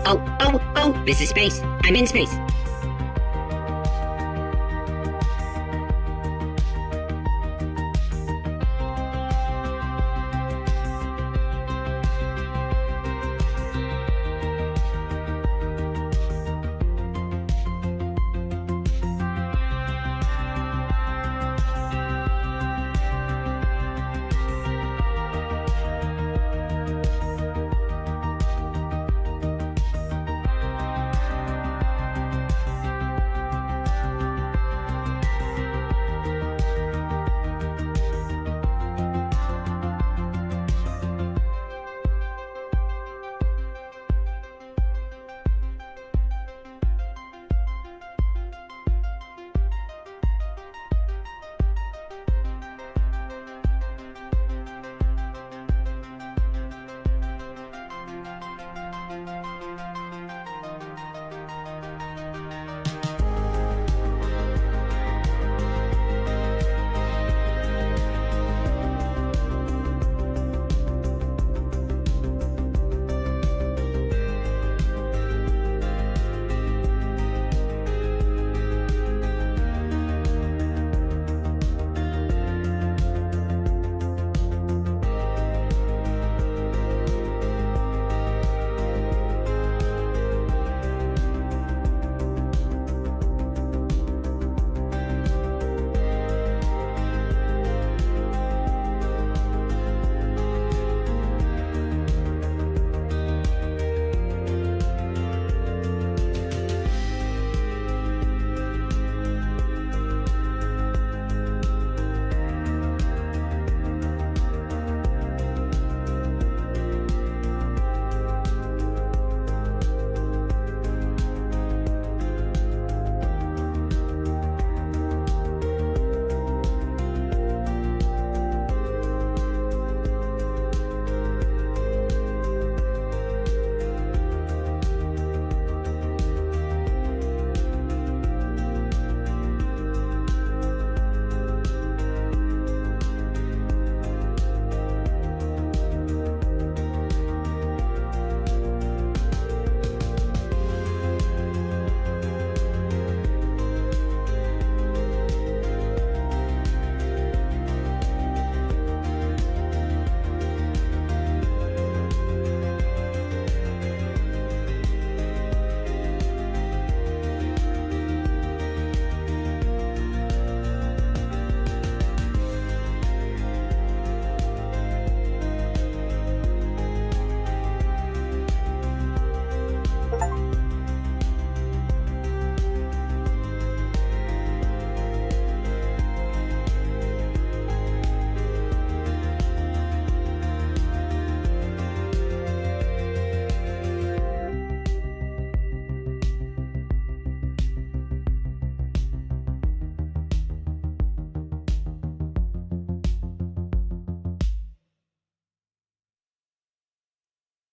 Oh, this is space. I'm in space.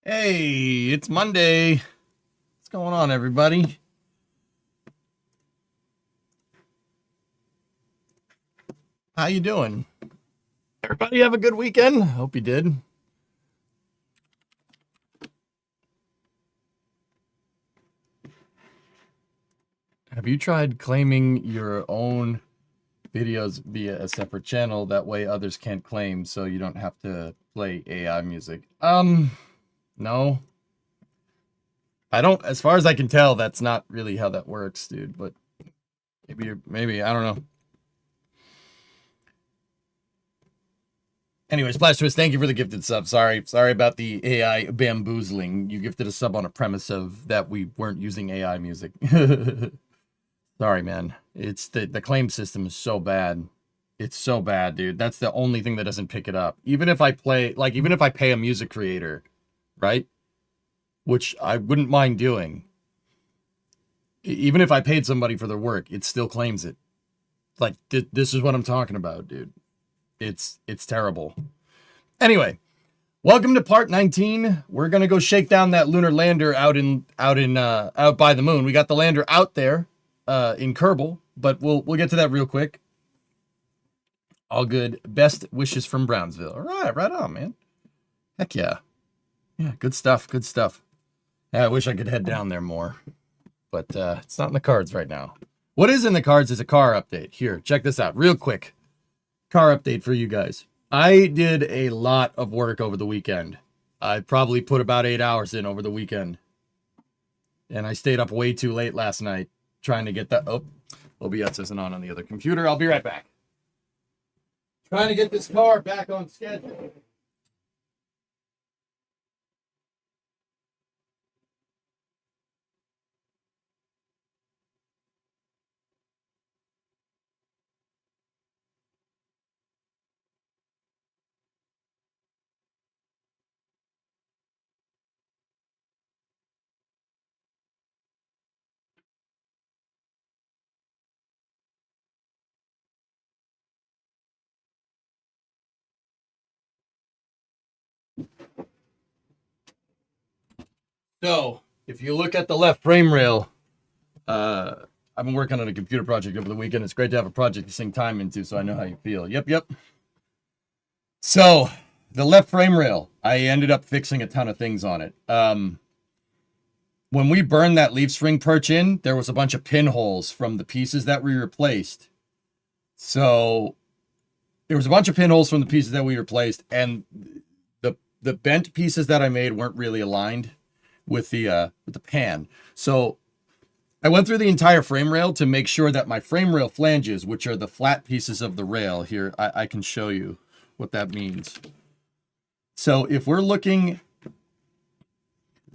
Hey, it's Monday. What's going on, everybody? How you doing? Everybody have a good weekend? Hope you did. Have you tried claiming your own videos via a separate channel? That way others can't claim, so you don't have to play AI music. No. I don't, as far as I can tell, that's not really how that works, dude, but maybe, I don't know. Anyways, Splash Twist, thank you for the gifted sub. Sorry about the AI bamboozling. You gifted a sub on a premise of that we weren't using AI music. Sorry, man. It's the claim system is so bad. It's so bad, dude. That's the only thing that doesn't pick it up. Even if I pay a music creator, right? Which I wouldn't mind doing. Even if I paid somebody for their work, it still claims it. Like, this is what I'm talking about, dude. It's terrible. Anyway, welcome to part 19. We're gonna go shake down that lunar lander out by the moon. We got the lander out there in Kerbal, but we'll get to that real quick. All good. Best wishes from Brownsville. All right, right on, man. Heck yeah. Yeah, good stuff. Good stuff. I wish I could head down there more, but it's not in the cards right now. What is in the cards is a car update. Here, check this out real quick. Car update for you guys. I did a lot of work over the weekend. I probably put about 8 hours in over the weekend. And I stayed up way too late last night trying to get that. Oh, OBS isn't on the other computer. I'll be right back. Trying to get this car back on schedule. So, if you look at the left frame rail, I've been working on a computer project over the weekend. It's great to have a project to sink time into, so I know how you feel. Yep. So, the left frame rail, I ended up fixing a ton of things on it. When we burned that leaf spring perch in, there was a bunch of pinholes from the pieces that we replaced. So, there was a bunch of pinholes from the pieces that we replaced, and the bent pieces that I made weren't really aligned with the pan. So I went through the entire frame rail to make sure that my frame rail flanges, which are the flat pieces of the rail here, I can show you what that means. So if we're looking,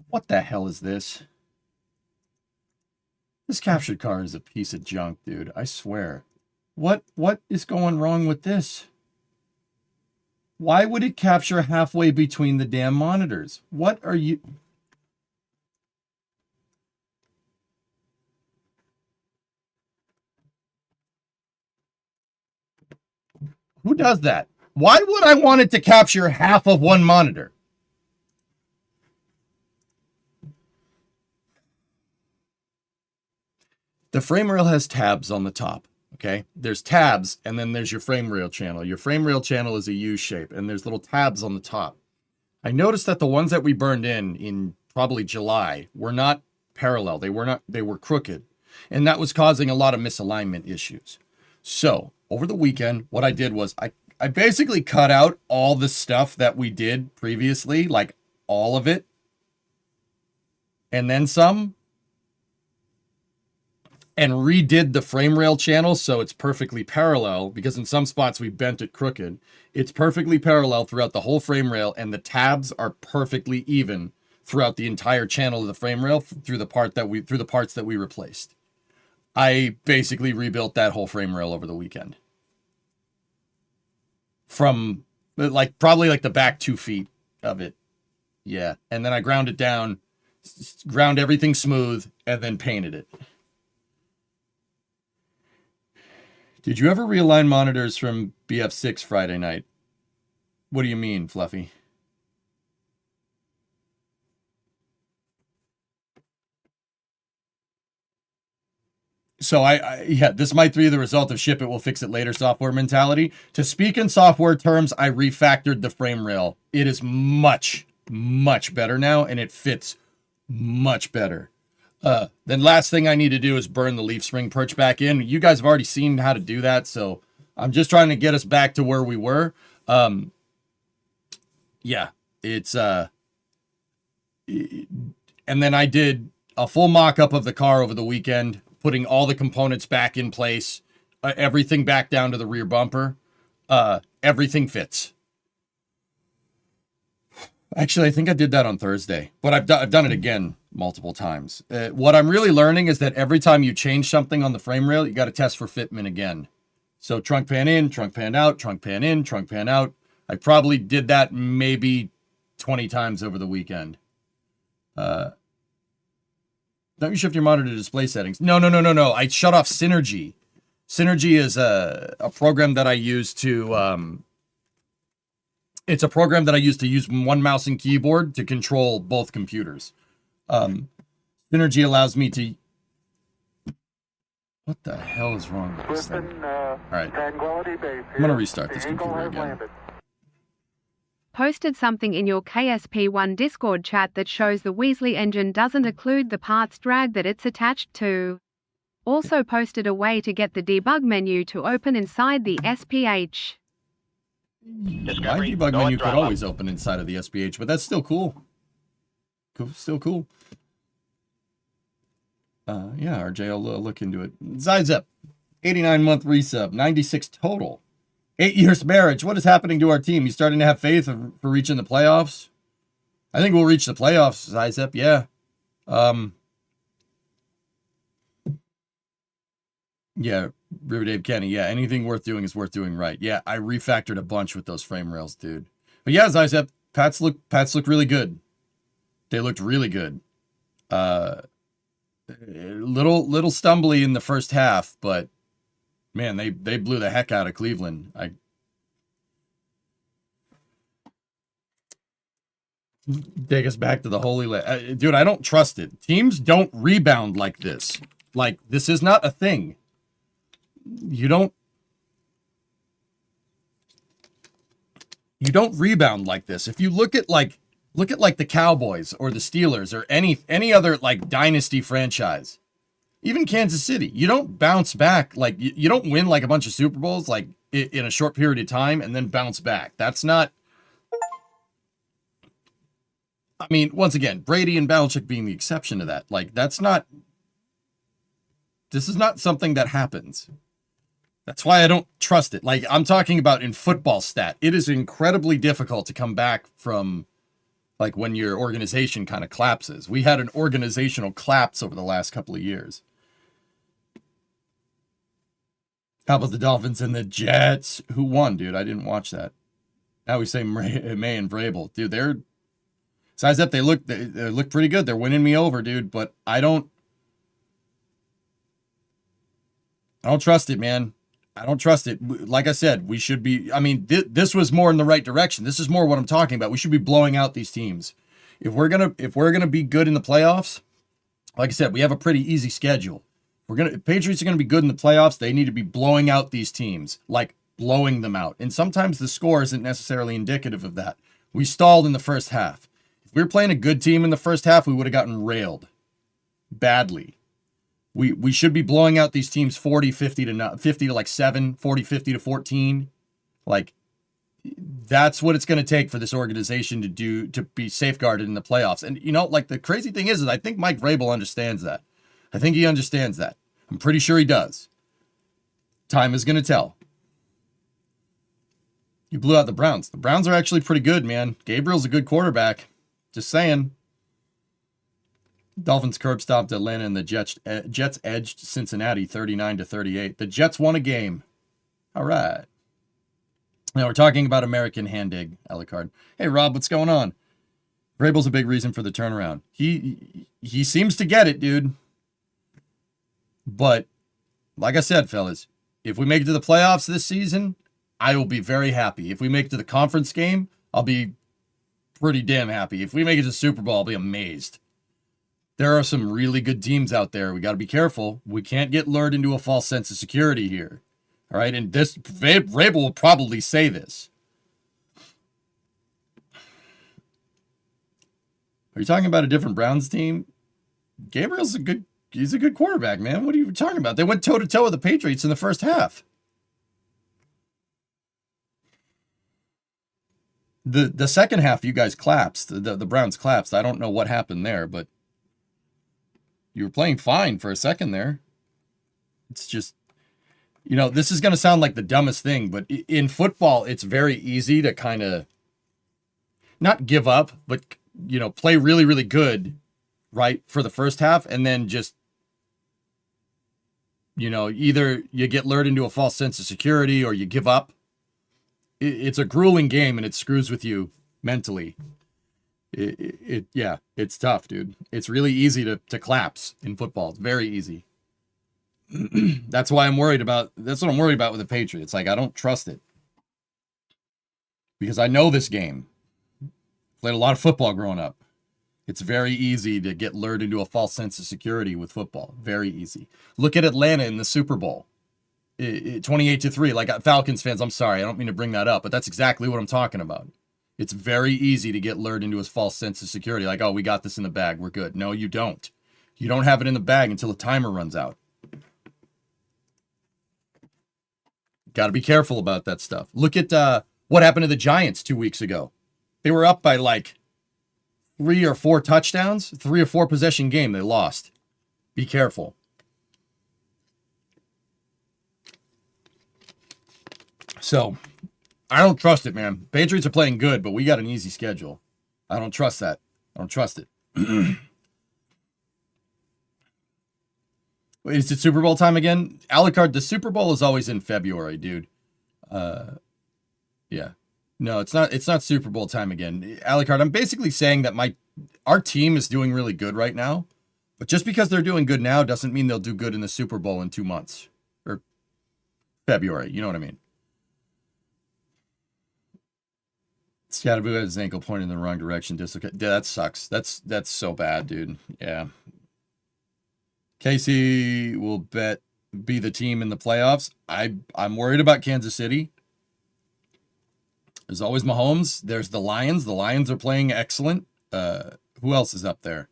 what the hell is this? This captured car is a piece of junk, dude. I swear. What is going wrong with this? Why would it capture halfway between the damn monitors? What are you... Who does that? Why would I want it to capture half of one monitor? The frame rail has tabs on the top, okay? There's tabs, and then there's your frame rail channel. Your frame rail channel is a U shape, and there's little tabs on the top. I noticed that the ones that we burned in probably July were not parallel. They were crooked, and that was causing a lot of misalignment issues. So over the weekend, what I did was I basically cut out all the stuff that we did previously, like all of it, and then some, and redid the frame rail channel so it's perfectly parallel, because in some spots we bent it crooked. It's perfectly parallel throughout the whole frame rail, and the tabs are perfectly even throughout the entire channel of the frame rail through the parts that we replaced. I basically rebuilt that whole frame rail over the weekend. From probably the back 2 feet of it. Yeah. And then I ground it down, ground everything smooth, and then painted it. Did you ever realign monitors from BF6 Friday night? What do you mean, Fluffy? So yeah, this might be the result of ship it, we'll fix it later software mentality. To speak in software terms, I refactored the frame rail. It is much, much better now, and it fits much better. Then last thing I need to do is burn the leaf spring perch back in. You guys have already seen how to do that, so I'm just trying to get us back to where we were. Yeah, it's and then I did a full mock-up of the car over the weekend, putting all the components back in place, everything back down to the rear bumper. Everything fits. Actually, I think I did that on Thursday, but I've done it again multiple times. What I'm really learning is that every time you change something on the frame rail, you got to test for fitment again. So trunk pan in, trunk pan out, trunk pan in, trunk pan out. I probably did that maybe 20 times over the weekend. Don't you shift your monitor to display settings? No. I shut off Synergy. Synergy is a program that I use to... it's a program that I use to use one mouse and keyboard to control both computers. Synergy allows me to... What the hell is wrong with this thing? All right. I'm going to restart this computer again. posted something in your KSP1 Discord chat that shows the Weasley engine doesn't include the parts drag that it's attached to. Also posted a way to get the debug menu to open inside the SPH. My debug menu could always open inside of the SPH, but that's still cool. Still cool. Yeah, RJ, I'll look into it. Zizep, 89-month resub, 96 total. 8 years marriage. What is happening to our team? You starting to have faith for reaching the playoffs? I think we'll reach the playoffs, Zizep, yeah. Yeah, Riverdave Kenny, yeah, anything worth doing is worth doing right. Yeah, I refactored a bunch with those frame rails, dude. But yeah, Zizep, Pats look really good. They looked really good. Little stumbly in the first half, but man, they blew the heck out of Cleveland. Take us back to the Holy Land. Dude, I don't trust it. Teams don't rebound like this. Like, this is not a thing. You don't rebound like this. If you look at the Cowboys or the Steelers or any other like dynasty franchise, even Kansas City, you don't bounce back. Like you don't win like a bunch of Super Bowls like in a short period of time and then bounce back. That's not. I mean, once again, Brady and Belichick being the exception to that. Like that's not. This is not something that happens. That's why I don't trust it. Like I'm talking about in football stat, it is incredibly difficult to come back from. Like when your organization kind of collapses. We had an organizational collapse over the last couple of years. How about the Dolphins and the Jets? Who won, dude? I didn't watch that. Now we say May and Vrabel. Dude, they're... Size up, they look pretty good. They're winning me over, dude. But I don't trust it, man. I don't trust it. Like I said, we should be... I mean, this was more in the right direction. This is more what I'm talking about. We should be blowing out these teams. If we're gonna be good in the playoffs, like I said, we have a pretty easy schedule. Patriots are gonna be good in the playoffs. They need to be blowing out these teams, like blowing them out. And sometimes the score isn't necessarily indicative of that. We stalled in the first half. If we were playing a good team in the first half, we would have gotten railed badly. We should be blowing out these teams 50 to like 7, 50 to 14. Like that's what it's going to take for this organization to be safeguarded in the playoffs. And you know, like the crazy thing is I think Mike Vrabel understands that. I think he understands that. I'm pretty sure he does. Time is going to tell. You blew out the Browns. The Browns are actually pretty good, man. Gabriel's a good quarterback. Just saying. Dolphins curb stomped Atlanta and the Jets edged Cincinnati 39-38. The Jets won a game. All right. Now we're talking about American Hand Dig, Alucard. Hey, Rob, what's going on? Vrabel's a big reason for the turnaround. He seems to get it, dude. But like I said, fellas, if we make it to the playoffs this season, I will be very happy. If we make it to the conference game, I'll be pretty damn happy. If we make it to the Super Bowl, I'll be amazed. There are some really good teams out there. We got to be careful. We can't get lured into a false sense of security here. All right, and this Vrabel will probably say this. Are you talking about a different Browns team? Gabriel's he's a good quarterback, man. What are you talking about? They went toe-to-toe with the Patriots in the first half. The second half, you guys collapsed. The Browns collapsed. I don't know what happened there, but you were playing fine for a second there. It's just, you know, this is going to sound like the dumbest thing, but in football, it's very easy to kind of not give up, but, you know, play really, really good, right, for the first half, and then just, you know, either you get lured into a false sense of security or you give up. It's a grueling game, and it screws with you mentally. Yeah, it's tough, dude. It's really easy to collapse in football. It's very easy. That's what I'm worried about with the Patriots. Like, I don't trust it. Because I know this game. Played a lot of football growing up. It's very easy to get lured into a false sense of security with football. Very easy. Look at Atlanta in the Super Bowl. 28-3. Like, Falcons fans, I'm sorry. I don't mean to bring that up, but that's exactly what I'm talking about. It's very easy to get lured into a false sense of security. Like, oh, we got this in the bag. We're good. No, you don't. You don't have it in the bag until the timer runs out. Got to be careful about that stuff. Look at what happened to the Giants 2 weeks ago. They were up by like 3 or 4 touchdowns, 3 or 4 possession game. They lost. Be careful. So, I don't trust it, man. Patriots are playing good, but we got an easy schedule. I don't trust that. I don't trust it. Wait, is it Super Bowl time again? Alucard, the Super Bowl is always in February, dude. Yeah. No, it's not Super Bowl time again. Alucard, I'm basically saying that our team is doing really good right now, but just because they're doing good now doesn't mean they'll do good in the Super Bowl in 2 months. Or February, you know what I mean? Scatterboo had his ankle pointing in the wrong direction. Dislocate. Yeah, that sucks. That's so bad, dude. Yeah. Casey will be the team in the playoffs. I'm worried about Kansas City. There's always Mahomes. There's the Lions. The Lions are playing excellent. Who else is up there?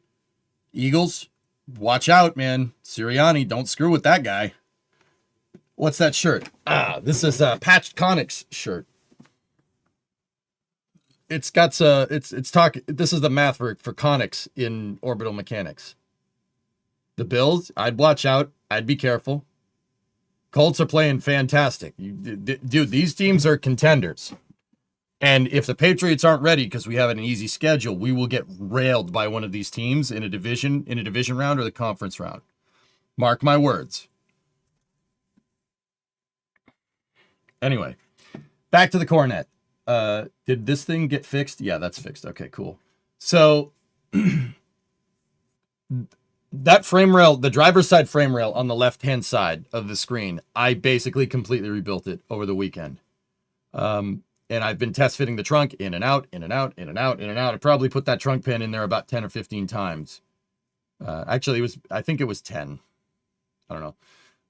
Eagles. Watch out, man. Sirianni, don't screw with that guy. What's that shirt? This is a Patched Conics shirt. It's got this is the math for conics in orbital mechanics. The Bills, I'd watch out. I'd be careful. Colts are playing fantastic. Dude, these teams are contenders. And if the Patriots aren't ready because we have an easy schedule, we will get railed by one of these teams in a division round or the conference round. Mark my words. Anyway, back to the Cornet. Did this thing get fixed? Yeah, that's fixed. Okay, cool. So that frame rail, the driver's side frame rail on the left-hand side of the screen, I basically completely rebuilt it over the weekend. And I've been test fitting the trunk in and out, in and out, in and out, in and out. I probably put that trunk pin in there about 10 or 15 times. Actually, I think it was 10. I don't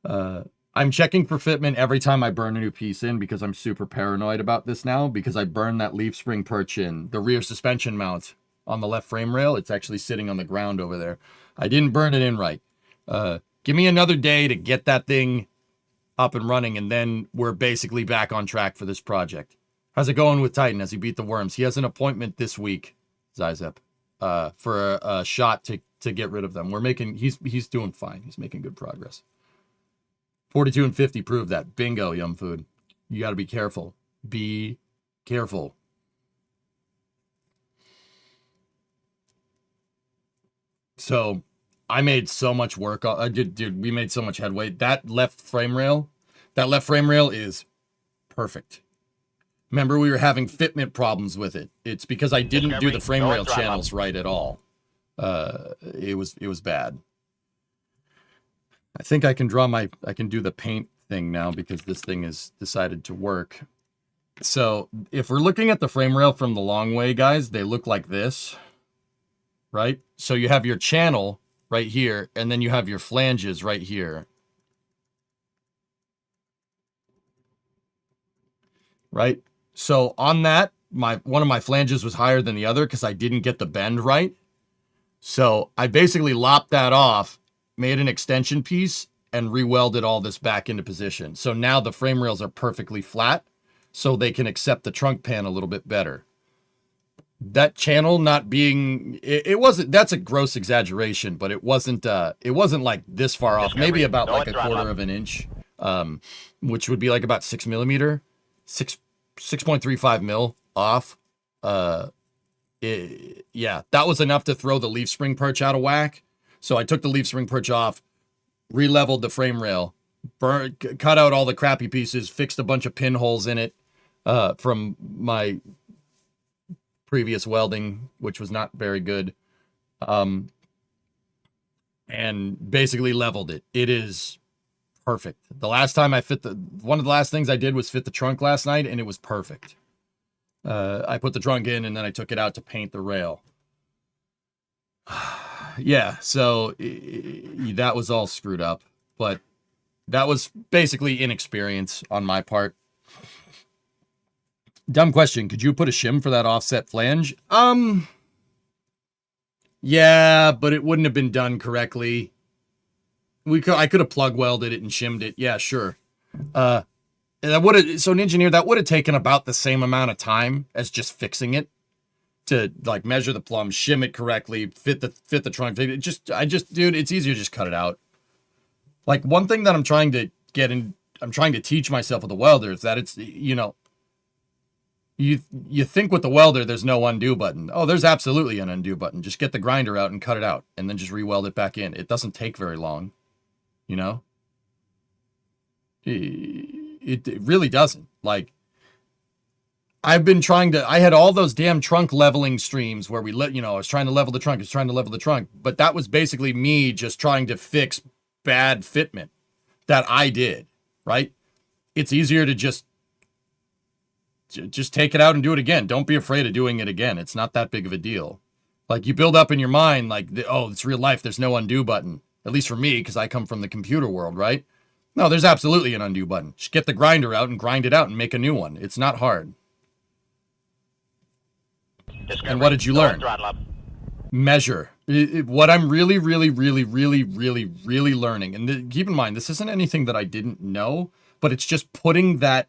know. I'm checking for fitment every time I burn a new piece in because I'm super paranoid about this now because I burned that leaf spring perch in. The rear suspension mount on the left frame rail, it's actually sitting on the ground over there. I didn't burn it in right. Give me another day to get that thing up and running, and then we're basically back on track for this project. How's it going with Titan? Has he beat the worms? He has an appointment this week, Zizep, for a shot to get rid of them. He's doing fine. He's making good progress. 42 and 50 prove that. Bingo, Yum Food. You got to be careful. Be careful. So I made so much work. Dude, we made so much headway. That left frame rail is perfect. Remember, we were having fitment problems with it. It's because I didn't do the frame rail channels right at all. It was bad. I think I can do the paint thing now because this thing has decided to work. So if we're looking at the frame rail from the long way, guys, they look like this, right? So you have your channel right here, and then you have your flanges right here. Right? So on that, one of my flanges was higher than the other because I didn't get the bend right. So I basically lopped that off, made an extension piece, and re-welded all this back into position. So now the frame rails are perfectly flat, so they can accept the trunk pan a little bit better. That channel not being, it wasn't, that's a gross exaggeration, but it wasn't like this far off, maybe about like a quarter of an inch, which would be like about 6 millimeter, 6.35 mil off. Yeah, that was enough to throw the leaf spring perch out of whack. So I took the leaf spring perch off, re-leveled the frame rail, cut out all the crappy pieces, fixed a bunch of pinholes in it from my previous welding, which was not very good, and basically leveled it. It is perfect. The last time one of the last things I did was fit the trunk last night, and it was perfect. I put the trunk in, and then I took it out to paint the rail. Yeah, so that was all screwed up, but that was basically inexperience on my part. Dumb question. Could you put a shim for that offset flange? Yeah, but it wouldn't have been done correctly. I could have plug welded it and shimmed it. Yeah, sure. And that would have, so an engineer, that would have taken about the same amount of time as just fixing it, to like measure the plumb, shim it correctly, fit the trunk. Dude, it's easier to just cut it out. Like, one thing that I'm trying to teach myself with the welder is that it's, you know, you think with the welder there's no undo button. Oh, there's absolutely an undo button. Just get the grinder out and cut it out, and then just re-weld it back in. It doesn't take very long, you know? It really doesn't. Like, I had all those damn trunk leveling streams where I was trying to level the trunk, but that was basically me just trying to fix bad fitment that I did, right? It's easier to just take it out and do it again. Don't be afraid of doing it again. It's not that big of a deal. Like, you build up in your mind, like, oh, it's real life. There's no undo button. At least for me, because I come from the computer world, right? No, there's absolutely an undo button. Just get the grinder out and grind it out and make a new one. It's not hard. And what did you learn? Measure. What I'm really learning, and keep in mind, this isn't anything that I didn't know, but it's just putting that,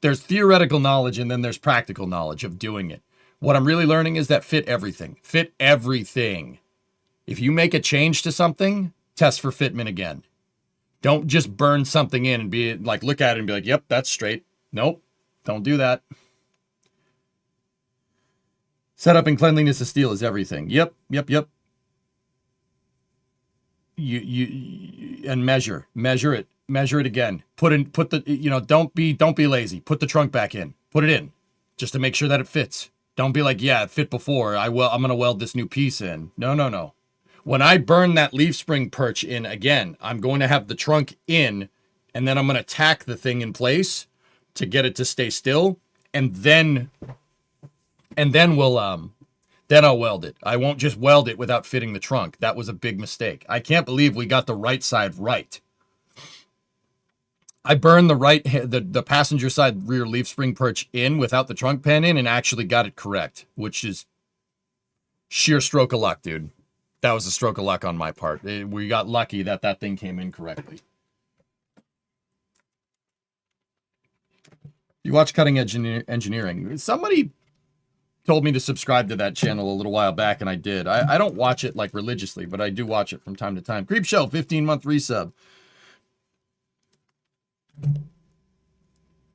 there's theoretical knowledge and then there's practical knowledge of doing it. What I'm really learning is that fit everything. Fit everything. If you make a change to something, test for fitment again. Don't just burn something in and be like, look at it and be like, yep, that's straight. Nope, don't do that. Setup and cleanliness of steel is everything. Yep. And measure it again. Don't be lazy. Put the trunk back in. Put it in, just to make sure that it fits. Don't be like, yeah, it fit before. I'm gonna weld this new piece in. No. When I burn that leaf spring perch in again, I'm going to have the trunk in, and then I'm gonna tack the thing in place to get it to stay still, and then I'll weld it. I won't just weld it without fitting the trunk. That was a big mistake. I can't believe we got the right side right. I burned the passenger side rear leaf spring perch in without the trunk pan in and actually got it correct, which is sheer stroke of luck, dude. That was a stroke of luck on my part. We got lucky that thing came in correctly. You watch Cutting Edge Engineering. Somebody told me to subscribe to that channel a little while back, and I did. I don't watch it like religiously, but I do watch it from time to time. Creep Show, 15-month resub.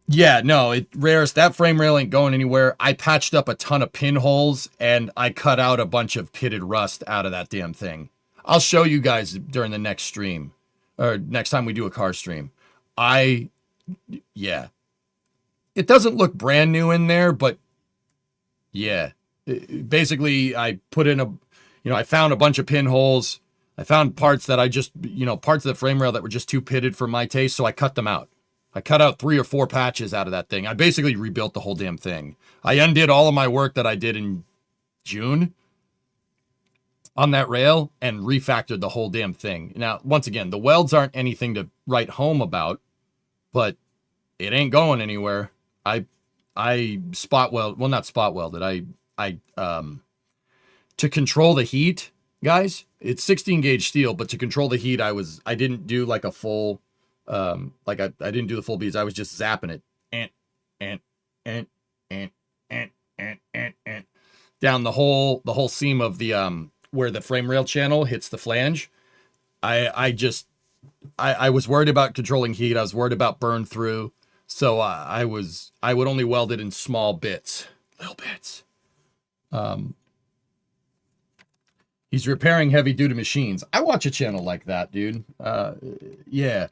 Yeah, no, Rarest, that frame rail ain't going anywhere. I patched up a ton of pinholes, and I cut out a bunch of pitted rust out of that damn thing. I'll show you guys during the next stream, or next time we do a car stream. Yeah. It doesn't look brand new in there, but yeah. Basically, I put in I found a bunch of pinholes. I found parts that parts of the frame rail that were just too pitted for my taste, so I cut them out. I cut out 3 or 4 patches out of that thing. I basically rebuilt the whole damn thing. I undid all of my work that I did in June on that rail and refactored the whole damn thing. Now, once again, the welds aren't anything to write home about, but it ain't going anywhere. I not spot welded. To control the heat, guys, it's 16 gauge steel, but to control the heat, I didn't do like a full, I didn't do the full beads. I was just zapping it and down the whole seam of the, where the frame rail channel hits the flange. I was worried about controlling heat. I was worried about burn through. So I would only weld it in small bits, little bits. He's repairing heavy duty machines. I watch a channel like that, dude. Yeah.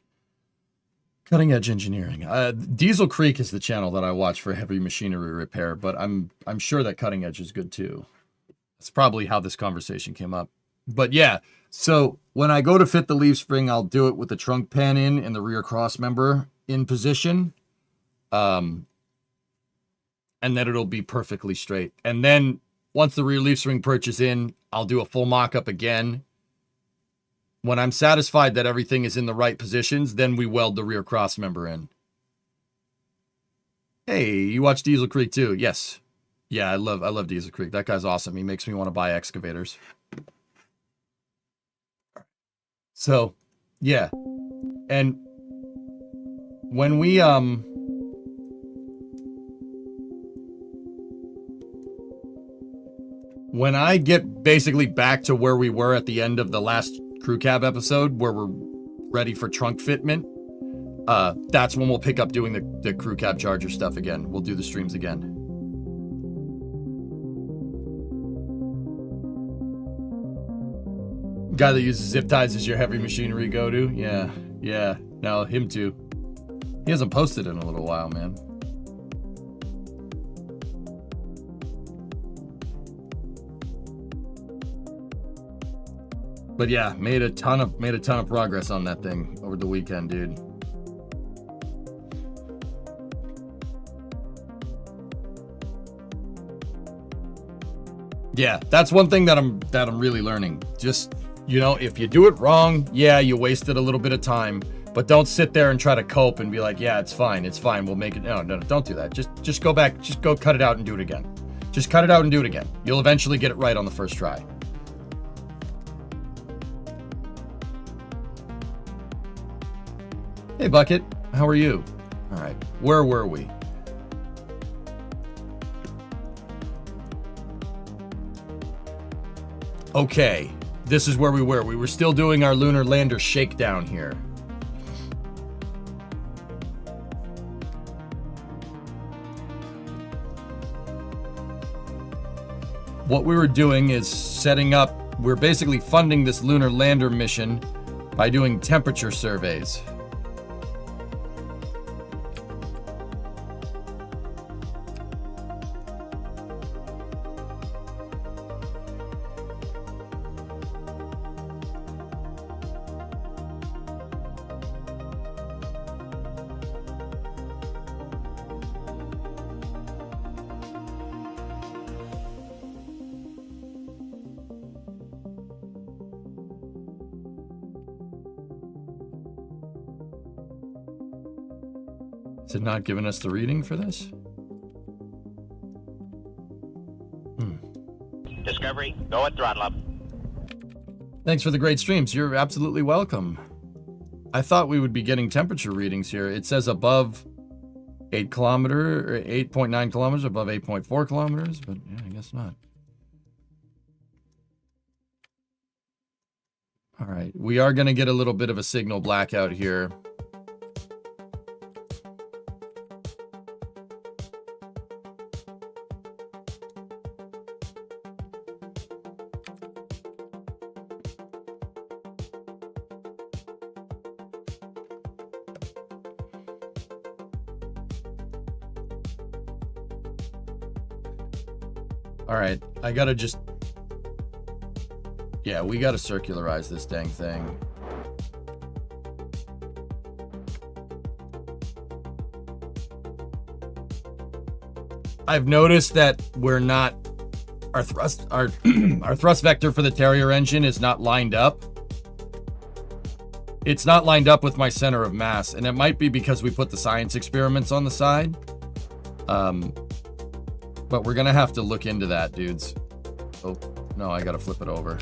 Cutting Edge Engineering. Diesel Creek is the channel that I watch for heavy machinery repair, but I'm sure that Cutting Edge is good too. That's probably how this conversation came up. But yeah, so when I go to fit the leaf spring, I'll do it with the trunk pan in and the rear cross member in position. And then it'll be perfectly straight. And then once the rear leaf spring perch is in, I'll do a full mock-up again. When I'm satisfied that everything is in the right positions, then we weld the rear cross member in. Hey, you watch Diesel Creek too? Yes. Yeah, I love Diesel Creek. That guy's awesome. He makes me want to buy excavators. So, yeah. And when we when I get basically back to where we were at the end of the last crew cab episode, where we're ready for trunk fitment, that's when we'll pick up doing the crew cab charger stuff again. We'll do the streams again. Guy that uses zip ties is your heavy machinery go-to? Yeah. No, him too. He hasn't posted in a little while, man. But yeah, made a ton of progress on that thing over the weekend, dude. Yeah, that's one thing that I'm really learning. Just, you know, if you do it wrong, yeah, you wasted a little bit of time, but don't sit there and try to cope and be like, yeah, it's fine, we'll make it. No, don't do that. Just go back, just go cut it out and do it again. Just cut it out and do it again. You'll eventually get it right on the first try. Hey, Bucket, how are you? All right, where were we? Okay, this is where we were. We were still doing our lunar lander shakedown here. What we were doing is setting up, we're basically funding this lunar lander mission by doing temperature surveys. Is it not giving us the reading for this? Discovery, go at throttle up. Thanks for the great streams. You're absolutely welcome. I thought we would be getting temperature readings here. It says above 8 kilometer, or 8.9 kilometers, above 8.4 kilometers, but yeah, I guess not. All right, we are going to get a little bit of a signal blackout here. All right, I gotta just... Yeah, we gotta circularize this dang thing. I've noticed that we're not... Our thrust vector for the Terrier engine is not lined up. It's not lined up with my center of mass, and it might be because we put the science experiments on the side. But we're gonna have to look into that, dudes. Oh, no, I gotta flip it over.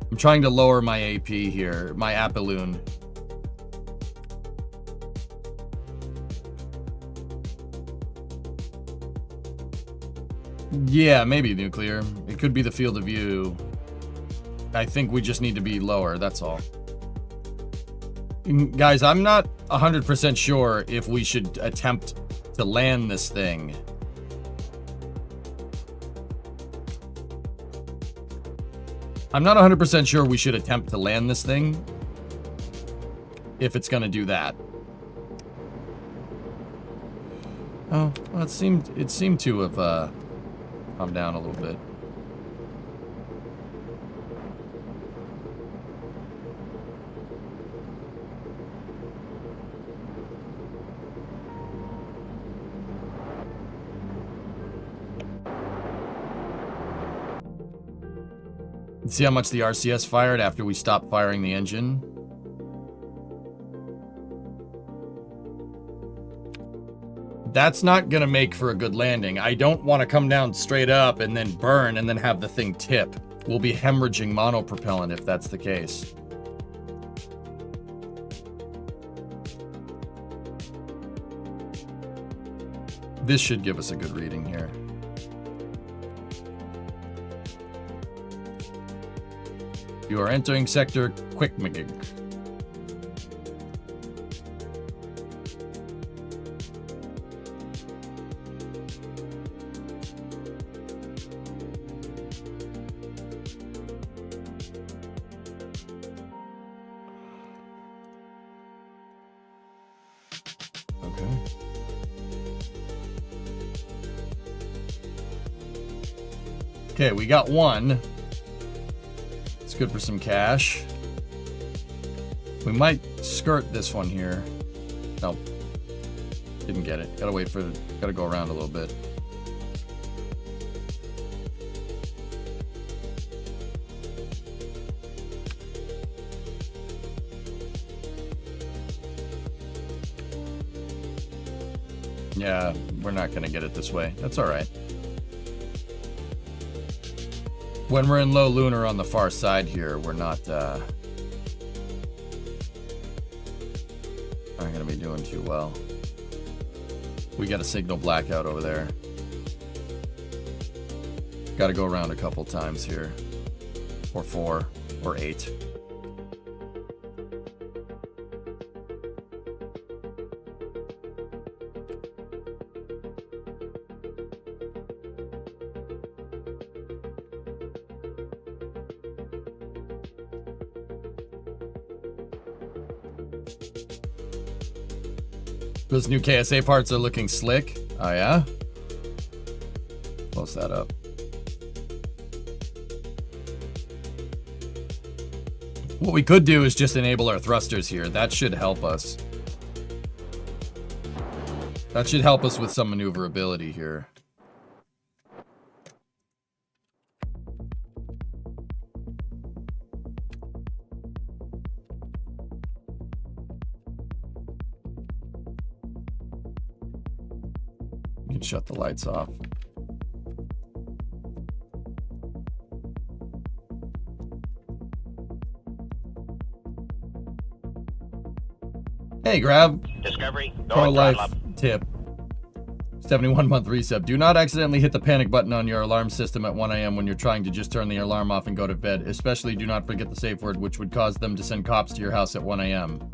I'm trying to lower my AP here, my Apolloon. Yeah, maybe nuclear. It could be the field of view. I think we just need to be lower, that's all. Guys, I'm not 100% sure if we should attempt to land this thing. I'm not 100% sure we should attempt to land this thing if it's going to do that. Oh, well, it seemed to have calmed down a little bit. See how much the RCS fired after we stopped firing the engine? That's not gonna make for a good landing. I don't want to come down straight up and then burn and then have the thing tip. We'll be hemorrhaging monopropellant if that's the case. This should give us a good reading here. You are entering sector Quickmagig. Okay, we got one. It's good for some cash. We might skirt this one here. Nope. Didn't get it. Gotta wait for it. Gotta go around a little bit. Yeah, we're not gonna get it this way. That's all right. When we're in low lunar on the far side here, we're not gonna be doing too well. We got a signal blackout over there. Got to go around a couple times here, or 4, or 8. Those new KSA parts are looking slick. Oh, yeah? Close that up. What we could do is just enable our thrusters here. That should help us. That should help us with some maneuverability here. Shut the lights off. Hey, Grab. Discovery. Pro life tip. 71-month resub. Do not accidentally hit the panic button on your alarm system at 1 a.m. when you're trying to just turn the alarm off and go to bed. Especially do not forget the safe word, which would cause them to send cops to your house at 1 a.m.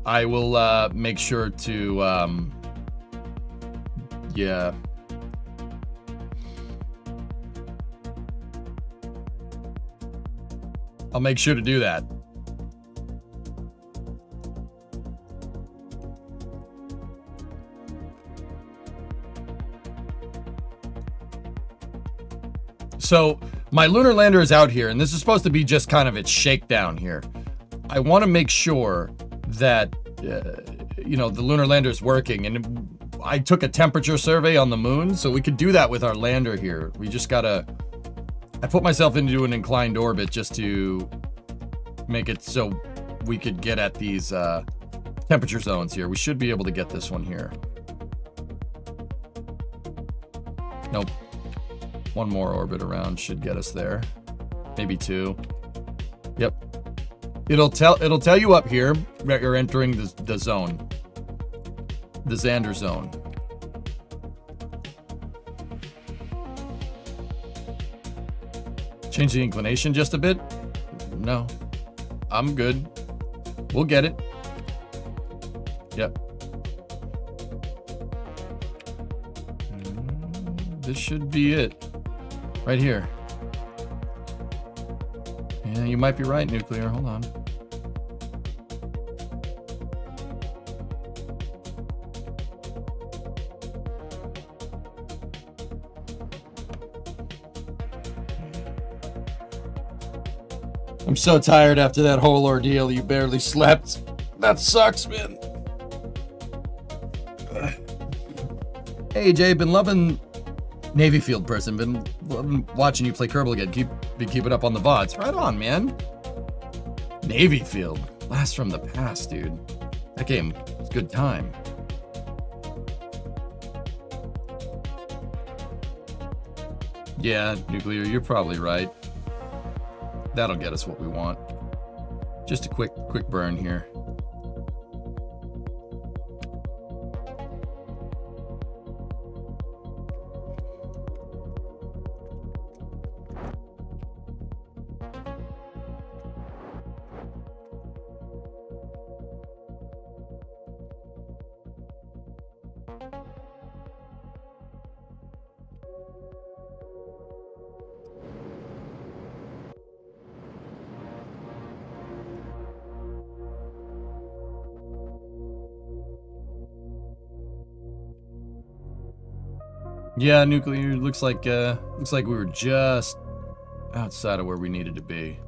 I will make sure to, yeah. I'll make sure to do that. So, my lunar lander is out here, and this is supposed to be just kind of its shakedown here. I want to make sure that, you know, the lunar lander is working. And I took a temperature survey on the moon, so we could do that with our lander here. We just gotta... I put myself into an inclined orbit just to make it so we could get at these temperature zones here. We should be able to get this one here. Nope. One more orbit around should get us there. Maybe 2. Yep. It'll tell you up here that you're entering the zone. The Xander zone. Change the inclination just a bit? No. I'm good. We'll get it. Yep. This should be it. Right here. Yeah, you might be right, Nuclear. Hold on. I'm so tired after that whole ordeal. You barely slept. That sucks, man. Hey, Jay, been loving Navy Field person. Been loving watching you play Kerbal again. Been keeping up on the VODs. Right on, man. Navy Field. Blast from the past, dude. That game was a good time. Yeah, Nuclear, you're probably right. That'll get us what we want. Just a quick burn here. Yeah, Nuclear, looks like we were just outside of where we needed to be.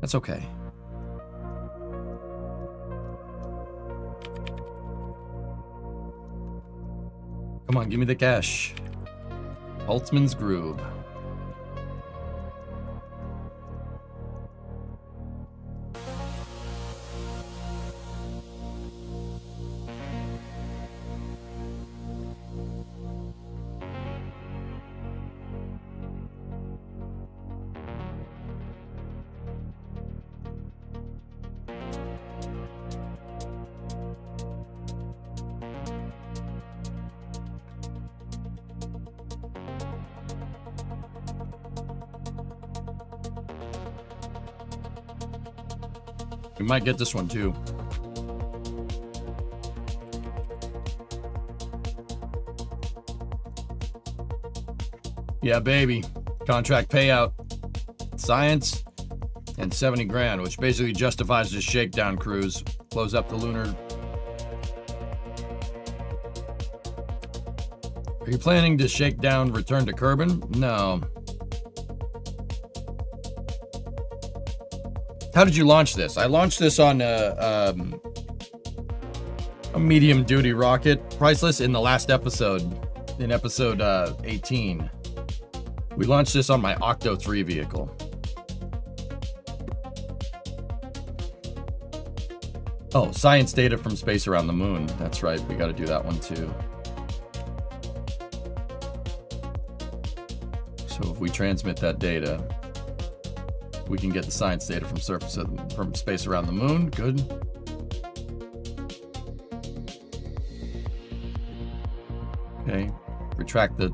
That's okay. Come on, give me the cash. Holtzman's Groove. We might get this one too. Yeah, baby. Contract payout. Science and 70 grand, which basically justifies this shakedown cruise. Close up the Lunar. Are you planning to shake down return to Kerbal? No. How did you launch this? I launched this on a medium-duty rocket, priceless, in the last episode, in episode 18. We launched this on my Octo 3 vehicle. Oh, science data from space around the moon. That's right, we got to do that one too. So if we transmit that data, we can get the science data from from space around the moon. Good. Okay. Retract the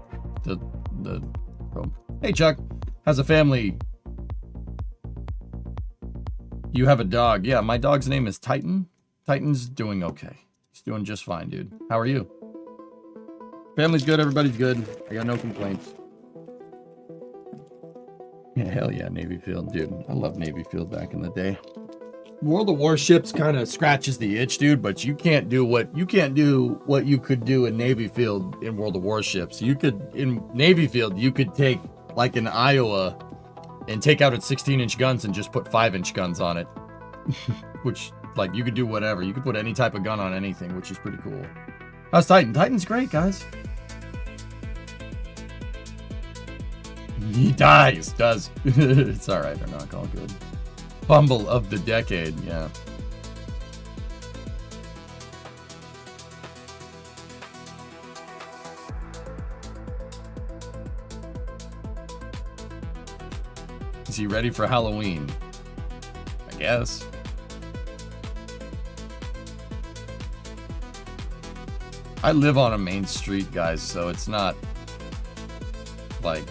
probe. Hey Chuck, how's the family? You have a dog. Yeah, my dog's name is Titan. Titan's doing okay. He's doing just fine, dude. How are you? Family's good, everybody's good. I got no complaints. Yeah, hell yeah, Navy Field, dude. I love Navy Field back in the day. World of Warships kind of scratches the itch, dude, but you can't do what you could do in Navy Field in World of Warships. You could, in Navy Field, you could take like an Iowa and take out its 16-inch guns and just put 5-inch guns on it. Which, like, you could do whatever. You could put any type of gun on anything, which is pretty cool. How's Titan? Titan's great, guys. He does. It's alright, they're not all good. Fumble of the decade, yeah. Is he ready for Halloween? I guess. I live on a main street, guys, so it's not like...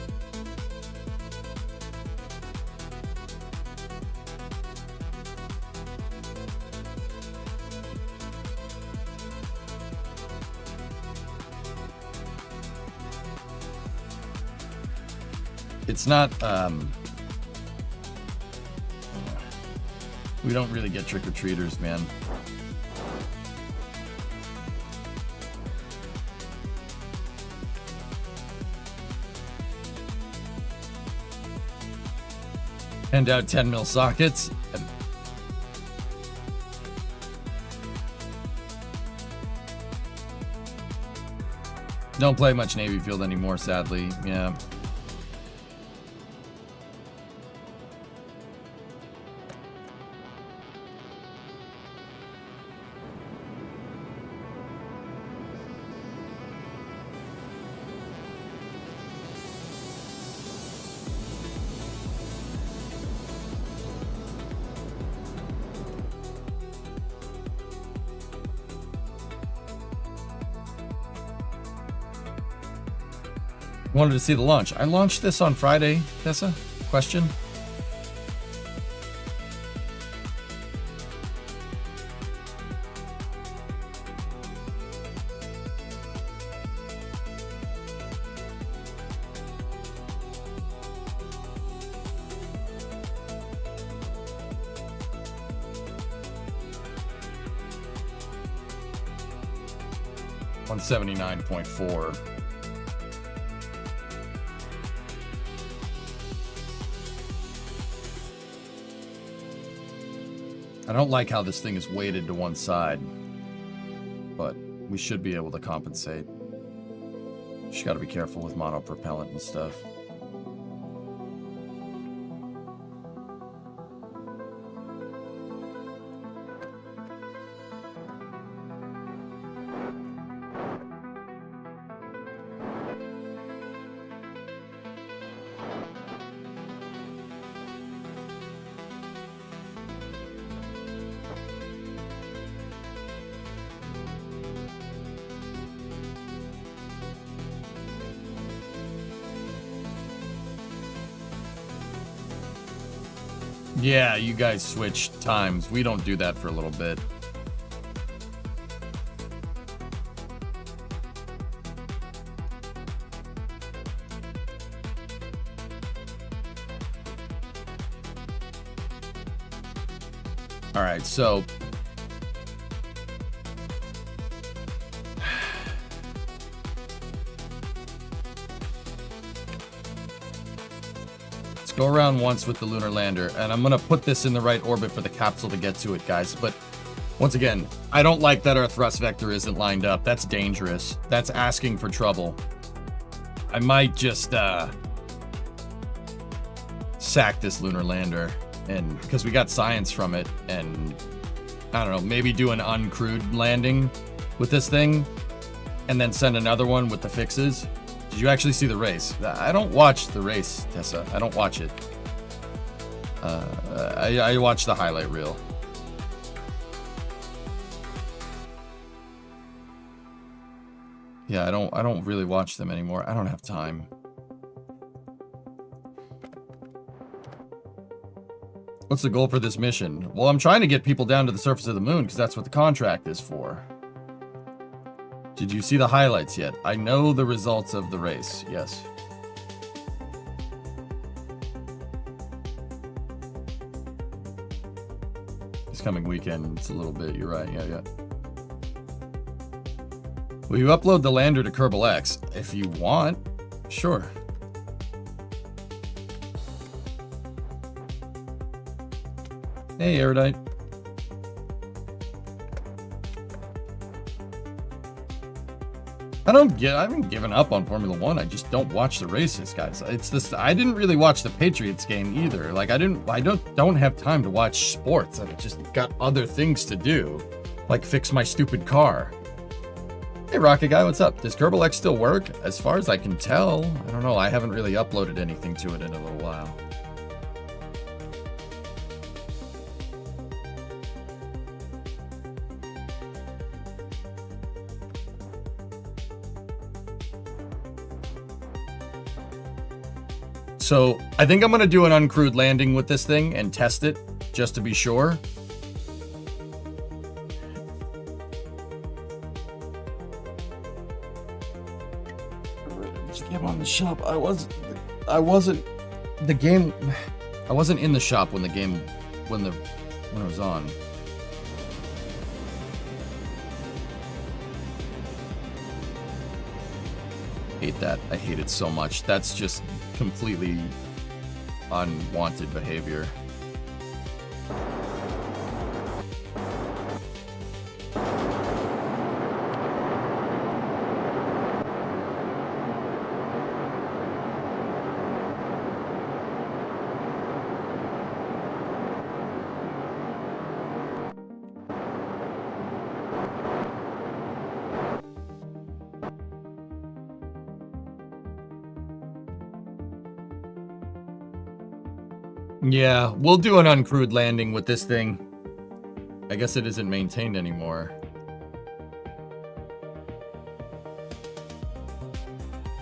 It's not, we don't really get trick-or-treaters, man. Hand out 10 mil sockets. Don't play much Navy Field anymore, sadly. Yeah. Wanted to see the launch. I launched this on Friday, Tessa? Question? $179.4. I don't like how this thing is weighted to one side, but we should be able to compensate. Just got to be careful with monopropellant and stuff. Yeah, you guys switch times. We don't do that for a little bit. All right, so go around once with the lunar lander, and I'm gonna put this in the right orbit for the capsule to get to it, guys. But once again, I don't like that our thrust vector isn't lined up. That's dangerous. That's asking for trouble. I might just sack this lunar lander, and because we got science from it, and I don't know, maybe do an uncrewed landing with this thing, and then send another one with the fixes. Did you actually see the race? I don't watch the race, Tessa. I don't watch it. I watch the highlight reel. Yeah, I don't really watch them anymore. I don't have time. What's the goal for this mission? Well, I'm trying to get people down to the surface of the moon because that's what the contract is for. Did you see the highlights yet? I know the results of the race, yes. This coming weekend, it's a little bit, you're right, yeah. Will you upload the lander to Kerbal X? If you want, sure. Hey, Erudite. I haven't given up on Formula One. I just don't watch the races, guys. It's this. I didn't really watch the Patriots game either. Like I don't have time to watch sports. I've just got other things to do, like fix my stupid car. Hey, Rocket Guy, what's up? Does Kerbal X still work? As far as I can tell, I don't know. I haven't really uploaded anything to it in a little while. So I think I'm going to do an uncrewed landing with this thing and test it just to be sure. Game on the shop. I wasn't in the shop when it was on. Hate that. I hate it so much. That's just completely unwanted behavior. Yeah, we'll do an uncrewed landing with this thing. I guess it isn't maintained anymore.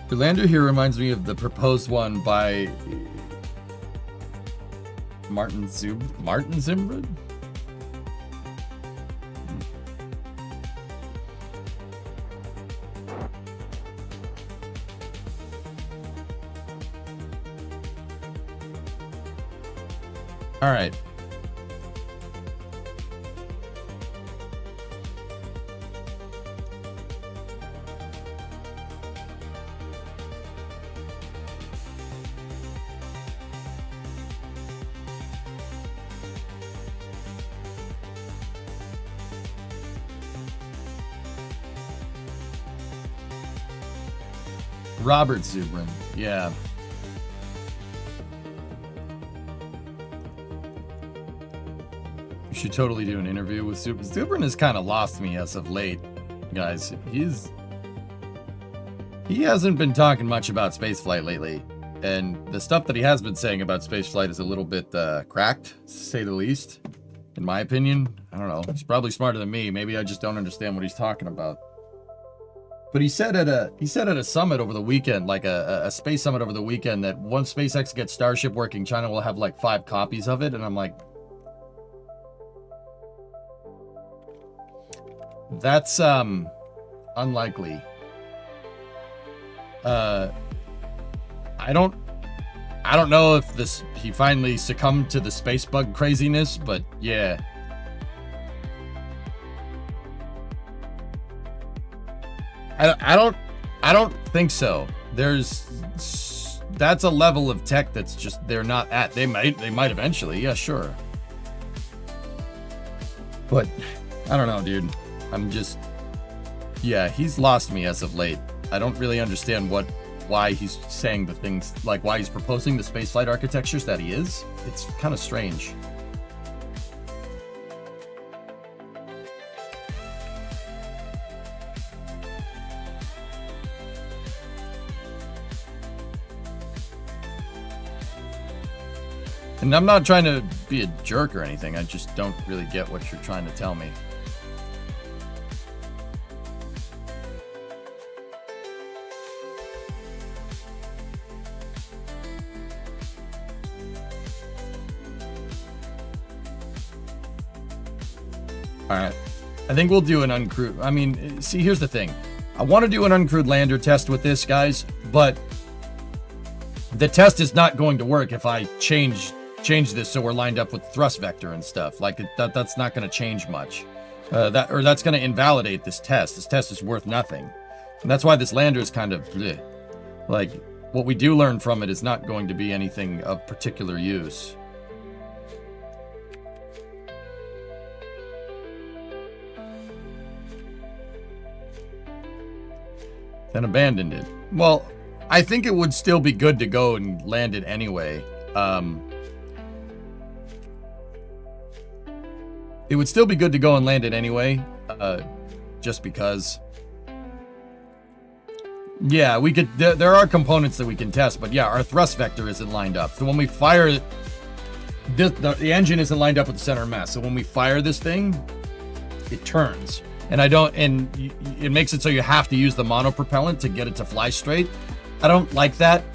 The lander here reminds me of the proposed one by Martin Zimbrud? All right. Robert Zubrin, yeah. You should totally do an interview with Zubrin. Zubrin has kind of lost me as of late, guys. He hasn't been talking much about spaceflight lately, and the stuff that he has been saying about spaceflight is a little bit cracked, to say the least. In my opinion, I don't know. He's probably smarter than me. Maybe I just don't understand what he's talking about. But he said at a summit over the weekend, like a space summit over the weekend, that once SpaceX gets Starship working, China will have like 5 copies of it. And I'm like, that's unlikely. I don't know if he finally succumbed to the space bug craziness, but yeah. I don't think so. That's a level of tech that's just they're not at. They might eventually, yeah, sure. But I don't know, dude. Yeah, he's lost me as of late. I don't really understand why he's saying the things, like why he's proposing the spaceflight architectures that he is. It's kind of strange. And I'm not trying to be a jerk or anything. I just don't really get what you're trying to tell me. All right. I think we'll do an uncrewed. I mean, see, here's the thing. I want to do an uncrewed lander test with this, guys, but the test is not going to work if I change this so we're lined up with thrust vector and stuff. Like that's not going to change much. That's going to invalidate this test. This test is worth nothing. And that's why this lander is kind of bleh. Like what we do learn from it is not going to be anything of particular use. Then abandoned it. Well, I think it would still be good to go and land it anyway. It would still be good to go and land it anyway, just because. Yeah, we could. There are components that we can test, but yeah, our thrust vector isn't lined up. So when we fire it, the engine isn't lined up with the center of mass. So when we fire this thing, it turns, and it makes it so you have to use the monopropellant to get it to fly straight. I don't like that.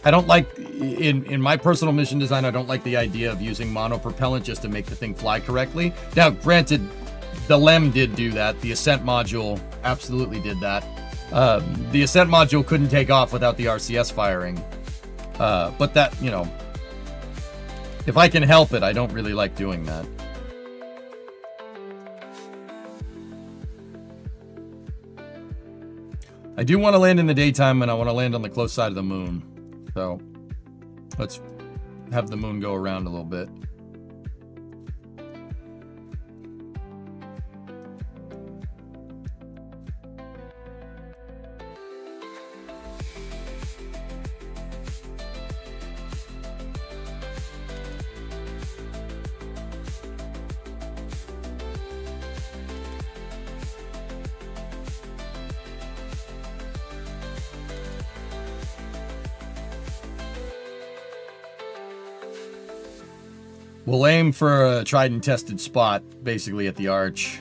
I don't like, in my personal mission design, I don't like the idea of using monopropellant just to make the thing fly correctly. Now, granted, the LEM did do that. The Ascent module absolutely did that. The Ascent module couldn't take off without the RCS firing. But that, you know, if I can help it, I don't really like doing that. I do want to land in the daytime, and I want to land on the close side of the moon. So let's have the moon go around a little bit. We'll aim for a tried and tested spot, basically at the arch.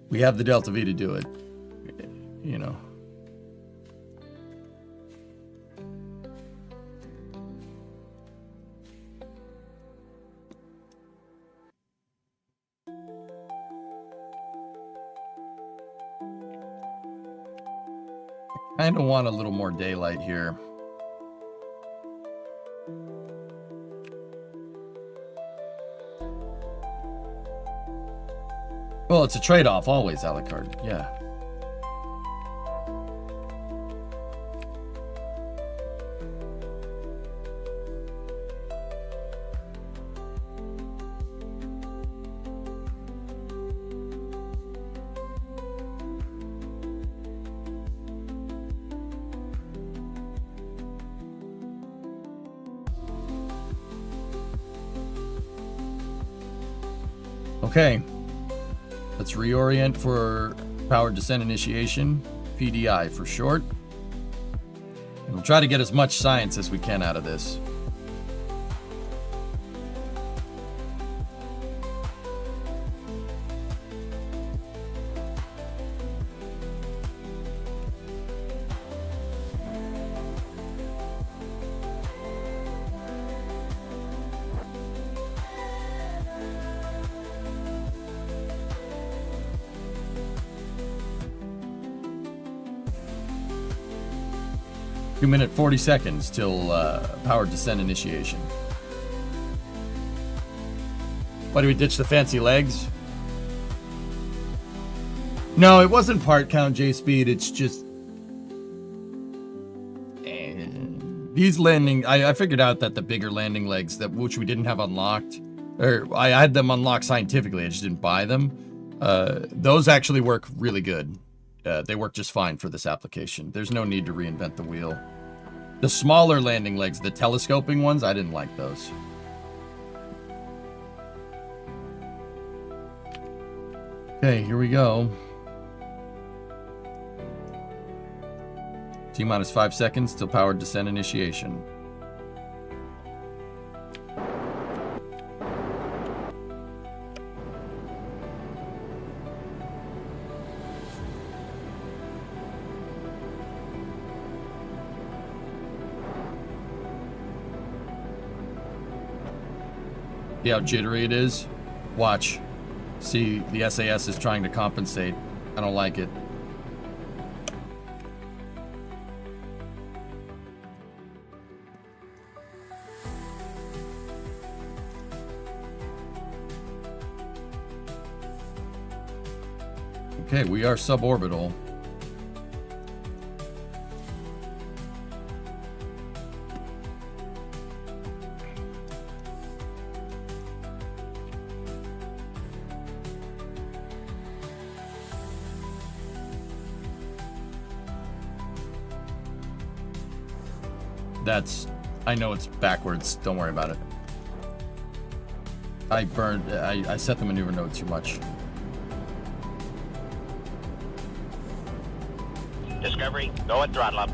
We have the Delta V to do it. you know. I kind of want a little more daylight here. Well, it's a trade-off always, a la carte. Yeah. Okay. Let's reorient for powered descent initiation, PDI for short. And we'll try to get as much science as we can out of this. Minute 40 seconds till powered descent initiation. Why do we ditch the fancy legs? No, it wasn't part count J speed. It's just these landing. I figured out that the bigger landing legs, that which we didn't have unlocked, or I had them unlocked scientifically. I just didn't buy them. Those actually work really good. They work just fine for this application. There's no need to reinvent the wheel. The smaller landing legs, the telescoping ones, I didn't like those. Okay, here we go. T-minus 5 seconds till powered descent initiation. See how jittery it is? Watch. See, the SAS is trying to compensate. I don't like it. Okay, we are suborbital. I know it's backwards. Don't worry about it. I set the maneuver node too much. Discovery, go at throttle up.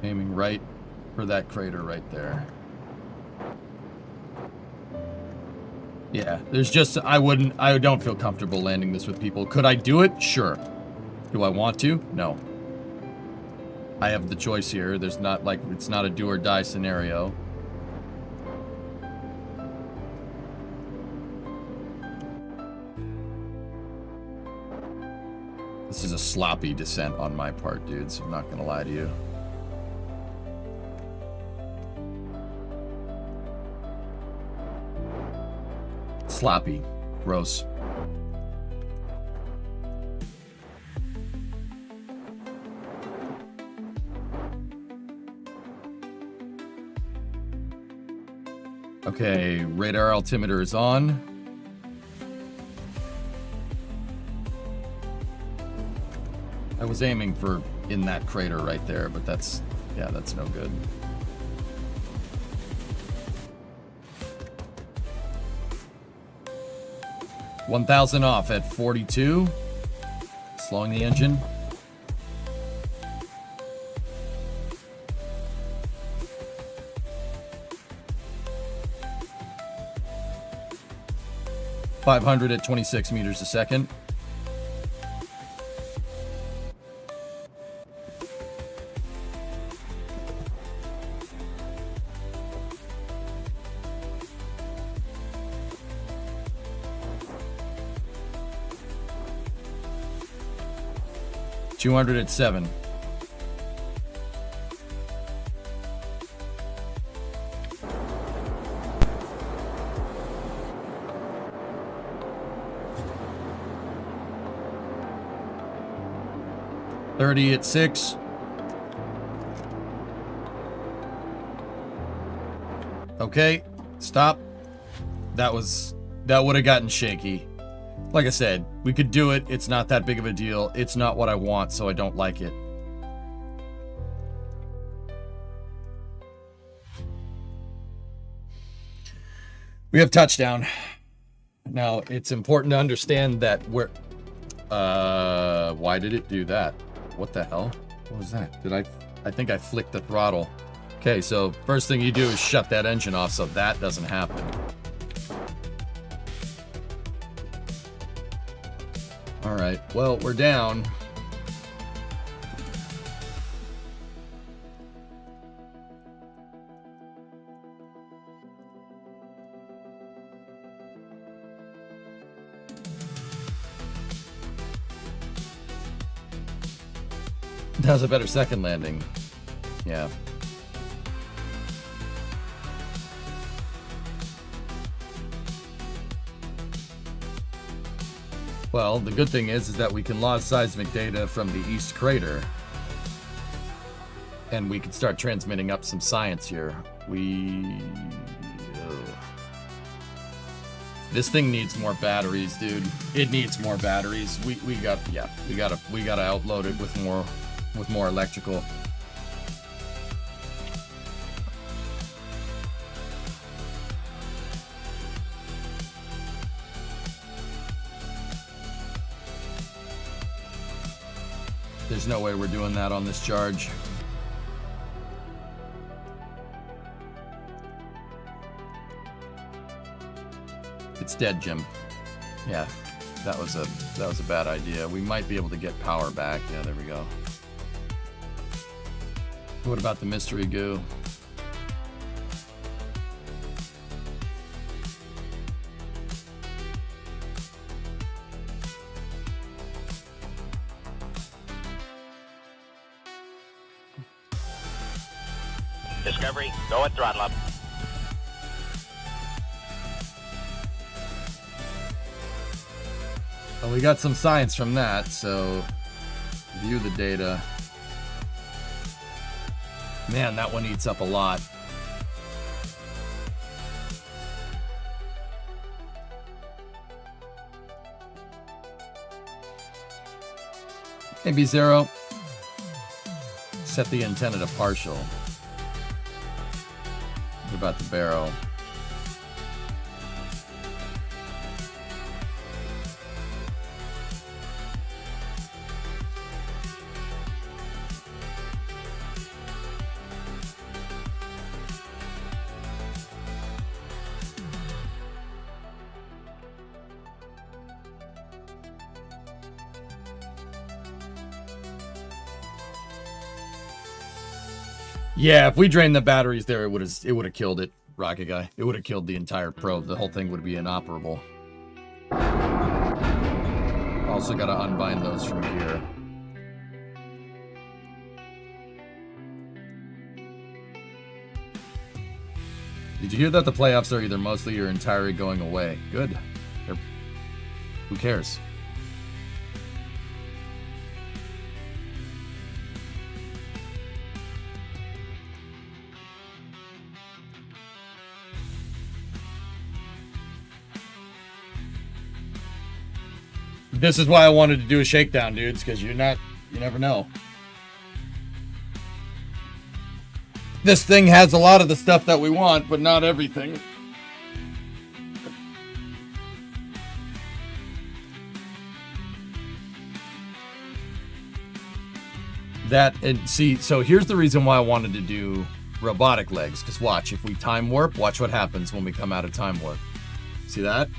Aiming right for that crater right there. Yeah, there's just, I don't feel comfortable landing this with people. Could I do it? Sure. Do I want to? No. I have the choice here. There's not like, it's not a do or die scenario. This is a sloppy descent on my part, dudes. I'm not gonna lie to you. Sloppy. Gross. Okay, radar altimeter is on. I was aiming for in that crater right there, but that's, yeah, that's no good. 1,000 off at 42. Slowing the engine. .500 at 26 meters a second. .200 at 7. .30 at 6. Okay, stop. That would have gotten shaky. Like I said, we could do it. It's not that big of a deal. It's not what I want, so I don't like it. We have touchdown. Now, it's important to understand that we're... why did it do that? What the hell? What was that? I think I flicked the throttle. Okay, so first thing you do is shut that engine off so that doesn't happen. Alright, well, we're down. That was a better second landing. Yeah. Well, the good thing is that we can log seismic data from the East Crater. And we can start transmitting up some science here. This thing needs more batteries, dude. It needs more batteries. We gotta outload it with more electrical. There's no way we're doing that on this charge. It's dead, Jim. Yeah, that was a bad idea. We might be able to get power back. Yeah, there we go. What about the mystery goo? Discovery, go at throttle up. Well, we got some science from that, so view the data. Man, that one eats up a lot. Maybe 0. Set the antenna to partial. What about the barrel? Yeah, if we drained the batteries there, it would have killed it, Rocket Guy. It would have killed the entire probe. The whole thing would be inoperable. Also got to unbind those from here. Did you hear that the playoffs are either mostly or entirely going away? Good. Who cares? This is why I wanted to do a shakedown, dudes, because you never know. This thing has a lot of the stuff that we want, but not everything. That, and see, so here's the reason why I wanted to do robotic legs, because watch, if we time warp, watch what happens when we come out of time warp. See that?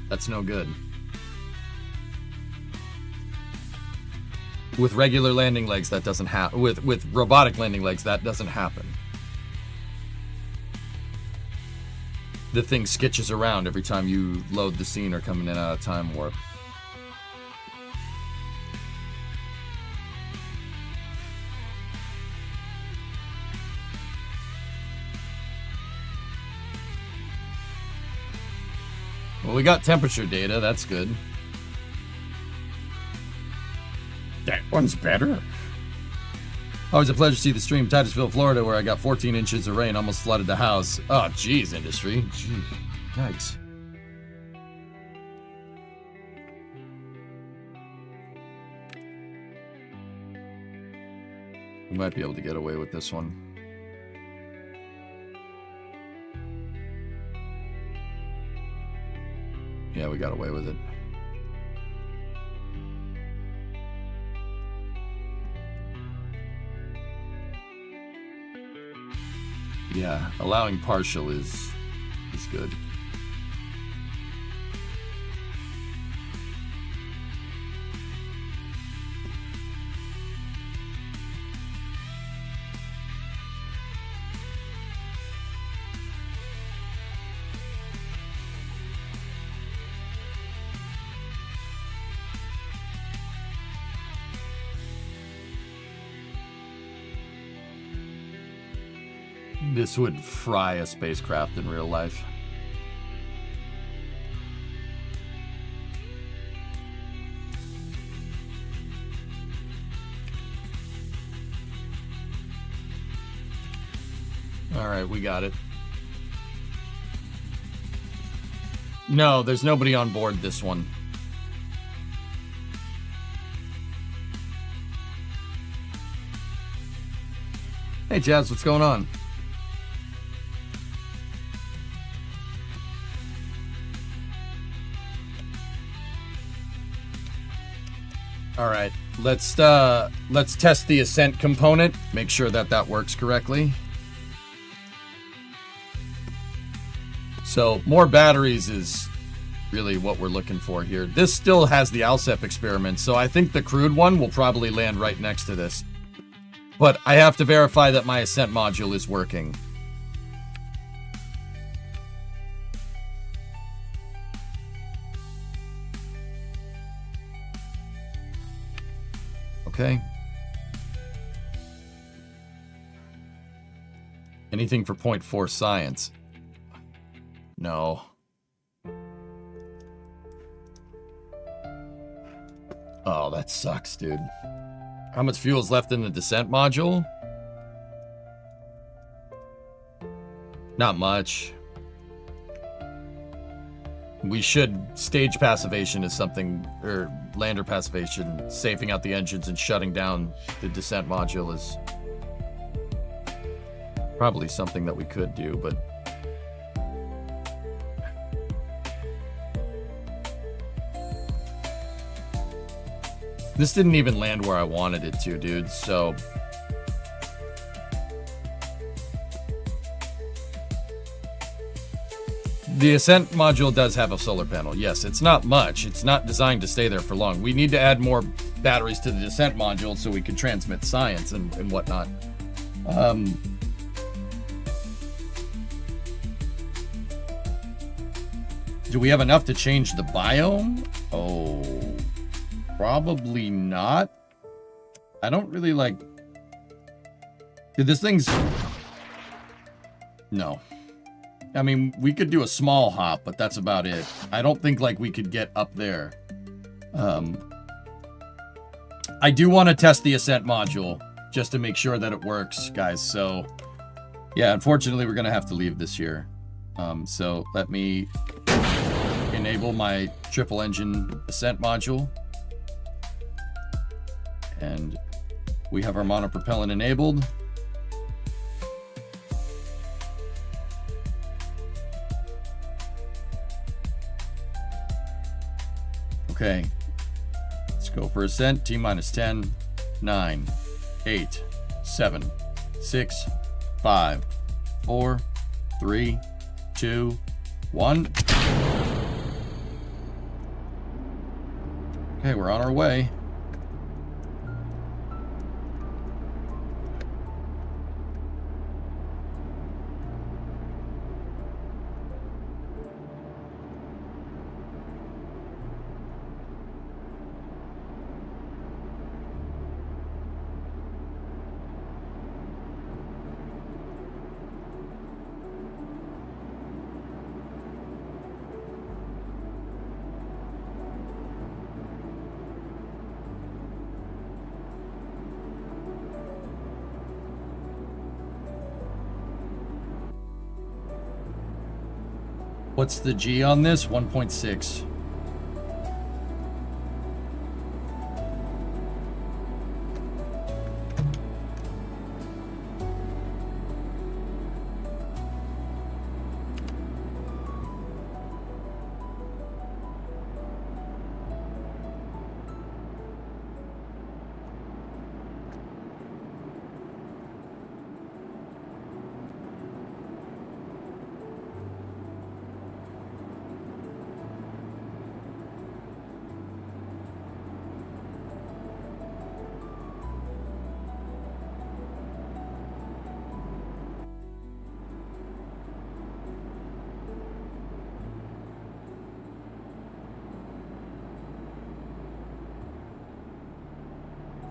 That's no good. With regular landing legs, that doesn't happen. With robotic landing legs, that doesn't happen. The thing skitches around every time you load the scene or come in and out of time warp. Well, we got temperature data. That's good. That one's better. Always a pleasure to see the stream. Titusville, Florida, where I got 14 inches of rain, almost flooded the house. Oh, geez, industry. Gee, yikes. We might be able to get away with this one. Yeah, we got away with it. Yeah, allowing partial is good. This would fry a spacecraft in real life. All right, we got it. No, there's nobody on board this one. Hey, Jazz, what's going on? All right, let's test the Ascent component. Make sure that works correctly. So more batteries is really what we're looking for here. This still has the ALSEP experiment, so I think the crude one will probably land right next to this. But I have to verify that my Ascent module is working. Okay. Anything for 0.4 science? No. Oh, that sucks, dude. How much fuel is left in the descent module? Not much. We should... Stage passivation is something... Or lander passivation, safing out the engines and shutting down the descent module is... probably something that we could do, but... This didn't even land where I wanted it to, dude, so... The Ascent module does have a solar panel. Yes, it's not much. It's not designed to stay there for long. We need to add more batteries to the Descent module so we can transmit science and whatnot. Do we have enough to change the biome? Oh... Probably not. I don't really like... Dude, this thing's... No. I mean, we could do a small hop, but that's about it. I don't think, like, we could get up there. I do want to test the Ascent module, just to make sure that it works, guys. So, yeah, unfortunately, we're going to have to leave this here. So, let me enable my triple engine Ascent module. And we have our monopropellant enabled. Okay. Let's go for Ascent. T-minus 10, 9, 8, 7, 6, 5, 4, 3, 2, 1. Okay, we're on our way. What's the G on this? 1.6.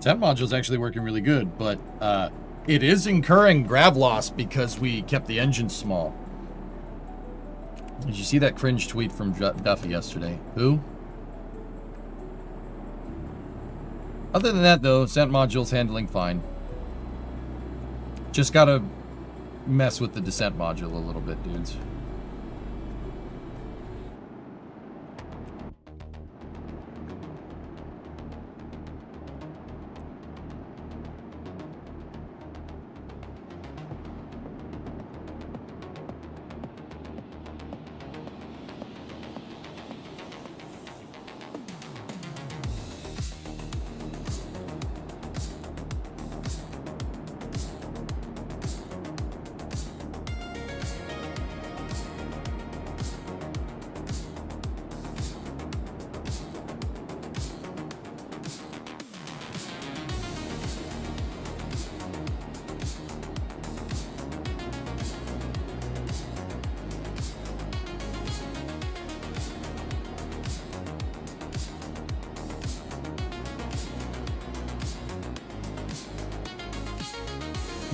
That module's actually working really good, but it is incurring grav loss because we kept the engine small. Did you see that cringe tweet from Duffy yesterday? Who? Other than that, though, Ascent module's handling fine. Just gotta mess with the descent module a little bit, dudes.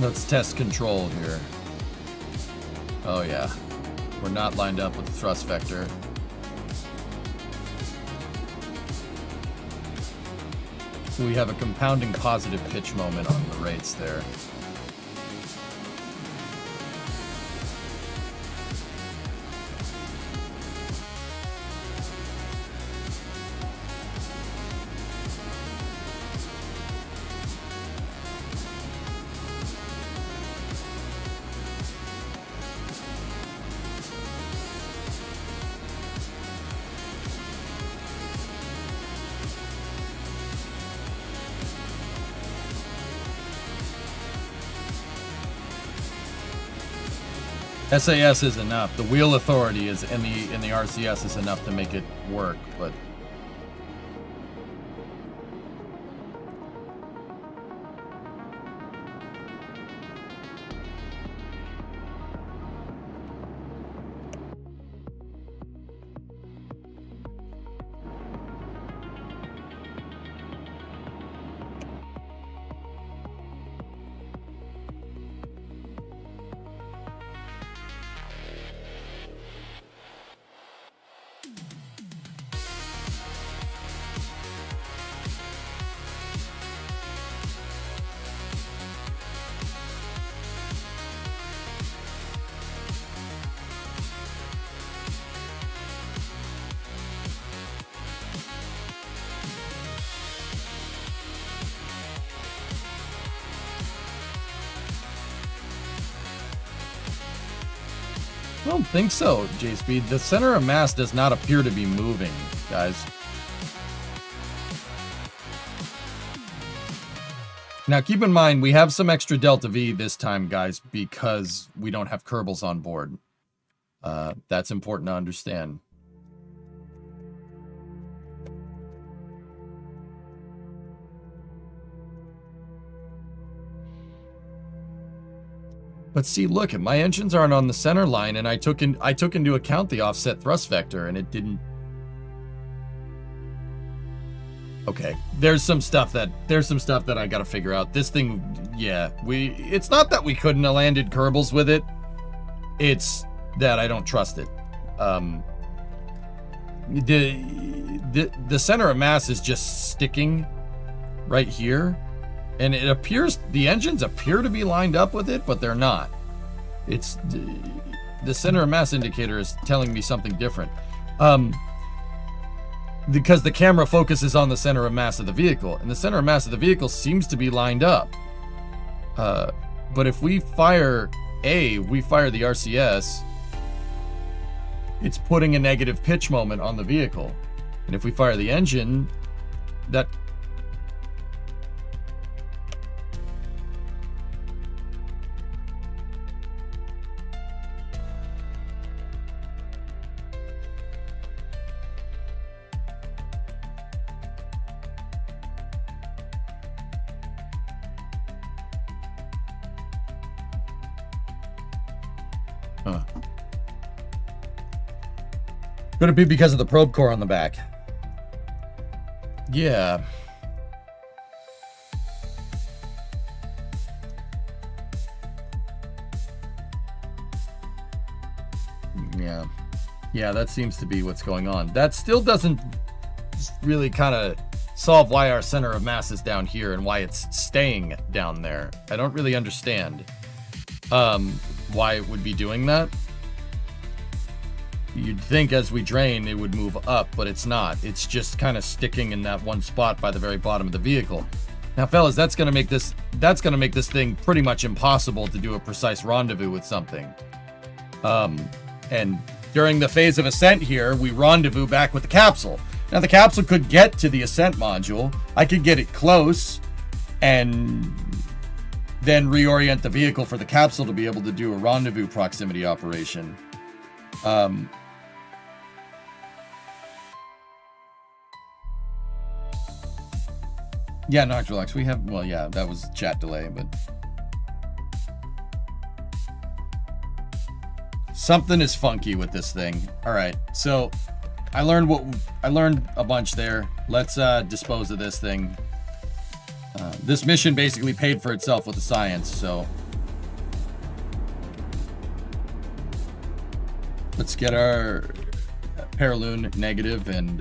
Let's test control here. Oh yeah. We're not lined up with the thrust vector. We have a compounding positive pitch moment on the rates there. SAS is enough. The wheel authority is in the RCS is enough to make it work, but I don't think so, J-Speed. The center of mass does not appear to be moving, guys. Now, keep in mind, we have some extra Delta V this time, guys, because we don't have Kerbals on board. That's important to understand. But see, look, my engines aren't on the center line, and I took into account the offset thrust vector, and it didn't. Okay, there's some stuff that I gotta figure out. This thing, yeah, it's not that we couldn't have landed Kerbals with it. It's that I don't trust it. The center of mass is just sticking right here. And it appears, the engines appear to be lined up with it, but they're not. It's, the center of mass indicator is telling me something different. Because the camera focuses on the center of mass of the vehicle, and the center of mass of the vehicle seems to be lined up. But if we fire the RCS, it's putting a negative pitch moment on the vehicle. And if we fire the engine, that... Could it be because of the probe core on the back? Yeah. Yeah, that seems to be what's going on. That still doesn't really kind of solve why our center of mass is down here and why it's staying down there. I don't really understand why it would be doing that. You'd think as we drain it would move up, but it's not. It's just kind of sticking in that one spot by the very bottom of the vehicle. Now, fellas, that's gonna make this thing pretty much impossible to do a precise rendezvous with something. And during the phase of Ascent here, we rendezvous back with the Capsule. Now, the Capsule could get to the Ascent module. I could get it close and then reorient the vehicle for the Capsule to be able to do a rendezvous proximity operation. Yeah, Noctulax, we have, well, yeah, that was chat delay, but something is funky with this thing. All right, so I learned a bunch there. Let's dispose of this thing. This mission basically paid for itself with the science, so let's get our Paraloon negative, and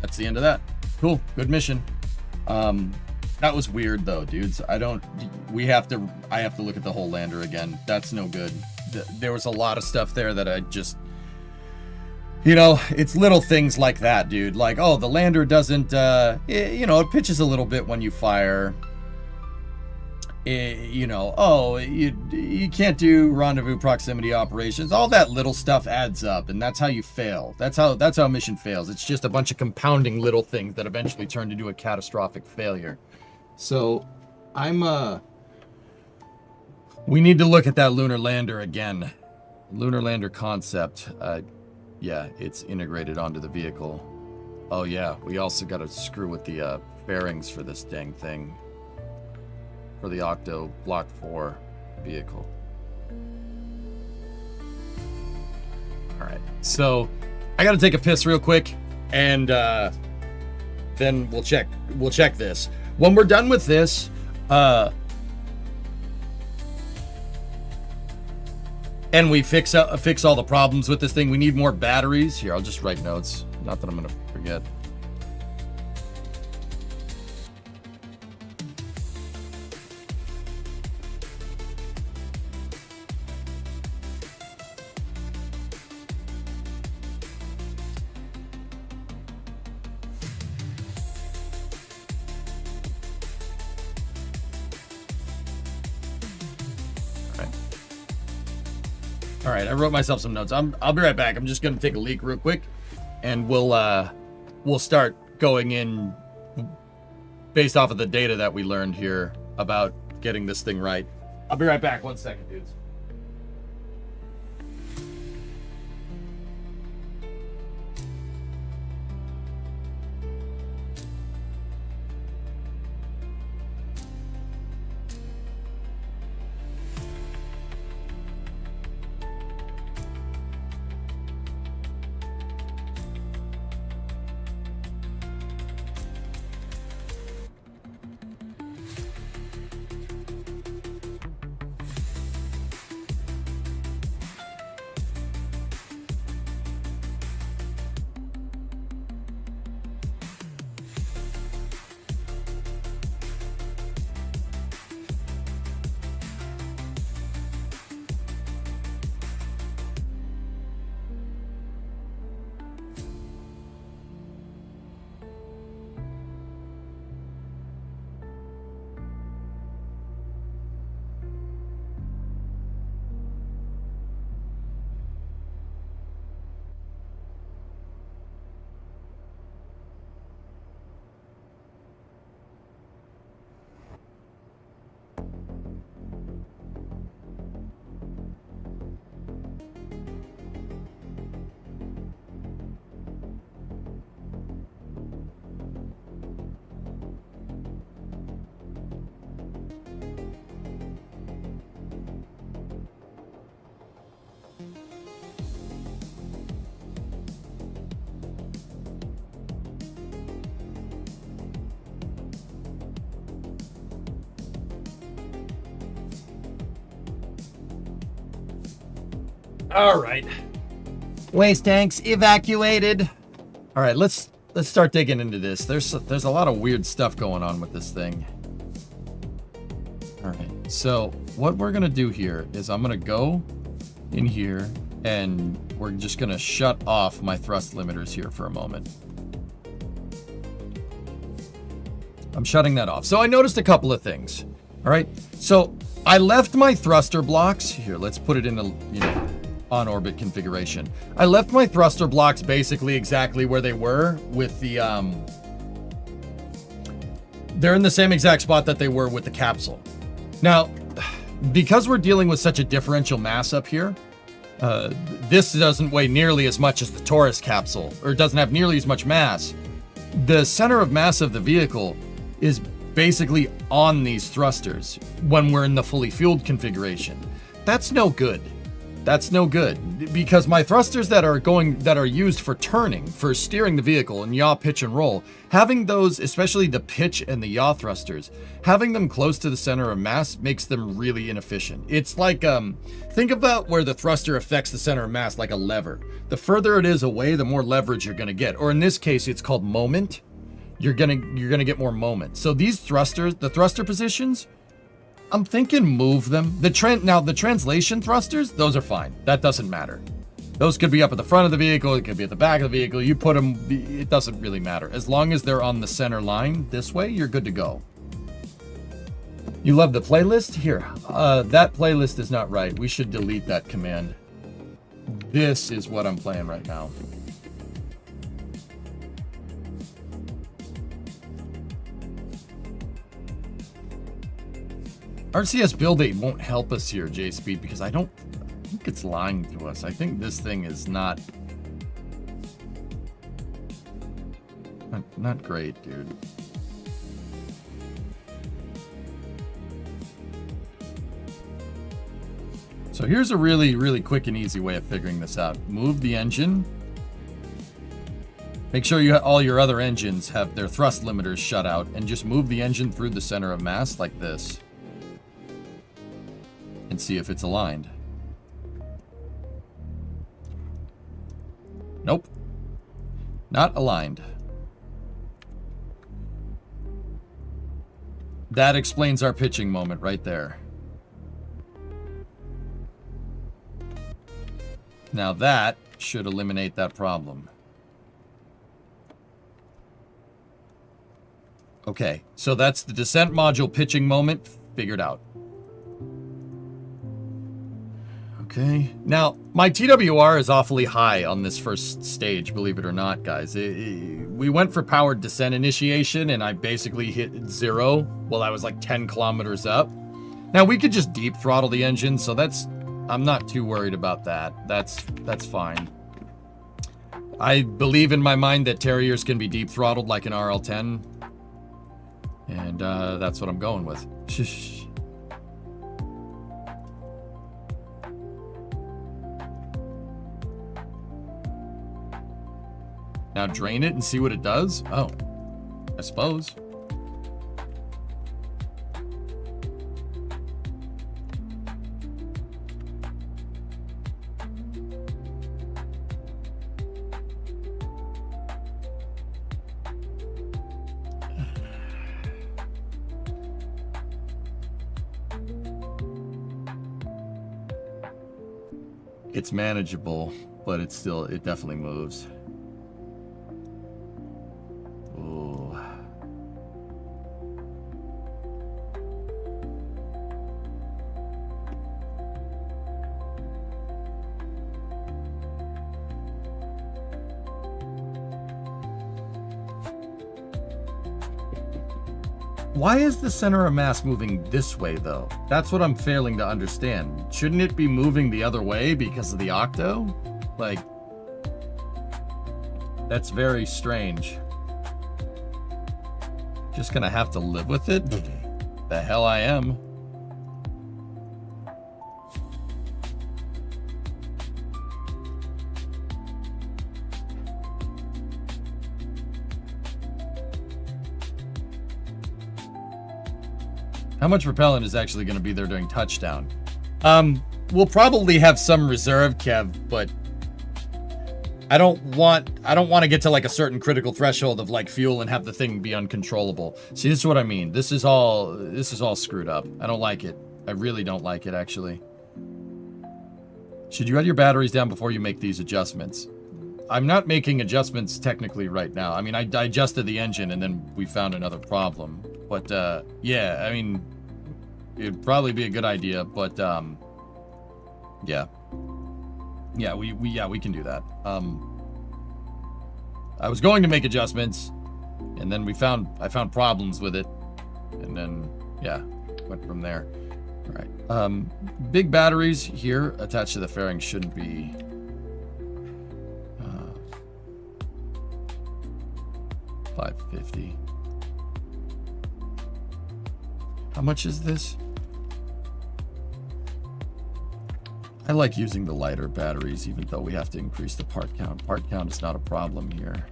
that's the end of that. Cool, good mission. That was weird though, dudes. I have to look at the whole lander again. That's no good. There was a lot of stuff there that I just, it's little things like that, dude. Like, oh, the lander doesn't, it pitches a little bit when you fire. You can't do rendezvous proximity operations. All that little stuff adds up, and that's how you fail. That's how a mission fails. It's just a bunch of compounding little things that eventually turn into a catastrophic failure. So, we need to look at that lunar lander again. Lunar lander concept. Yeah, it's integrated onto the vehicle. Oh yeah, we also got to screw with the fairings for this dang thing. For the Octo Block 4 vehicle. Alright, so I gotta take a piss real quick, and then we'll check this. When we're done with this, and we fix all the problems with this thing, we need more batteries. Here, I'll just write notes. Not that I'm gonna forget. All right, I wrote myself some notes. I'll be right back. I'm just gonna take a leak real quick, and we'll start going in based off of the data that we learned here. about getting this thing right. I'll be right back. 1 second, dudes. All right. Waste tanks evacuated. All right, let's start digging into this. There's a lot of weird stuff going on with this thing. All right. So what we're gonna do here is I'm gonna go in here and we're just gonna shut off my thrust limiters here for a moment. I'm shutting that off. So I noticed a couple of things. All right. So I left my thruster blocks here. Let's put it in a, on orbit configuration. I left my thruster blocks basically exactly where they were with the, they're in the same exact spot that they were with the capsule. Now, because we're dealing with such a differential mass up here, this doesn't weigh nearly as much as the Taurus capsule, or doesn't have nearly as much mass. The center of mass of the vehicle is basically on these thrusters when we're in the fully fueled configuration. That's no good. That's no good, because my thrusters that are used for turning, for steering the vehicle and yaw, pitch, and roll, having those, especially the pitch and the yaw thrusters, having them close to the center of mass makes them really inefficient. It's like, think about where the thruster affects the center of mass like a lever. The further it is away, the more leverage you're gonna get. Or in this case, it's called moment. You're gonna get more moment. So these thrusters, the thruster positions, I'm thinking move them. Now the translation thrusters, those are fine. That doesn't matter. Those could be up at the front of the vehicle. It could be at the back of the vehicle. You put them, it doesn't really matter. As long as they're on the center line this way, you're good to go. You love the playlist? Here, that playlist is not right. We should delete that command. This is what I'm playing right now. RCS build date won't help us here, JSpeed, because I think it's lying to us. I think this thing is not great, dude. So here's a really, really quick and easy way of figuring this out. Move the engine. Make sure all your other engines have their thrust limiters shut out, and just move the engine through the center of mass like this. And see if it's aligned. Nope. Not aligned. That explains our pitching moment right there. Now that should eliminate that problem. Okay, so that's the descent module pitching moment figured out. Okay, now my TWR is awfully high on this first stage, believe it or not, guys. we went for powered descent initiation, and I basically hit 0 while I was like 10 kilometers up. Now we could just deep throttle the engine, so I'm not too worried about that. That's fine. I believe in my mind that Terriers can be deep throttled like an RL10, and that's what I'm going with. Now drain it and see what it does? Oh, I suppose. It's manageable, but it definitely moves. Ooh. Why is the center of mass moving this way, though? That's what I'm failing to understand. Shouldn't it be moving the other way because of the octo? Like, that's very strange. Just gonna have to live with it? The hell I am. How much propellant is actually going to be there during touchdown? We'll probably have some reserve, Kev, but I don't want to get to like a certain critical threshold of like fuel and have the thing be uncontrollable. See, this is what I mean. This is all screwed up. I don't like it. I really don't like it, actually. Should you add your batteries down before you make these adjustments? I'm not making adjustments technically right now. I mean, I adjusted the engine and then we found another problem. But, yeah, I mean, it'd probably be a good idea, but, yeah. Yeah, we can do that. I was going to make adjustments, and then I found problems with it, and then, yeah, went from there. All right. Big batteries here attached to the fairing shouldn't be... 550. How much is this? I like using the lighter batteries, even though we have to increase the part count. Part count is not a problem here.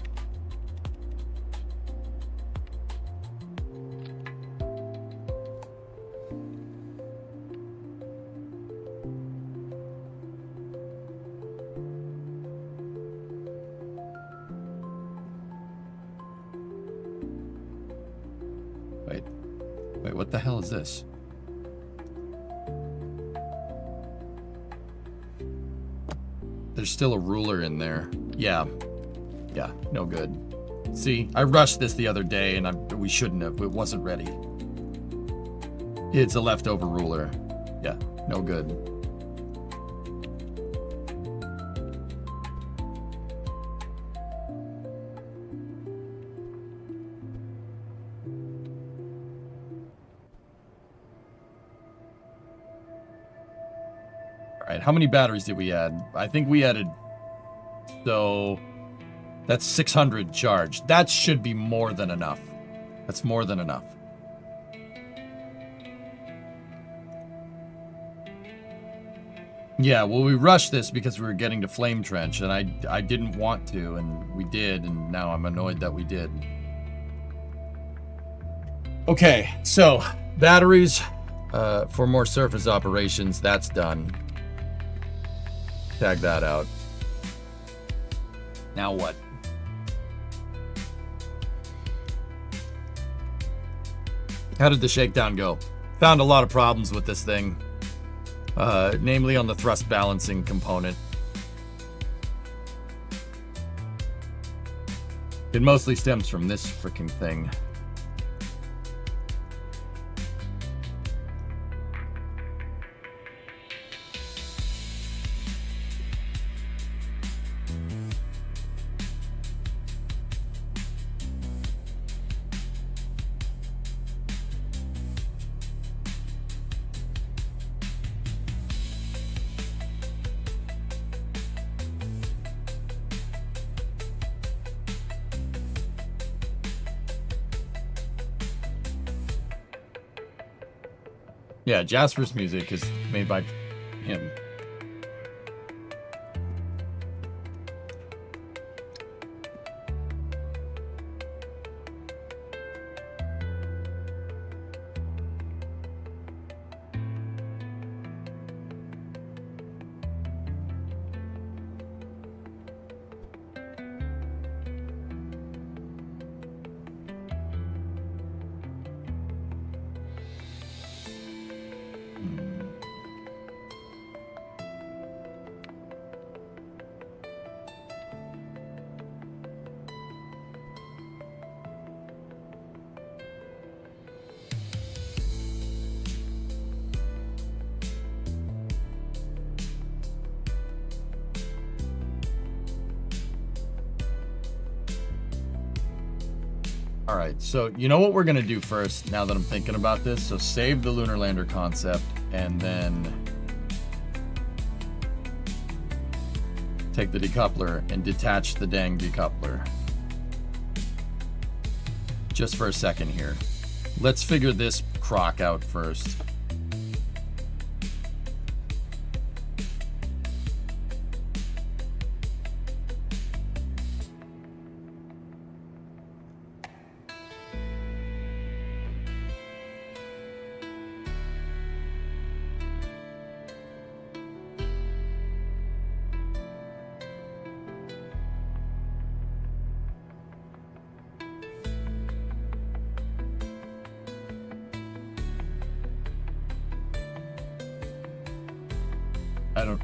Wait, what the hell is this? There's still a ruler in there. Yeah, no good. See, I rushed this the other day and we shouldn't have. It wasn't ready. It's a leftover ruler. Yeah, no good. How many batteries did we add? I think we added, so that's 600 charged. That should be more than enough. That's more than enough. Yeah, well, we rushed this because we were getting to Flame Trench, and I didn't want to, and we did, and now I'm annoyed that we did. Okay, so batteries for more surface operations, that's done. Tag that out. Now what? How did the shakedown go? Found a lot of problems with this thing. Namely on the thrust balancing component. It mostly stems from this freaking thing. Yeah, Jasper's music is made by him. All right, so you know what we're gonna do first, now that I'm thinking about this? So save the lunar lander concept, and then take the decoupler and detach the dang decoupler. Just for a second here. Let's figure this crock out first. I don't...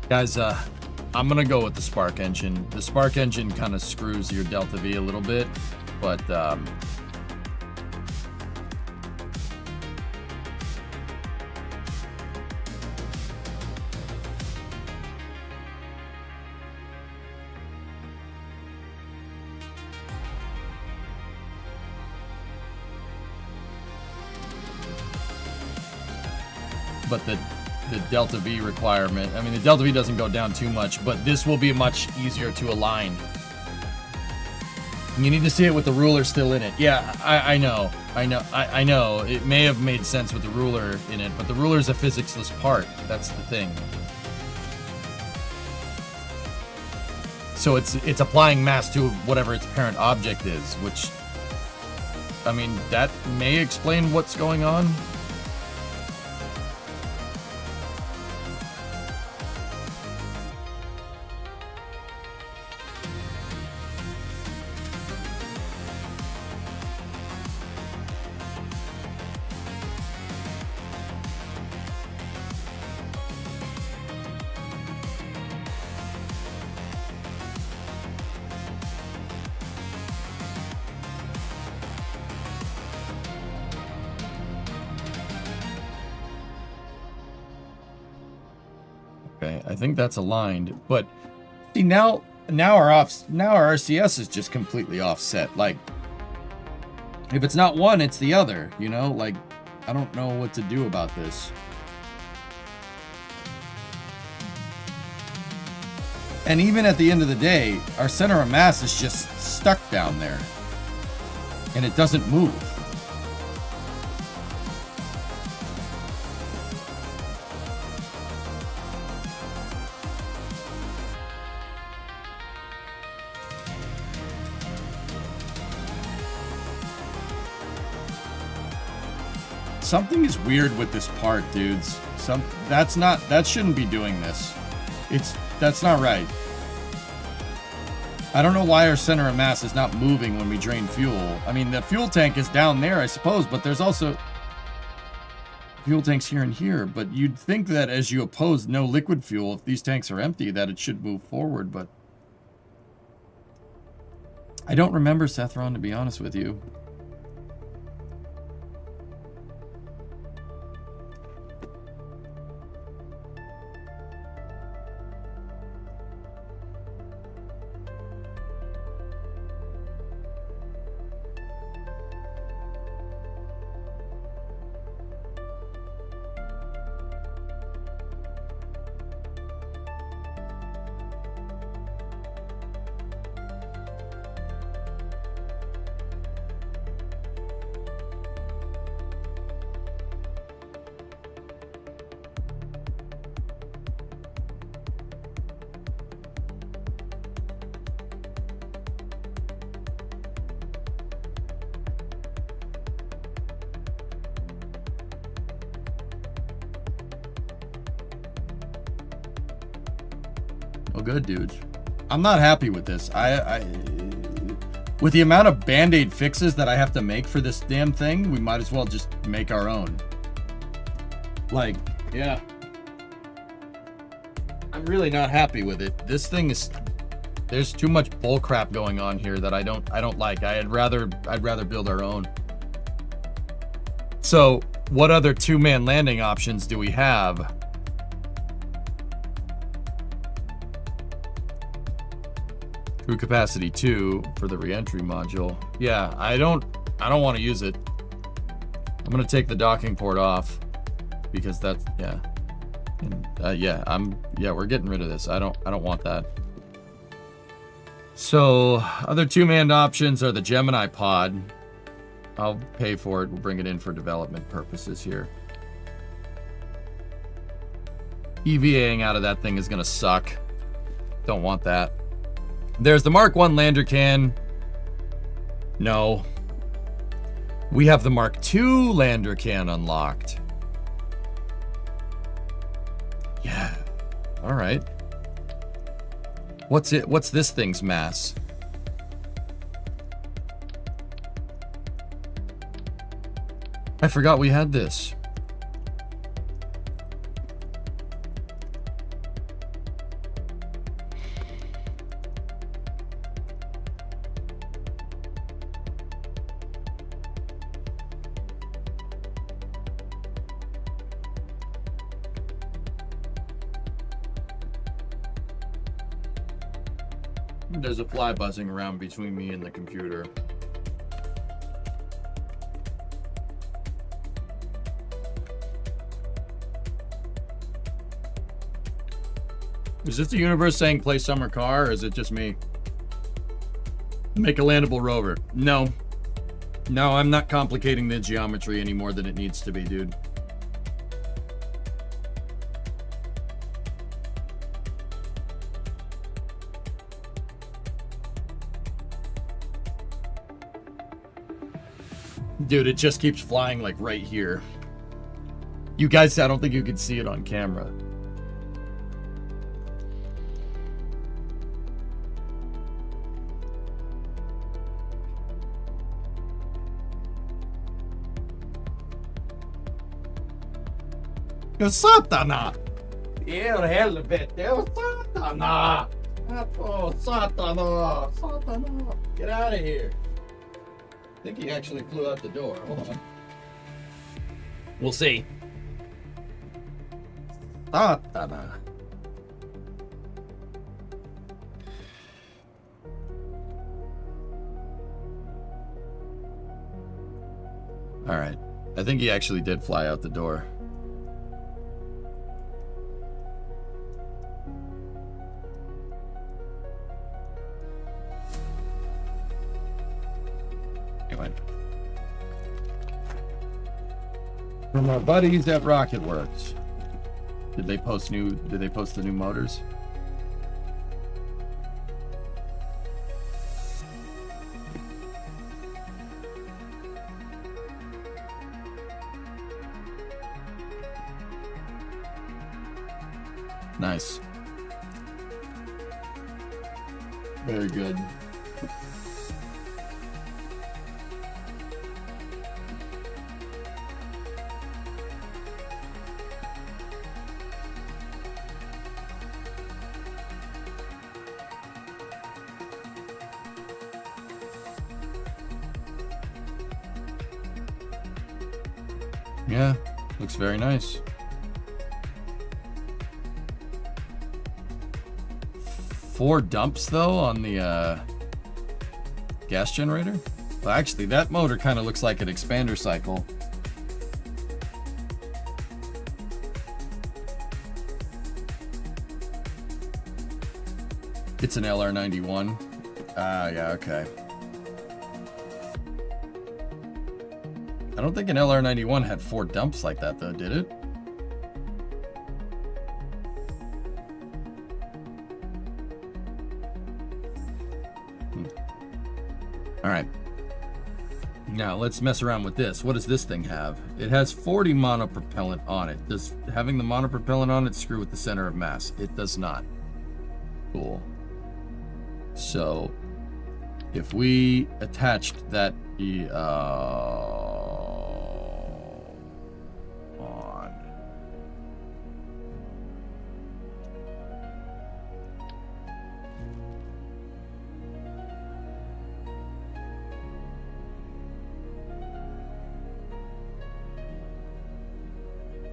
Guys, I'm gonna go with the spark engine. The spark engine kind of screws your delta V a little bit, but the delta V requirement, I mean, the delta V doesn't go down too much, but this will be much easier to align. You need to see it with the ruler still in it. Yeah, I know. It may have made sense with the ruler in it, but the ruler is a physics-less part. That's the thing. So it's applying mass to whatever its parent object is, which, I mean, that may explain what's going on. Okay, I think that's aligned, but see now our RCS is just completely offset. Like, if it's not one, it's the other, you know? Like, I don't know what to do about this. And even at the end of the day, our center of mass is just stuck down there. and it doesn't move. Something is weird with this part, dudes. That shouldn't be doing this. That's not right. I don't know why our center of mass is not moving when we drain fuel. I mean, the fuel tank is down there, I suppose, but there's also fuel tanks here and here. But you'd think that as you oppose no liquid fuel, if these tanks are empty, that it should move forward, but I don't remember, Sethron, to be honest with you. Oh, good, dudes. I'm not happy with this. With the amount of Band-Aid fixes that I have to make for this damn thing, we might as well just make our own. Like, yeah. I'm really not happy with it. This thing is... There's too much bull crap going on here that I don't like. I'd rather build our own. So, what other two-man landing options do we have? Crew capacity 2 for the reentry module. Yeah, I don't want to use it. I'm gonna take the docking port off because that's yeah. And, yeah, we're getting rid of this. I don't want that. So other two-man options are the Gemini pod. I'll pay for it. We'll bring it in for development purposes here. EVAing out of that thing is gonna suck. Don't want that. There's the Mark 1 lander can. No. We have the Mark 2 lander can unlocked. Yeah. All right. What's this thing's mass? I forgot we had this. There's a fly buzzing around between me and the computer. Is this the universe saying play summer car, or is it just me? Make a landable rover. No. No, I'm not complicating the geometry any more than it needs to be, dude. Dude, it just keeps flying like right here. You guys, I don't think you can see it on camera. Satana! Here, helvete! Satana! Oh, Satana! Satana! Get out of here! I think he actually flew out the door. Hold on. We'll see. Satana. All right. I think he actually did fly out the door. Anyway. From our buddies at RocketWorks. Did they post the new motors? Nice. Very good. Yeah, looks very nice. Four dumps though on the gas generator. Well, actually, that motor kind of looks like an expander cycle. It's an LR91. Ah, yeah, okay. I don't think an LR91 had four dumps like that though, did it? All right. Now let's mess around with this. What does this thing have? It has 40 monopropellant on it. Does having the monopropellant on it screw with the center of mass? It does not. Cool. So if we attached that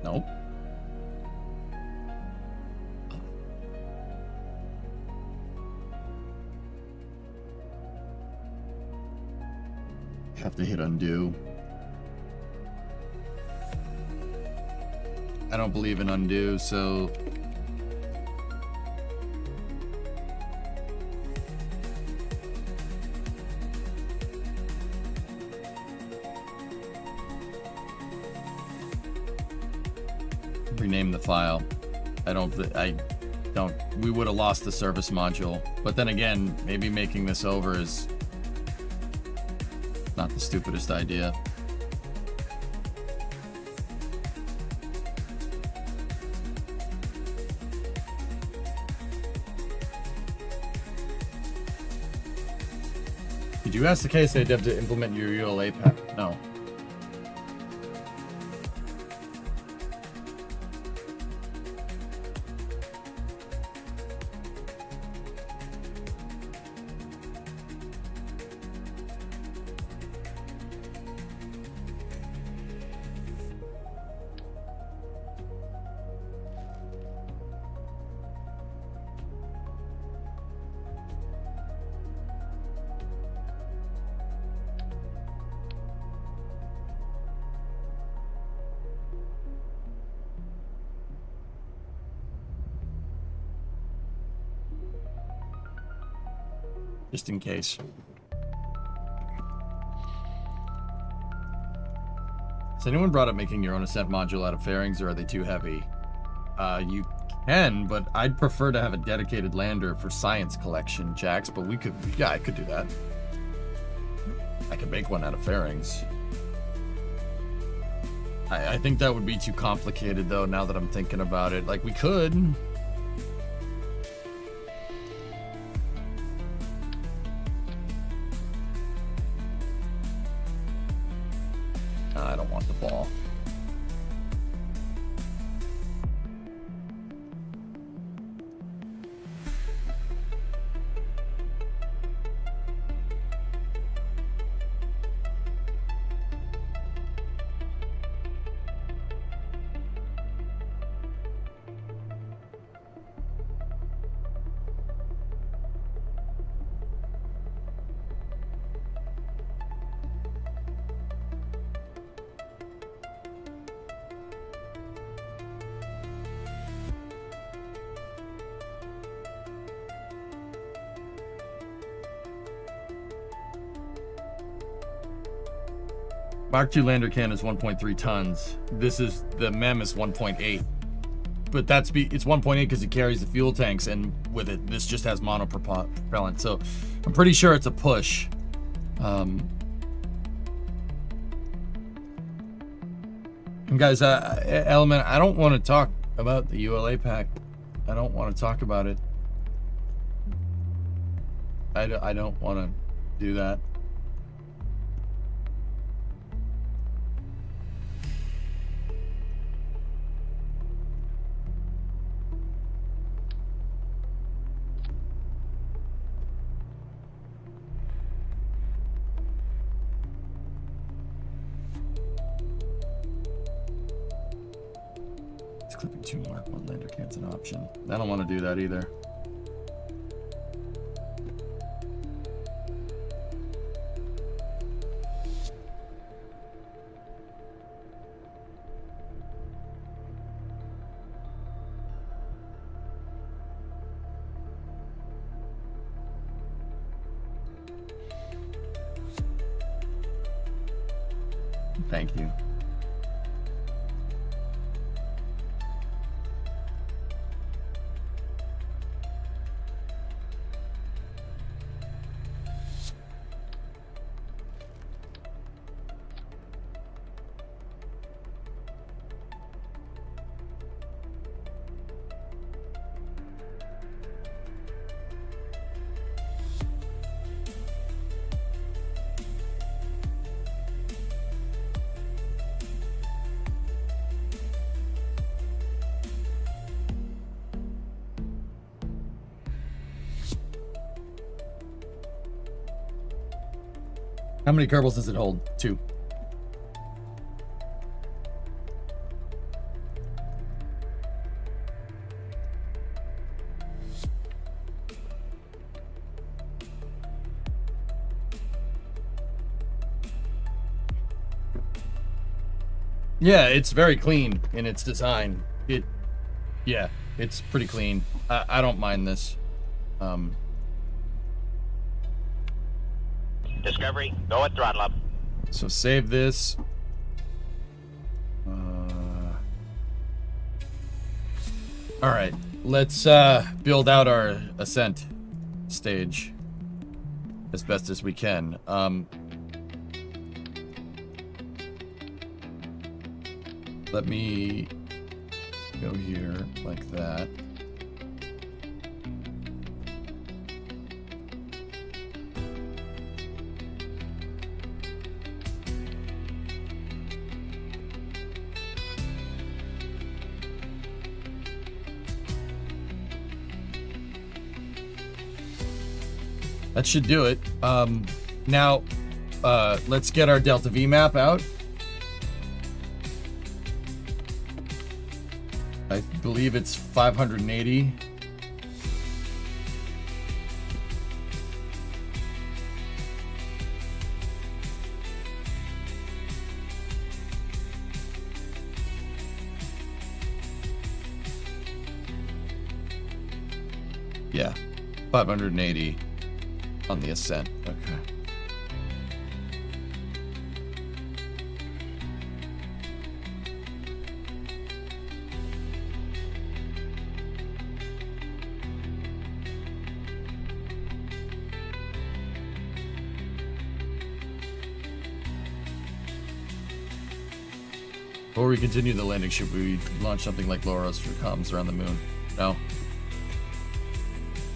nope. Have to hit undo. I don't believe in undo, so rename the file. We would have lost the service module. But then again, maybe making this over is not the stupidest idea. Did you ask the KSA dev to implement your ULA path? No. Just in case. Has anyone brought up making your own Ascent module out of fairings, or are they too heavy? You can, but I'd prefer to have a dedicated lander for science collection, Jax, but we could, yeah, I could do that. I could make one out of fairings. I think that would be too complicated, though, now that I'm thinking about it. Like, we could. I don't want the ball. Mark II lander can is 1.3 tons. This is the MEM is 1.8. But it's 1.8 because it carries the fuel tanks, and with it, this just has monopropellant. So I'm pretty sure it's a push. And guys, Element, I don't want to talk about the ULA pack. I don't want to talk about it. I don't want to do that. Clipping 2 Mark 1 lander cans an option. I don't want to do that either. Thank you. How many Kerbals does it hold? 2. Yeah, it's very clean in its design. Yeah, it's pretty clean. I don't mind this. Discovery, go at throttle up. So save this. All right, let's build out our Ascent stage as best as we can. Let me go here like that. That should do it. Now, let's get our Delta V map out. I believe it's 580. Yeah, 580 on the Ascent. Okay. Before we continue the landing, should we launch something like LoRa's for comms around the moon? No.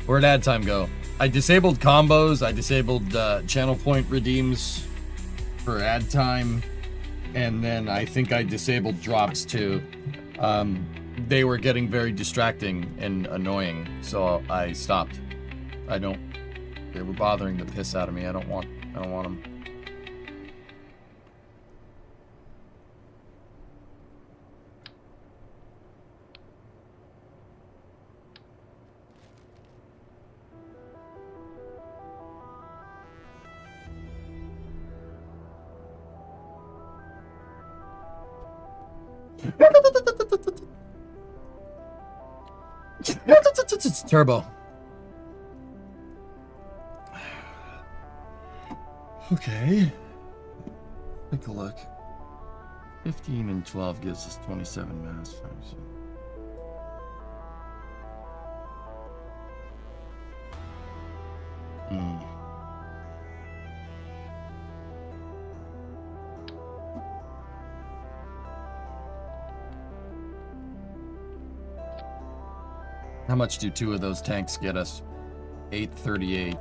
Where'd ad time go? I disabled combos, I disabled channel point redeems for ad time, and then I think I disabled drops too. They were getting very distracting and annoying, so I stopped. They were bothering the piss out of me. I don't want them. Turbo. Okay. Take a look. 15 and 12 gives us 27 mass. How much do 2 of those tanks get us? 838.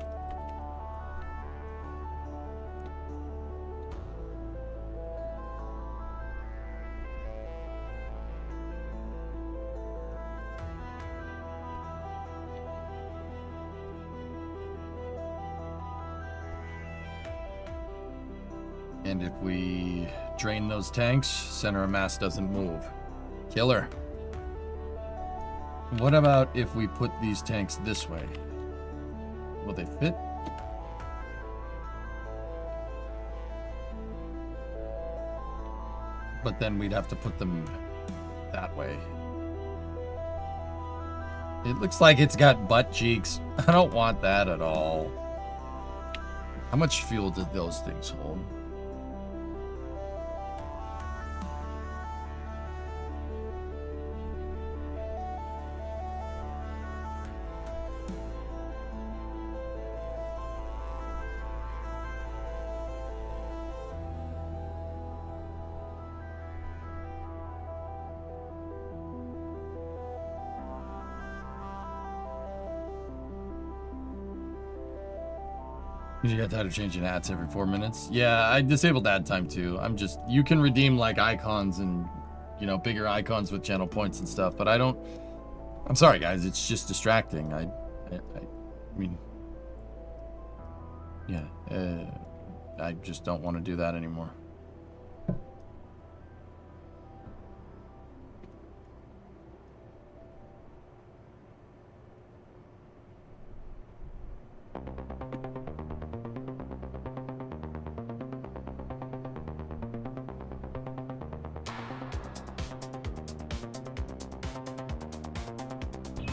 And if we drain those tanks, center of mass doesn't move. Killer. What about if we put these tanks this way? Will they fit? But then we'd have to put them that way. It looks like it's got butt cheeks. I don't want that at all. How much fuel did those things hold? You got tired of changing ads every 4 minutes? Yeah, I disabled ad time too. You can redeem like icons and, you know, bigger icons with channel points and stuff, but I'm sorry guys, it's just distracting. I mean, yeah, I just don't want to do that anymore.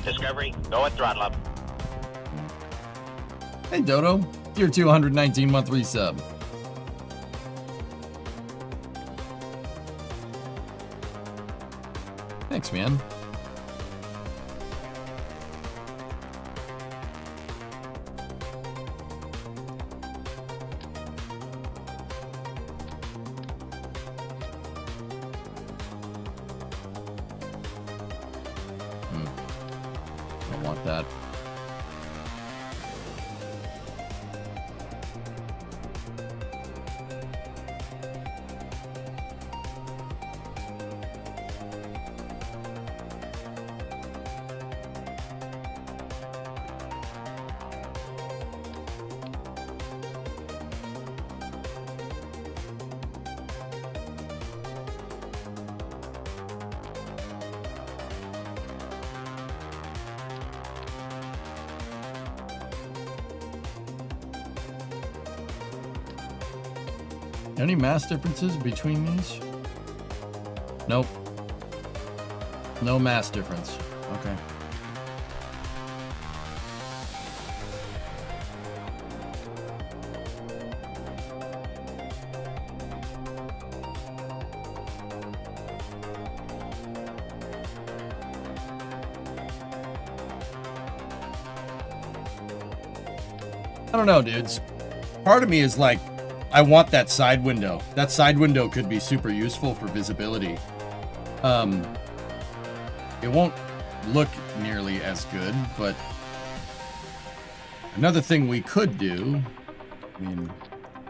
Discovery, go at throttle up. Hey Dodo, your 219 month resub. Thanks, man. Don't want that. Any mass differences between these? Nope. No mass difference. Okay. I don't know, dudes. Part of me is like, I want that side window. That side window could be super useful for visibility. It won't look nearly as good, but another thing we could do, I mean,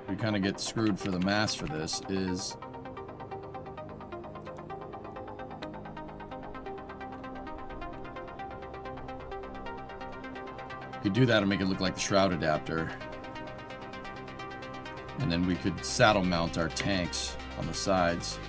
we kind of get screwed for the mass for this, is we could do that and make it look like the shroud adapter. And then we could saddle mount our tanks on the sides.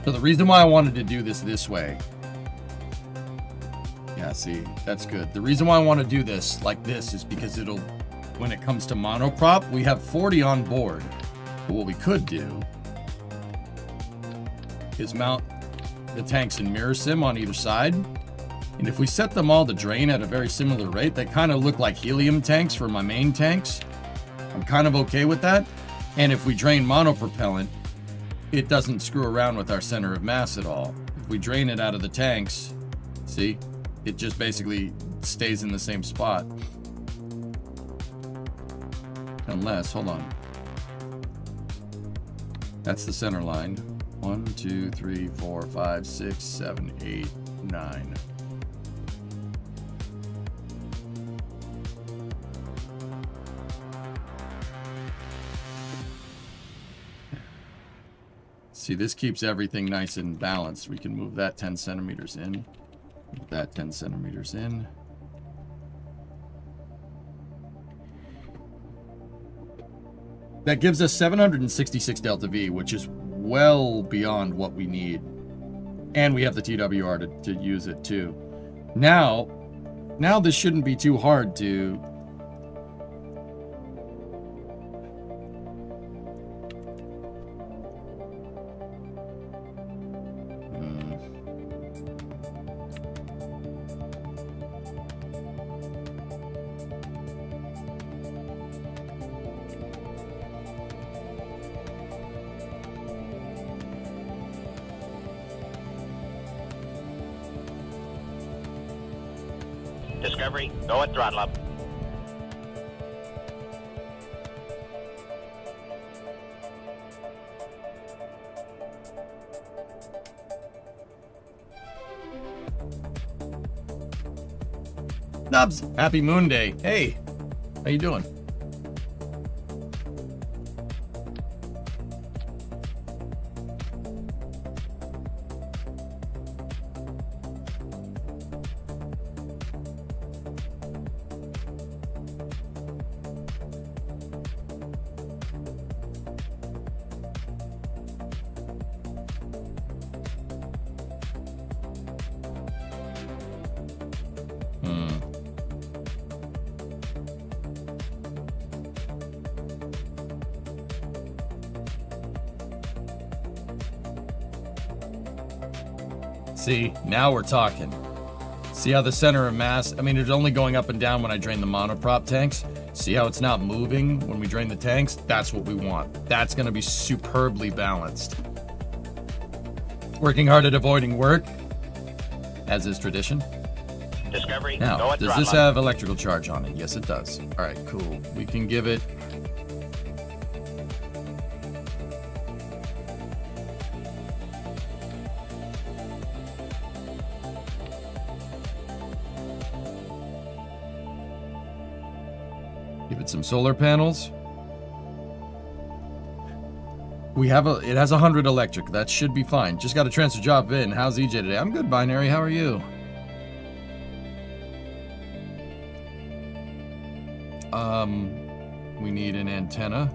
So the reason why I wanted to do this way. Yeah, see, that's good. The reason why I want to do this like this is because it'll, when it comes to monoprop, we have 40 on board. But what we could do is mount the tanks in mirror sim on either side. And if we set them all to drain at a very similar rate, they kind of look like helium tanks for my main tanks. I'm kind of okay with that. And if we drain monopropellant, it doesn't screw around with our center of mass at all. If we drain it out of the tanks, see, it just basically stays in the same spot. Unless, hold on. That's the center line. 1, 2, 3, 4, 5, 6, 7, 8, 9. See, this keeps everything nice and balanced. We can move that 10 centimeters in. Move that 10 centimeters in. That gives us 766 delta V, which is well beyond what we need. And we have the TWR to use it too. Now this shouldn't be too hard to... Discovery, go at throttle up. Nubs, happy Moon Day. Hey, how you doing? See, now we're talking. See how the center of mass, I mean, it's only going up and down when I drain the monoprop tanks. See how it's not moving when we drain the tanks? That's what we want. That's going to be superbly balanced. Working hard at avoiding work, as is tradition. Discovery, go Now, at does throttle this up. have electrical charge on it? Yes, it does. All right, cool. We can give it... Give it some solar panels. We have it has 100 electric. That should be fine. Just got to transfer job in. How's EJ today? I'm good, Binary. How are you? We need an antenna.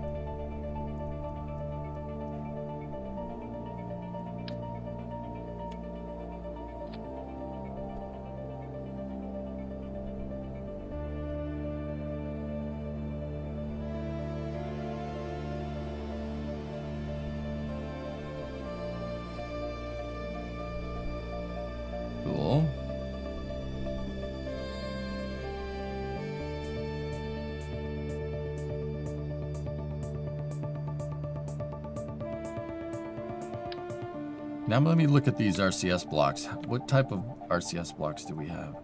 Cool. Now let me look at these RCS blocks. What type of RCS blocks do we have?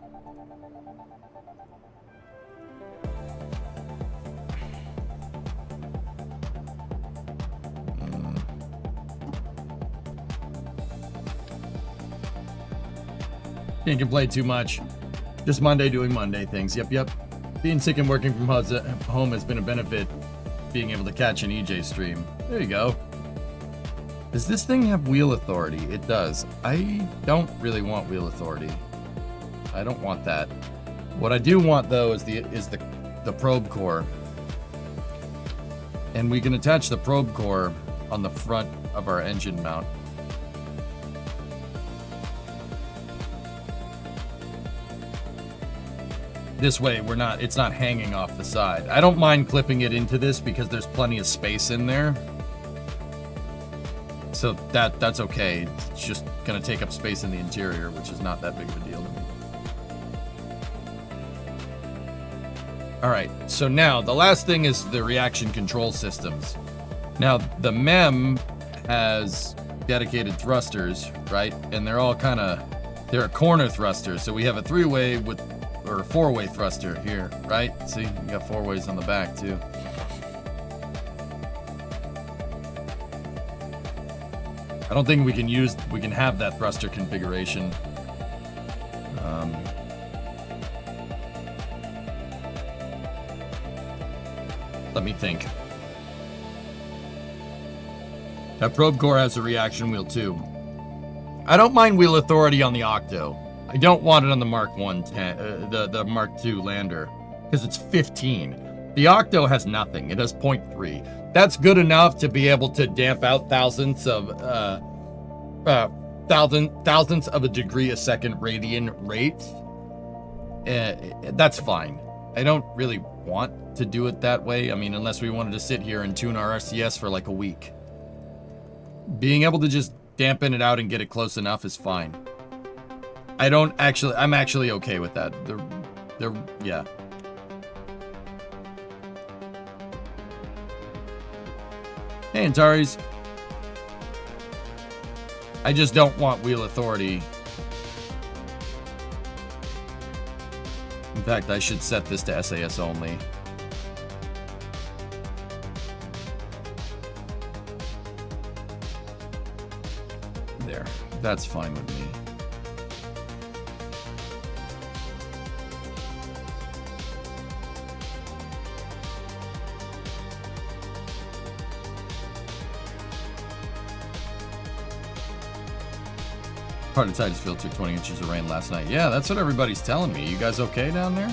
Can't complain too much. Just Monday doing Monday things. Yep. Being sick and working from home has been a benefit. Being able to catch an EJ stream. There you go. Does this thing have wheel authority? It does. I don't really want wheel authority. I don't want that. What I do want though is the probe core. And we can attach the probe core on the front of our engine mount. This way, it's not hanging off the side. I don't mind clipping it into this because there's plenty of space in there. So that's okay. It's just gonna take up space in the interior, which is not that big of a deal to me. All right, so now the last thing is the reaction control systems. Now the MEM has dedicated thrusters, right? And they're all they're a corner thruster. So we have a 3-way or a 4-way thruster here, right? See, you got 4 ways on the back too. I don't think we can have that thruster configuration. Let me think. That probe core has a reaction wheel too. I don't mind wheel authority on the Octo. I don't want it on the Mark 110, the Mark II lander, because it's 15. The Octo has nothing. It has 0.3. That's good enough to be able to damp out thousandths of a degree a second radian rate. That's fine. I don't really want to do it that way. I mean, unless we wanted to sit here and tune our RCS for like a week. Being able to just dampen it out and get it close enough is fine. I'm actually okay with that. Yeah. Hey, Antares. I just don't want wheel authority. In fact, I should set this to SAS only. There. That's fine with me. Part of Titusville took 20 inches of rain last night. Yeah, that's what everybody's telling me. You guys okay down there?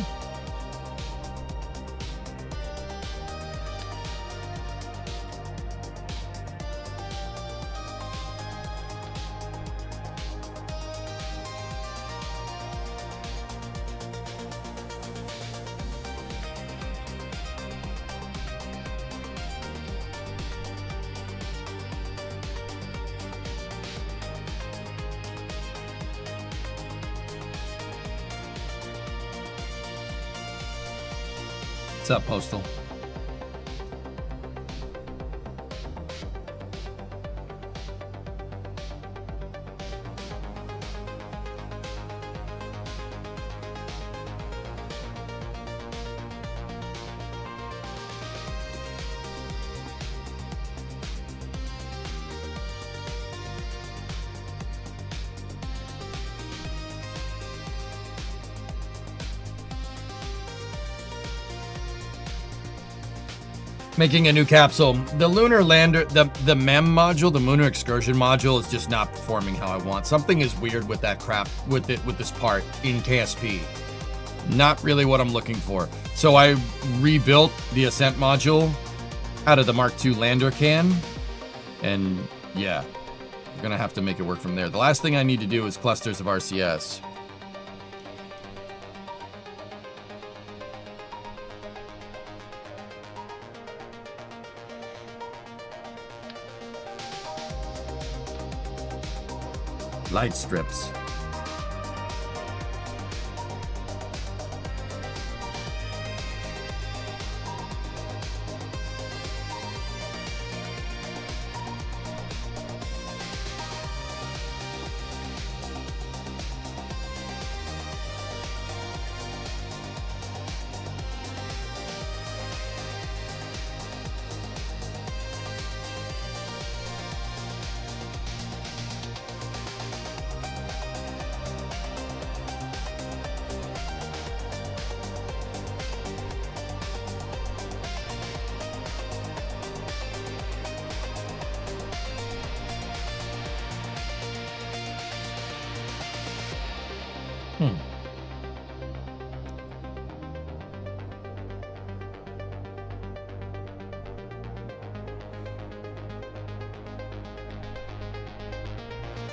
What's up, Postal? Making a new capsule. The lunar lander, the MEM module, the lunar excursion module, is just not performing how I want. Something is weird with that crap, with this part in KSP. Not really what I'm looking for. So I rebuilt the Ascent module out of the Mark II lander can, and yeah, we're gonna have to make it work from there. The last thing I need to do is clusters of RCS. Light strips.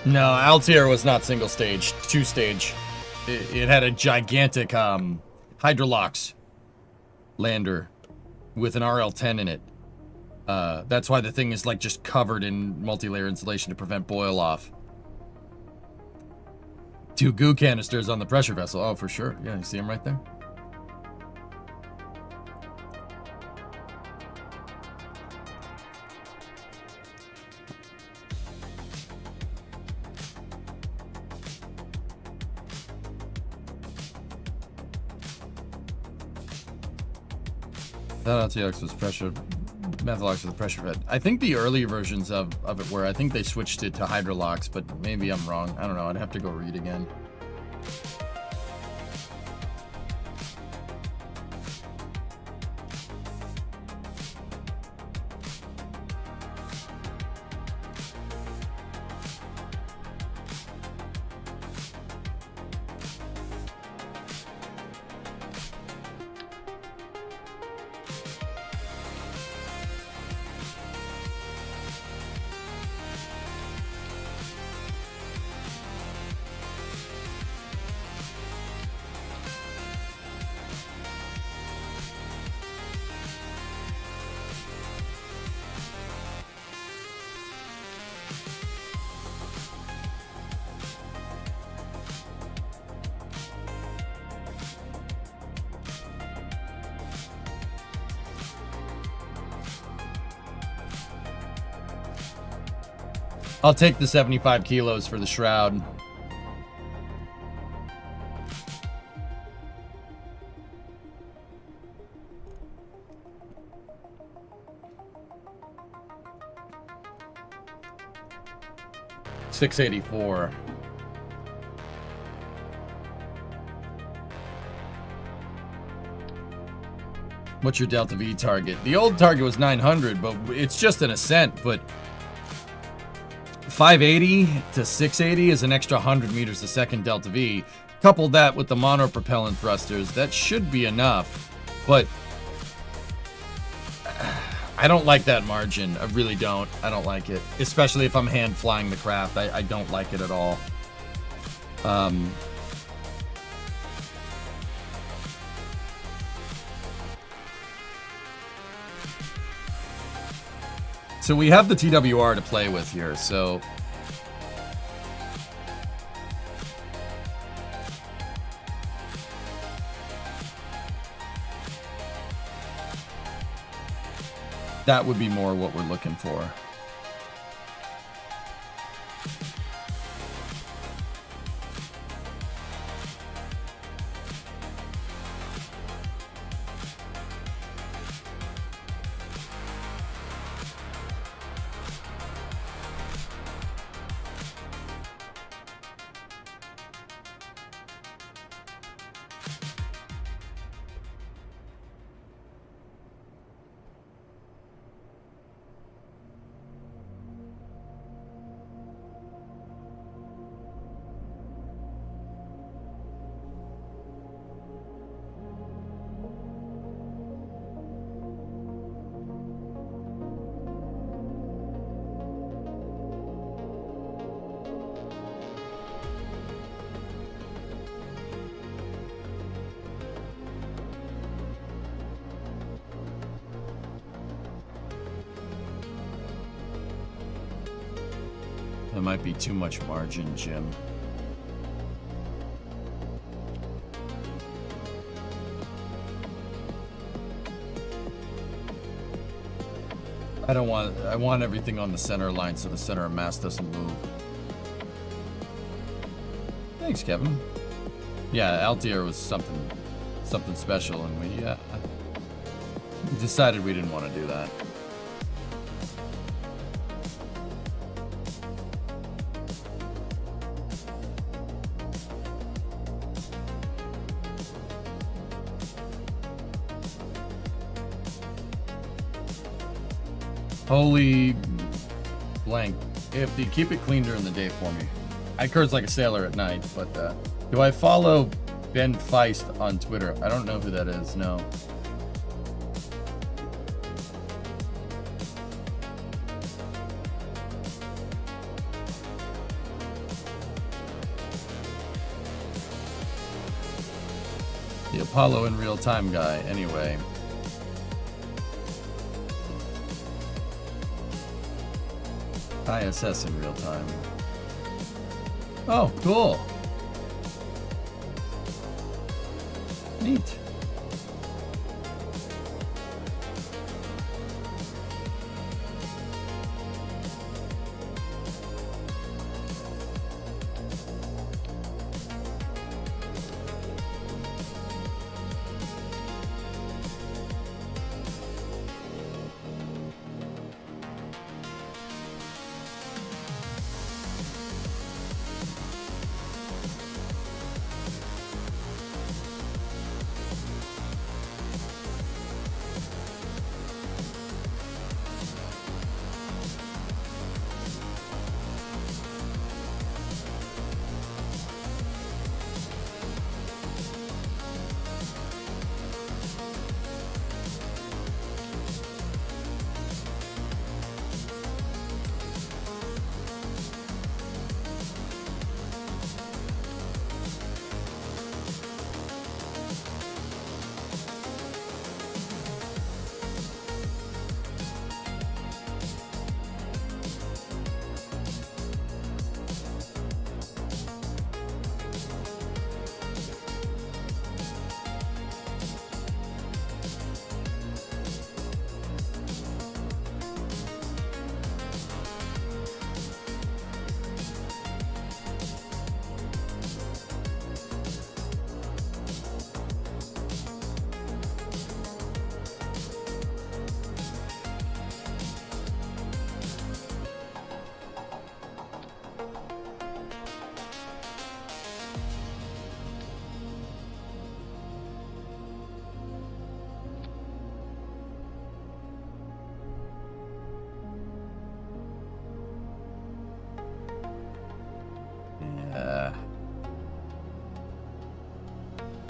No, Altair was not single stage, 2-stage. It had a gigantic Hydrolox lander with an RL-10 in it. That's why the thing is like just covered in multi-layer insulation to prevent boil off. 2 goo canisters on the pressure vessel. Oh, for sure. Yeah, you see them right there? That LTX was pressure, Methalox was pressure fed. I think the earlier versions of it were. I think they switched it to Hydrolox, but maybe I'm wrong. I don't know. I'd have to go read again. I'll take the 75 kilos for the shroud. $684. What's your Delta V target? The old target was 900, but it's just an Ascent, but 580 to 680 is an extra 100 meters a second Delta V. Couple that with the monopropellant thrusters, that should be enough. But I don't like that margin. I really don't. I don't like it. Especially if I'm hand flying the craft. I don't like it at all. So we have the TWR to play with here, so that would be more what we're looking for. That might be too much margin, Jim. I want everything on the center line so the center of mass doesn't move. Thanks, Kevin. Yeah, Altier was something special, and we decided we didn't want to do that. Holy blank. AFD, keep it clean during the day for me. I curse like a sailor at night, but do I follow Ben Feist on Twitter? I don't know who that is, no. The Apollo in real time guy, anyway. ISS in real time. Oh, cool. Neat.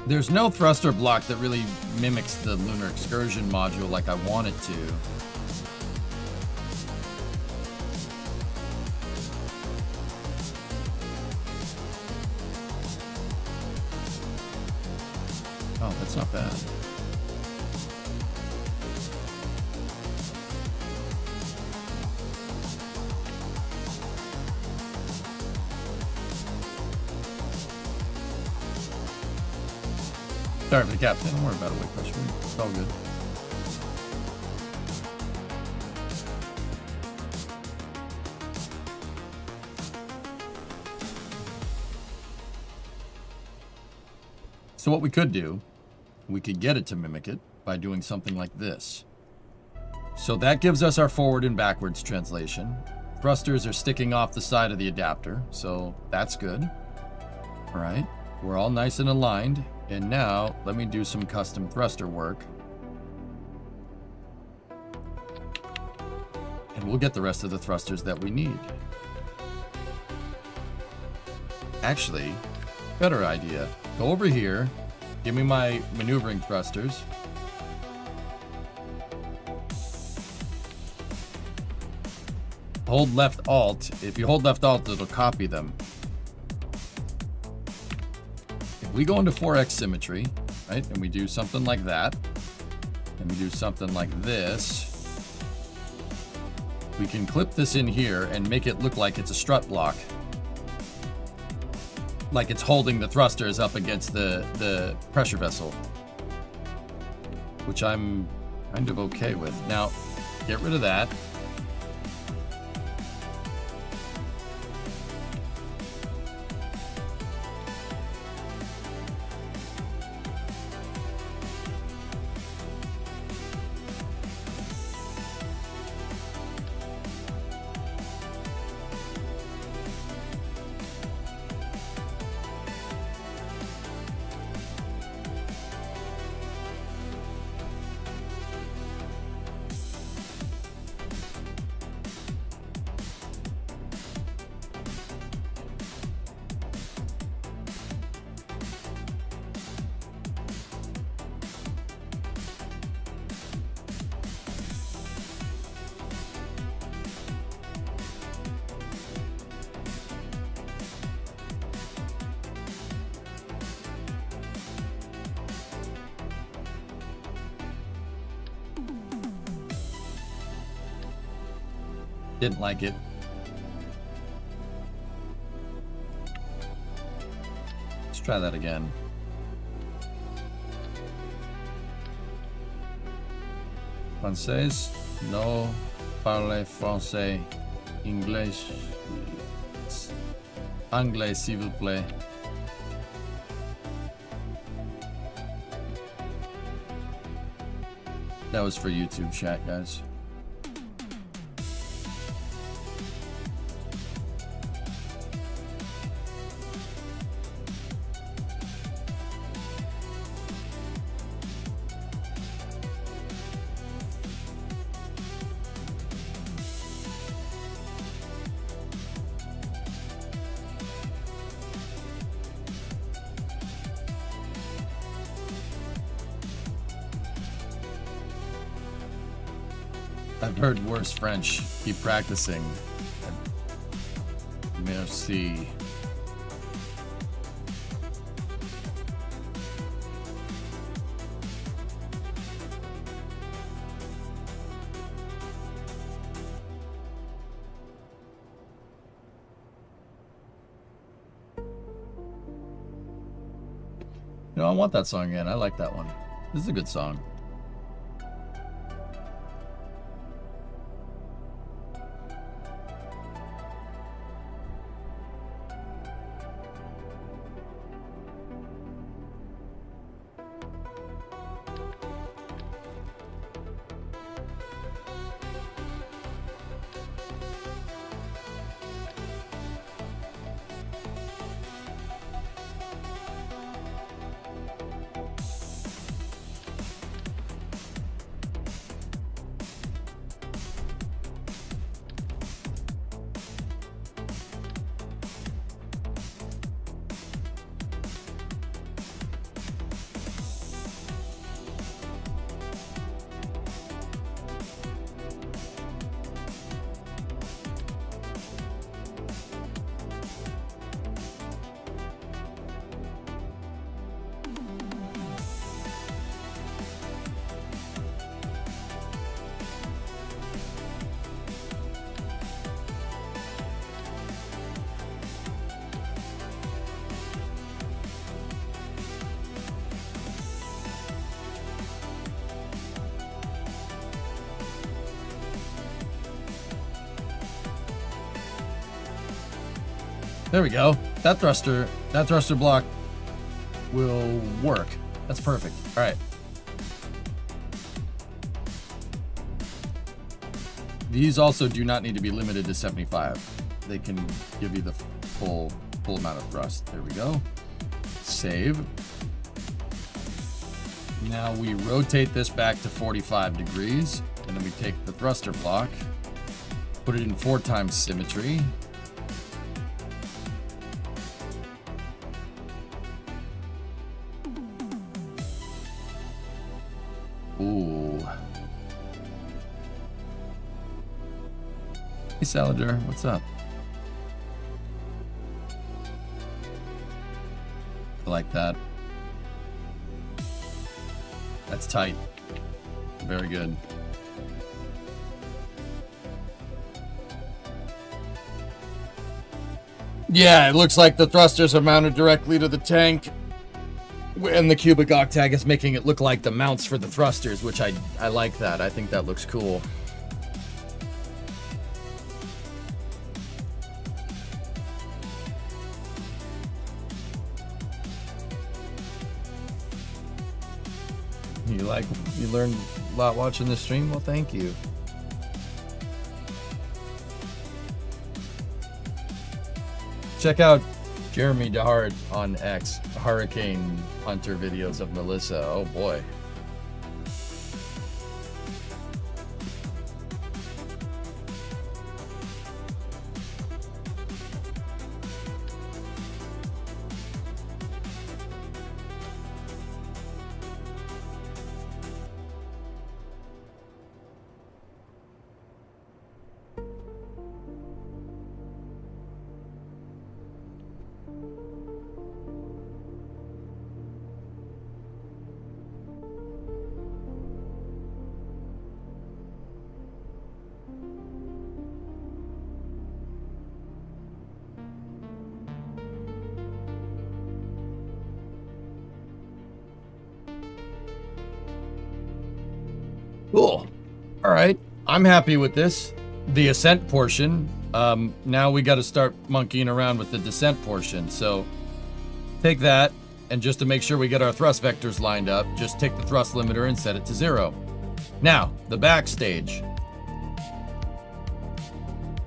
There's no thruster block that really mimics the Lunar Excursion module like I want it to. Oh, that's not bad. Sorry for the captain. Don't worry about it. Weight pressure. It's all good. So what we could do, we could get it to mimic it by doing something like this. So that gives us our forward and backwards translation. Thrusters are sticking off the side of the adapter, so that's good. All right, we're all nice and aligned. And now, let me do some custom thruster work. And we'll get the rest of the thrusters that we need. Actually, better idea. Go over here, give me my maneuvering thrusters. Hold left Alt. If you hold left Alt, it'll copy them. We go into 4x symmetry, right? And we do something like that. And we do something like this. We can clip this in here and make it look like it's a strut block. Like it's holding the thrusters up against the pressure vessel. Which I'm kind of okay with. Now, get rid of that. Didn't like it. Let's try that again. Français? No parle français. English. Anglais, s'il vous plaît. That was for YouTube chat, guys. I've heard worse French. Keep practicing. Merci. You know, I want that song again. I like that one. This is a good song. There we go. That thruster block will work. That's perfect. All right. These also do not need to be limited to 75. They can give you the full amount of thrust. There we go. Save. Now we rotate this back to 45 degrees, and then we take the thruster block, put it in 4 times symmetry. Ooh. Hey, Salader, what's up? I like that. That's tight. Very good. Yeah, it looks like the thrusters are mounted directly to the tank. And the cubic octag is making it look like the mounts for the thrusters, which I like that. I think that looks cool. You learned a lot watching the stream? Well, thank you. Check out Jeremy DeHart on X, Hurricane Hunter videos of Melissa. Oh boy. Cool. All right. I'm happy with this. The ascent portion. Now we got to start monkeying around with the descent portion. So take that, and just to make sure we get our thrust vectors lined up, just take the thrust limiter and set it to 0. Now, the backstage.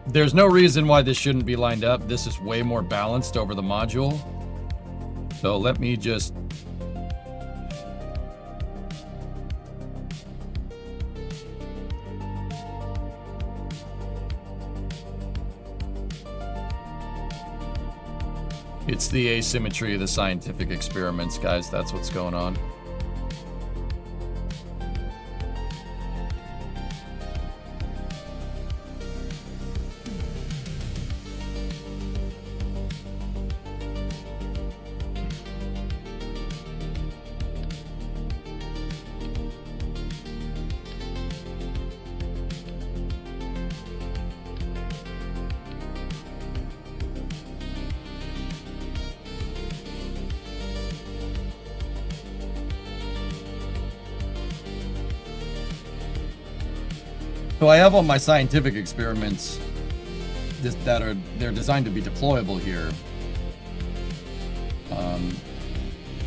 There's no reason why this shouldn't be lined up. This is way more balanced over the module. So let me just... It's the asymmetry of the scientific experiments, guys. That's what's going on. So I have all my scientific experiments they're designed to be deployable here.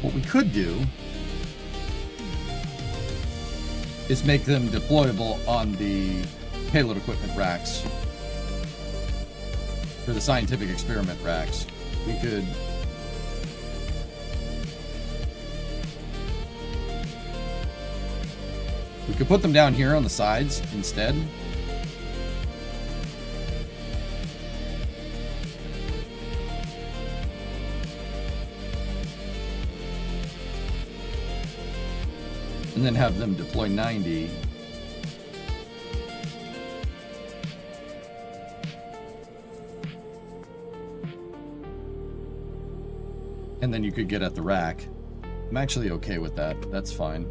What we could do is make them deployable on the payload equipment racks. For the scientific experiment racks. We could put them down here on the sides instead. And then have them deploy 90. And then you could get at the rack. I'm actually okay with that. That's fine.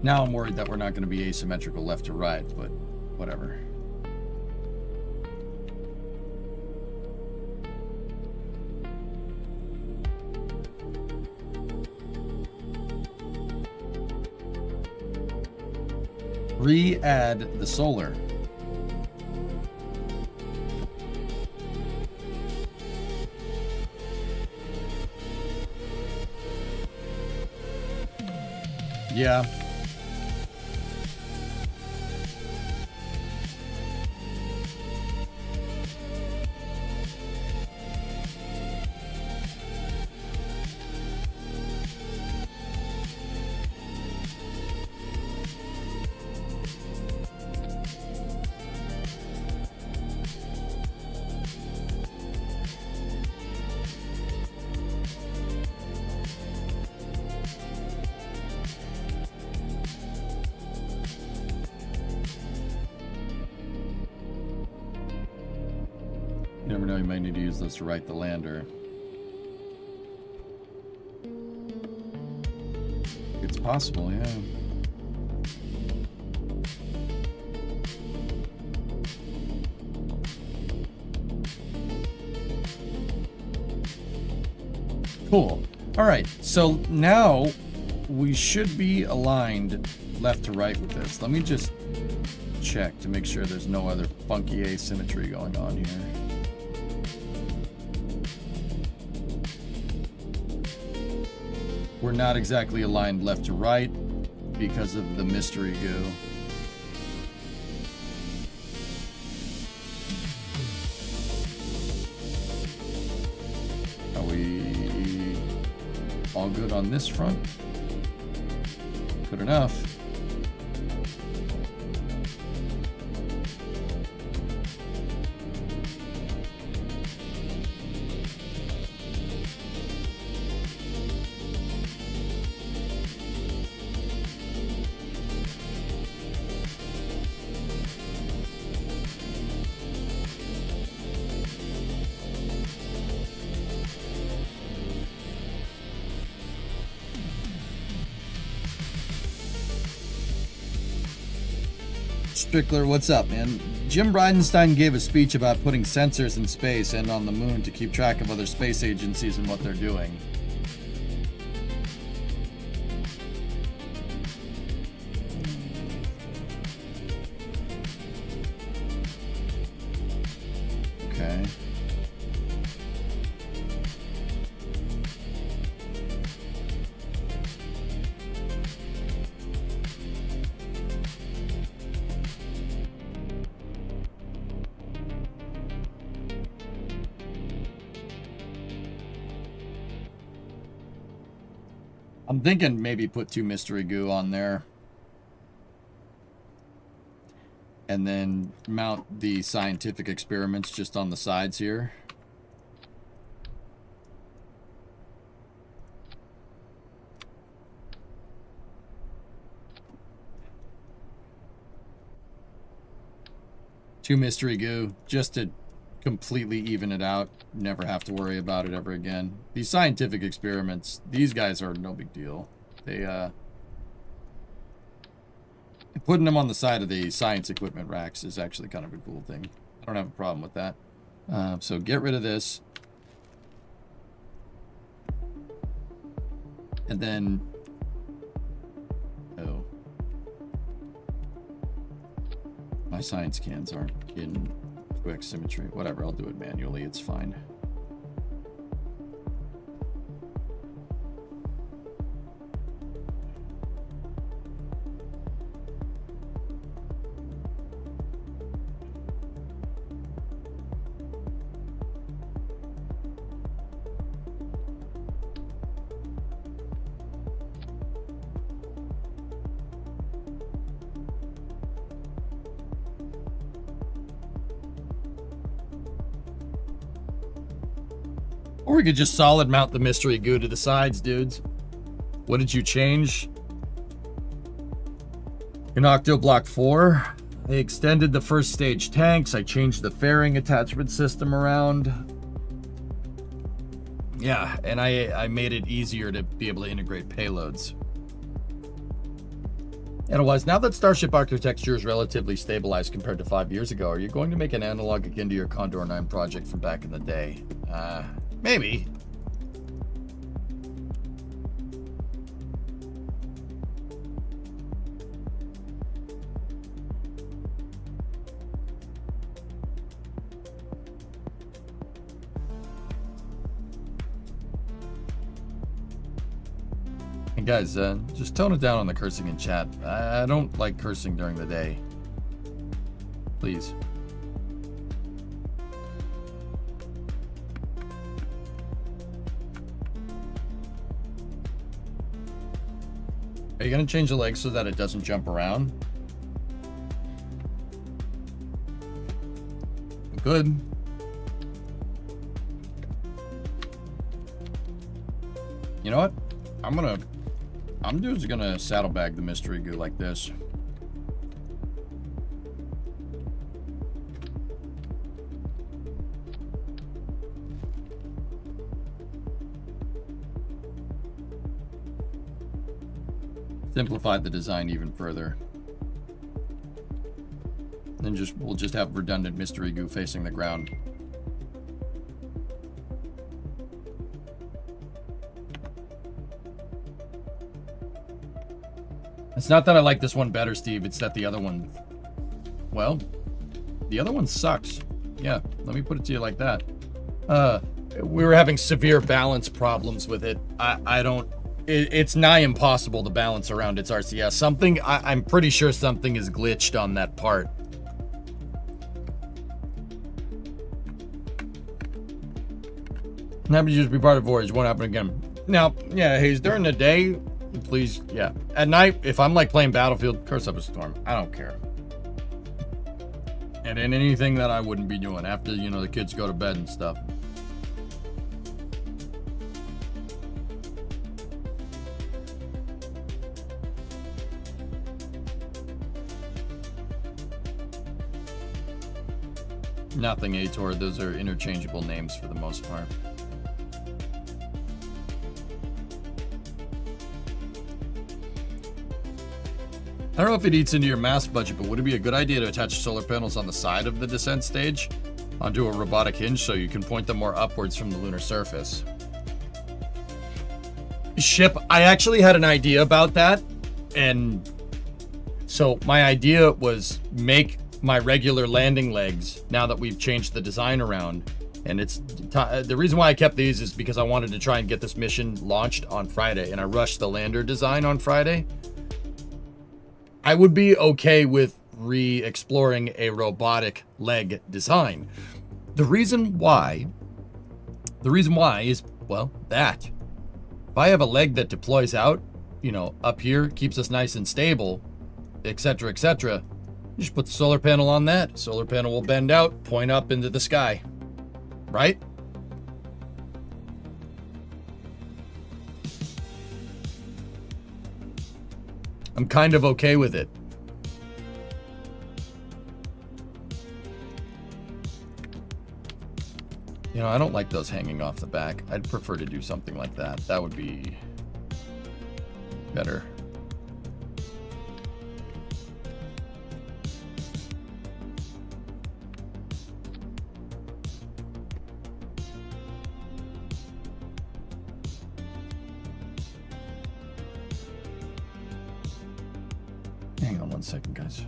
Now I'm worried that we're not going to be asymmetrical left to right, but whatever. Re-add the solar. Yeah. You never know, you might need to use those to right the lander. It's possible, yeah. Cool. All right, so now we should be aligned left to right with this. Let me just check to make sure there's no other funky asymmetry going on here. We're not exactly aligned left to right because of the mystery goo. Are we all good on this front? Good enough. Strickler, what's up, man? Jim Bridenstine gave a speech about putting sensors in space and on the moon to keep track of other space agencies and what they're doing. I'm thinking maybe put 2 mystery goo on there. And then mount the scientific experiments just on the sides here. Two mystery goo, just to completely even it out. Never have to worry about it ever again. These scientific experiments, these guys are no big deal. They, putting them on the side of the science equipment racks is actually kind of a cool thing. I don't have a problem with that. So get rid of this. And then... Oh. My science cans aren't in 2x symmetry. Whatever, I'll do it manually. It's fine. Or we could just solid mount the mystery goo to the sides, dudes. What did you change? In Octo Block 4, I extended the first stage tanks. I changed the fairing attachment system around. Yeah, and I made it easier to be able to integrate payloads. Otherwise, now that Starship architecture is relatively stabilized compared to 5 years ago, are you going to make an analog akin to your Condor 9 project from back in the day? Maybe. And guys, just tone it down on the cursing in chat. I don't like cursing during the day. Please. Are you going to change the legs so that it doesn't jump around? Good. You know what? I'm just gonna saddlebag the mystery goo like this. Simplify the design even further. Then we'll just have redundant mystery goo facing the ground. It's not that I like this one better, Steve. It's that the other one, well, the other one sucks. Yeah, let me put it to you like that. We were having severe balance problems with it. It's nigh impossible to balance around its RCS. I'm pretty sure something is glitched on that part. Happy to just be part of Voyage. Won't happen again. Now, yeah, Hayes, during the day, please, yeah. At night, if I'm like playing Battlefield, curse up a storm. I don't care. And in anything that I wouldn't be doing after, you know, the kids go to bed and stuff. Nothing, Ator. Those are interchangeable names for the most part. I don't know if it eats into your mass budget, but would it be a good idea to attach solar panels on the side of the descent stage onto a robotic hinge so you can point them more upwards from the lunar surface? Ship, I actually had an idea about that, and so my idea was make my regular landing legs, now that we've changed the design around, and it's the reason why I kept these is because I wanted to try and get this mission launched on Friday, and I rushed the lander design on Friday. I would be okay with re-exploring a robotic leg design. The reason why is, well, that. If I have a leg that deploys out, you know, up here, keeps us nice and stable, etc., etc., you just put the solar panel on that. Solar panel will bend out, point up into the sky. Right? I'm kind of okay with it. You know, I don't like those hanging off the back. I'd prefer to do something like that. That would be better. Hang on one second, guys.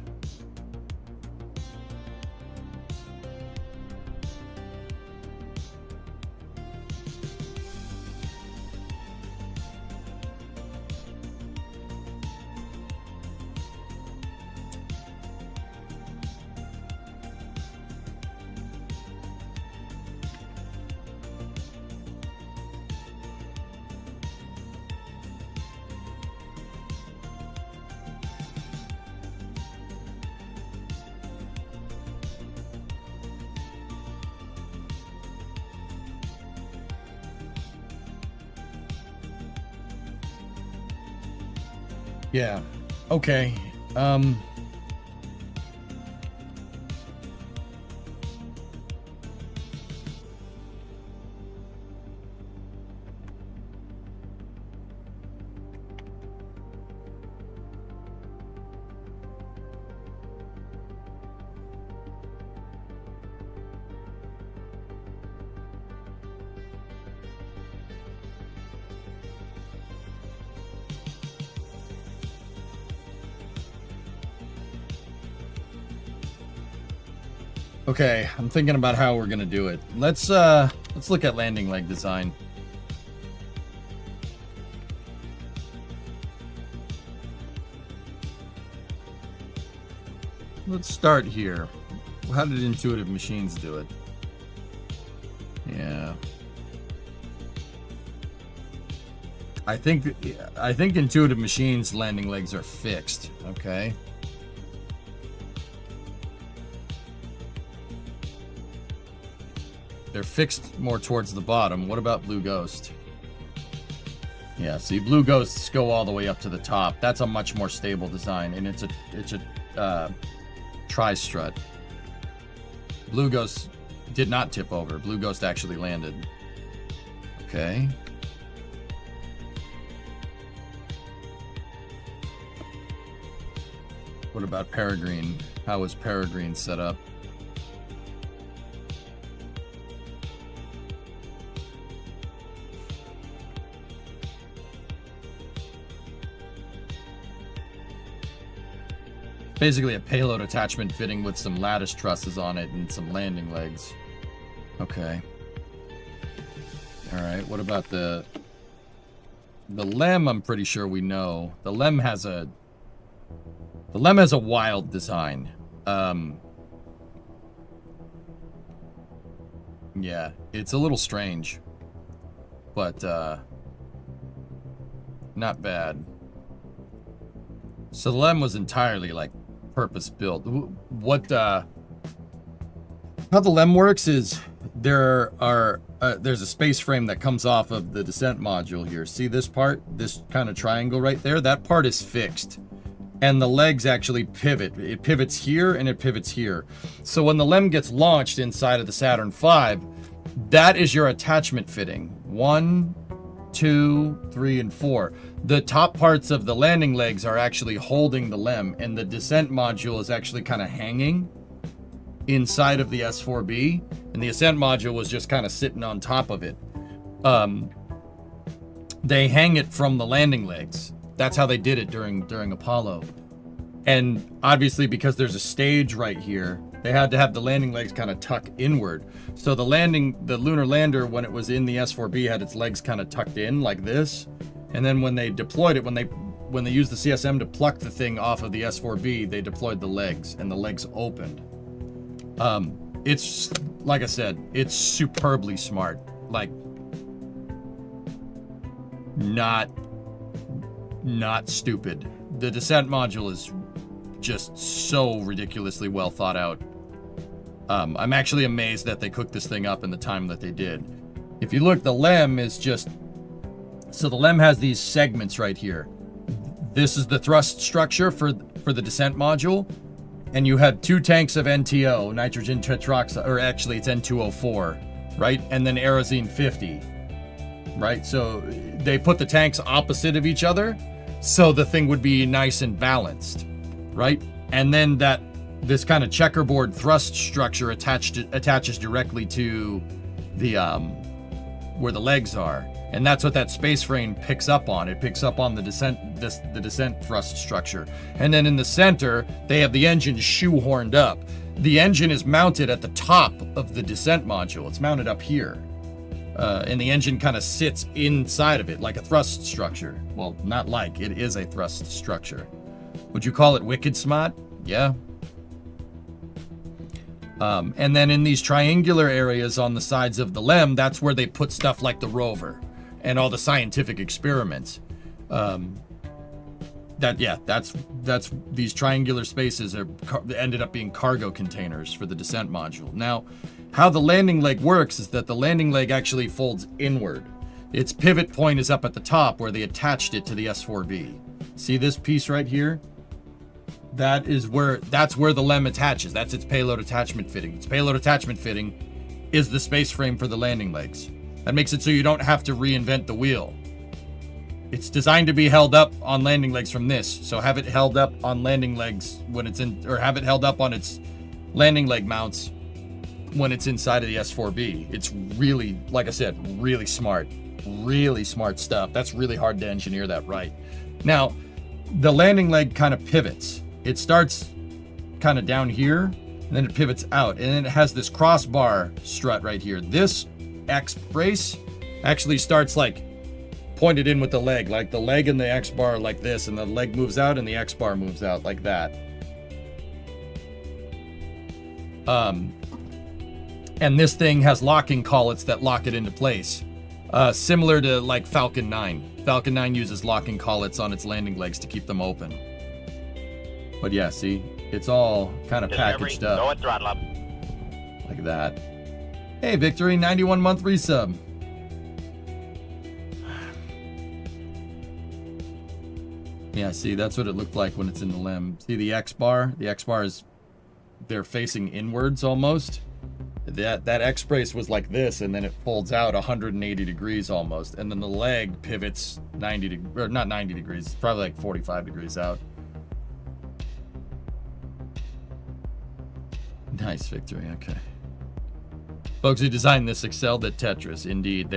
Yeah. Okay. Okay, I'm thinking about how we're gonna do it. Let's look at landing leg design. Let's start here. How did Intuitive Machines do it? Yeah. I think Intuitive Machines landing legs are fixed, okay? They're fixed more towards the bottom. What about Blue Ghost? Yeah, see, Blue Ghosts go all the way up to the top. That's a much more stable design, and it's a tri-strut. Blue Ghost did not tip over. Blue Ghost actually landed. Okay. What about Peregrine? How is Peregrine set up? Basically a payload attachment fitting with some lattice trusses on it and some landing legs. Okay. Alright, what about the LEM? I'm pretty sure we know. The LEM has a wild design. Yeah, it's a little strange. But not bad. So the LEM was entirely like purpose built. What how the LEM works is there's a space frame that comes off of the descent module here. See this part, this kind of triangle right there? That part is fixed, and the legs actually pivot. It pivots here and it pivots here. So when the LEM gets launched inside of the Saturn V, that is your attachment fitting. 1, 2, 3, and 4. The top parts of the landing legs are actually holding the LEM, and the descent module is actually kind of hanging inside of the S4B, and the Ascent module was just kind of sitting on top of it. They hang it from the landing legs. That's how they did it during Apollo. And obviously, because there's a stage right here, they had to have the landing legs kind of tuck inward. So the lunar lander, when it was in the S4B, had its legs kind of tucked in like this. And then when they deployed it, when they used the CSM to pluck the thing off of the S4B, they deployed the legs, and the legs opened. It's, like I said, it's superbly smart. Like, not stupid. The descent module is just so ridiculously well thought out. I'm actually amazed that they cooked this thing up in the time that they did. If you look, the LEM is just... So the LEM has these segments right here. This is the thrust structure for the descent module. And you have 2 tanks of NTO, nitrogen tetroxide, or actually it's N2O4, right? And then Aerosine 50, right? So they put the tanks opposite of each other, so the thing would be nice and balanced, right? And then this kind of checkerboard thrust structure attaches directly to the where the legs are, and that's what that space frame picks up on. It picks up on the descent thrust structure, and then in the center they have the engine shoehorned up. The engine is mounted at the top of the descent module. It's mounted up here, and the engine kind of sits inside of it like a thrust structure. Well, not like, it is a thrust structure. Would you call it wicked smart? Yeah. And then in these triangular areas on the sides of the LEM, that's where they put stuff like the rover and all the scientific experiments. That's these triangular spaces ended up being cargo containers for the descent module. Now, how the landing leg works is that the landing leg actually folds inward. Its pivot point is up at the top where they attached it to the S4B. See this piece right here? That's where the LEM attaches. That's its payload attachment fitting. Its payload attachment fitting is the space frame for the landing legs. That makes it so you don't have to reinvent the wheel. It's designed to be held up on landing legs from this. So have it held up on landing legs when it's in, or have it held up on its landing leg mounts when it's inside of the S4B. It's really, like I said, really smart stuff. That's really hard to engineer that right. Now, the landing leg kind of pivots. It starts kind of down here, and then it pivots out, and then it has this crossbar strut right here. This X brace actually starts like pointed in with the leg, like the leg and the X bar are like this, and the leg moves out and the X bar moves out like that. And this thing has locking collets that lock it into place. Similar to like Falcon 9. Falcon 9 uses locking collets on its landing legs to keep them open. But yeah, see, it's all kind of packaged up. Go at throttle up. Like that. Hey, Victory, 91-month resub. Yeah, see, that's what it looked like when it's in the LEM. See the X bar? The X bar is, they're facing inwards almost. That X brace was like this, and then it folds out 180 degrees almost, and then the leg pivots 90 or not 90 degrees, it's probably like 45 degrees out. Nice, Victory. Okay. Folks who designed this excelled at Tetris. Indeed,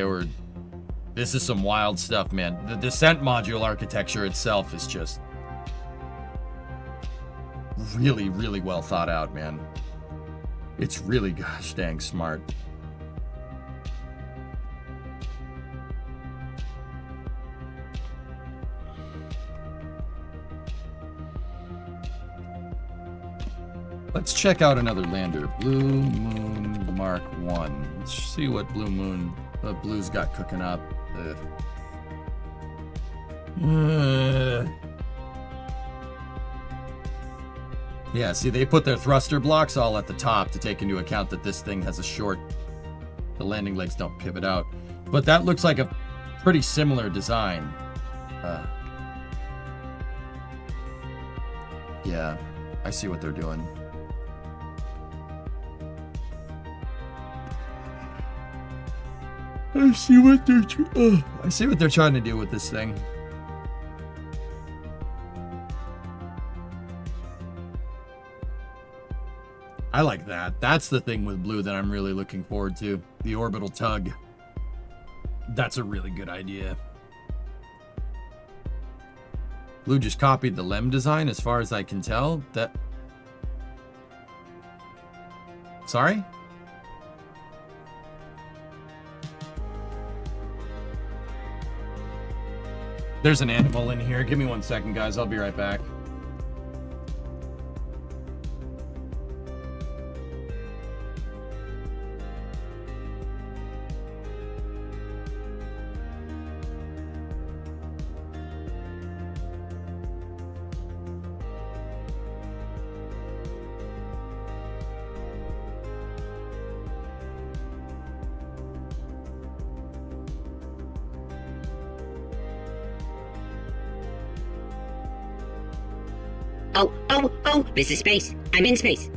this is some wild stuff, man. The descent module architecture itself is just really, really well thought out, man. It's really gosh dang smart. Let's check out another lander. Blue Moon Mark 1. Let's see what Blue's got cooking up. Yeah, see, they put their thruster blocks all at the top to take into account that this thing has the landing legs don't pivot out. But that looks like a pretty similar design. Yeah, I see what they're doing. I see what they're trying to do with this thing. I like that. That's the thing with Blue that I'm really looking forward to. The orbital tug. That's a really good idea. Blue just copied the LEM design as far as I can tell. Sorry? There's an animal in here. Give me 1 second, guys. I'll be right back. Oh, this is space. I'm in space.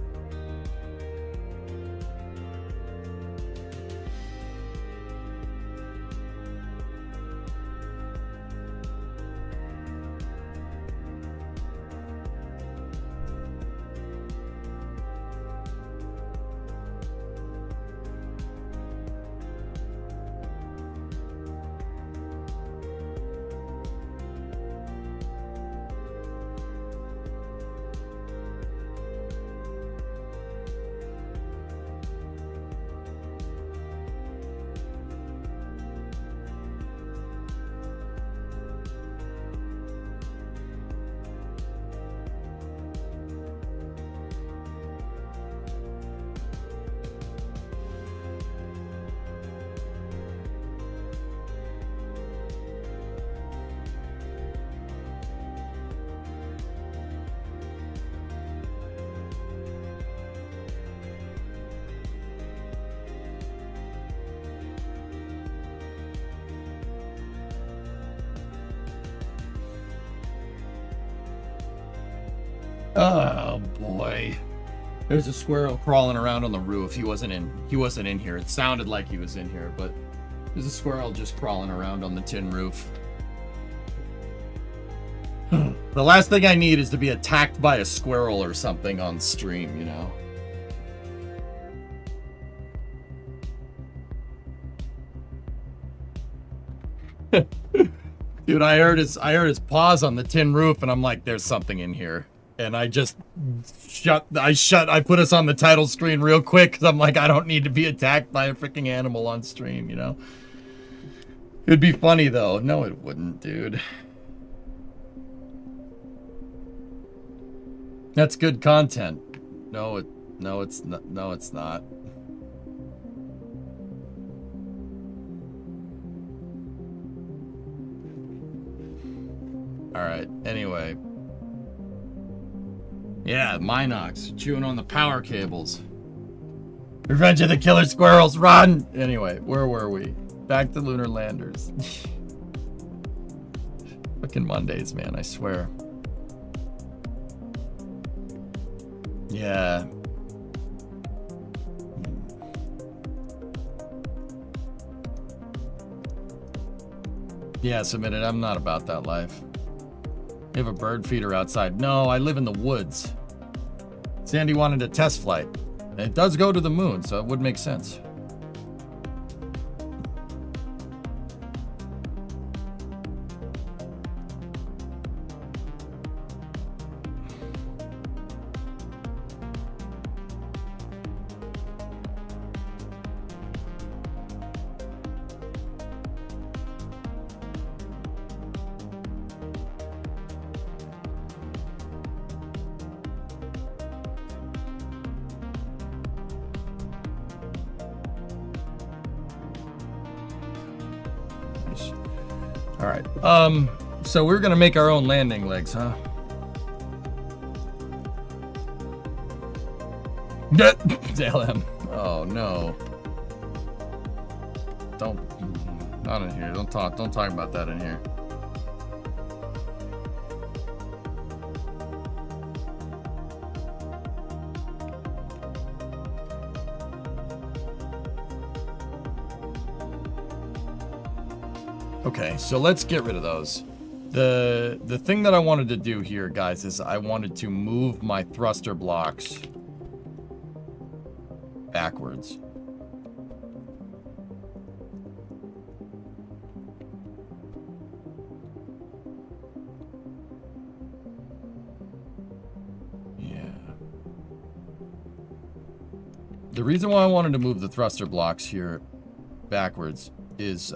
Oh boy. There's a squirrel crawling around on the roof. He wasn't in here. It sounded like he was in here, but there's a squirrel just crawling around on the tin roof. The last thing I need is to be attacked by a squirrel or something on stream, you know. Dude, I heard his paws on the tin roof, and I'm like, there's something in here. And I just I put us on the title screen real quick, because I'm like, I don't need to be attacked by a freaking animal on stream, you know? It'd be funny, though. No, it wouldn't, dude. That's good content. No, it's not. Alright, anyway. Yeah, Minox, chewing on the power cables. Revenge of the Killer Squirrels, run! Anyway, where were we? Back to Lunar Landers. Fucking Mondays, man, I swear. Yeah. Yeah, submitted. I'm not about that life. You have a bird feeder outside. No, I live in the woods. Sandy wanted a test flight. And it does go to the moon, so it would make sense. All right. So we're gonna make our own landing legs, huh? LM. Oh no. Not in here. Don't talk about that in here. Okay, so let's get rid of those. The thing that I wanted to do here, guys, is I wanted to move my thruster blocks backwards. Yeah. The reason why I wanted to move the thruster blocks here backwards is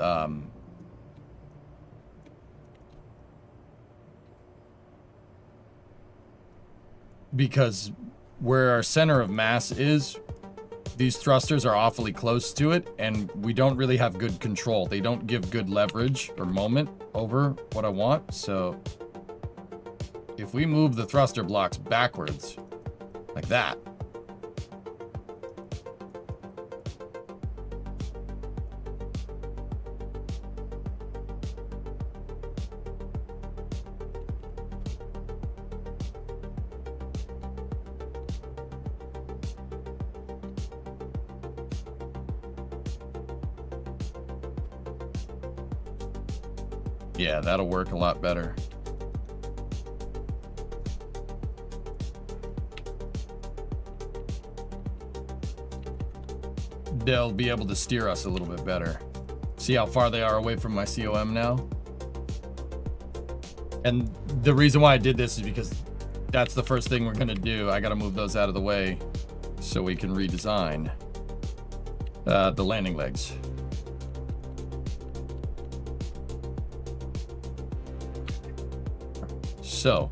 because where our center of mass is, these thrusters are awfully close to it, and we don't really have good control. They don't give good leverage or moment over what I want. So if we move the thruster blocks backwards, like that, Yeah, that'll work a lot better. They'll be able to steer us a little bit better. See how far they are away from my COM now? And the reason why I did this is because that's the first thing we're gonna do. I gotta move those out of the way so we can redesign the landing legs. So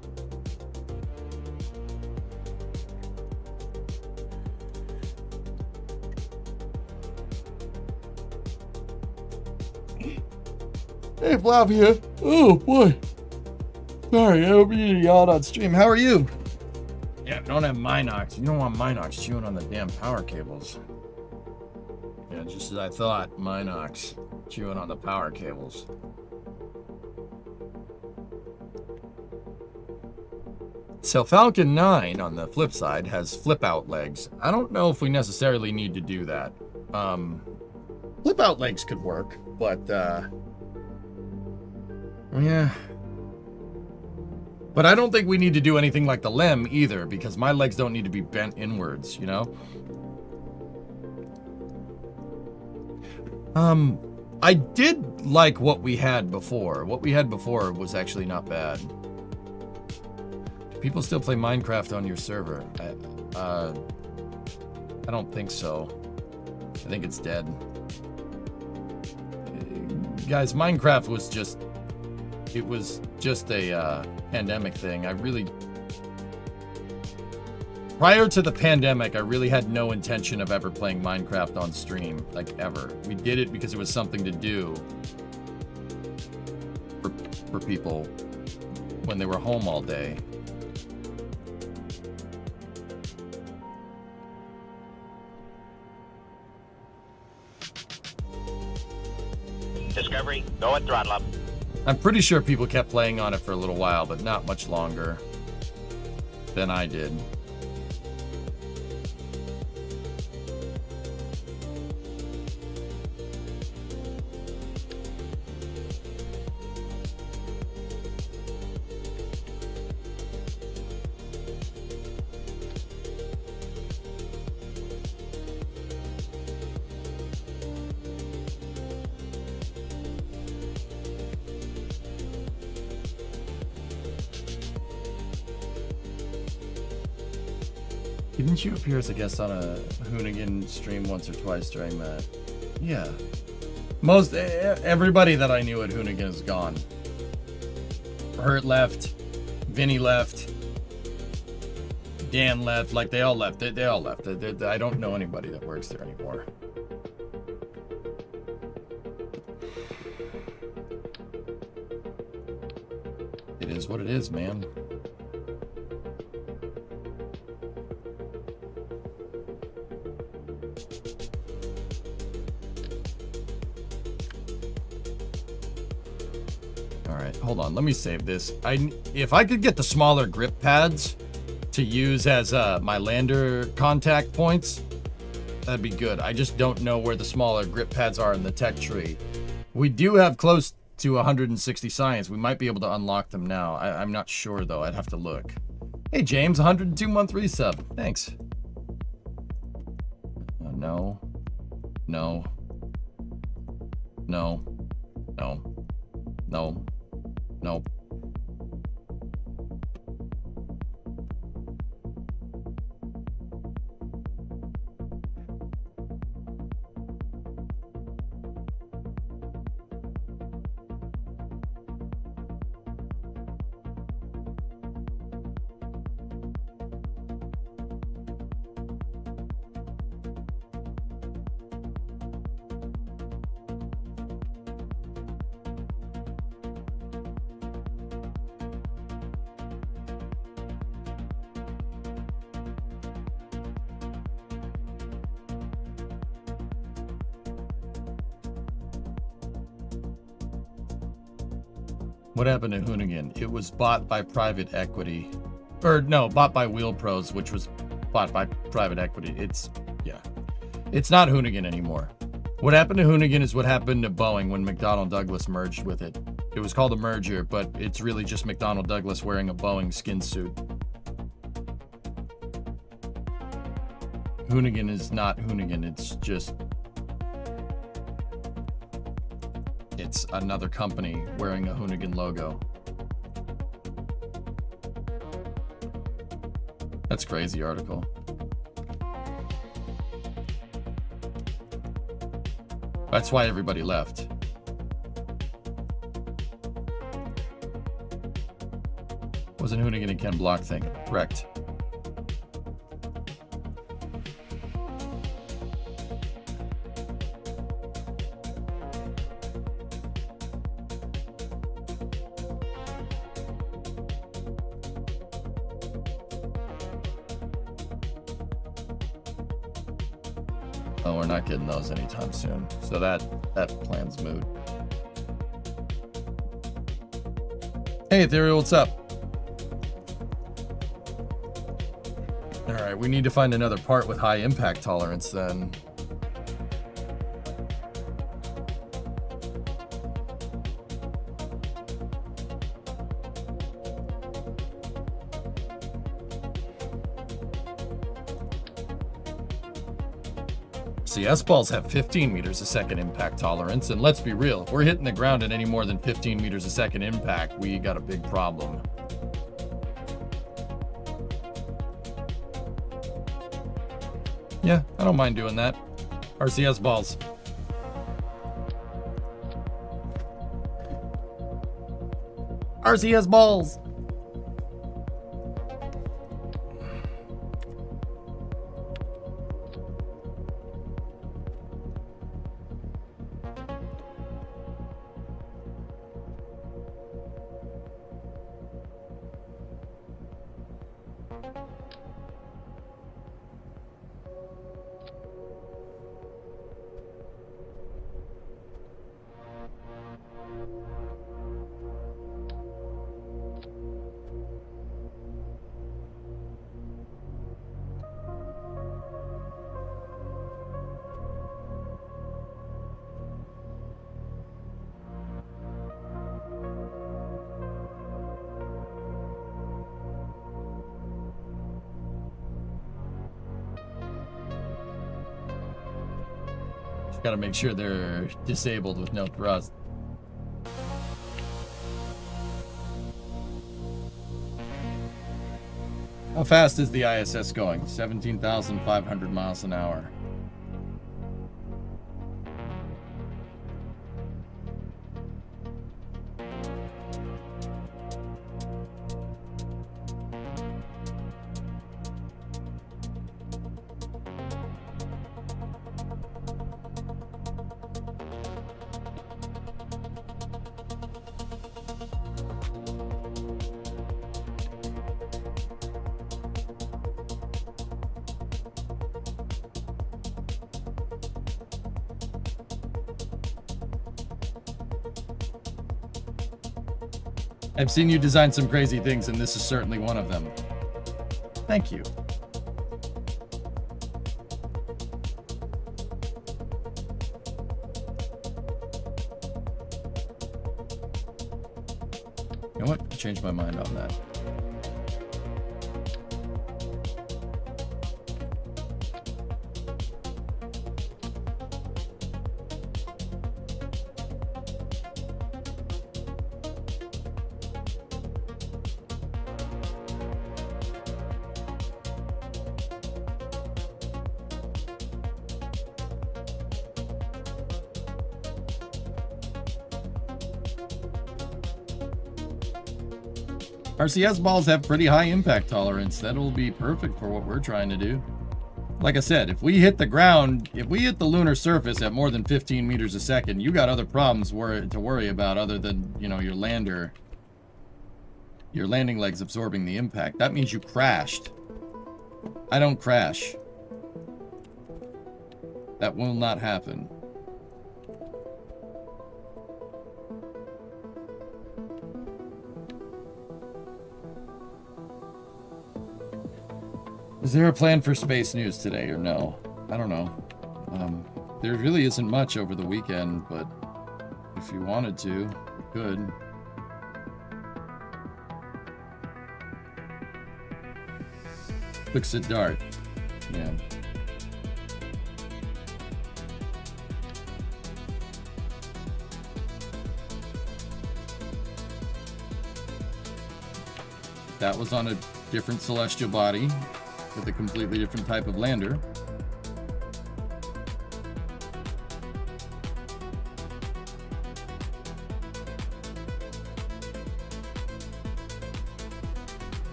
hey, Flav here. Oh boy. Sorry, I hope you yawned on stream. How are you? Yeah, don't have Minox. You don't want Minox chewing on the damn power cables. Yeah, just as I thought, Minox chewing on the power cables. So Falcon 9, on the flip side, has flip-out legs. I don't know if we necessarily need to do that. Flip-out legs could work, but, yeah. But I don't think we need to do anything like the LEM either, because my legs don't need to be bent inwards, you know? I did like what we had before. What we had before was actually not bad. Do people still play Minecraft on your server? I don't think so. I think it's dead. Guys, Minecraft was just... It was just a pandemic thing. Prior to the pandemic, I really had no intention of ever playing Minecraft on stream, like ever. We did it because it was something to do for people when they were home all day. Discovery, go at throttle up. I'm pretty sure people kept playing on it for a little while, but not much longer than I did. Didn't you appear as a guest on a Hoonigan stream once or twice during that? Yeah. Everybody that I knew at Hoonigan is gone. Hurt left. Vinny left. Dan left. Like, they all left. They all left. I don't know anybody that works there anymore. It is what it is, man. Hold on, let me save this. If I could get the smaller grip pads to use as my lander contact points, that'd be good. I just don't know where the smaller grip pads are in the tech tree. We do have close to 160 science. We might be able to unlock them now. I'm not sure though. I'd have to look. Hey James, 102-month resub. Thanks. No. No. No. No. No. Nope. What happened to Hoonigan? It was bought by private equity. Or no, bought by Wheel Pros, which was bought by private equity. It's not Hoonigan anymore. What happened to Hoonigan is what happened to Boeing when McDonnell Douglas merged with it. It was called a merger, but it's really just McDonnell Douglas wearing a Boeing skin suit. Hoonigan is not Hoonigan, it's just... It's another company wearing a Hoonigan logo. That's a crazy article. That's why everybody left. Wasn't Hoonigan and Ken Block thing. Correct. Oh, we're not getting those anytime soon. So that plan's moot. Hey, Ethereal, what's up? Alright, we need to find another part with high impact tolerance then. CS balls have 15 meters a second impact tolerance, and let's be real, if we're hitting the ground at any more than 15 meters a second impact, we got a big problem. Yeah, I don't mind doing that. RCS balls. RCS balls! Got to make sure they're disabled with no thrust. How fast is the ISS going? 17,500 miles an hour. I've seen you design some crazy things, and this is certainly one of them. Thank you. You know what? I changed my mind on that. RCS balls have pretty high impact tolerance. That'll be perfect for what we're trying to do. Like I said, if we hit the ground, if we hit the lunar surface at more than 15 meters a second, you got other problems to worry about other than, you know, your landing legs absorbing the impact. That means you crashed. I don't crash. That will not happen. Is there a plan for space news today or no? I don't know. There really isn't much over the weekend, but if you wanted to, you could. Fix-It Dart. Yeah. That was on a different celestial body with a completely different type of lander.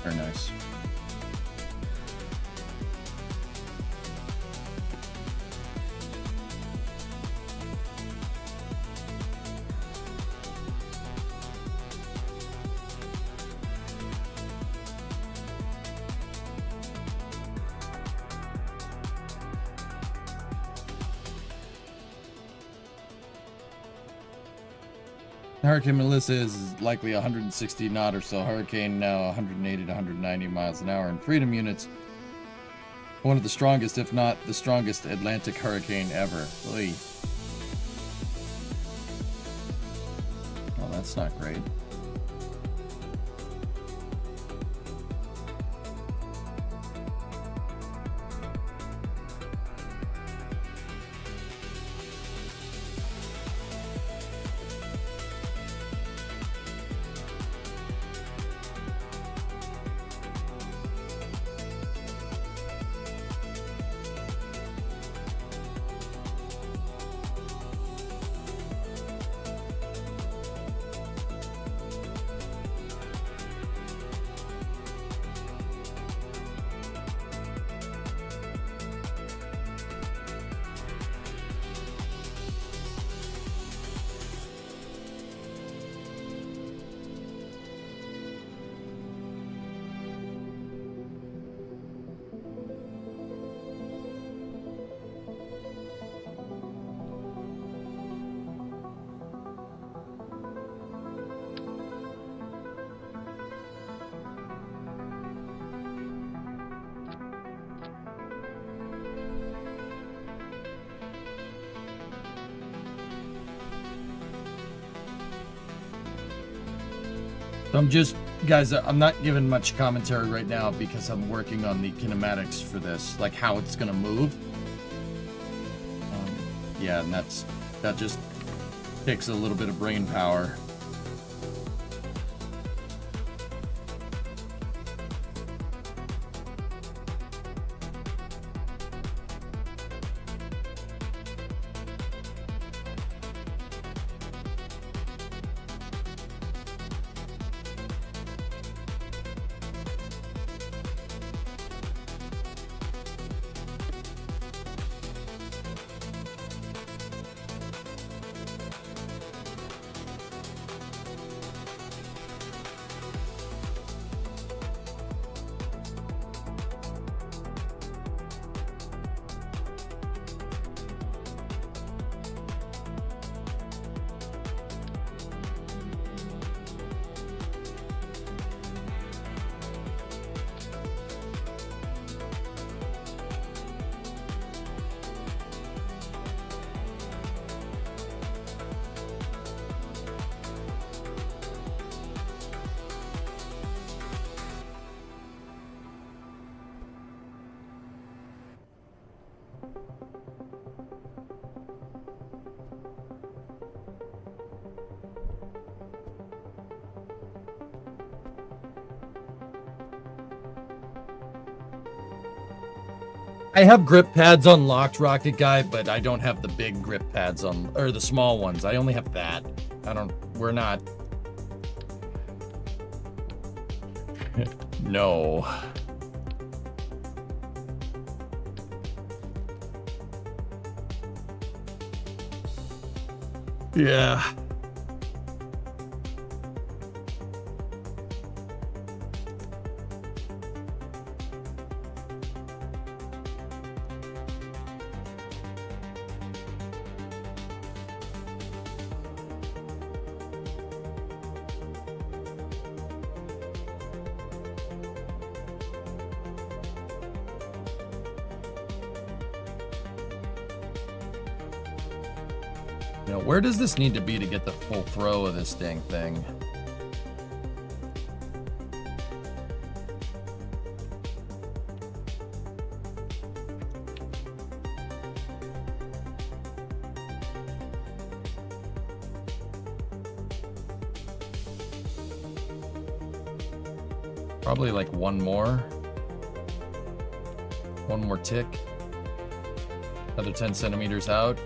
Very nice. Hurricane Melissa is likely 160 knot or so. Hurricane now 180 to 190 miles an hour in freedom units. One of the strongest, if not the strongest, Atlantic hurricane ever. Oy. Well, that's not great. I'm not giving much commentary right now because I'm working on the kinematics for this, like how it's gonna move. Yeah, and that just takes a little bit of brain power. I have grip pads unlocked, Rocket Guy, but I don't have the big grip pads on, or the small ones. I only have that. We're not. No. Yeah. You know, where does this need to be to get the full throw of this dang thing? Probably like one more tick. Another 10 centimeters out.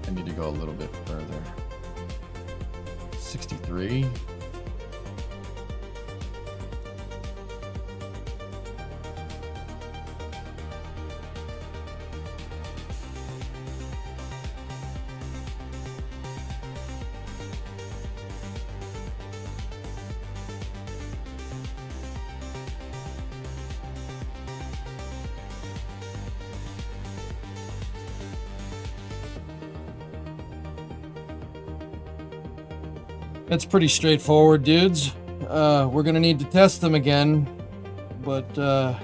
I need to go a little bit further. 63. That's pretty straightforward, dudes. We're gonna need to test them again, but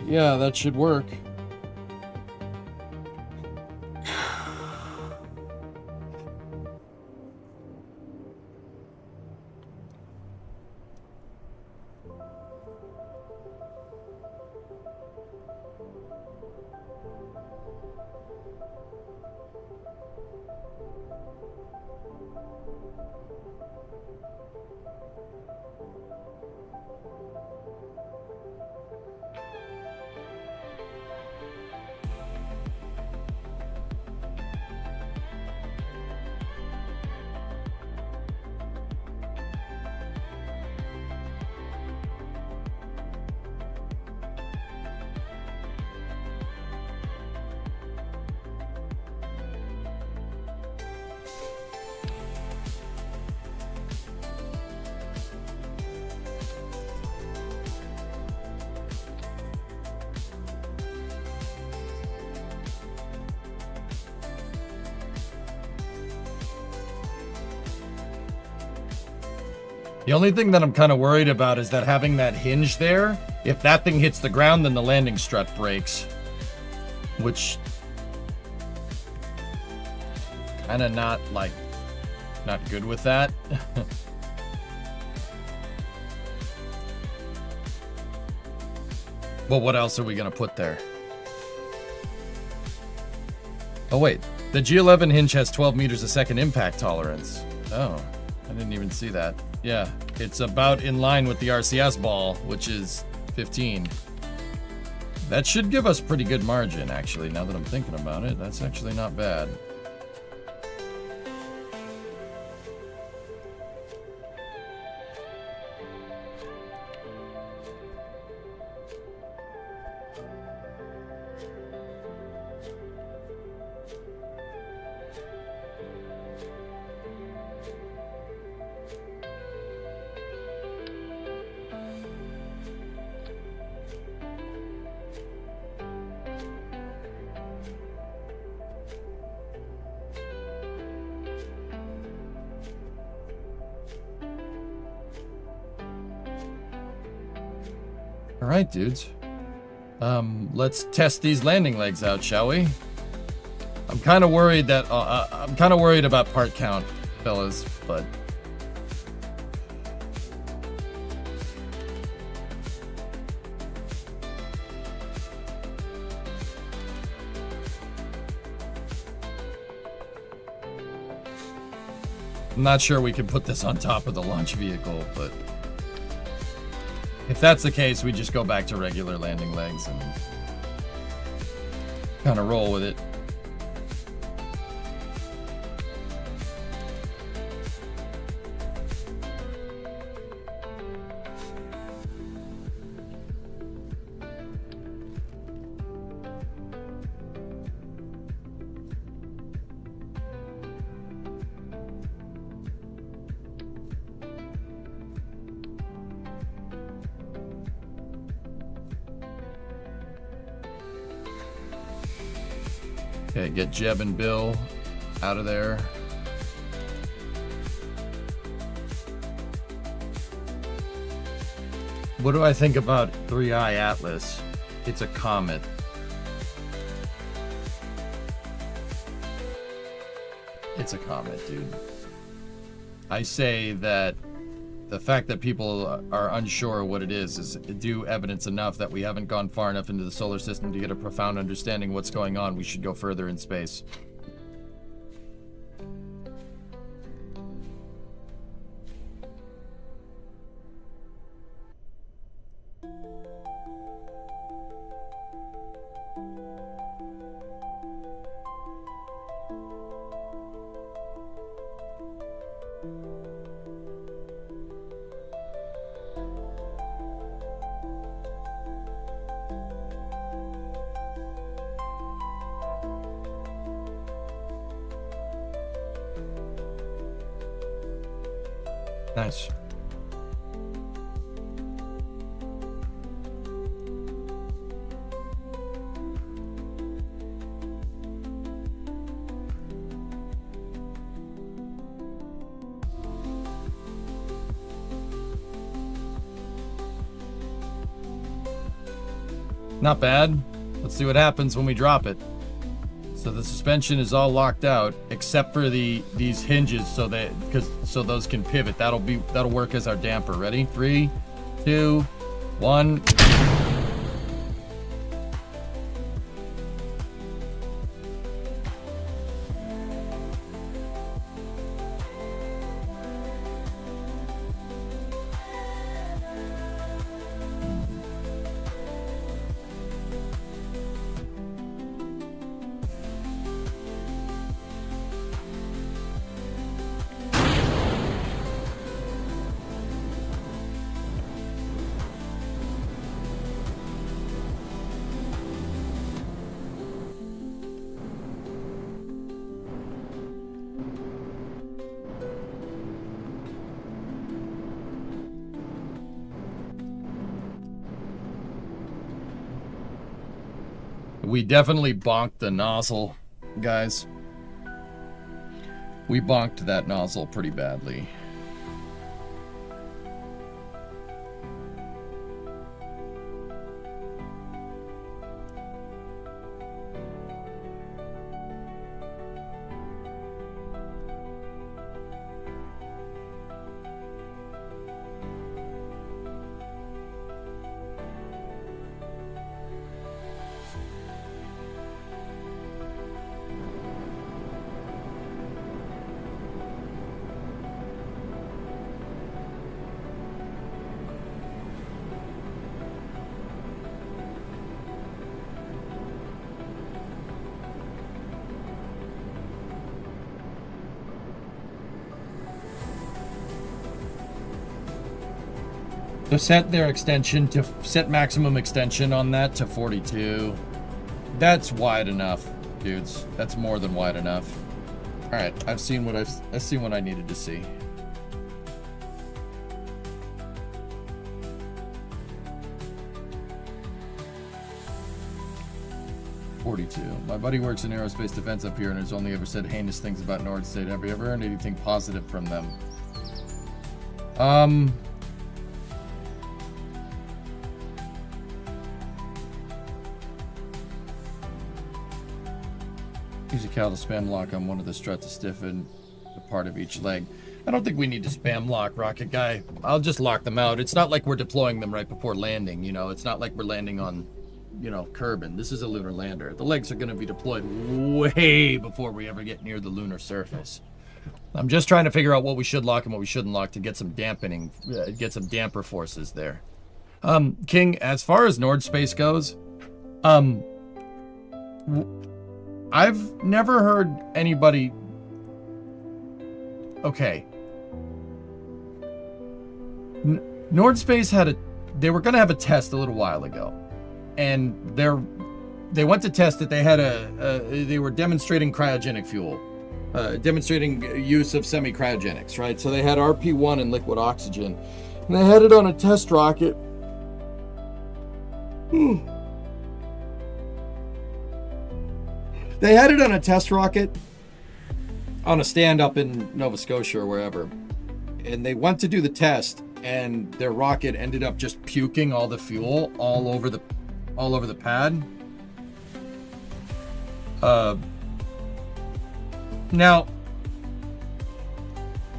yeah, that should work. The only thing that I'm kind of worried about is that having that hinge there, if that thing hits the ground, then the landing strut breaks. Which... kind of not good with that. Well, what else are we going to put there? Oh, wait. The G11 hinge has 12 meters a second impact tolerance. Oh, I didn't even see that. Yeah, it's about in line with the RCS ball, which is 15. That should give us pretty good margin, actually, now that I'm thinking about it. That's actually not bad. All right, dudes. Let's test these landing legs out, shall we? I'm kind of worried that I'm kind of worried about part count, fellas, but I'm not sure we can put this on top of the launch vehicle, but if that's the case, we just go back to regular landing legs and kind of roll with it. Okay, get Jeb and Bill out of there. What do I think about 3i Atlas? It's a comet. It's a comet, dude. I say that the fact that people are unsure what it is due evidence enough that we haven't gone far enough into the solar system to get a profound understanding of what's going on. We should go further in space. Nice. Not bad. Let's see what happens when we drop it. So the suspension is all locked out except for these hinges, so those can pivot. That'll work as our damper. Ready? 3, 2, 1. We definitely bonked the nozzle, guys. We bonked that nozzle pretty badly. So set maximum extension on that to 42. That's wide enough, dudes. That's more than wide enough. All right, I've seen what I needed to see. My buddy works in aerospace defense up here and has only ever said heinous things about Nord State. Have you ever heard anything positive from them? Use a cal to spam lock on one of the strut to stiffen the part of each leg. I don't think we need to spam lock, Rocket Guy. I'll just lock them out. It's not like we're deploying them right before landing, you know. It's not like we're landing on, you know, Kerbal. This is a lunar lander. The legs are going to be deployed way before we ever get near the lunar surface. I'm just trying to figure out what we should lock and what we shouldn't lock to get some dampening, get some damper forces there. King, as far as Nord Space goes, I've never heard anybody... Okay. Nord Space had they were going to have a test a little while ago. And they went to test it. They had they were demonstrating cryogenic fuel. Demonstrating use of semi-cryogenics, right? So they had RP1 and liquid oxygen. And they had it on a test rocket. They had it on a test rocket on a stand up in Nova Scotia or wherever. And they went to do the test, and their rocket ended up just puking all the fuel all over the pad. Now,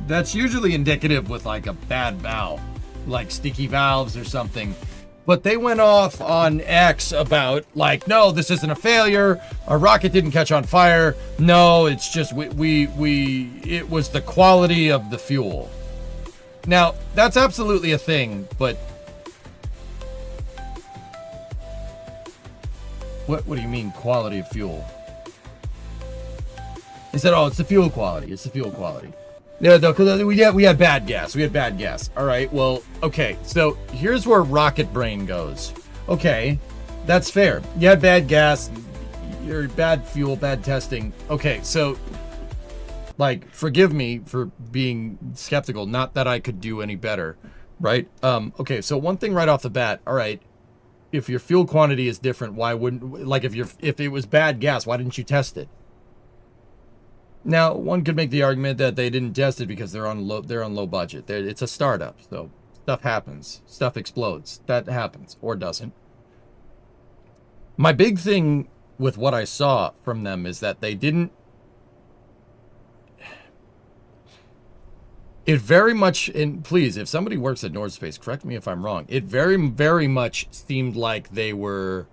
that's usually indicative with like a bad valve, like sticky valves or something. But they went off on X about like, no, this isn't a failure. Our rocket didn't catch on fire. No, it's just it was the quality of the fuel. Now, that's absolutely a thing, but what do you mean quality of fuel? He said, oh, it's the fuel quality. It's the fuel quality. Yeah, no, because we had bad gas. We had bad gas. All right, well, okay. So here's where rocket brain goes. Okay, that's fair. You had bad gas. You're bad fuel, bad testing. Okay, so, like, forgive me for being skeptical. Not that I could do any better, right? Okay, so one thing right off the bat. All right, if your fuel quantity is different, why wouldn't, like, if it was bad gas, why didn't you test it? Now, one could make the argument that they didn't test it because they're on low budget. It's a startup, so stuff happens. Stuff explodes. That happens, or doesn't. My big thing with what I saw from them is that they didn't... It very much... And please, if somebody works at Nord Space, correct me if I'm wrong. It very, very much seemed like they were...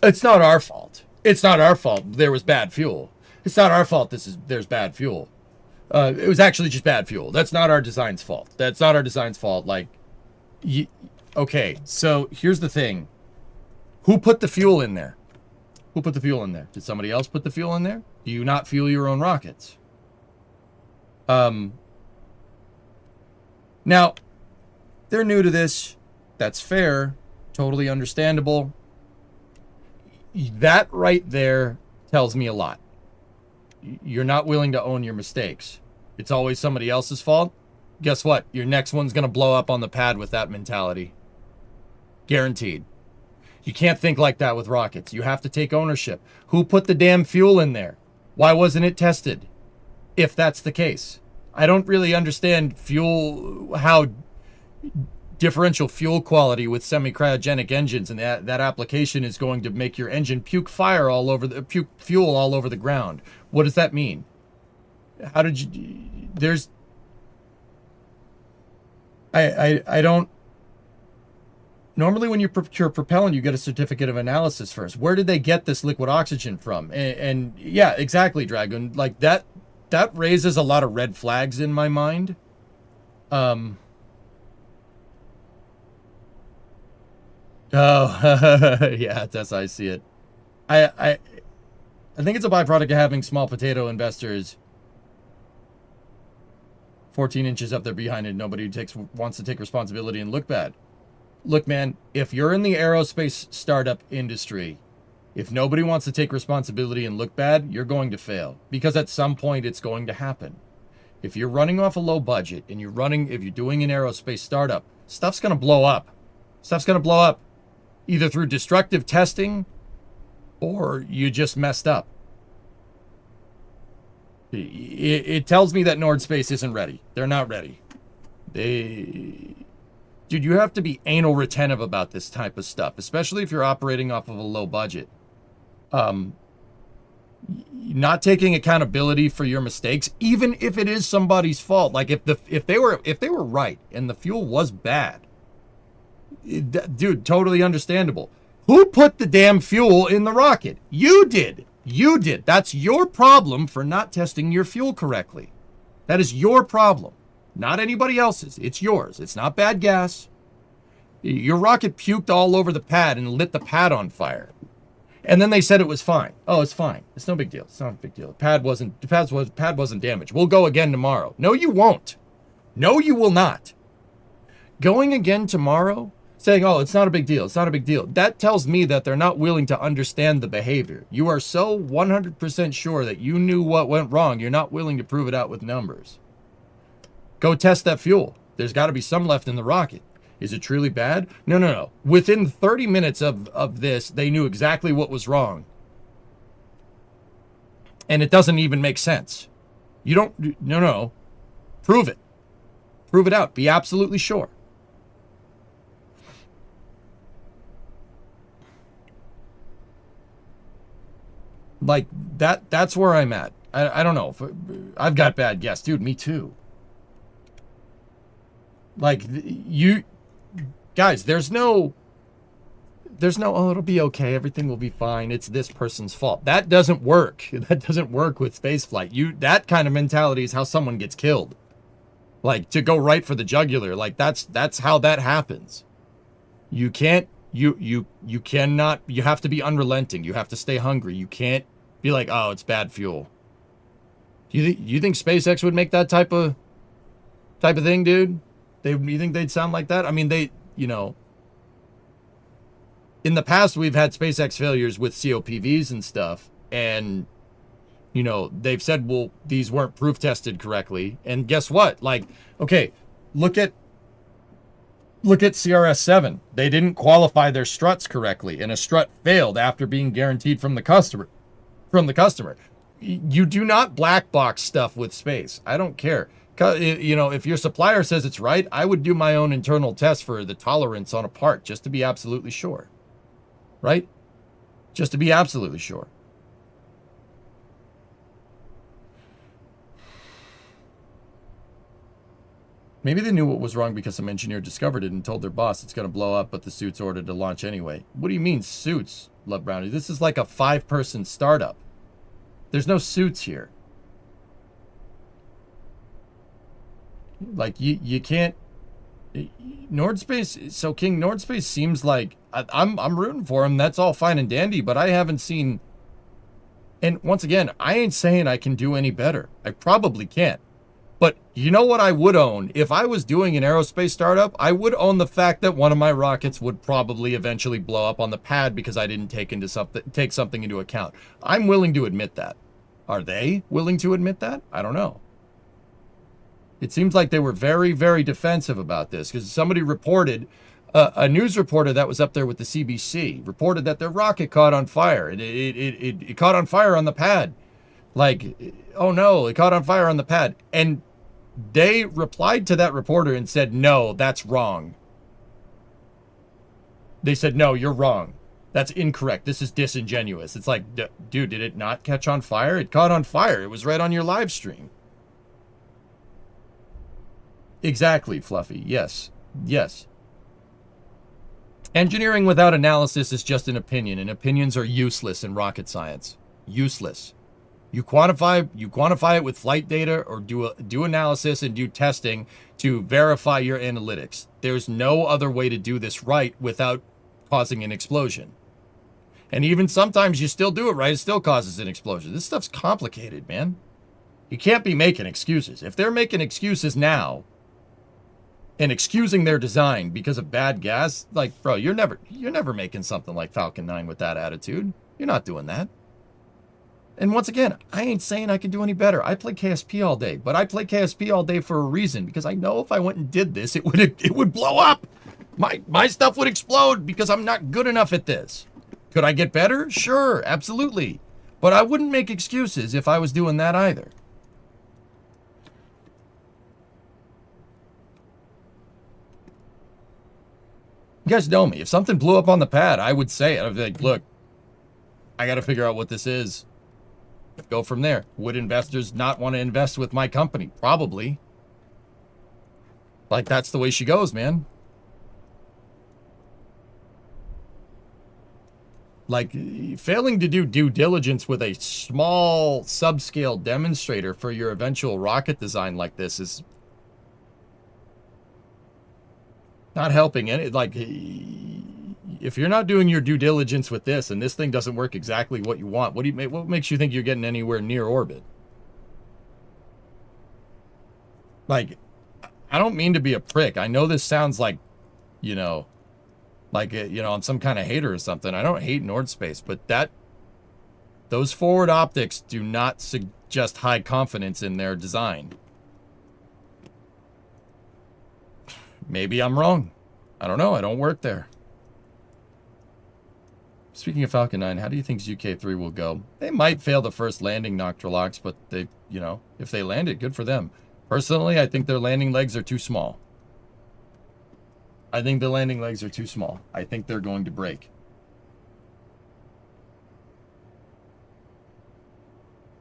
It's not our fault. It's not our fault. There was bad fuel. It's not our fault there's bad fuel. It was actually just bad fuel. That's not our design's fault. That's not our design's fault. Like, okay, so here's the thing. Who put the fuel in there? Who put the fuel in there? Did somebody else put the fuel in there? Do you not fuel your own rockets? Now, they're new to this. That's fair. Totally understandable. That right there tells me a lot. You're not willing to own your mistakes. It's always somebody else's fault. Guess what? Your next one's going to blow up on the pad with that mentality. Guaranteed. You can't think like that with rockets. You have to take ownership. Who put the damn fuel in there? Why wasn't it tested? If that's the case. I don't really understand how differential fuel quality with semi-cryogenic engines and that application is going to make your engine puke fuel all over the ground. What does that mean? How did you... There's... I don't... Normally when you procure propellant, you get a certificate of analysis first. Where did they get this liquid oxygen from? And yeah, exactly, Dragon. Like, that raises a lot of red flags in my mind. Oh, yeah, that's how I see it. I think it's a byproduct of having small potato investors 14 inches up there behind it. Nobody wants to take responsibility and look bad. Look, man, if you're in the aerospace startup industry, if nobody wants to take responsibility and look bad, you're going to fail. Because at some point, it's going to happen. If you're running off a low budget and if you're doing an aerospace startup, stuff's going to blow up. Stuff's going to blow up. Either through destructive testing or you just messed up. It tells me that Nord Space isn't ready. They're not ready. Dude, you have to be anal retentive about this type of stuff, especially if you're operating off of a low budget. not taking accountability for your mistakes, even if it is somebody's fault. Like if they were right and the fuel was bad, dude, totally understandable. Who put the damn fuel in the rocket? You did. You did. That's your problem for not testing your fuel correctly. That is your problem, not anybody else's. It's yours. It's not bad gas. Your rocket puked all over the pad and lit the pad on fire. And then they said it was fine. Oh, it's fine. It's no big deal. It's not a big deal. The pad wasn't damaged. We'll go again tomorrow. No, you won't. No, you will not. Going again tomorrow, saying, oh, it's not a big deal. It's not a big deal. That tells me that they're not willing to understand the behavior. You are so 100% sure that you knew what went wrong. You're not willing to prove it out with numbers. Go test that fuel. There's got to be some left in the rocket. Is it truly bad? No, no, no. Within 30 minutes of this, they knew exactly what was wrong. And it doesn't even make sense. You don't, no. Prove it. Prove it out. Be absolutely sure. Like, that's where I'm at. I don't know. I've got bad gas. Dude, me too. Like, you... Guys, there's no, oh, it'll be okay. Everything will be fine. It's this person's fault. That doesn't work. That doesn't work with spaceflight. That kind of mentality is how someone gets killed. Like, to go right for the jugular. Like, that's how that happens. You can't, you cannot, you have to be unrelenting. You have to stay hungry. You can't be like, oh, it's bad fuel. You think SpaceX would make that type of thing, dude? You think they'd sound like that? I mean, you know, in the past, we've had SpaceX failures with COPVs and stuff. And, you know, they've said, well, these weren't proof tested correctly. And guess what? Like, okay, look at CRS-7. They didn't qualify their struts correctly. And a strut failed after being guaranteed from the customer. You do not black box stuff with space. I don't care. You know, if your supplier says it's right, I would do my own internal test for the tolerance on a part just to be absolutely sure. Right? Just to be absolutely sure. Maybe they knew what was wrong because some engineer discovered it and told their boss it's going to blow up, but the suit's ordered to launch anyway. What do you mean, suits, Love Brownie? This is like a 5-person startup. There's no suits here. Like, you can't... Nordspace... So, King, Nordspace seems like... I'm rooting for him. That's all fine and dandy, but I haven't seen... And once again, I ain't saying I can do any better. I probably can't. But you know what I would own? If I was doing an aerospace startup, I would own the fact that one of my rockets would probably eventually blow up on the pad because I didn't take something into account. I'm willing to admit that. Are they willing to admit that? I don't know. It seems like they were very, very defensive about this because somebody reported, a news reporter that was up there with the CBC reported that their rocket caught on fire. It caught on fire on the pad. Like, oh no, it caught on fire on the pad. And they replied to that reporter and said, no, that's wrong. They said, no, you're wrong. That's incorrect. This is disingenuous. It's like, dude, did it not catch on fire? It caught on fire. It was right on your live stream. Exactly, Fluffy. Yes. Yes. Engineering without analysis is just an opinion, and opinions are useless in rocket science. Useless. You quantify it with flight data or do analysis and do testing to verify your analytics. There's no other way to do this right without causing an explosion. And even sometimes you still do it right, it still causes an explosion. This stuff's complicated, man. You can't be making excuses. If they're making excuses now and excusing their design because of bad gas, like, bro, you're never making something like Falcon 9 with that attitude. You're not doing that. And once again, I ain't saying I can do any better. I play KSP all day, but I play KSP all day for a reason, because I know if I went and did this, it would blow up. My stuff would explode because I'm not good enough at this. Could I get better? Sure, absolutely. But I wouldn't make excuses if I was doing that either. You guys know me. If something blew up on the pad, I would say it. I'd be like, look, I got to figure out what this is. Go from there. Would investors not want to invest with my company? Probably. Like, that's the way she goes, man. Like, failing to do due diligence with a small subscale demonstrator for your eventual rocket design like this is not helping any. Like, if you're not doing your due diligence with this and this thing doesn't work exactly what you want, what makes you think you're getting anywhere near orbit? Like, I don't mean to be a prick. I know this sounds like, you know, like, you know, I'm some kind of hater or something. I don't hate Nord Space, but those forward optics do not suggest high confidence in their design. Maybe I'm wrong. I don't know. I don't work there. Speaking of Falcon 9, how do you think ZK3 will go? They might fail the first landing Noctiluxe, but they, you know, if they land it, good for them. Personally, I think their landing legs are too small. I think the landing legs are too small. I think they're going to break.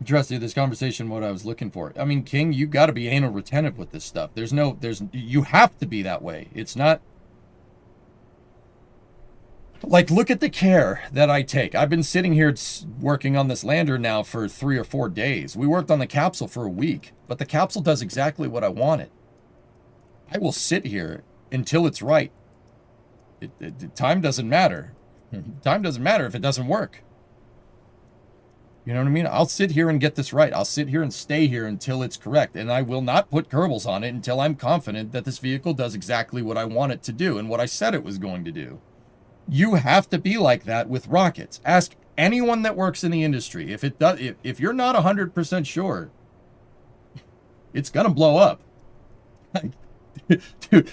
Trusty, this conversation, what I was looking for. I mean, King, you got to be anal retentive with this stuff. You have to be that way. It's not like, look at the care that I take. I've been sitting here working on this lander now for 3 or 4 days. We worked on the capsule for a week, but the capsule does exactly what I wanted. I will sit here until it's right. Time doesn't matter. Time doesn't matter if it doesn't work. You know what I mean? I'll sit here and get this right. I'll sit here and stay here until it's correct. And I will not put Kerbals on it until I'm confident that this vehicle does exactly what I want it to do and what I said it was going to do. You have to be like that with rockets. Ask anyone that works in the industry. If you're not 100% sure, it's going to blow up. Dude,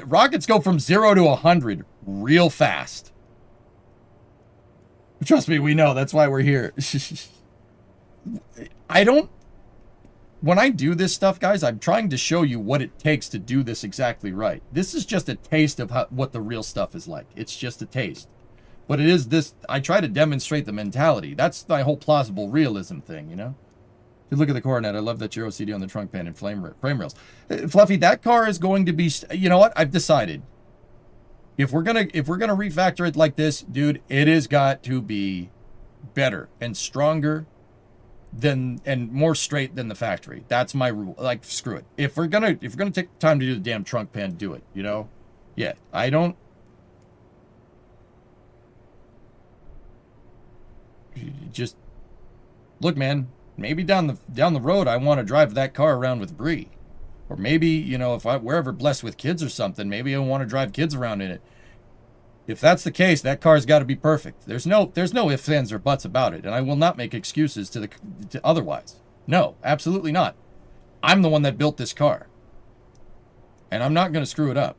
rockets go from 0 to 100 real fast. Trust me, we know. That's why we're here. When I do this stuff, guys, I'm trying to show you what it takes to do this exactly right. This is just a taste of what the real stuff is like. It's just a taste. But it is this, I try to demonstrate the mentality. That's my whole plausible realism thing, you know? If you look at the Coronet, I love that Giro CD on the trunk pan and frame rails. Fluffy, that car is going to be, you know what? I've decided. If we're gonna refactor it like this, dude, it has got to be better and stronger than and more straight than the factory. That's my rule. Like, screw it. If we're gonna take time to do the damn trunk pan, do it. You know? Yeah. I don't. Just look, man. Maybe down the road, I want to drive that car around with Bree. Or maybe, you know, if we're ever blessed with kids or something, maybe I want to drive kids around in it. If that's the case, that car's got to be perfect. There's no ifs, ands, or buts about it, and I will not make excuses to otherwise. No, absolutely not. I'm the one that built this car, and I'm not going to screw it up.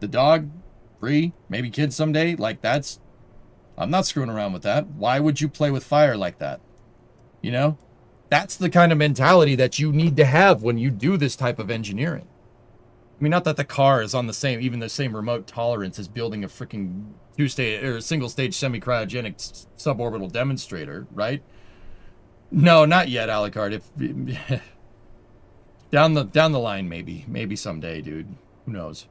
The dog, Bree, maybe kids someday, like I'm not screwing around with that. Why would you play with fire like that? You know? That's the kind of mentality that you need to have when you do this type of engineering. I mean, not that the car is on the same remote tolerance as building a freaking single-stage semi-cryogenic suborbital demonstrator, right? No, not yet, Alucard. If down the line, maybe someday, dude. Who knows?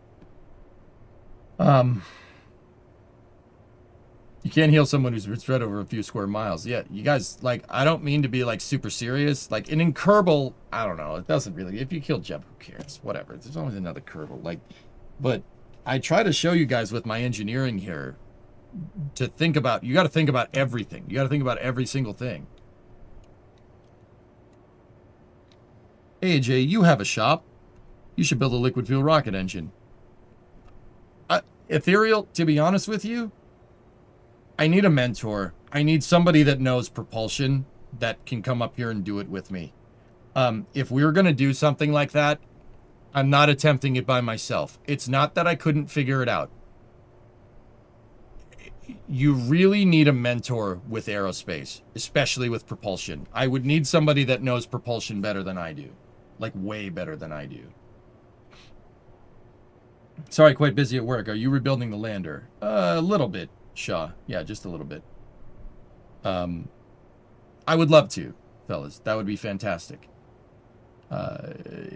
You can't heal someone who's spread over a few square miles. Yeah, you guys, like, I don't mean to be, like, super serious. Like, and in Kerbal, I don't know. It doesn't really... If you kill Jeb, who cares? Whatever. There's always another Kerbal. Like, but I try to show you guys with my engineering here to think about... You got to think about everything. You got to think about every single thing. Hey, AJ, you have a shop. You should build a liquid fuel rocket engine. Ethereal, to be honest with you... I need a mentor. I need somebody that knows propulsion that can come up here and do it with me. If we were going to do something like that, I'm not attempting it by myself. It's not that I couldn't figure it out. You really need a mentor with aerospace, especially with propulsion. I would need somebody that knows propulsion better than I do. Like, way better than I do. Sorry, quite busy at work. Are you rebuilding the lander? A little bit. Shaw. Yeah, just a little bit. I would love to, fellas. That would be fantastic.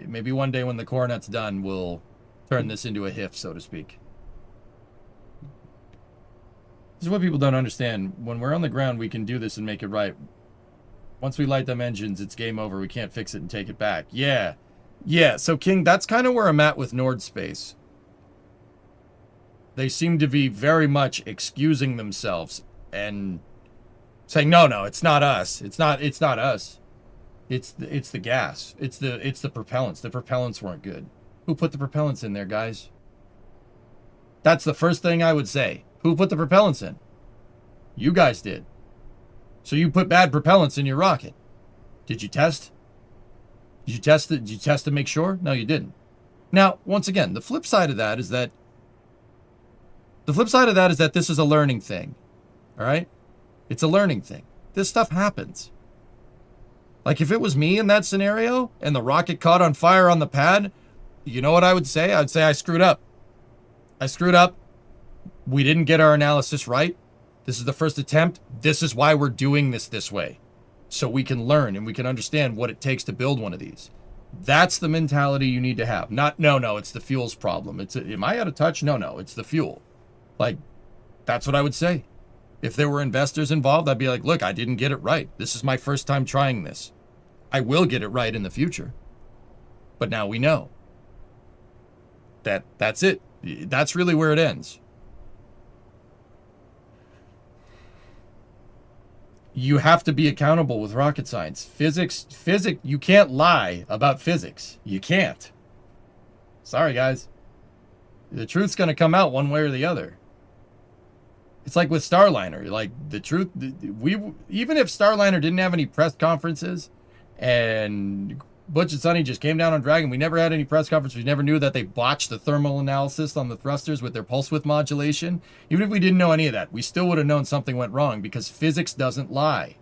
Maybe one day when the coronet's done, we'll turn this into a HIF, so to speak. This is what people don't understand. When we're on the ground, we can do this and make it right. Once we light them engines, it's game over. We can't fix it and take it back. Yeah. Yeah, so King, that's kind of where I'm at with Nord Space. They seem to be very much excusing themselves and saying, no, it's not us. It's not us. It's the gas. It's the propellants. The propellants weren't good. Who put the propellants in there, guys? That's the first thing I would say. Who put the propellants in? You guys did. So you put bad propellants in your rocket. Did you test? Did you test it? Did you test to make sure? No, you didn't. Now, once again, the flip side of that is that this is a learning thing. All right? It's a learning thing. This stuff happens. Like if it was me in that scenario and the rocket caught on fire on the pad, you know what I would say? I'd say I screwed up. I screwed up. We didn't get our analysis right. This is the first attempt. This is why we're doing this way. So we can learn and we can understand what it takes to build one of these. That's the mentality you need to have. Not, no, it's the fuel's problem. Am I out of touch? No, it's the fuel. Like, that's what I would say. If there were investors involved, I'd be like, look, I didn't get it right. This is my first time trying this. I will get it right in the future. But now we know. That's it. That's really where it ends. You have to be accountable with rocket science. Physics, you can't lie about physics. You can't. Sorry, guys. The truth's going to come out one way or the other. It's like with Starliner. Like, the truth, even if Starliner didn't have any press conferences and Butch and Sonny just came down on Dragon, we never had any press conference. We never knew that they botched the thermal analysis on the thrusters with their pulse width modulation. Even if we didn't know any of that, we still would have known something went wrong because physics doesn't lie.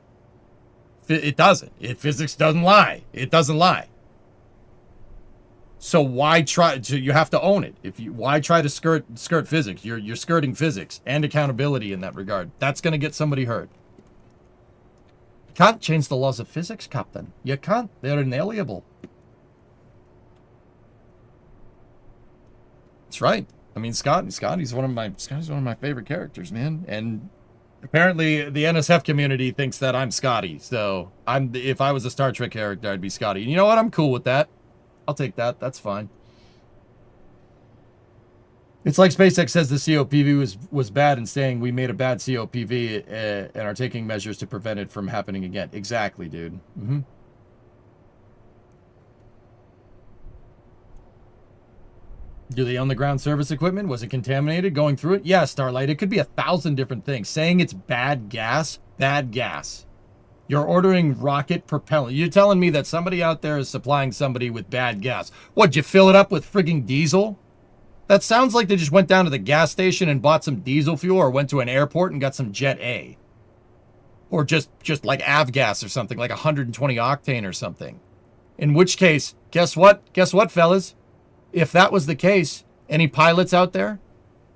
It doesn't. Physics doesn't lie. It doesn't lie. So why try? You have to own it. Why try to skirt physics? You're skirting physics and accountability in that regard. That's going to get somebody hurt. Can't change the laws of physics, Captain. You can't. They're inalienable. That's right. I mean, Scotty's one of my favorite characters, man. And apparently, the NSF community thinks that I'm Scotty. So if I was a Star Trek character, I'd be Scotty. And you know what? I'm cool with that. I'll take that. That's fine. It's like SpaceX says the COPV was bad and saying we made a bad COPV and are taking measures to prevent it from happening again. Exactly, dude. Mm-hmm. Do they own the ground service equipment? Was it contaminated going through it? Yeah, Starlight. It could be 1,000 different things. Saying it's bad gas, bad gas. You're ordering rocket propellant. You're telling me that somebody out there is supplying somebody with bad gas. What'd you fill it up with frigging diesel? That sounds like they just went down to the gas station and bought some diesel fuel or went to an airport and got some Jet A. Or just like avgas or something, like 120 octane or something. In which case, guess what? Guess what, fellas? If that was the case, any pilots out there?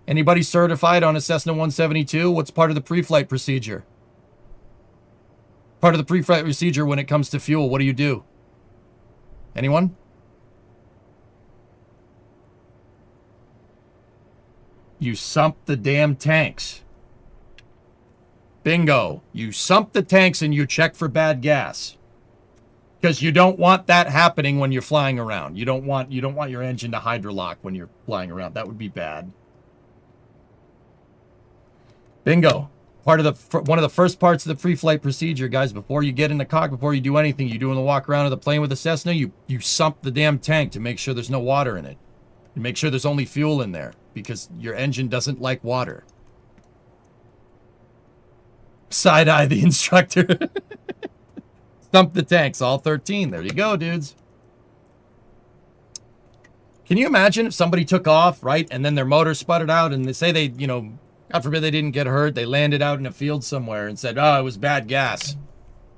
Anybody certified on a Cessna 172? What's part of the pre-flight procedure? Part of the pre-flight procedure when it comes to fuel, what do? Anyone? You sump the damn tanks. Bingo. You sump the tanks and you check for bad gas. Because you don't want that happening when you're flying around. You don't want your engine to hydrolock when you're flying around. That would be bad. Bingo. One of the first parts of the pre-flight procedure, guys, before you get in the cockpit, before you do anything, you doing the walk around of the plane with the Cessna, you sump the damn tank to make sure there's no water in it. You make sure there's only fuel in there because your engine doesn't like water. Side-eye the instructor. Sump the tanks, all 13. There you go, dudes. Can you imagine if somebody took off, right, and then their motor sputtered out and they say they, God forbid they didn't get hurt. They landed out in a field somewhere and said, oh, it was bad gas.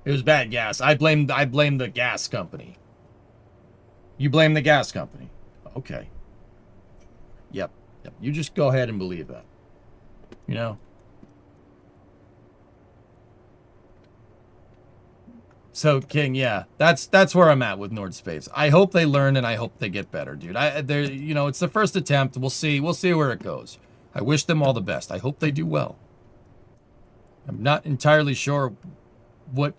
It was bad gas. I blame the gas company. You blame the gas company. Okay. Yep. You just go ahead and believe that. So King, yeah, that's where I'm at with Nord Space. I hope they learn and I hope they get better, dude. They're, you know, it's the first attempt. We'll see where it goes. I wish them all the best. I hope they do well. I'm not entirely sure what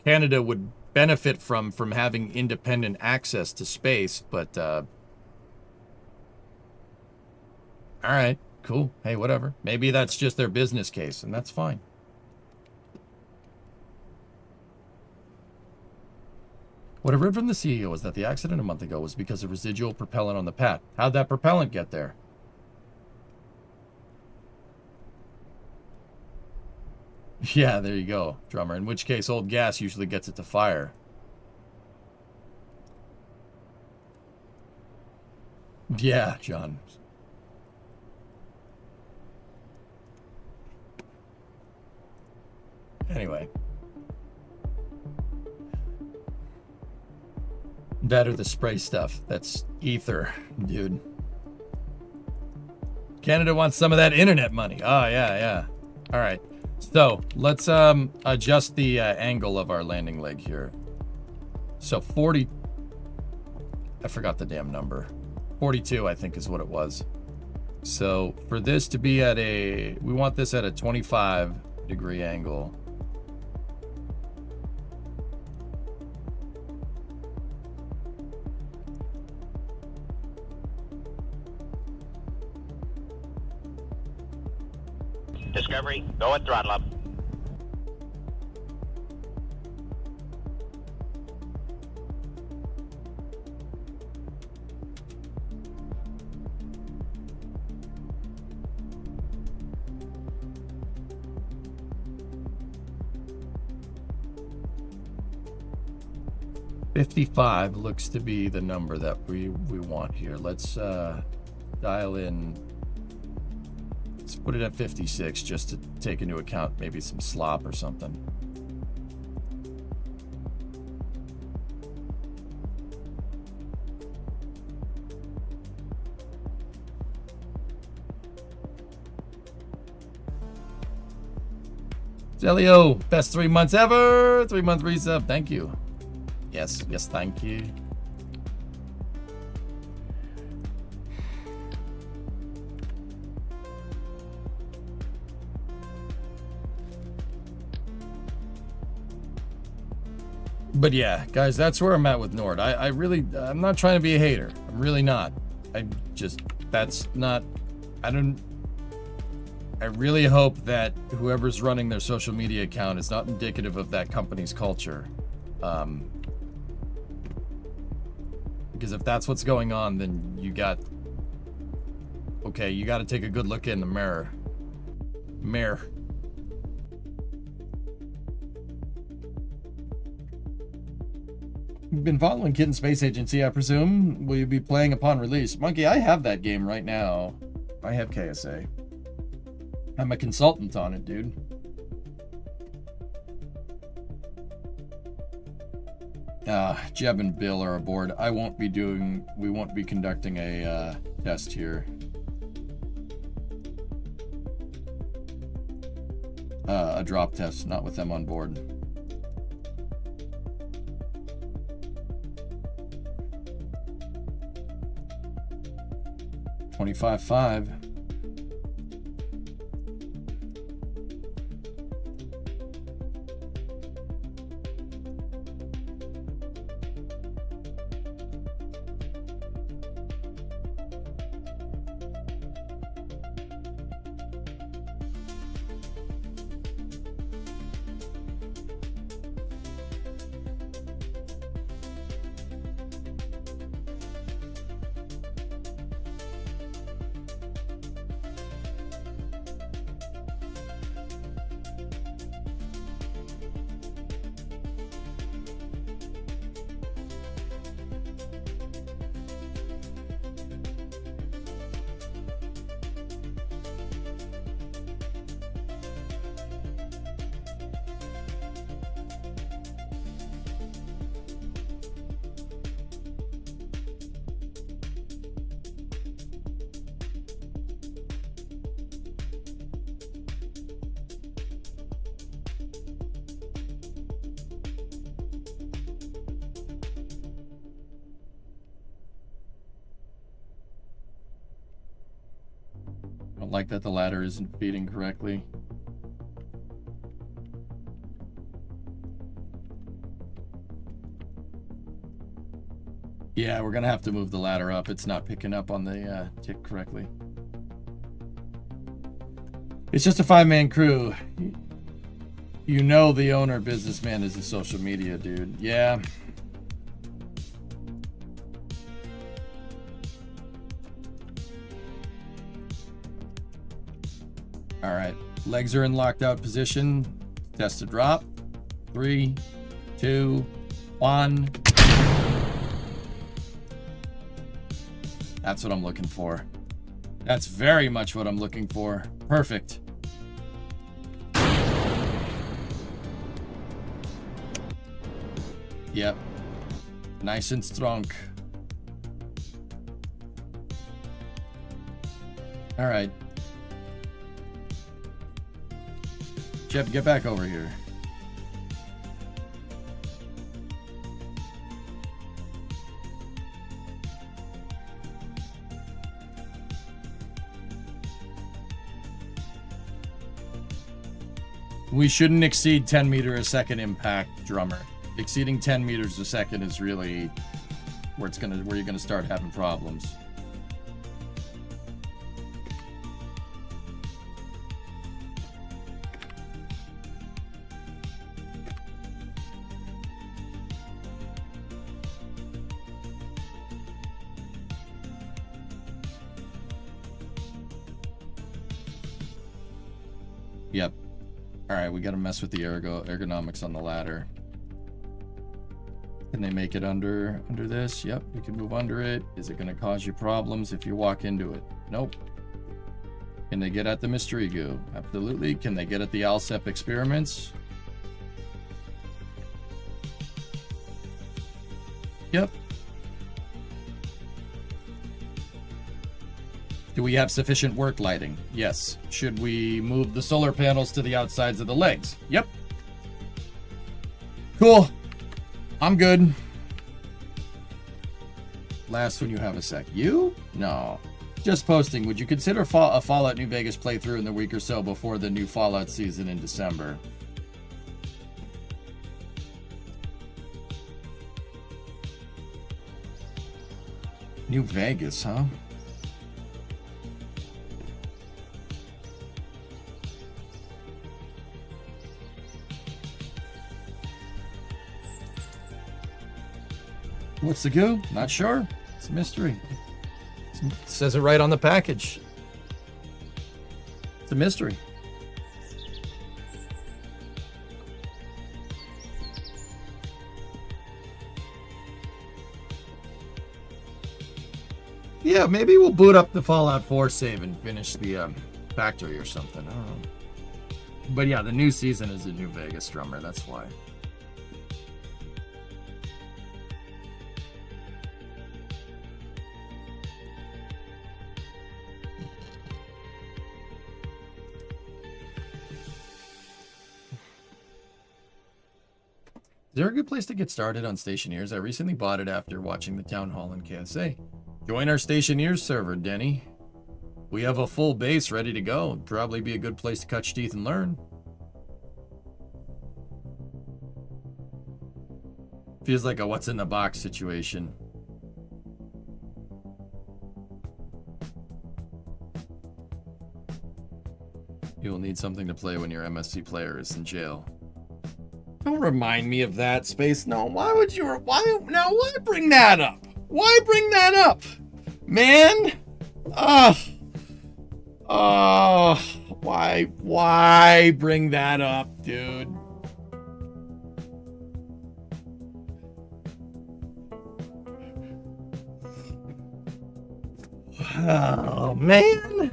Canada would benefit from having independent access to space, but all right, cool. Hey, whatever. Maybe that's just their business case, and that's fine. What I read from the CEO is that the accident a month ago was because of residual propellant on the pad. How'd that propellant get there? Yeah, there you go, drummer. In which case, old gas usually gets it to fire. Yeah, John. Anyway. That or the spray stuff. That's ether, dude. Canada wants some of that internet money. Oh, yeah. All right. So, let's adjust the angle of our landing leg here. So, 40... I forgot the damn number. 42, I think, is what it was. So, for this to be at a... We want this at a 25-degree angle. Discovery, go at throttle up. $55 looks to be the number that we want here. Let's dial in. Let's put it at 56 just to take into account maybe some slop or something. Zelio, best 3 months ever. 3-month resub. Thank you. Yes, thank you. But yeah, guys, that's where I'm at with Nord. I'm not trying to be a hater. I'm really not. I really hope that whoever's running their social media account is not indicative of that company's culture. Because if that's what's going on, then you got to take a good look in the mirror. You've been following Kitten Space Agency, I presume. Will you be playing upon release? Monkey, I have that game right now. I have KSA. I'm a consultant on it, dude. Jeb and Bill are aboard. We won't be conducting a test here. A drop test, not with them on board. $25,500. don't like that the ladder isn't feeding correctly. Yeah, we're gonna have to move the ladder up. It's not picking up on the tick correctly. It's just a 5-man crew. You know the owner businessman is a social media dude. Yeah. All right, legs are in locked out position. Test to drop. 3, 2, 1. That's what I'm looking for. That's very much what I'm looking for. Perfect. Yep. Nice and strong. All right. Jeb, get back over here. We shouldn't exceed 10 meters a second impact, drummer. Exceeding 10 meters a second is really where you're gonna start having problems. Yep. All right, we got to mess with the ergonomics on the ladder. Can they make it under this? Yep, you can move under it. Is it going to cause you problems if you walk into it? Nope. Can they get at the mystery goo? Absolutely. Can they get at the Alcep experiments? Yep. Do we have sufficient work lighting? Yes. Should we move the solar panels to the outsides of the legs? Yep. Cool. I'm good. Last when you have a sec. You? No. Just posting. Would you consider a Fallout New Vegas playthrough in the week or so before the new Fallout season in December? New Vegas, huh? What's the goo? Not sure. It's a mystery. It says it right on the package. It's a mystery. Yeah, maybe we'll boot up the Fallout 4 save and finish the factory or something. I don't know. But yeah, the new season is a New Vegas drummer. That's why. Is there a good place to get started on Stationeers? I recently bought it after watching the town hall in KSA. Join our Stationeers server, Denny. We have a full base ready to go. It'd probably be a good place to cut your teeth and learn. Feels like a what's in the box situation. You will need something to play when your MSC player is in jail. Don't remind me of that, Space. No, why would you? Why bring that up? Why bring that up, man? Why bring that up, dude? Oh, man.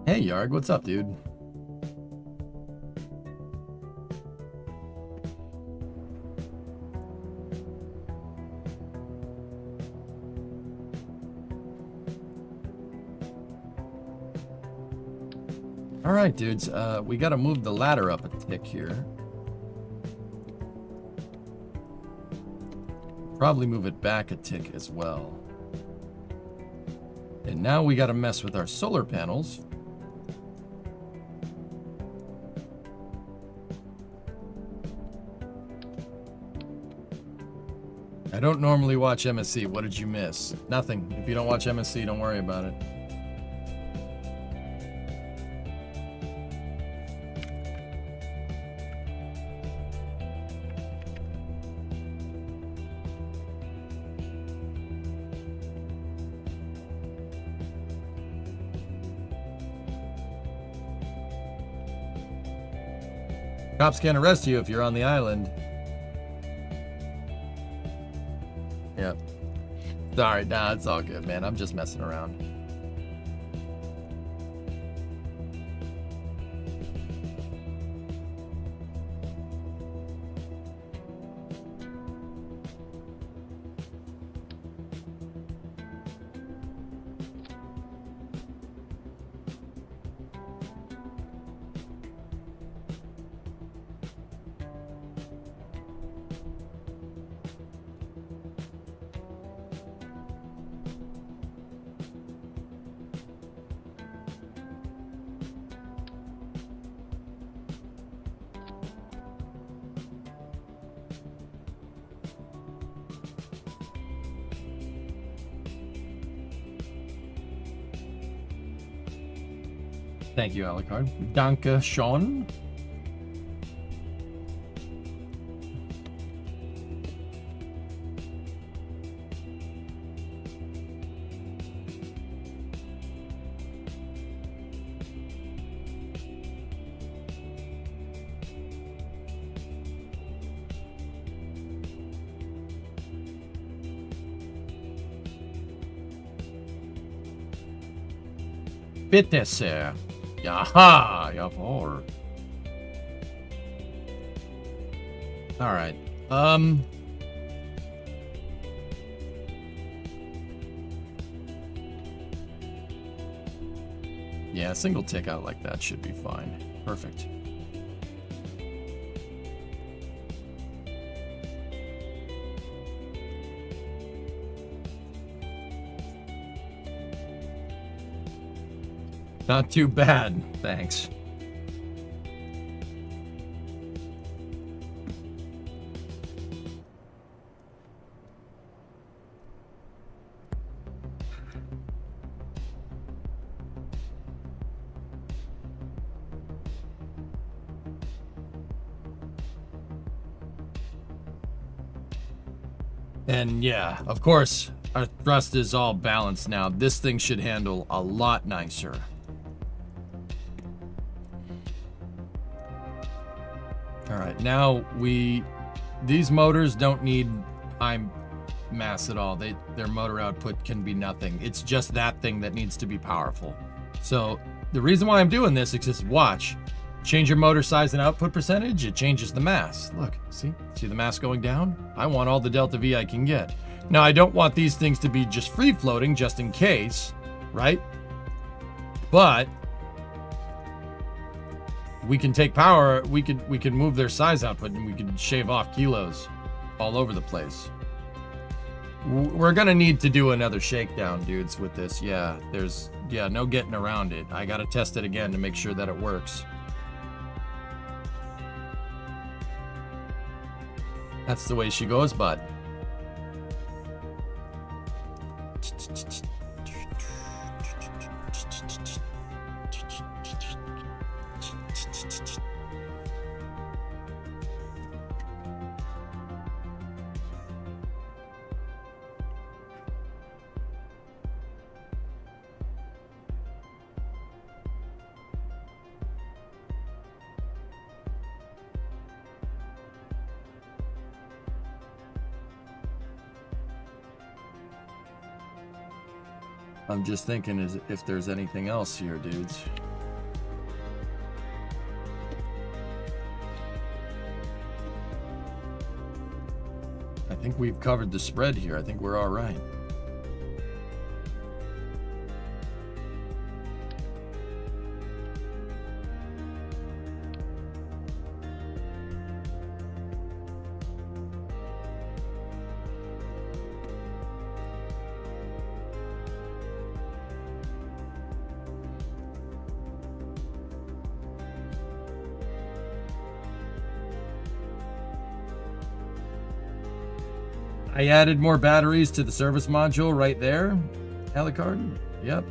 Hey, Yarg, what's up, dude? All right, dudes. We got to move the ladder up a tick here. Probably move it back a tick as well. And now we got to mess with our solar panels. I don't normally watch MSC. What did you miss? Nothing. If you don't watch MSC, don't worry about it. Cops can't arrest you if you're on the island. Yep. Sorry, nah, it's all good, man. I'm just messing around. Thank you, Alucard. Danke schon. Bitte sehr. Yaha, jawohl. All right. Yeah, a single tick out like that should be fine. Perfect. Not too bad, thanks. And yeah, of course, our thrust is all balanced now. This thing should handle a lot nicer. All right, now these motors don't need high mass at all. Their motor output can be nothing. It's just that thing that needs to be powerful. So the reason why I'm doing this is just watch. Change your motor size and output percentage, it changes the mass. Look, see the mass going down? I want all the delta V I can get. Now I don't want these things to be just free floating just in case, right? But we can take power, we can move their size output and we can shave off kilos all over the place. We're gonna need to do another shakedown, dudes, with this. Yeah, no getting around it. I gotta test it again to make sure that it works. That's the way she goes, bud. I'm just thinking if there's anything else here, dudes. I think we've covered the spread here. I think we're all right. I added more batteries to the service module right there. Alucard. Yep.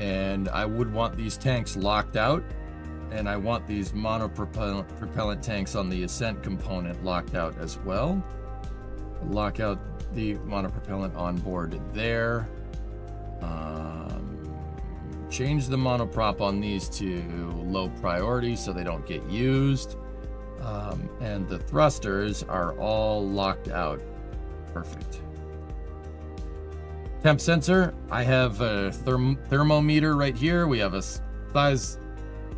And I would want these tanks locked out. And I want these monopropellant tanks on the Ascent component locked out as well. Lock out the monopropellant on board there. Change the monoprop on these to low priority so they don't get used. And the thrusters are all locked out. Perfect. Temp sensor, I have a thermometer right here. We have a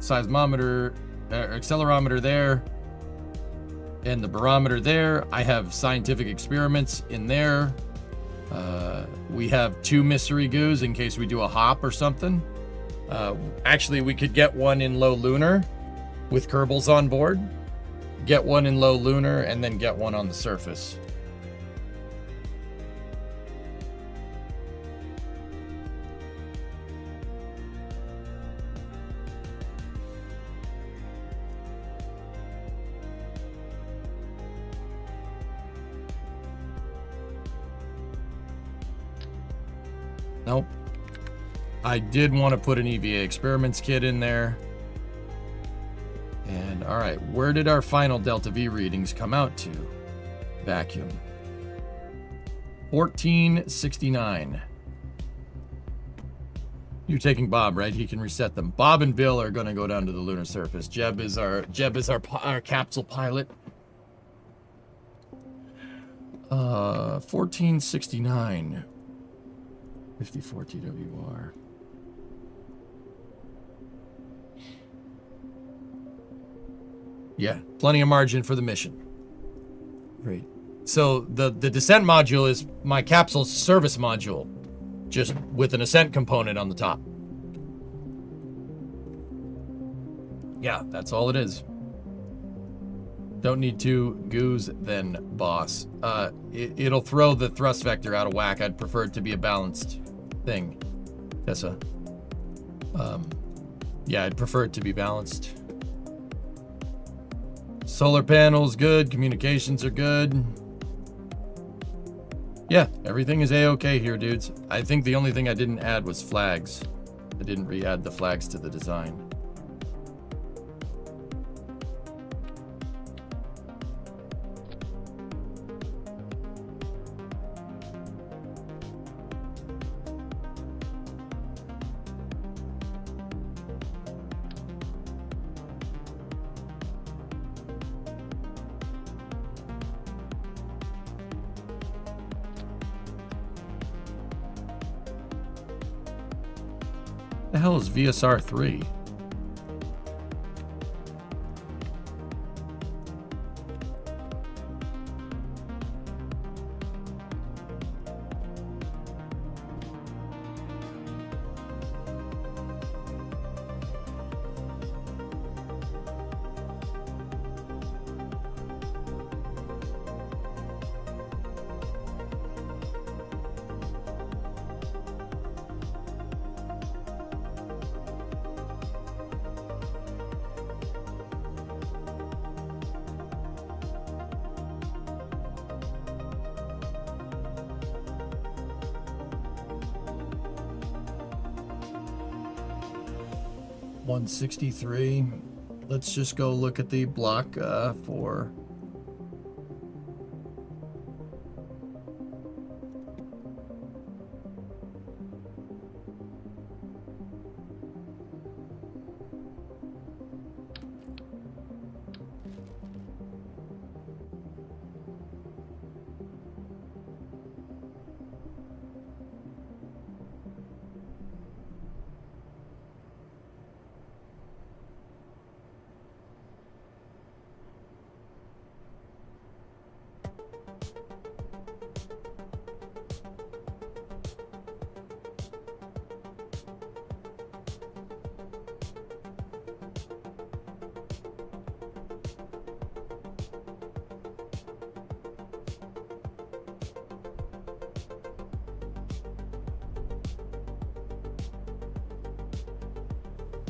seismometer, accelerometer there, and the barometer there. I have scientific experiments in there. We have 2 mystery goos in case we do a hop or something. Actually, we could get one in low lunar with Kerbals on board, get one in low lunar, and then get one on the surface. Nope. I did want to put an EVA experiments kit in there. And all right, where did our final Delta V readings come out to? Vacuum. 1469. You're taking Bob, right? He can reset them. Bob and Bill are going to go down to the lunar surface. Jeb is our capsule pilot. 1469. 54 TWR. Yeah, plenty of margin for the mission. Great. So the descent module is my capsule service module, just with an Ascent component on the top. Yeah, that's all it is. Don't need 2 goos then, boss. It'll throw the thrust vector out of whack. I'd prefer it to be a balanced thing, Tessa. Yeah, I'd prefer it to be balanced. Solar panels good, communications are good. Yeah, everything is a-okay here, dudes. I think the only thing I didn't add was flags. I didn't re-add the flags to the design. The hell is VSR 3? $163. Let's just go look at the block for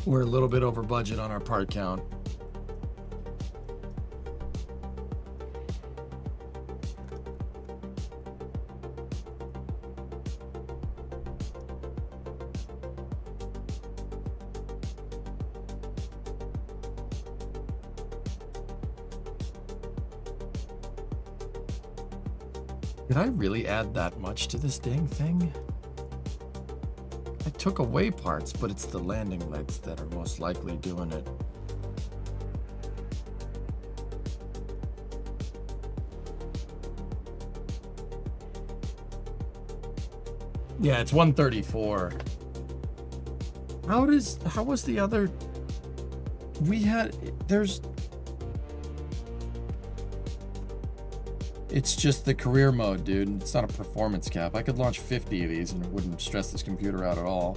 we're a little bit over budget on our part count. Did I really add that much to this dang thing? I took away parts, but it's the landing legs that are most likely doing it. Yeah, it's 134. How was the other? It's just the career mode, dude. It's not a performance cap. I could launch 50 of these and it wouldn't stress this computer out at all.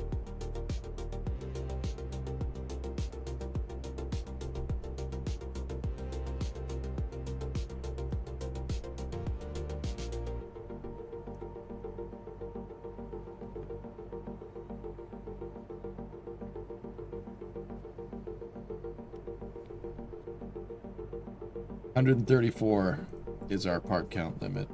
$134 is our part count limit.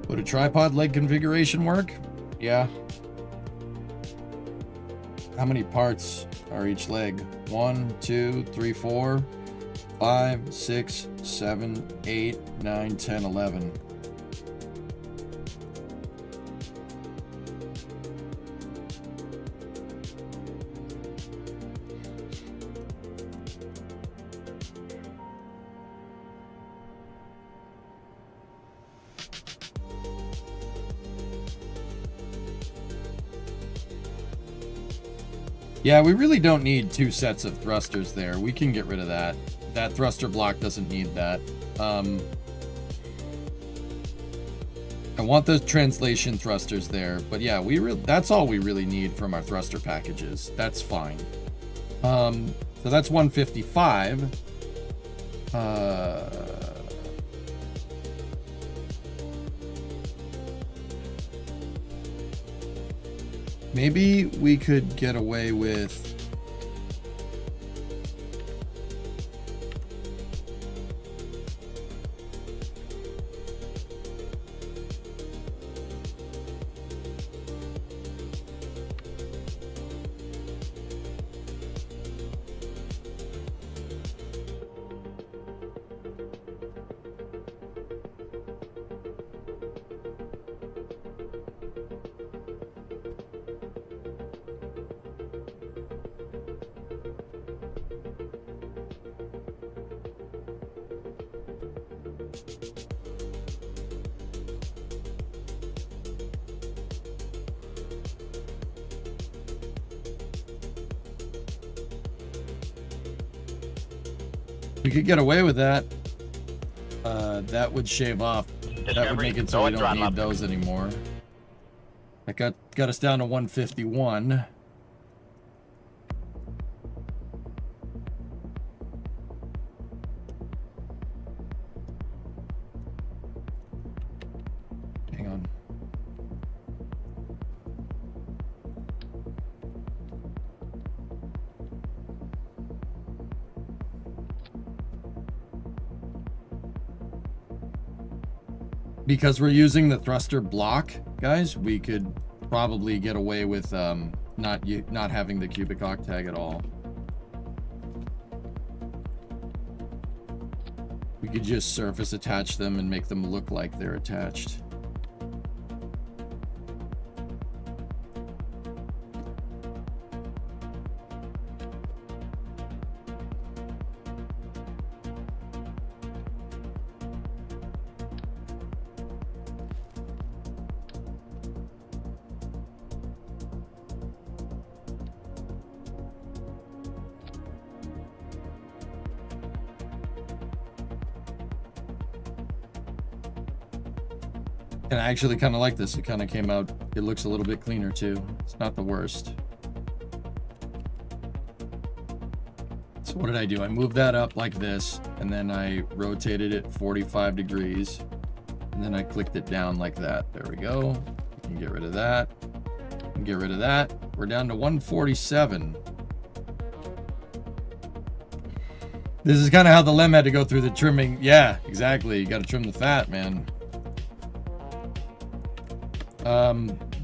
Would a tripod leg configuration work? Yeah. How many parts are each leg? 1, 2, 3, 4, 5, 6, 7, 8, 9, 10, 11. Yeah, we really don't need 2 sets of thrusters there. We can get rid of that. That thruster block doesn't need that. I want the translation thrusters there, but yeah, that's all we really need from our thruster packages. That's fine. So that's 155. Maybe we could get away with we could get away with that. That would shave off. That would make it so we don't need those anymore. That got us down to 151. Hang on. Because we're using the thruster block, guys, we could probably get away with not having the cubic octag at all. We could just surface attach them and make them look like they're attached. And I actually kind of like this. It kind of came out, it looks a little bit cleaner too. It's not the worst. So So what did I do? I moved that up like this, and then I rotated it 45 degrees, and then I clicked it down like that. There we go. And get rid of that. And get rid of that. We're down to 147. This is kind of how the LEM had to go through the trimming. Yeah, exactly. You got to trim the fat, man.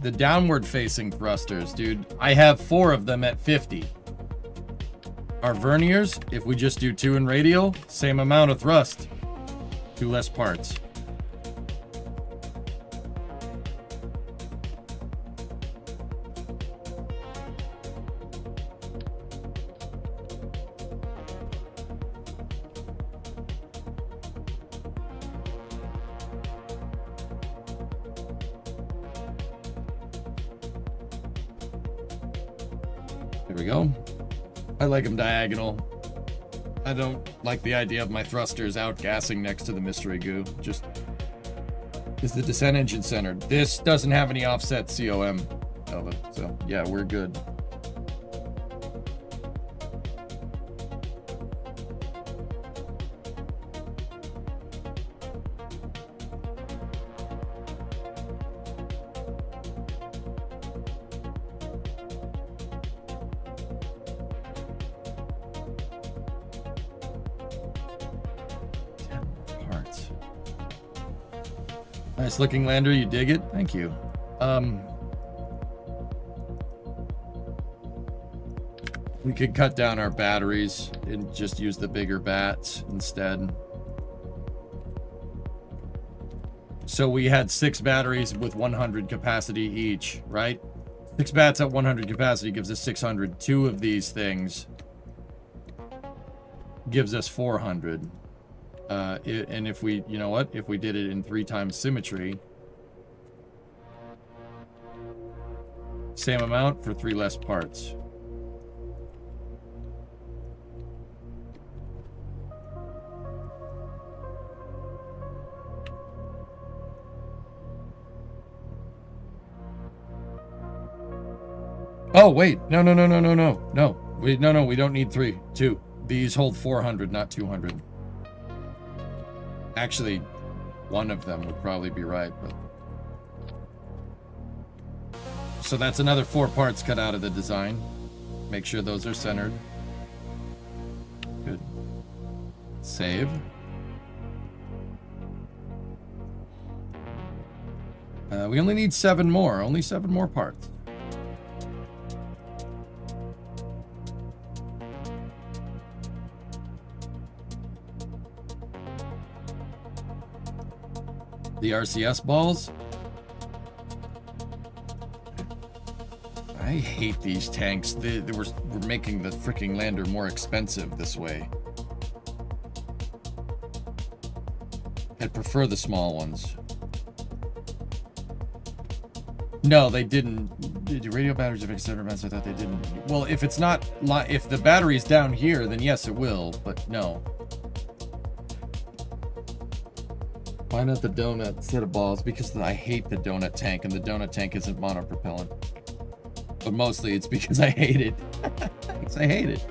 The downward facing thrusters, dude. I have 4 of them at 50. Our verniers, if we just do 2 in radial, same amount of thrust. 2 less parts. There we go. I like them diagonal. I don't like the idea of my thrusters outgassing next to the mystery goo. Just is the descent engine centered. This doesn't have any offset COM, Elva. So yeah, we're good. Nice looking lander, you dig it? Thank you. We could cut down our batteries and just use the bigger bats instead. So we had 6 batteries with 100 capacity each, right? 6 bats at 100 capacity gives us 600. 2 of these things gives us 400. And if we, you know what, if we did it in 3 times symmetry, same amount for 3 less parts. Oh, wait, no, we don't need 3, 2. These hold 400, not 200. Actually, one of them would probably be right, but... So that's another 4 parts cut out of the design. Make sure those are centered. Good. Save. We only need 7 more. Only 7 more parts. The RCS balls. I hate these tanks. We're making the freaking lander more expensive this way. I'd prefer the small ones. No, they didn't. The radio batteries have extended amounts. I thought they didn't. Well, if it's not, if the battery's down here, then yes, it will. But no. Why not the donut instead of balls? Because I hate the donut tank, and the donut tank isn't monopropellant. But mostly it's because I hate it. Because I hate it.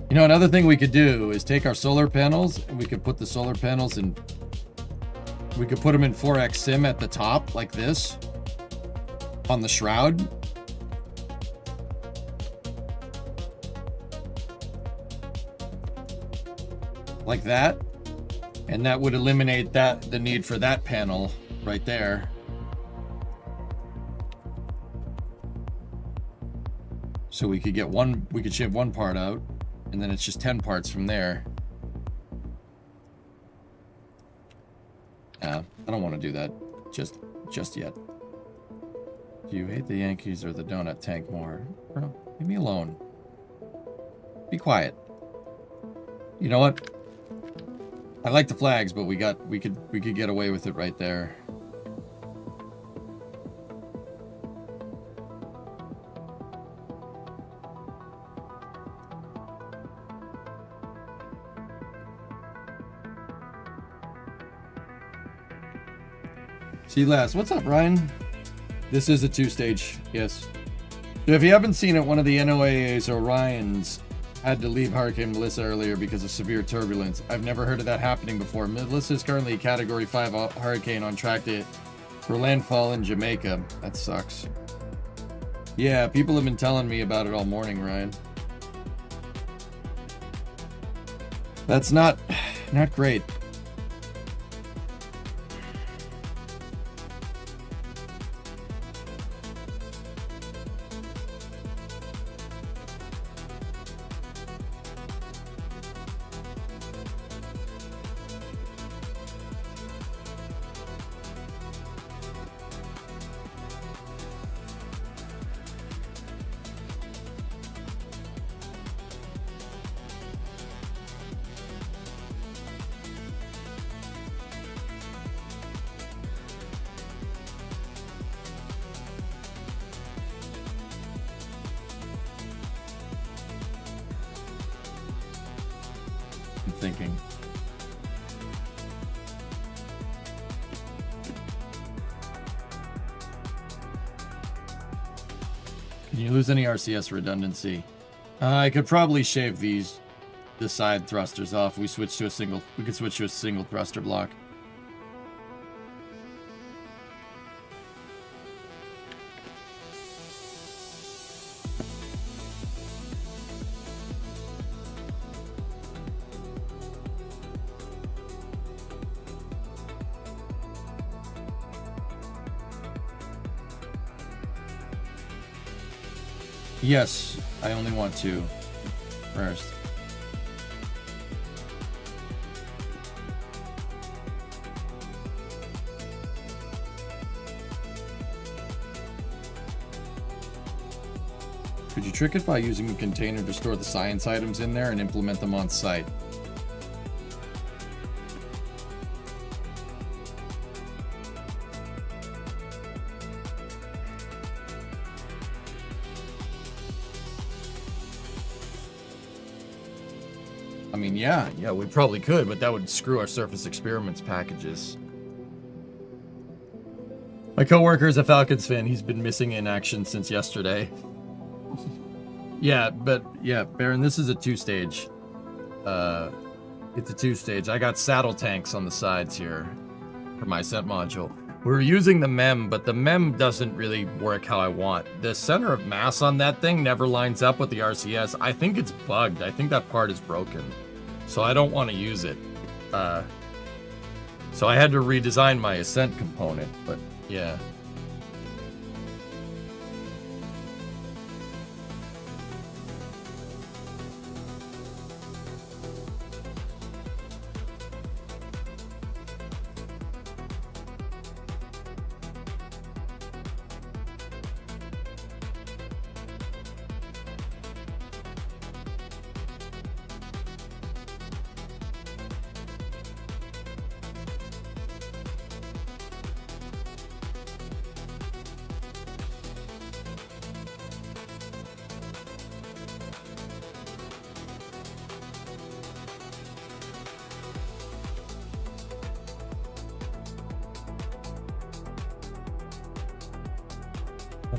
You know, another thing we could do is take our solar panels, and we could put the solar panels in... We could put them in 4x sim at the top, like this. On the shroud. Like that, and that would eliminate the need for that panel right there. So we could ship 1 part out, and then it's just 10 parts from there. I don't want to do that just yet. Do you hate the Yankees or the donut tank more? Bro, leave me alone. Be quiet. You know what? I like the flags, but we could get away with it right there. See last. What's up, Ryan? This is a 2-stage, yes. So if you haven't seen it, one of the NOAA's Orions had to leave Hurricane Melissa earlier because of severe turbulence. I've never heard of that happening before. Melissa is currently a Category 5 hurricane on track for landfall in Jamaica. That sucks. Yeah, people have been telling me about it all morning, Ryan. That's not great. Thinking. Can you lose any RCS redundancy? I could probably shave the side thrusters off. We could switch to a single thruster block. Yes, I only want 2 first. Could you trick it by using a container to store the science items in there and implement them on site? I mean, yeah, we probably could, but that would screw our surface experiments packages. My coworker is a Falcons fan. He's been missing in action since yesterday. Yeah, Baron, this is a 2-stage. It's a 2-stage. I got saddle tanks on the sides here for my Ascent module. We were using the MEM, but the MEM doesn't really work how I want. The center of mass on that thing never lines up with the RCS. I think it's bugged. I think that part is broken. So I don't want to use it. So I had to redesign my Ascent component, but yeah.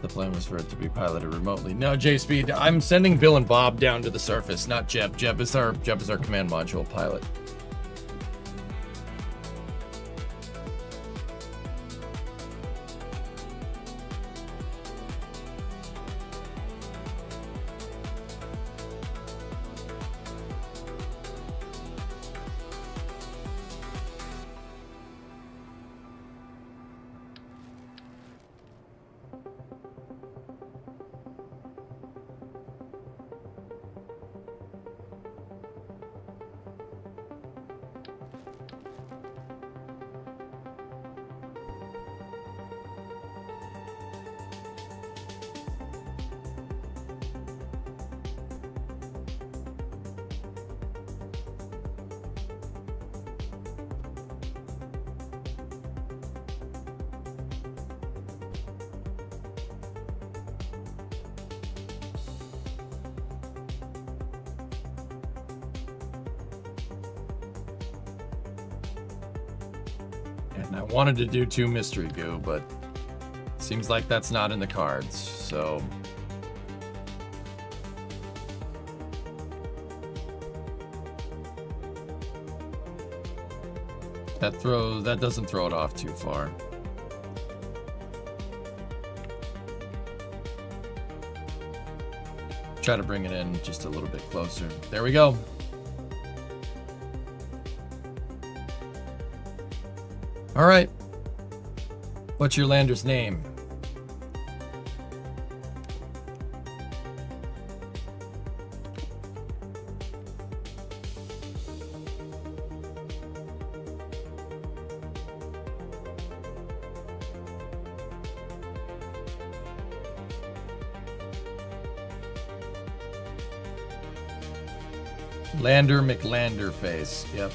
The plan was for it to be piloted remotely. No, J-Speed, I'm sending Bill and Bob down to the surface, not Jeb. Jeb is our command module pilot. And I wanted to do 2 mystery goo, but seems like that's not in the cards, so... That doesn't throw it off too far. Try to bring it in just a little bit closer. There we go. All right. What's your lander's name? Lander McLanderface. Yep.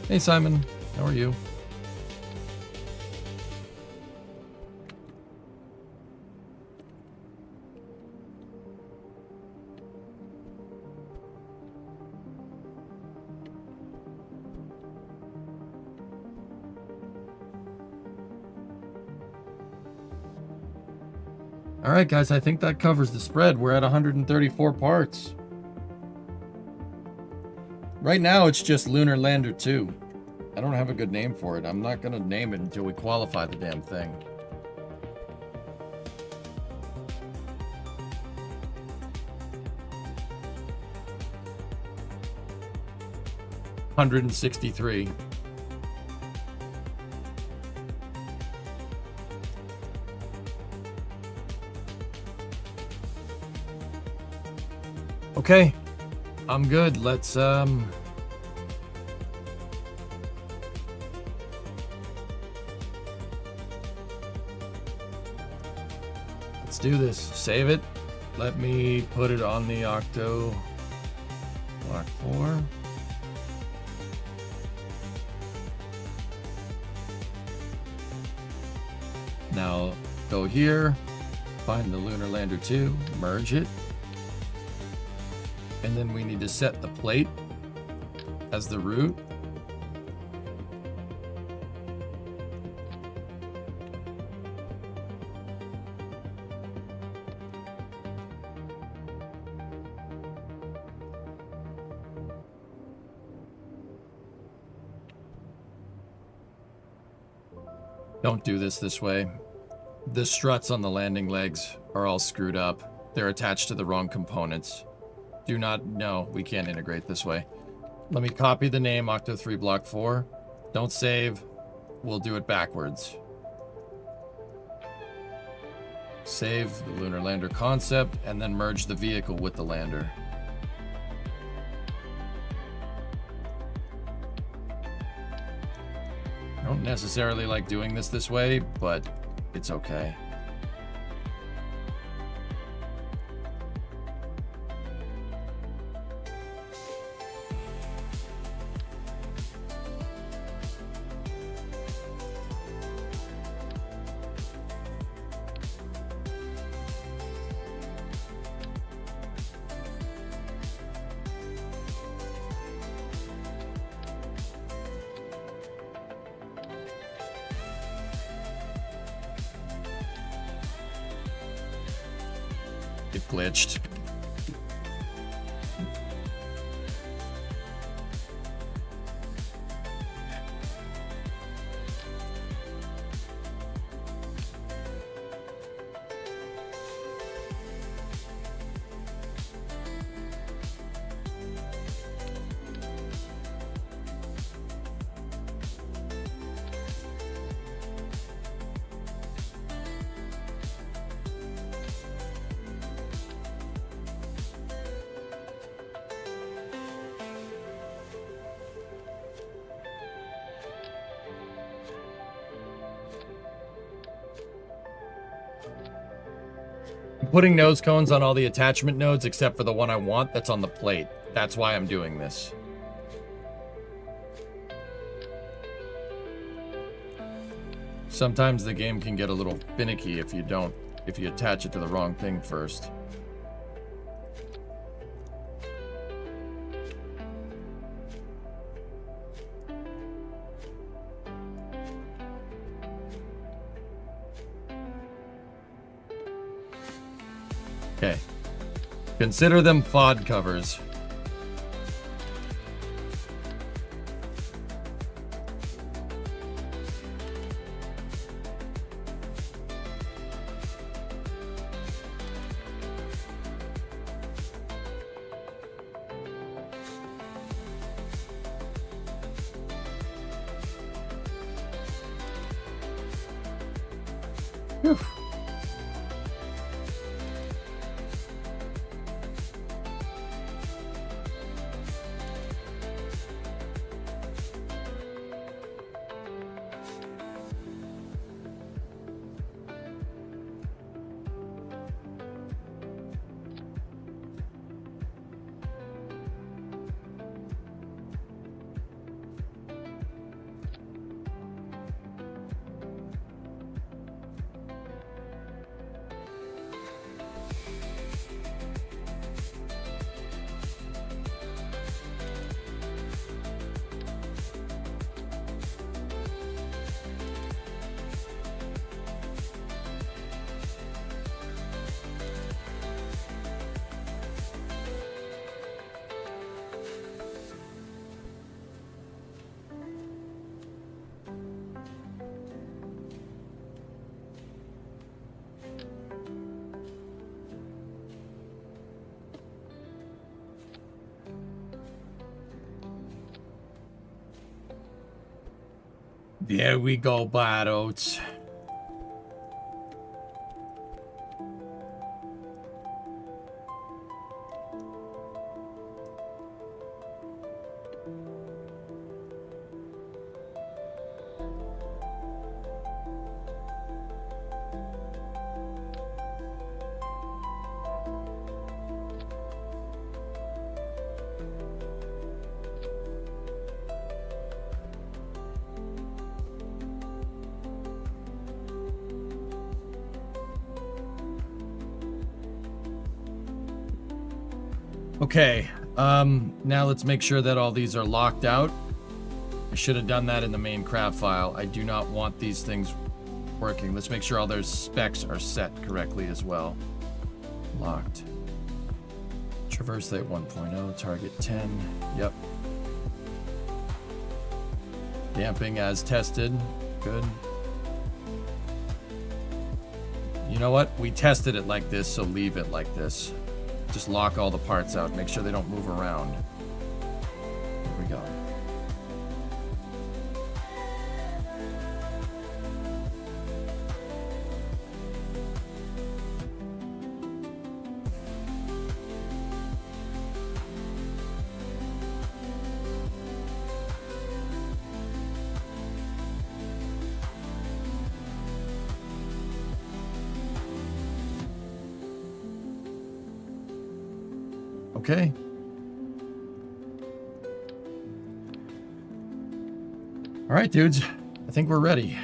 Hey Simon, how are you? All right, guys, I think that covers the spread. We're at 134 parts. Right now, it's just Lunar Lander 2. I don't have a good name for it. I'm not going to name it until we qualify the damn thing. $163. Okay, I'm good. Let's do this. Save it. Let me put it on the Octo Block 4. Now go here, find the Lunar Lander 2, merge it. And then we need to set the plate as the root. Don't do this way. The struts on the landing legs are all screwed up. They're attached to the wrong components. Do not, no, we can't integrate this way. Let me copy the name Octo 3 Block 4. Don't save. We'll do it backwards. Save the Lunar Lander concept and then merge the vehicle with the lander. I don't necessarily like doing this way, but it's okay. It glitched. I'm putting nose cones on all the attachment nodes except for the one I want that's on the plate. That's why I'm doing this. Sometimes the game can get a little finicky if you attach it to the wrong thing first. Okay. Consider them FOD covers. Whew. There we go, Battles. Okay, now let's make sure that all these are locked out. I should have done that in the main craft file. I do not want these things working. Let's make sure all their specs are set correctly as well. Locked. Traverse rate 1.0, target 10. Yep. Damping as tested. Good. You know what? We tested it like this, so leave it like this. Just lock all the parts out. Make sure they don't move around. Here we go. Okay. All right, dudes. I think we're ready.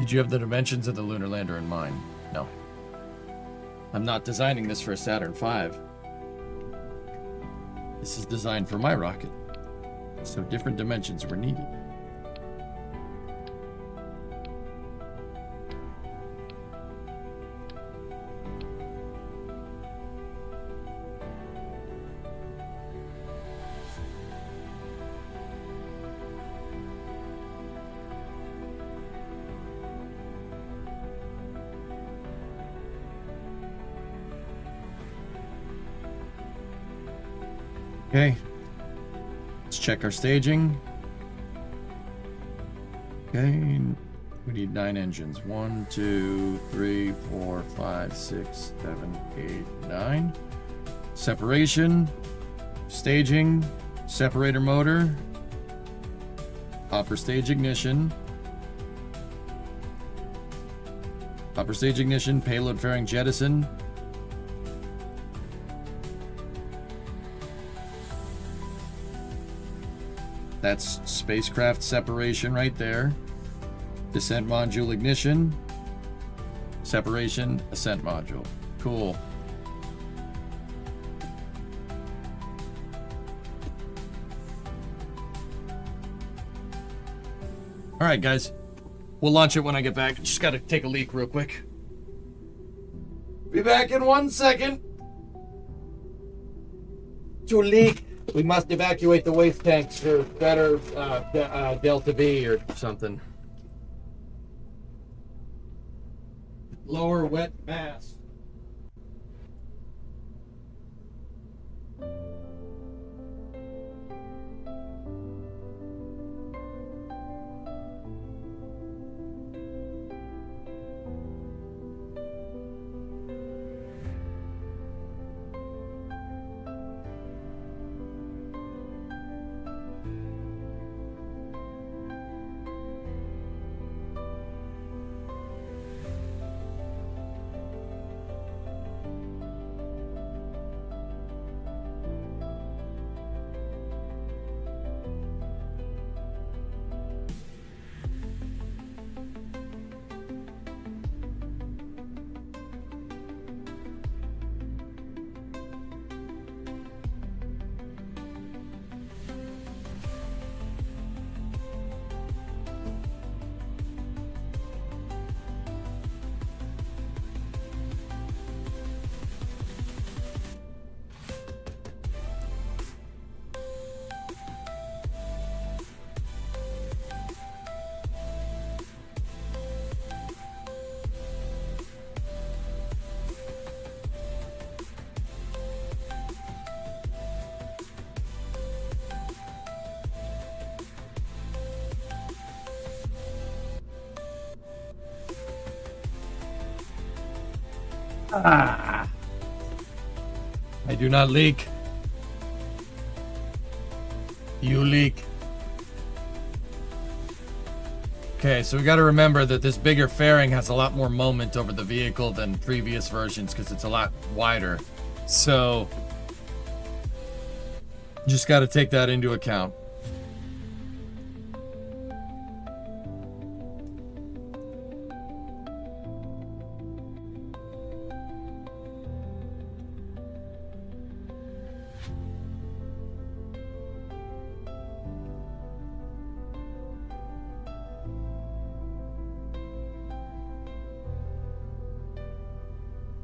Did you have the dimensions of the lunar lander in mind? No. I'm not designing this for a Saturn V. This is designed for my rocket. So different dimensions were needed. Okay, let's check our staging. Okay, we need 9 engines. 1, 2, 3, 4, 5, 6, 7, 8, 9. Separation, staging, separator motor, upper stage ignition, payload fairing jettison, That's spacecraft separation right there. Descent module ignition. Separation, ascent module. Cool. All right, guys. We'll launch it when I get back. Just got to take a leak real quick. Be back in 1 second. To leak, we must evacuate the waste tanks for better Delta V or something. Lower wet mass. I do not leak. You leak. Okay, so we got to remember that this bigger fairing has a lot more moment over the vehicle than previous versions because it's a lot wider. So just got to take that into account.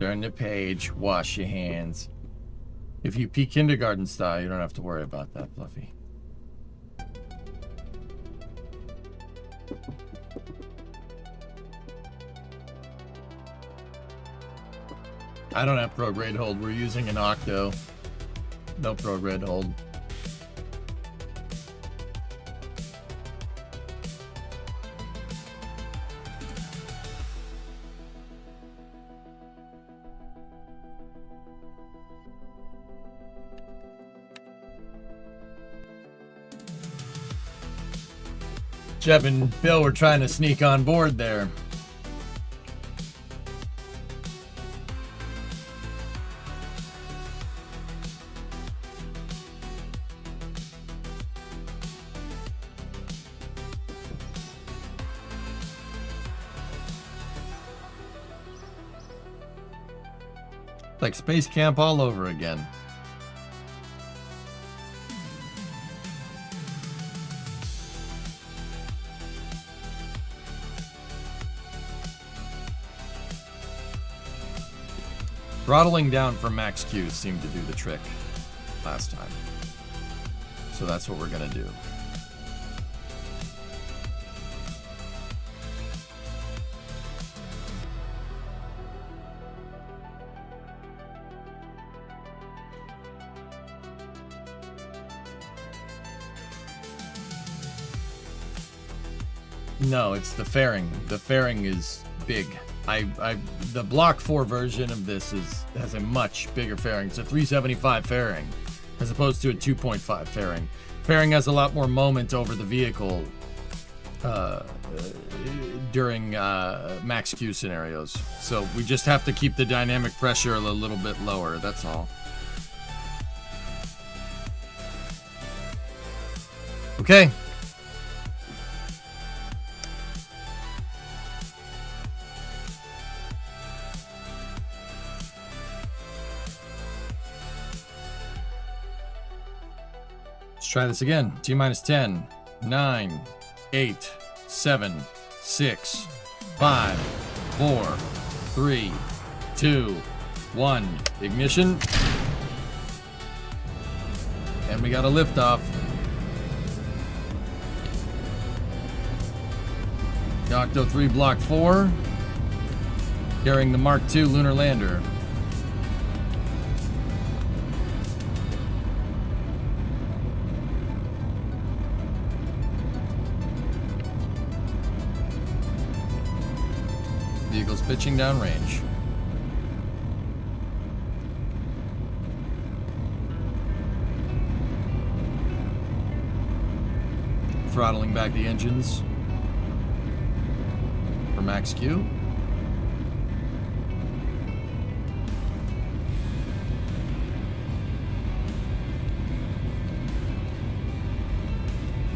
Turn the page, wash your hands. If you pee kindergarten style, you don't have to worry about that, Fluffy. I don't have prograde hold. We're using an Octo. No prograde hold. Jeb and Bill were trying to sneak on board there. Like space camp all over again. Throttling down for max Q seemed to do the trick last time. So that's what we're gonna do. No, it's the fairing. The fairing is big. The Block 4 version of this has a much bigger fairing. It's a 375 fairing as opposed to a 2.5 fairing. Fairing has a lot more moment over the vehicle during max Q scenarios. So we just have to keep the dynamic pressure a little bit lower, that's all. Okay. Let's try this again. T minus 10, 9, 8, 7, 6, 5, 4, 3, 2, 1. Ignition. And we got a liftoff. Octo 3 Block 4, carrying the Mark II lunar lander. Vehicle's pitching downrange. Throttling back the engines for max Q.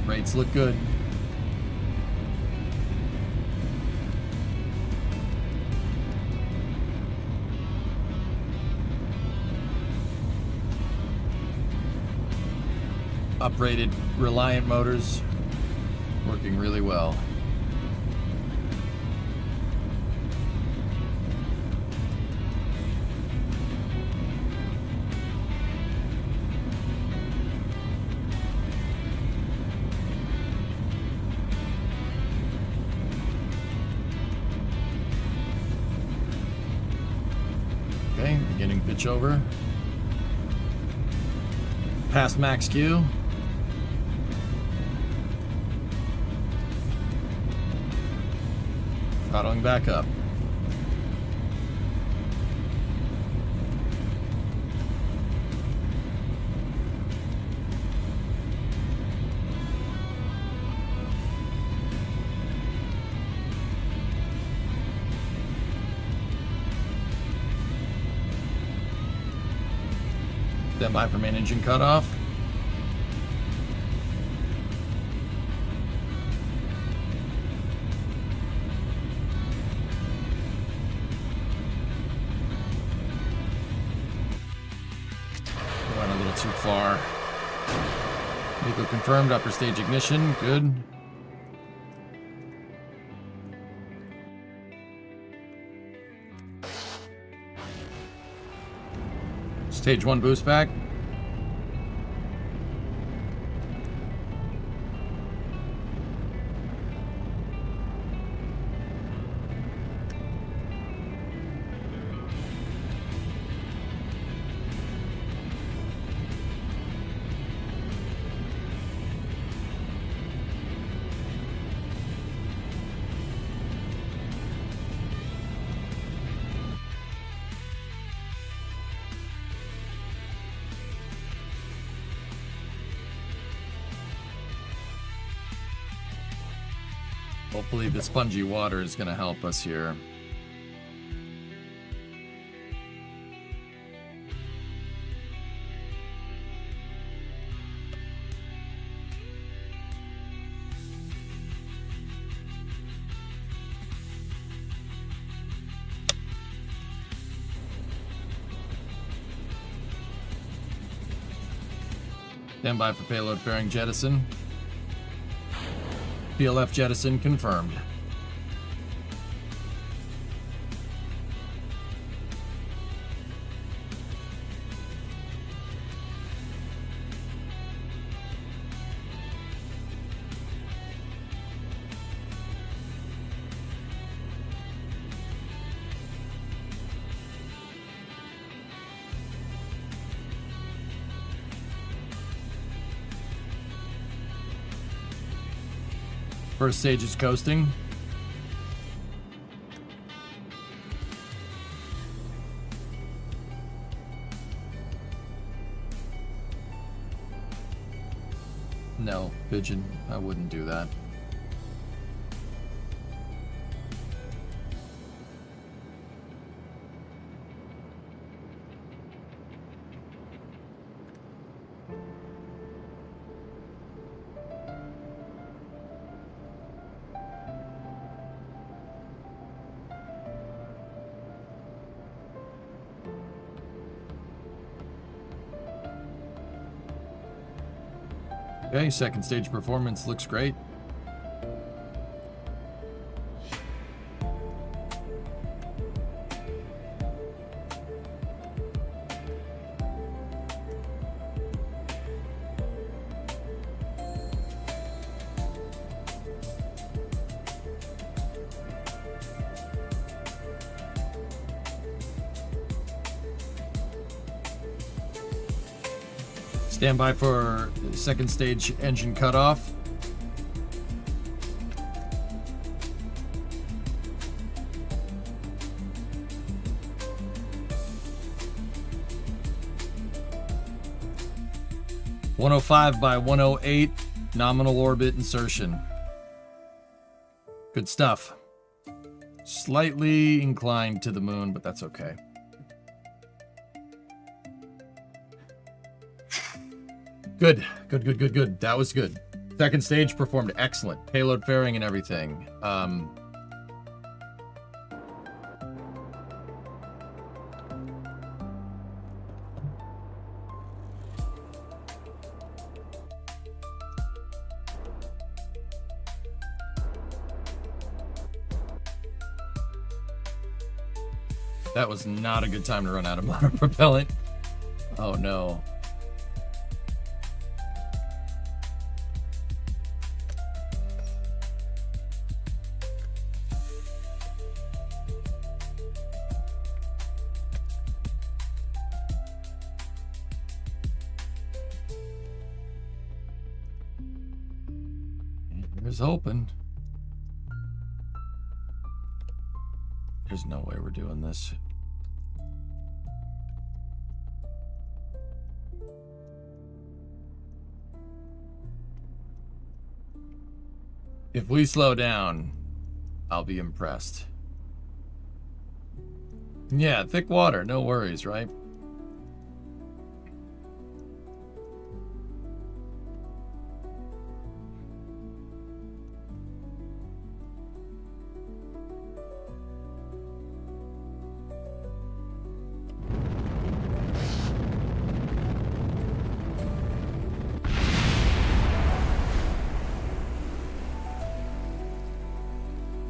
Rates look good. Uprated Reliant motors working really well. Okay, beginning pitch over. Past max Q. Throttling back up. Standby for main engine cutoff. Went a little too far. Vehicle confirmed, upper stage ignition, good. Stage 1 boost back. Hopefully the spongy water is going to help us here. Stand by for payload fairing jettison. PLF jettison confirmed. First stage is coasting. No, Pigeon, I wouldn't do that. Okay, second stage performance looks great. Stand by for second stage engine cutoff. (105 by 108) nominal orbit insertion. Good stuff. Slightly inclined to the moon, but that's okay. Good. That was good. Second stage performed excellent. Payload fairing and everything. That was not a good time to run out of monopropellant. Oh no. Here's hoping. There's no way we're doing this. If we slow down, I'll be impressed. Yeah, thick water, no worries, right?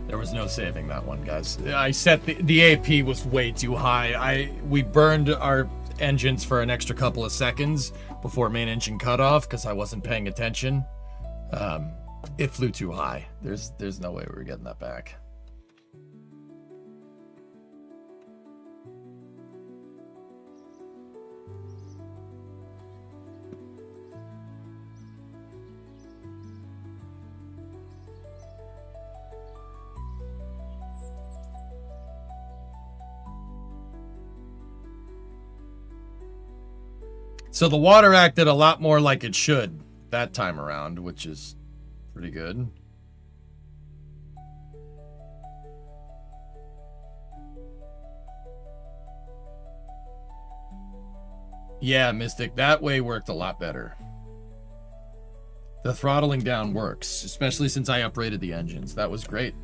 There was no saving that one, guys. I set the AP was way too high. We burned our engines for an extra couple of seconds before main engine cutoff because I wasn't paying attention. It flew too high. There's no way we were getting that back. So the water acted a lot more like it should that time around, which is pretty good. Yeah, Mystic, that way worked a lot better. The throttling down works, especially since I uprated the engines. That was great.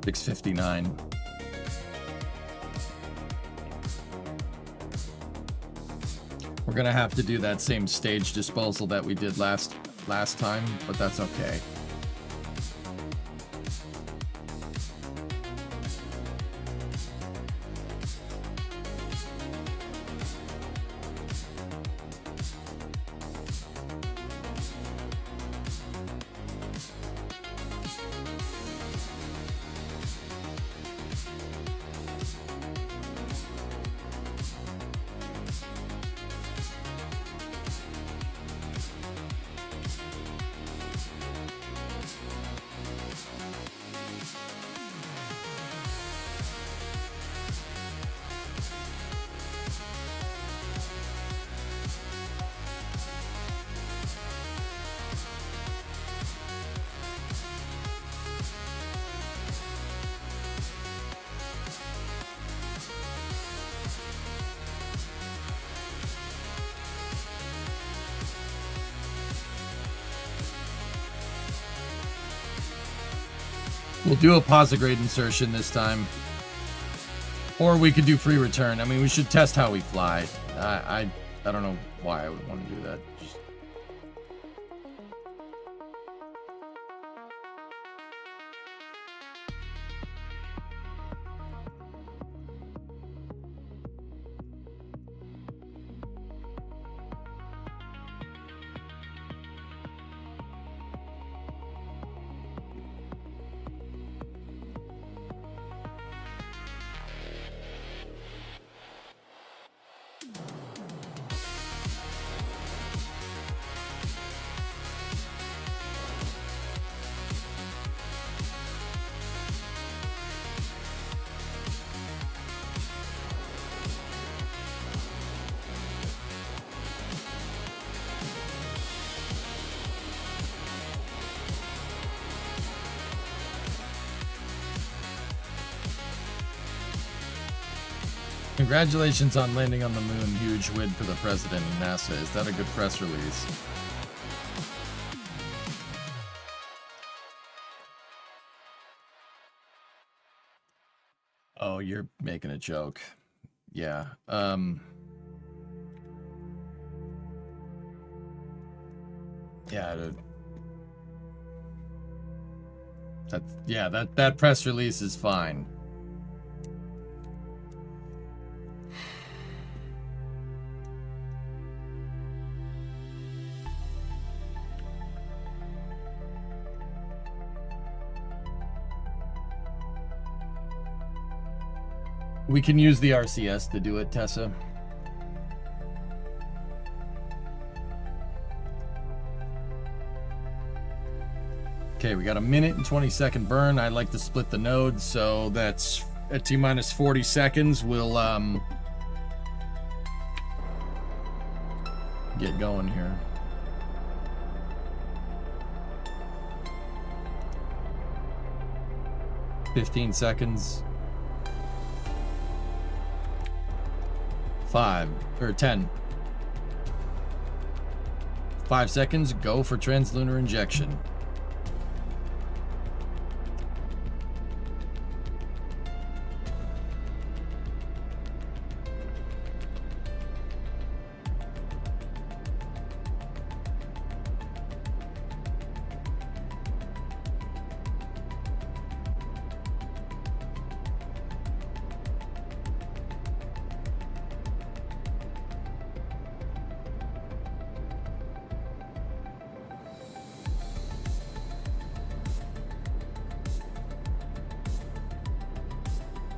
$659. We're gonna have to do that same stage disposal that we did last time, but that's okay. We'll do a posigrade insertion this time. Or we could do free return. I mean, we should test how we fly. I don't know why I would want to do that. Congratulations on landing on the moon. Huge win for the president and NASA. Is that a good press release? Oh, you're making a joke. Yeah. Yeah. That press release is fine. We can use the RCS to do it, Tessa. Okay, we got a minute and 20-second burn. I like to split the nodes, so that's at T-minus 40 seconds. We'll get going here. $15 seconds. 5 or 10. 5 seconds. Go for translunar injection.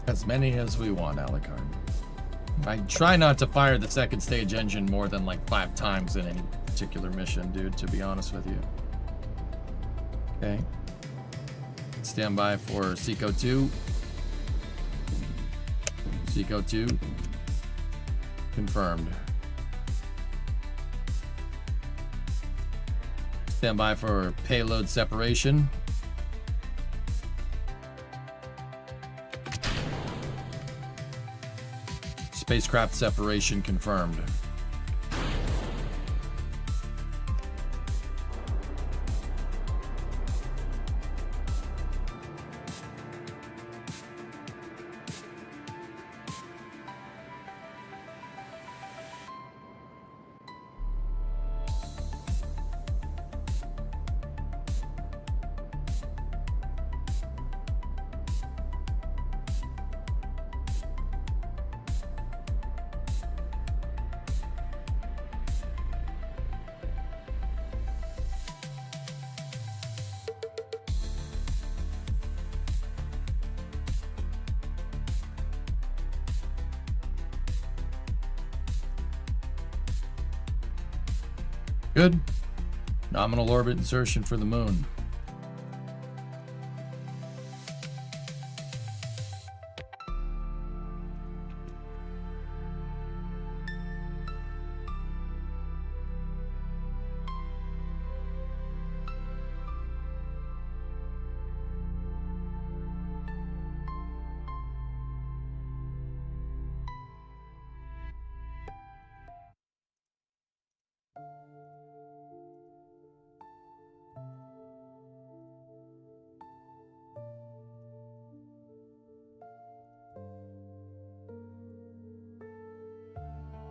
As many as we want, Alucard. I try not to fire the second stage engine more than like 5 times in any particular mission, dude, to be honest with you. Okay. Stand by for Seco 2. Seco 2. Confirmed. Stand by for payload separation. Spacecraft separation confirmed. Good. Nominal orbit insertion for the moon.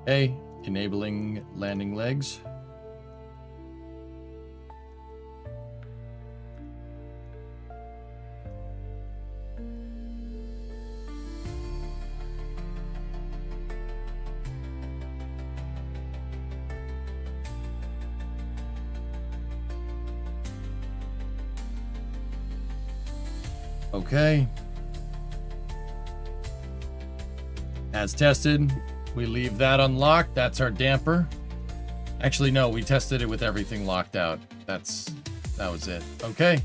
Okay, enabling landing legs. Okay. As tested, we leave that unlocked. That's our damper. Actually, no, we tested it with everything locked out. That was it. Okay.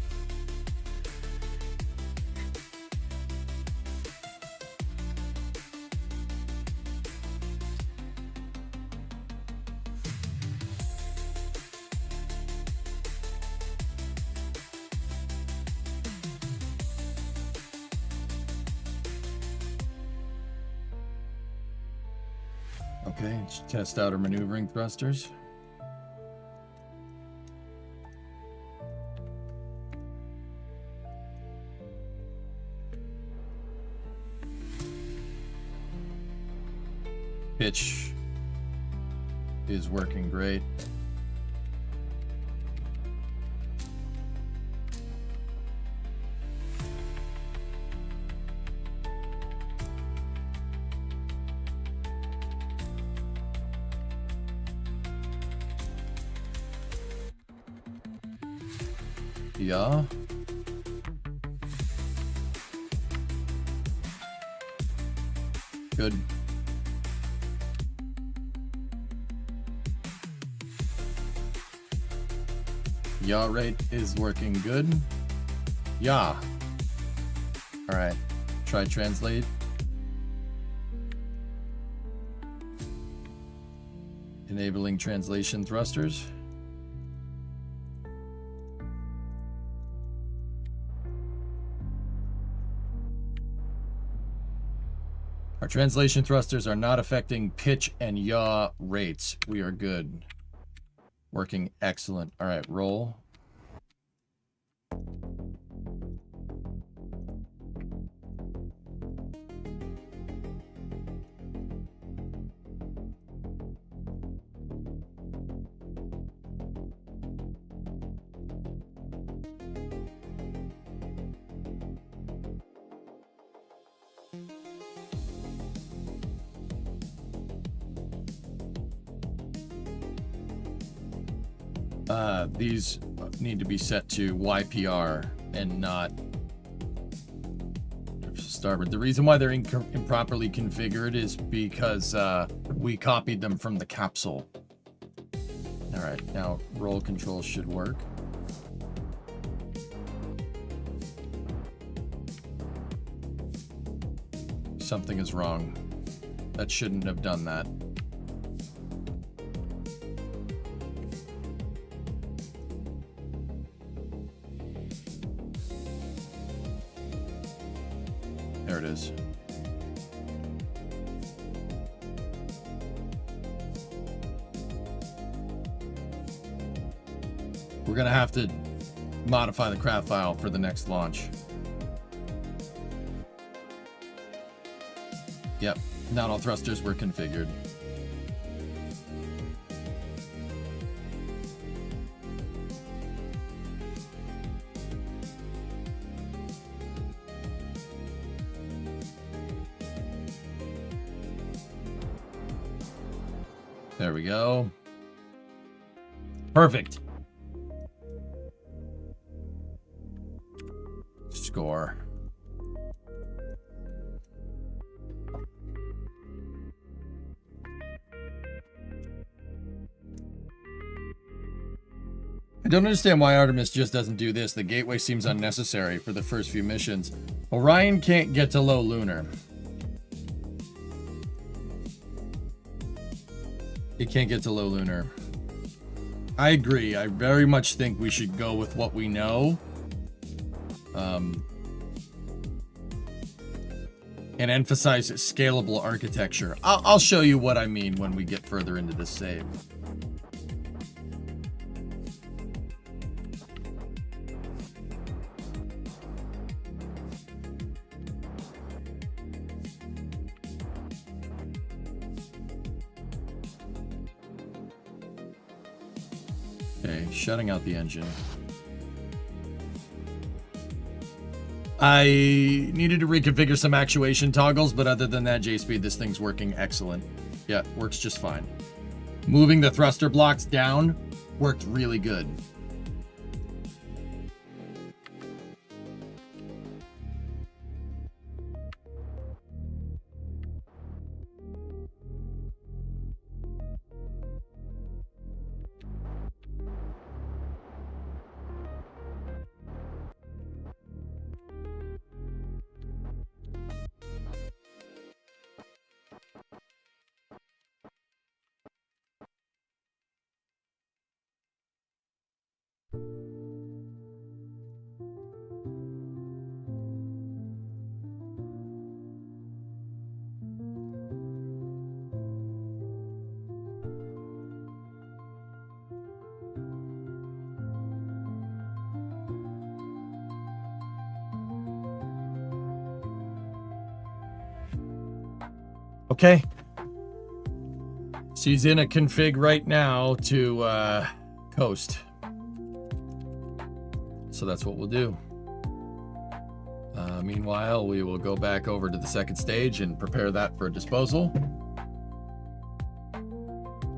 Okay, let's test out our maneuvering thrusters. Pitch is working great. Yeah. Good. Yaw rate is working good. Yeah. All right. Try translate. Enabling translation thrusters. Our translation thrusters are not affecting pitch and yaw rates. We are good. Working excellent. All right, roll. These need to be set to YPR and not starboard. The reason why they're improperly configured is because we copied them from the capsule. All right, now roll control should work. Something is wrong. That shouldn't have done that. There it is. We're gonna have to modify the craft file for the next launch. Yep, not all thrusters were configured. There we go. Perfect. Score. I don't understand why Artemis just doesn't do this. The gateway seems unnecessary for the first few missions. Orion can't get to low lunar. It can't get to low lunar. I agree. I very much think we should go with what we know. And emphasize scalable architecture. I'll show you what I mean when we get further into this save. Okay, shutting out the engine. I needed to reconfigure some actuation toggles, but other than that, J-Speed, this thing's working excellent. Yeah, works just fine. Moving the thruster blocks down worked really good. Okay. She's in a config right now to coast. So that's what we'll do. Meanwhile, we will go back over to the second stage and prepare that for disposal.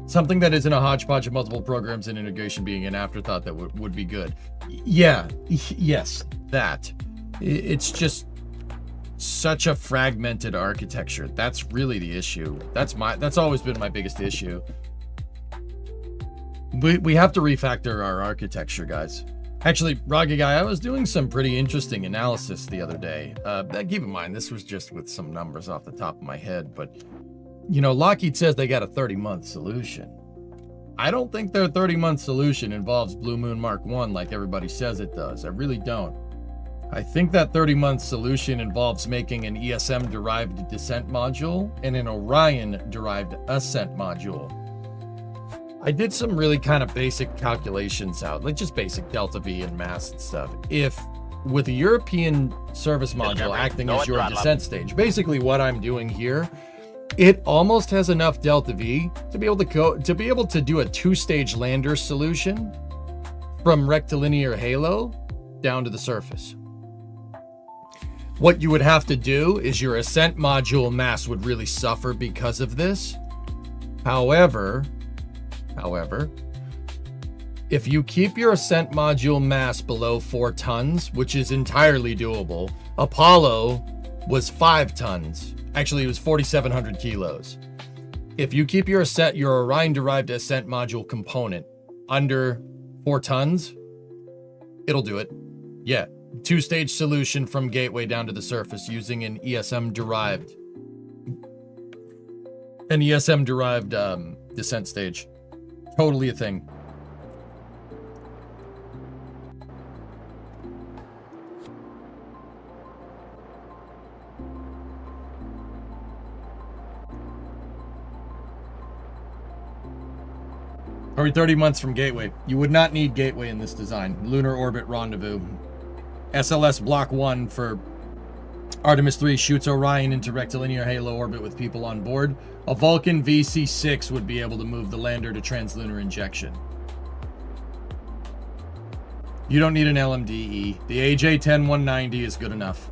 Something that isn't a hodgepodge of multiple programs and integration being an afterthought that would be good. Yeah, yes, that. It's just such a fragmented architecture. That's really the issue. That's always been my biggest issue. We have to refactor our architecture, guys. Actually, Roggy Guy, I was doing some pretty interesting analysis the other day. Keep in mind, this was just with some numbers off the top of my head, but you know, Lockheed says they got a 30-month solution. I don't think their 30-month solution involves Blue Moon Mark 1 like everybody says it does. I really don't. I think that 30-month solution involves making an ESM-derived descent module and an Orion-derived ascent module. I did some really kind of basic calculations out, like just basic delta V and mass and stuff. If with a European service module acting as your descent stage, basically what I'm doing here, it almost has enough delta V to be able to do a 2-stage lander solution from rectilinear halo down to the surface. What you would have to do is your ascent module mass would really suffer because of this. However, if you keep your ascent module mass below 4 tons, which is entirely doable, Apollo was 5 tons. Actually, it was 4,700 kilos. If you keep your Orion-derived ascent module component under 4 tons, it'll do it. Yeah, 2-stage solution from gateway down to the surface using an ESM-derived descent stage. Totally a thing. Are we 30 months from Gateway? You would not need Gateway in this design. Lunar Orbit Rendezvous. SLS Block 1 for Artemis 3 shoots Orion into rectilinear halo orbit with people on board. A Vulcan VC-6 would be able to move the lander to translunar injection. You don't need an LMDE. The AJ-10-190 is good enough.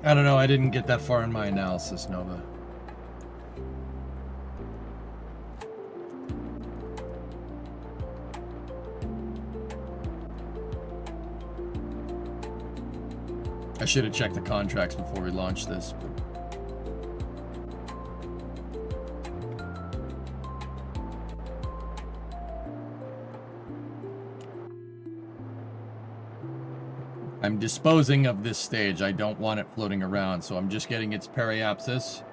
I don't know, I didn't get that far in my analysis, Nova. I should have checked the contracts before we launched this, but... I'm disposing of this stage. I don't want it floating around, so I'm just getting its periapsis.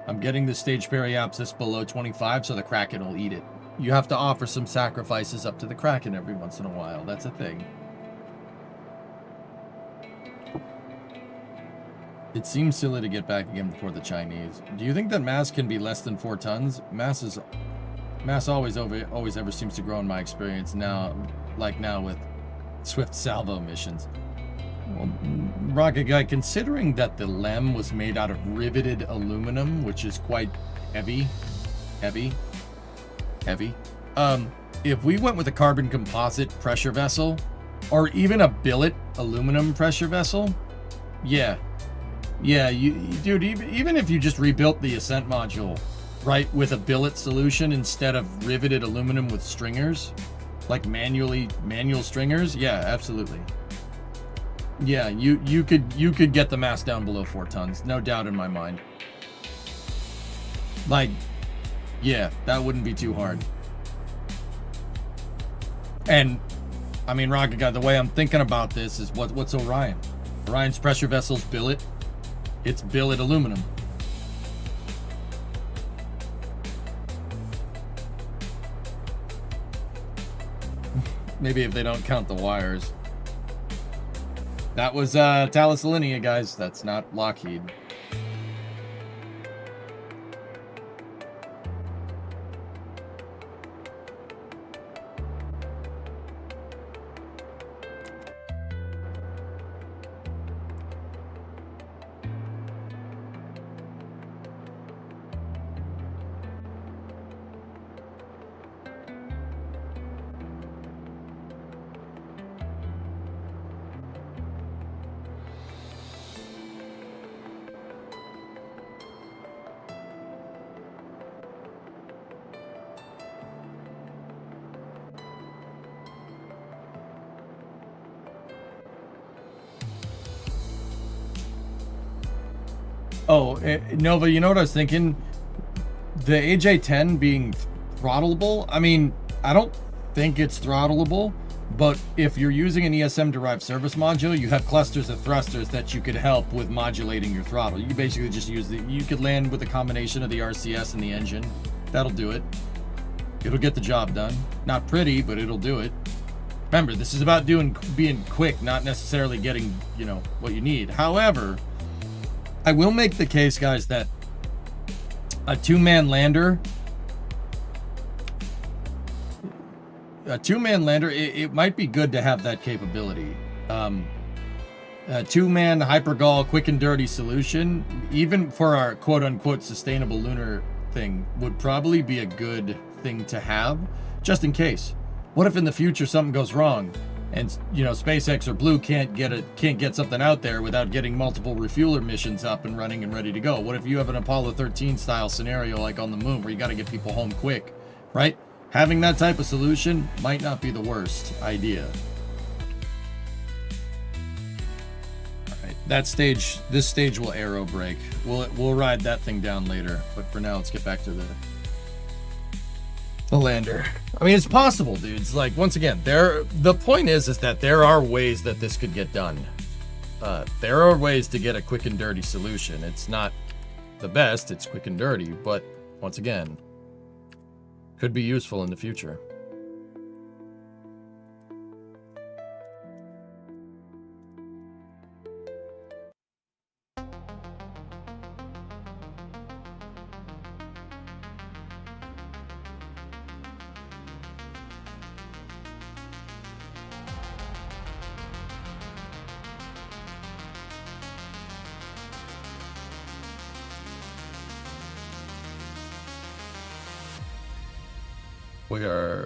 I'm getting the stage periapsis below 25 so the Kraken will eat it. You have to offer some sacrifices up to the Kraken every once in a while. That's a thing. It seems silly to get back again before the Chinese. Do you think that mass can be less than 4 tons? Mass always ever seems to grow in my experience now, like now with Swift salvo missions. Well, Rocket Guy, considering that the LEM was made out of riveted aluminum, which is quite heavy, if we went with a carbon composite pressure vessel, or even a billet aluminum pressure vessel, yeah, dude, even if you just rebuilt the Ascent module, right, with a billet solution instead of riveted aluminum with stringers, like manual stringers, yeah, absolutely. Yeah, you could get the mass down below 4 tons, no doubt in my mind. Like, yeah, that wouldn't be too hard. And I mean, Rocket Guy, the way I'm thinking about this is what's Orion? Orion's pressure vessel's billet. It's billet aluminum. Maybe if they don't count the wires. That was Thales Alenia, guys. That's not Lockheed. Oh, Nova, you know what I was thinking? The AJ-10 being throttleable, I mean, I don't think it's throttleable, but if you're using an ESM-derived service module, you have clusters of thrusters that you could help with modulating your throttle. You basically just use you could land with a combination of the RCS and the engine. That'll do it. It'll get the job done. Not pretty, but it'll do it. Remember, this is about being quick, not necessarily getting, you know, what you need. However, I will make the case, guys, that a two-man lander, it might be good to have that capability. A two-man hypergol quick and dirty solution, even for our quote-unquote sustainable lunar thing, would probably be a good thing to have, just in case. What if in the future something goes wrong? And, you know, SpaceX or Blue can't get something out there without getting multiple refueler missions up and running and ready to go. What if you have an Apollo 13 style scenario like on the moon where you got to get people home quick, right? Having that type of solution might not be the worst idea. All right, this stage will aero brake. We'll ride that thing down later, but for now, let's get back to the lander. I mean, it's possible, dudes. Like, once again, the point is that there are ways that this could get done. There are ways to get a quick and dirty solution. It's not the best, it's quick and dirty, but once again, could be useful in the future.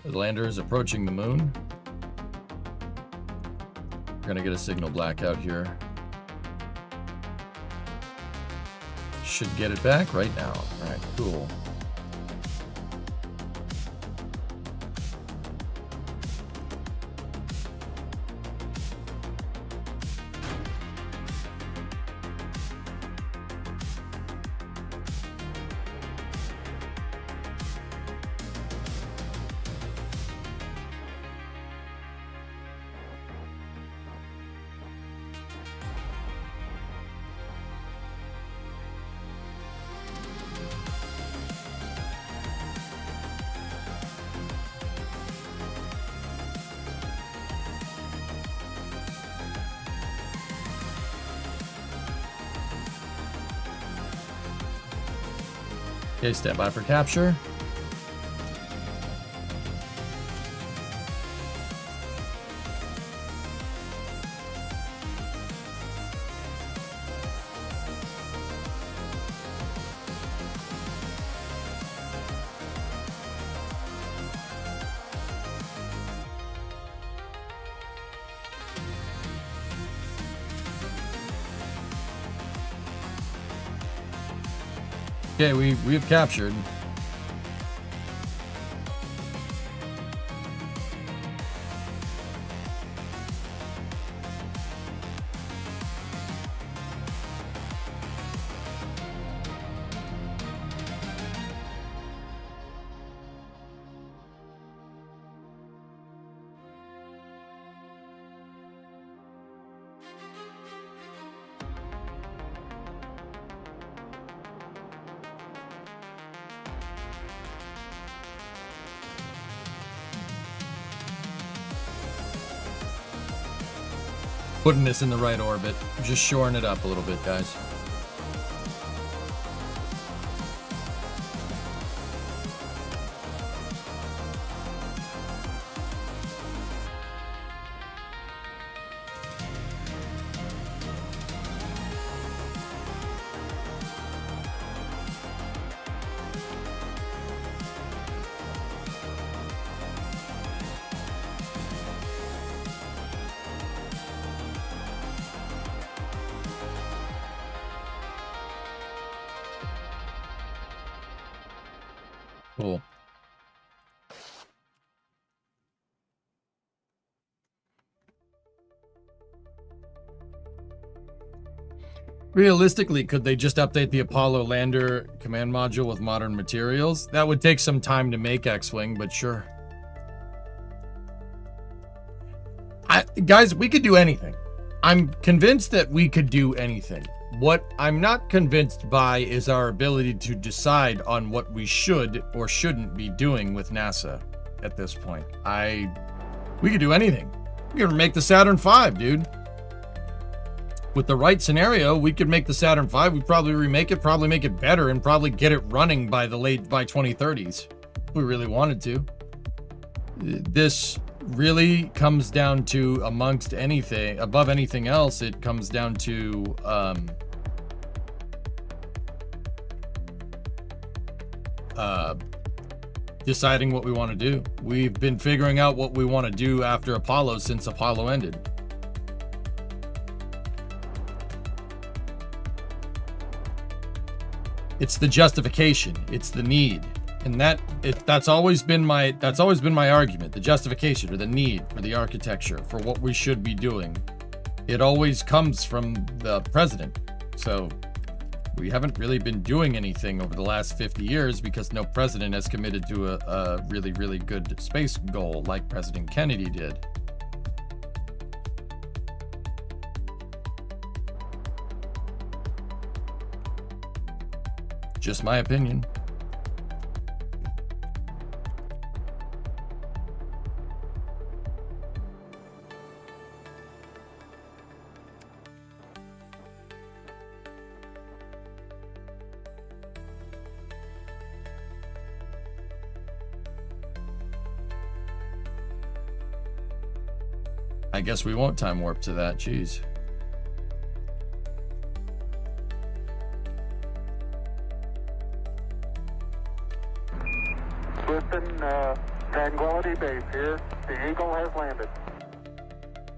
The lander is approaching the moon. We're gonna get a signal blackout here. Should get it back right now. All right, cool. Okay, stand by for capture. Okay, we have captured. Putting this in the right orbit, just shoring it up a little bit, guys. Cool. Realistically, could they just update the Apollo lander command module with modern materials? That would take some time to make, X-Wing, but sure. Guys, we could do anything. I'm convinced that we could do anything. What I'm not convinced by is our ability to decide on what we should or shouldn't be doing with NASA at this point. We could do anything. We could make the Saturn V, dude. With the right scenario, we could make the Saturn V. We'd probably remake it, probably make it better, and probably get it running by 2030s. If we really wanted to. This really comes down to, above anything else, it comes down to deciding what we want to do. We've been figuring out what we want to do after Apollo since Apollo ended. It's the justification, it's the need. And that's always been my argument, the justification or the need for the architecture, for what we should be doing. It always comes from the president. So we haven't really been doing anything over the last 50 years because no president has committed to a really, really good space goal like President Kennedy did. Just my opinion. I guess we won't time warp to that, jeez. Tranquility Base here. The Eagle has landed.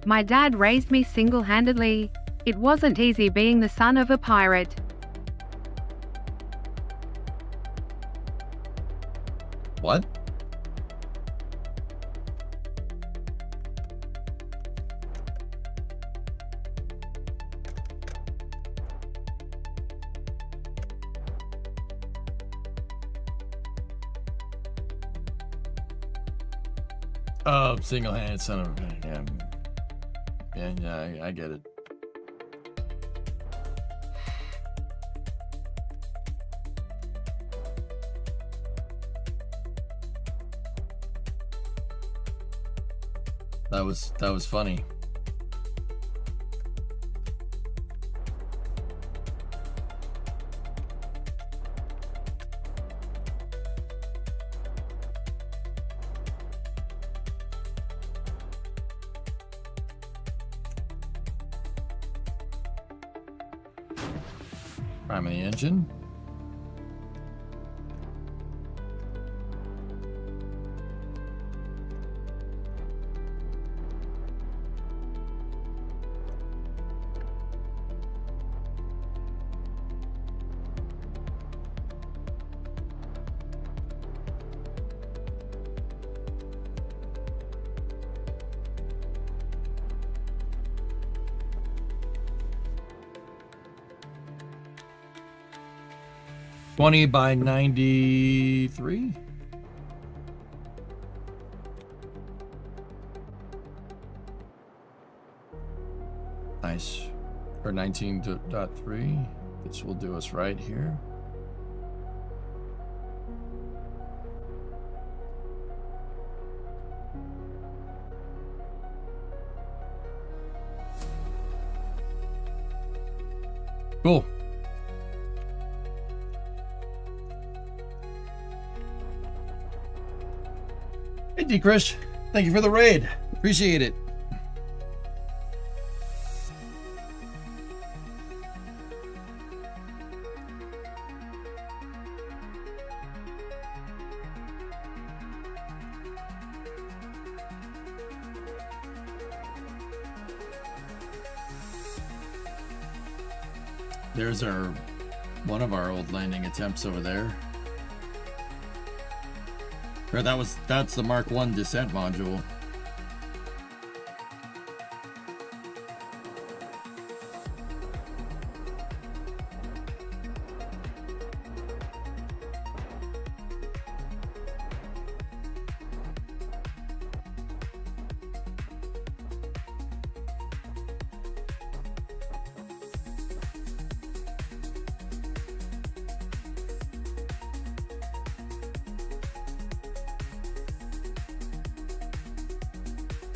My dad raised me single-handedly. It wasn't easy being the son of a pirate. What? Oh, single-handed son of a... Yeah, I get it. That was funny. Priming the engine. by 93. Nice. Or 19.3. This will do us right here. Cool. Hey, D-Krish. Thank you for the raid. Appreciate it. There's one of our old landing attempts over there. Or that's the Mark 1 descent module.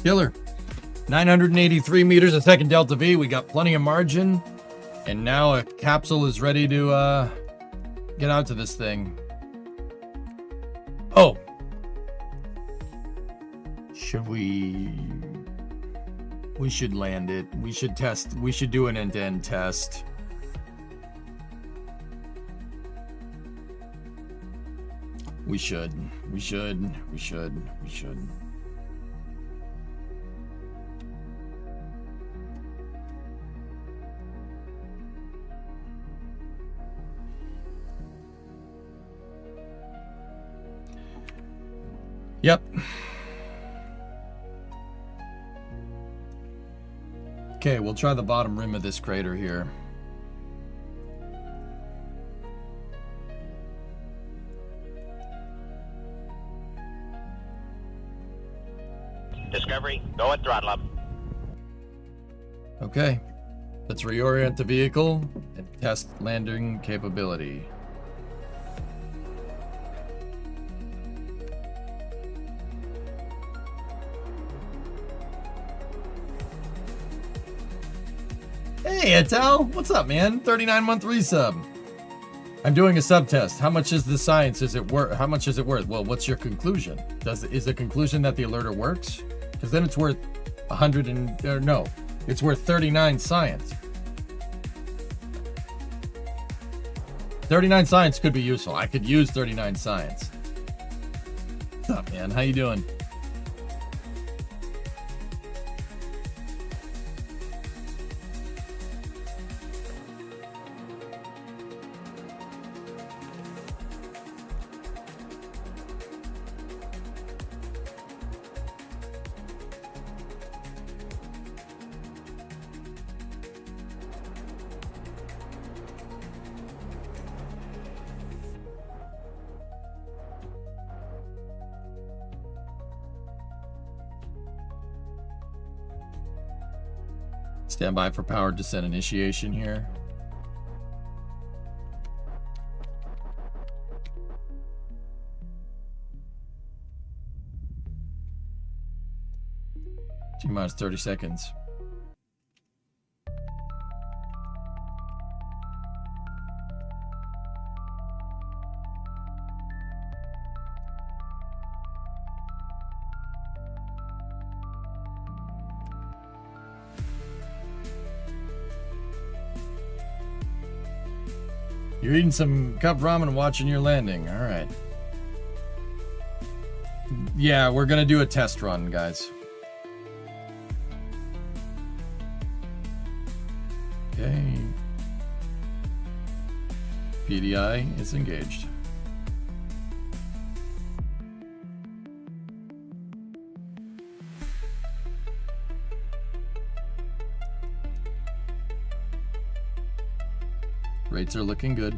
Killer. 983 meters a second Delta V. We got plenty of margin. And now a capsule is ready to get out to this thing. Oh. Should we should land it. We should test. We should do an end-to-end test. We should. Yep. Okay, we'll try the bottom rim of this crater here. Discovery, go at throttle up. Okay, let's reorient the vehicle and test landing capability. Hey, Etel, what's up, man? 39-month resub. I'm doing a sub test. How much is the science? Is it worth? How much is it worth? Well, what's your conclusion? Is the conclusion that the alerter works? Because then it's worth 100 and no, it's worth 39 science. 39 science could be useful. I could use 39 science. What's up, man? How you doing? Stand by for powered descent initiation here. T-minus 30 seconds. You're eating some cup ramen and watching your landing. All right. Yeah, we're gonna do a test run, guys. Okay. PDI is engaged. Rates are looking good.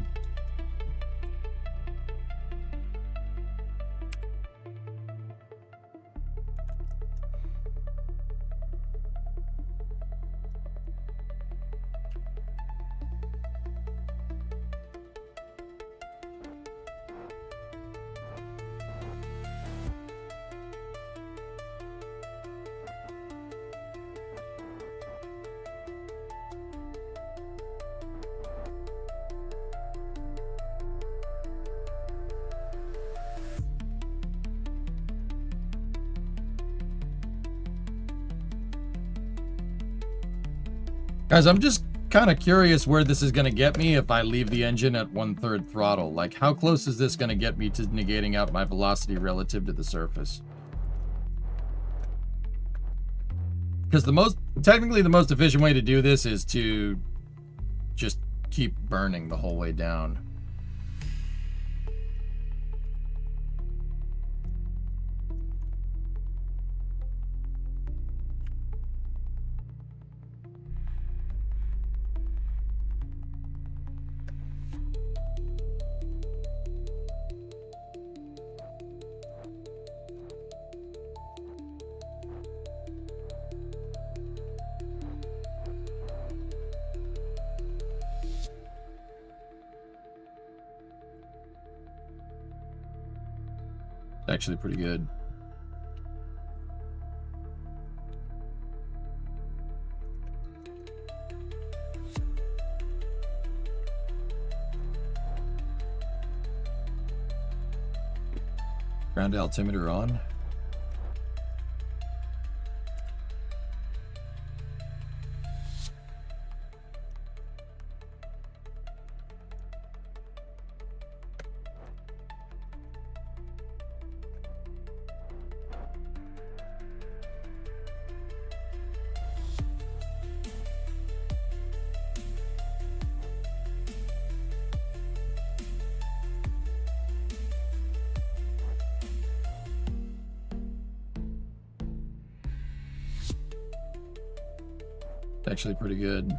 Guys, I'm just kind of curious where this is going to get me if I leave the engine at 1/3 throttle. Like, how close is this going to get me to negating out my velocity relative to the surface? Because technically the most efficient way to do this is to just keep burning the whole way down. Actually pretty good. Ground altimeter on. Actually pretty good.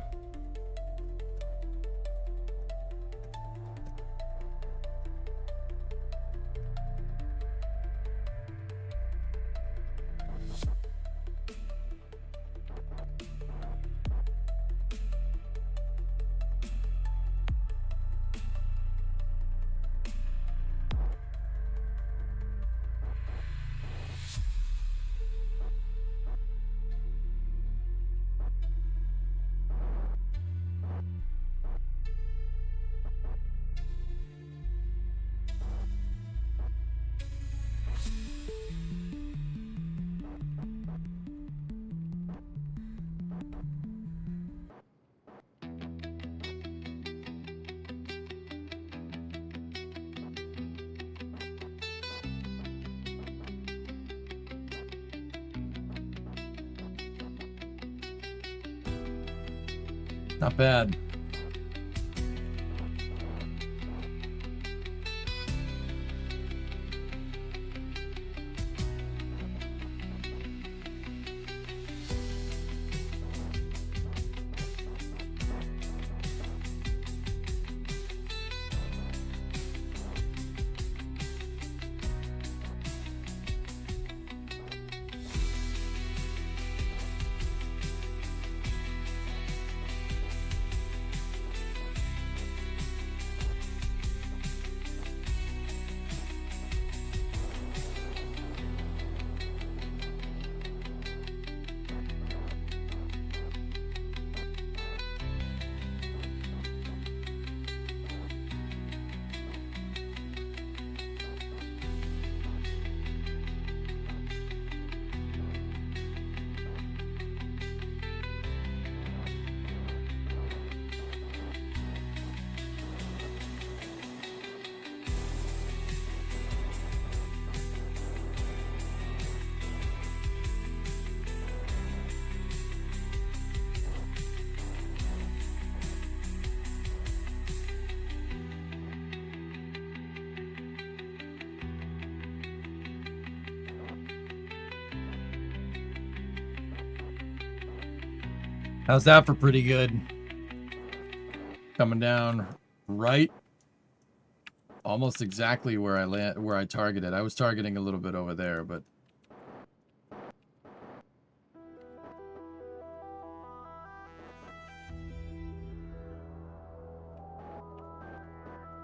Not bad. How's that for pretty good? Coming down right. Almost exactly where I targeted. I was targeting a little bit over there, but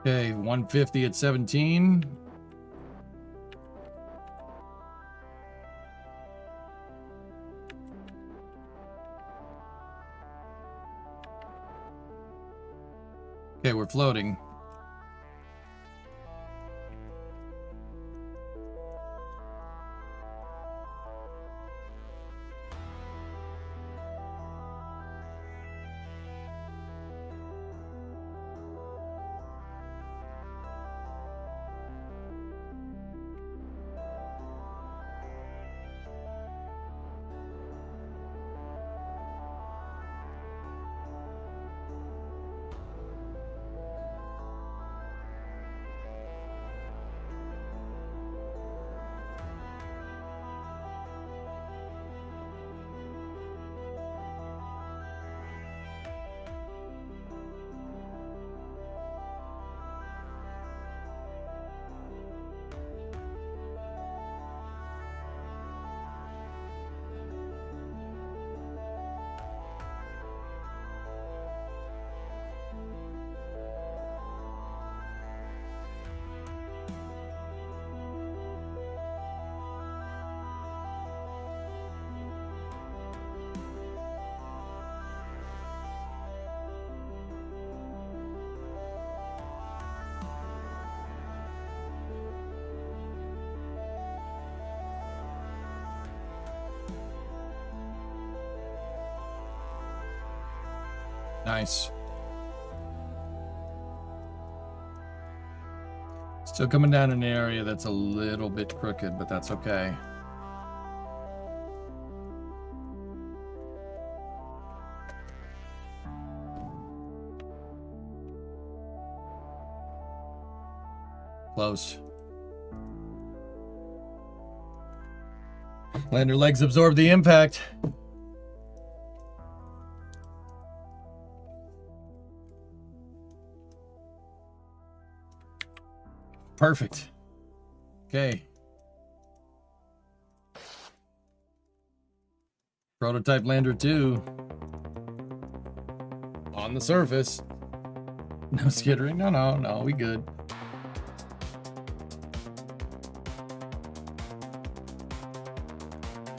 okay, 150 at 17. Okay, we're floating. Nice. Still coming down in an area that's a little bit crooked, but that's okay. Close. Lander legs absorb the impact. Perfect. Okay. Prototype lander 2. On the surface. No skittering. No, we good.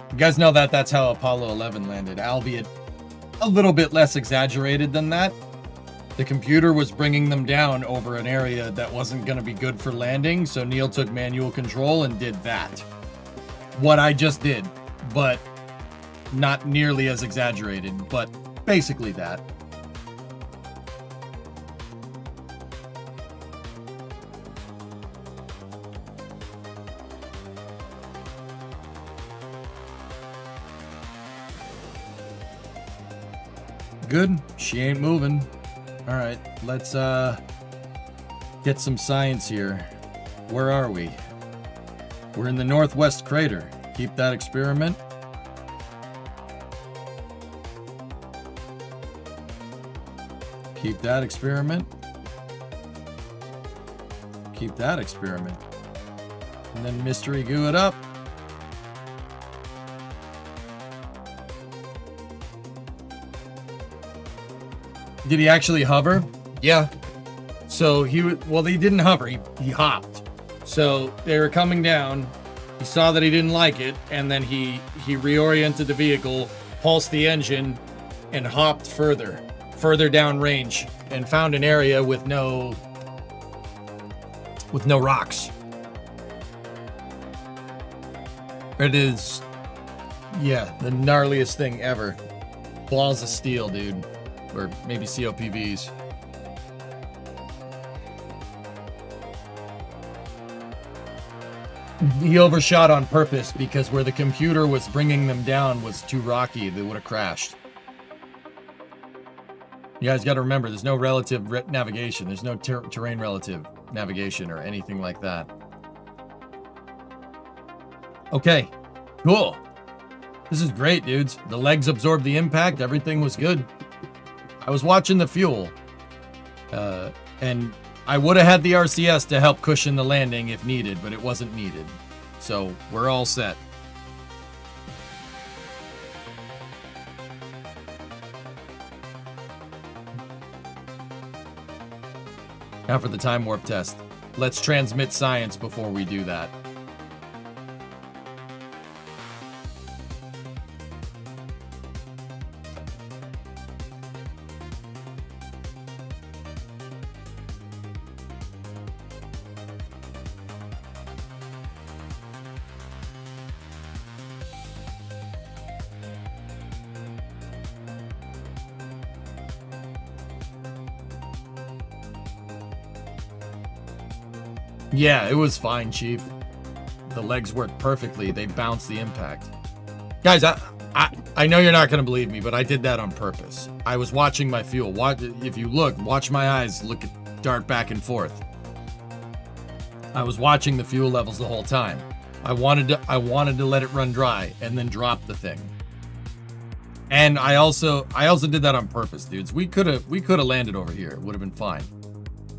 You guys know that that's how Apollo 11 landed, albeit a little bit less exaggerated than that. The computer was bringing them down over an area that wasn't going to be good for landing, so Neil took manual control and did that. What I just did, but not nearly as exaggerated, but basically that. Good. She ain't moving. All right, let's get some science here. Where are we? We're in the northwest crater. Keep that experiment. Keep that experiment. Keep that experiment. And then mystery goo it up. Did he actually hover? Yeah. So he didn't hover. He hopped. So they were coming down. He saw that he didn't like it, and then he reoriented the vehicle, pulsed the engine, and hopped further down range, and found an area with no rocks. It is, yeah, the gnarliest thing ever. Balls of steel, dude. Or maybe COPVs. He overshot on purpose because where the computer was bringing them down was too rocky. They would have crashed. You guys got to remember, there's no relative navigation. There's no terrain relative navigation or anything like that. Okay, cool. This is great, dudes. The legs absorbed the impact. Everything was good. I was watching the fuel. And I would have had the RCS to help cushion the landing if needed, but it wasn't needed. So we're all set. Now for the time warp test. Let's transmit science before we do that. Yeah, it was fine, Chief. The legs worked perfectly. They bounced the impact. Guys, I know you're not going to believe me, but I did that on purpose. I was watching my fuel. If you look, watch my eyes dart back and forth. I was watching the fuel levels the whole time. I wanted to let it run dry and then drop the thing. And I also did that on purpose, dudes. We could have landed over here. It would have been fine.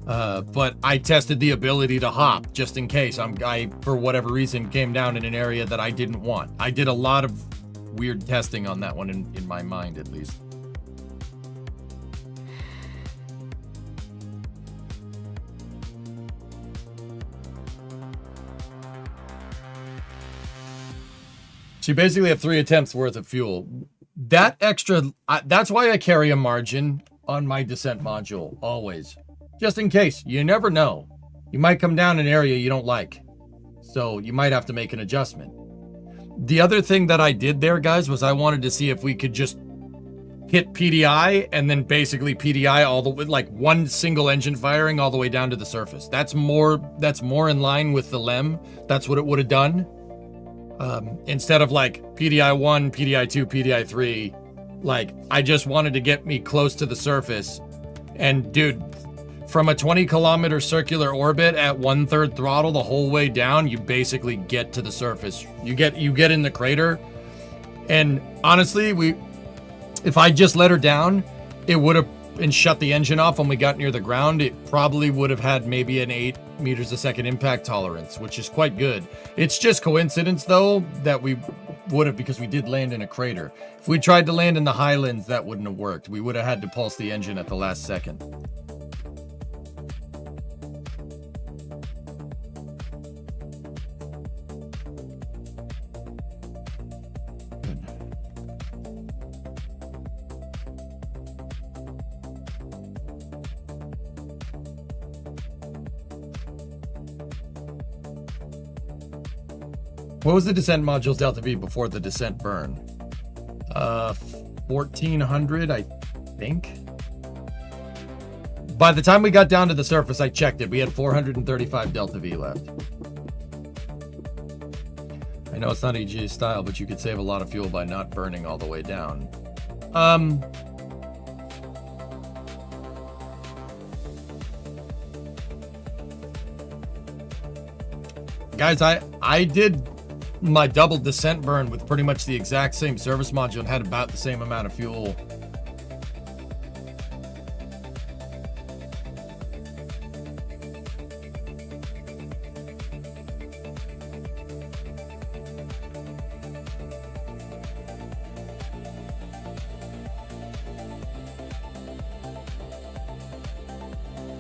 But I tested the ability to hop just in case I, for whatever reason, came down in an area that I didn't want. I did a lot of weird testing on that one in my mind, at least. So you basically have 3 attempts worth of fuel. That extra, that's why I carry a margin on my descent module, always. Just in case. You never know. You might come down an area you don't like. So you might have to make an adjustment. The other thing that I did there, guys, was I wanted to see if we could just hit PDI and then basically PDI all the way, like one single engine firing all the way down to the surface. That's more in line with the LEM. That's what it would have done. Instead of like PDI 1, PDI 2, PDI 3. Like, I just wanted to get me close to the surface. And dude, from a 20-kilometer circular orbit at 1/3 throttle the whole way down, you basically get to the surface. You get in the crater. And honestly, if I just let her down, it would have, and shut the engine off when we got near the ground, it probably would have had maybe an 8 meters a second impact tolerance, which is quite good. It's just coincidence, though, that we would have, because we did land in a crater. If we tried to land in the highlands, that wouldn't have worked. We would have had to pulse the engine at the last second. What was the descent module's delta V before the descent burn? 1400, I think. By the time we got down to the surface, I checked it. We had 435 delta V left. I know it's not EGA style, but you could save a lot of fuel by not burning all the way down. Guys, I did my double descent burn with pretty much the exact same service module and had about the same amount of fuel.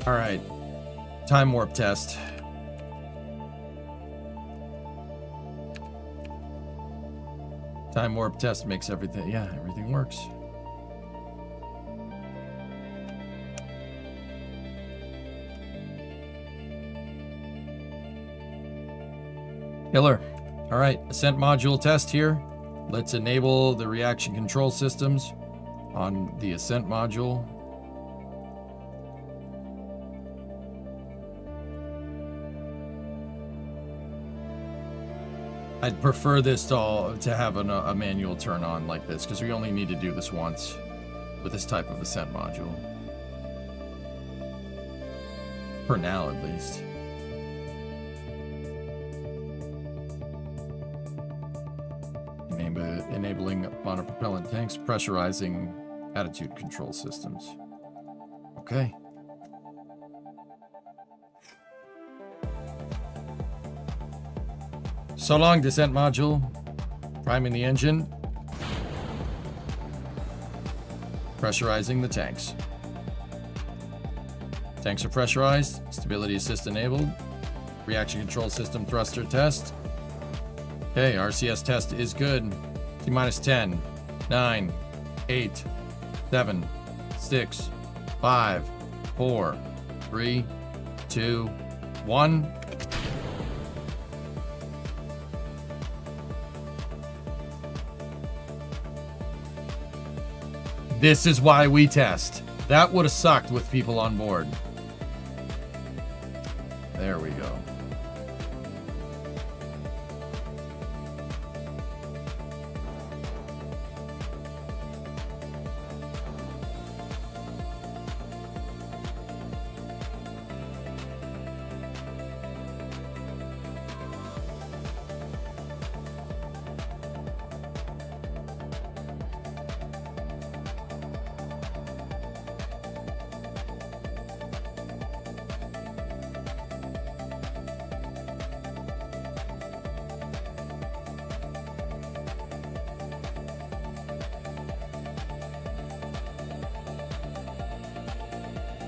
All right, time warp test. Time warp test makes everything, yeah, everything works. Killer. All right, Ascent module test here. Let's enable the reaction control systems on the Ascent module. I'd prefer this to have a manual turn on like this, because we only need to do this once with this type of Ascent module. For now, at least. enabling monopropellant tanks, pressurizing attitude control systems. Okay. So long, descent module. Priming the engine. Pressurizing the tanks. Tanks are pressurized. Stability assist enabled. Reaction control system thruster test. Okay, RCS test is good. T-minus 10, 9, 8, 7, 6, 5, 4, 3, 2, 1. This is why we test. That would have sucked with people on board. There we go.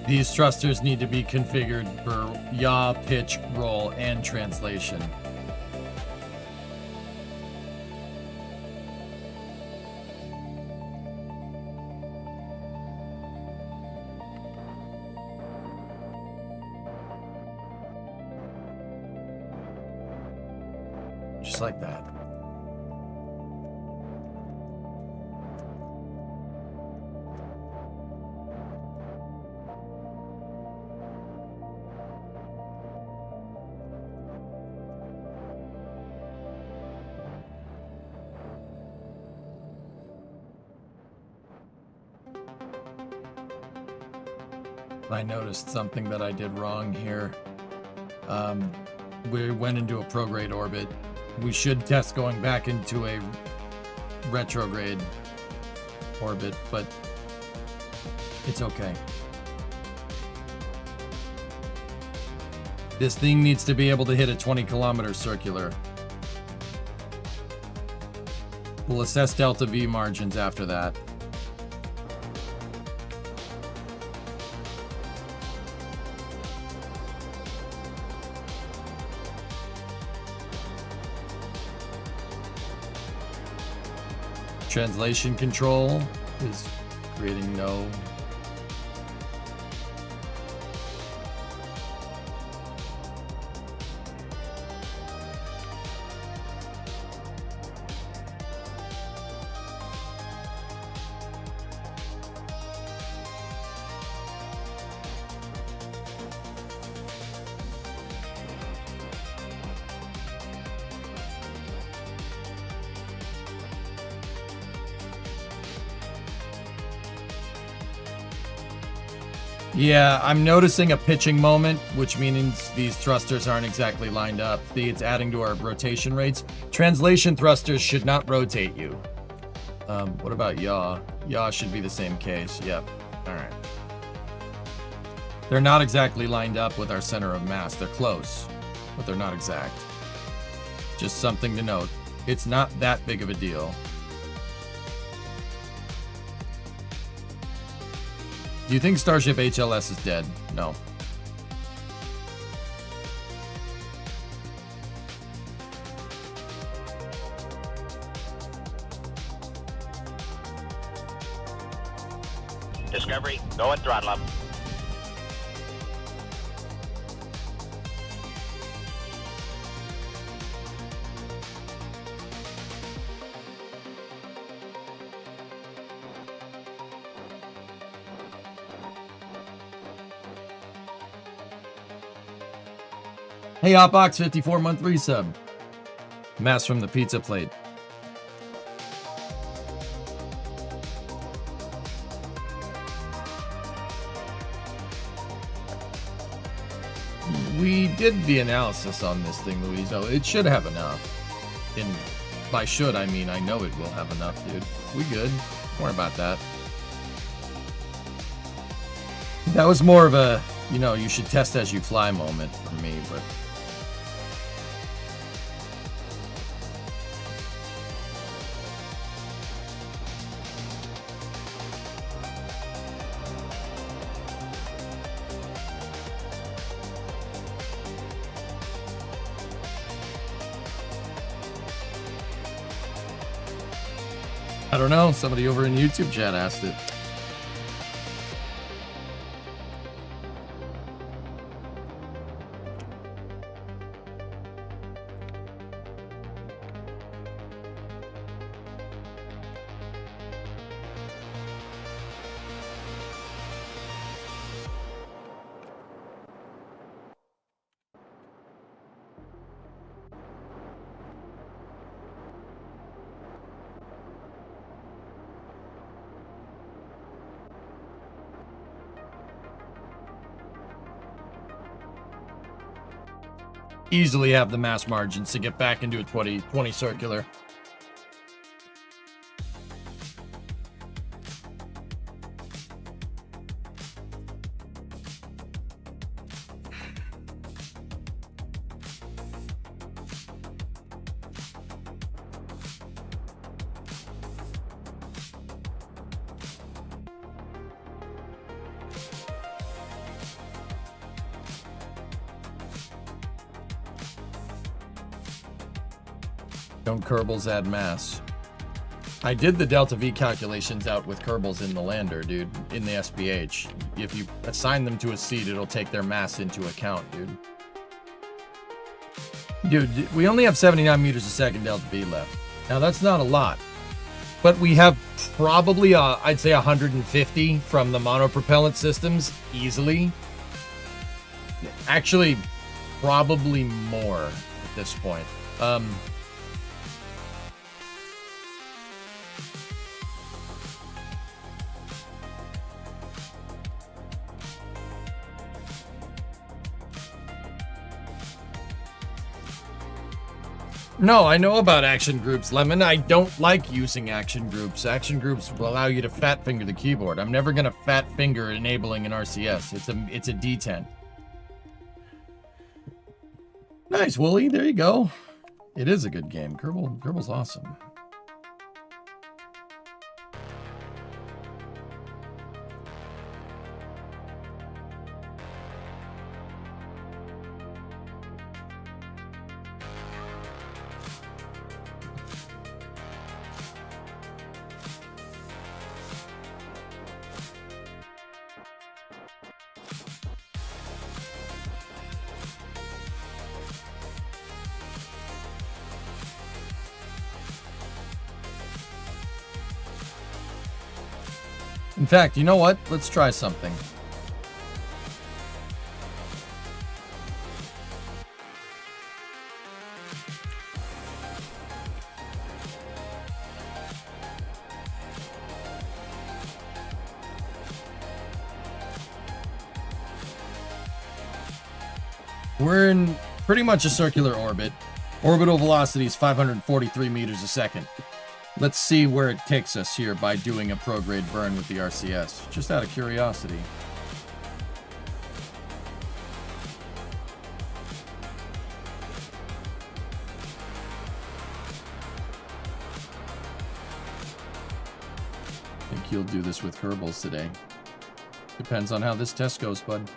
These thrusters need to be configured for yaw, pitch, roll, and translation. Just like that. I noticed something that I did wrong here. We went into a prograde orbit. We should test going back into a retrograde orbit, but it's okay. This thing needs to be able to hit a 20-kilometer circular. We'll assess delta V margins after that. Translation control is creating no. Yeah, I'm noticing a pitching moment, which means these thrusters aren't exactly lined up. See, it's adding to our rotation rates. Translation thrusters should not rotate you. What about yaw? Yaw should be the same case. Yep. All right. They're not exactly lined up with our center of mass. They're close, but they're not exact. Just something to note. It's not that big of a deal. Do you think Starship HLS is dead? No. Discovery, go and throttle up. Hey, Hotbox 54-month resub. Mass from the pizza plate. We did the analysis on this thing, Louise. Oh, it should have enough. by should, I mean I know it will have enough, dude. We good. Don't worry about that. That was more of a, you know, you should test as you fly moment for me, but... I don't know. Somebody over in YouTube chat asked it. Easily have the mass margins to get back into a 20 circular. Don't Kerbals add mass? I did the delta V calculations out with Kerbals in the lander, dude, in the SBH. If you assign them to a seat, it'll take their mass into account, dude. Dude, we only have 79 meters a second delta V left. Now, that's not a lot. But we have probably, I'd say 150 from the monopropellant systems, easily. Actually, probably more at this point. No, I know about action groups, Lemon. I don't like using action groups. Action groups will allow you to fat finger the keyboard. I'm never gonna fat finger enabling an RCS. It's a D10. Nice, Wooly. There you go. It is a good game. Kerbal's awesome. In fact, you know what? Let's try something. We're in pretty much a circular orbit. Orbital velocity is 543 meters a second. Let's see where it takes us here by doing a prograde burn with the RCS, just out of curiosity. I think you'll do this with Kerbals today. Depends on how this test goes, bud.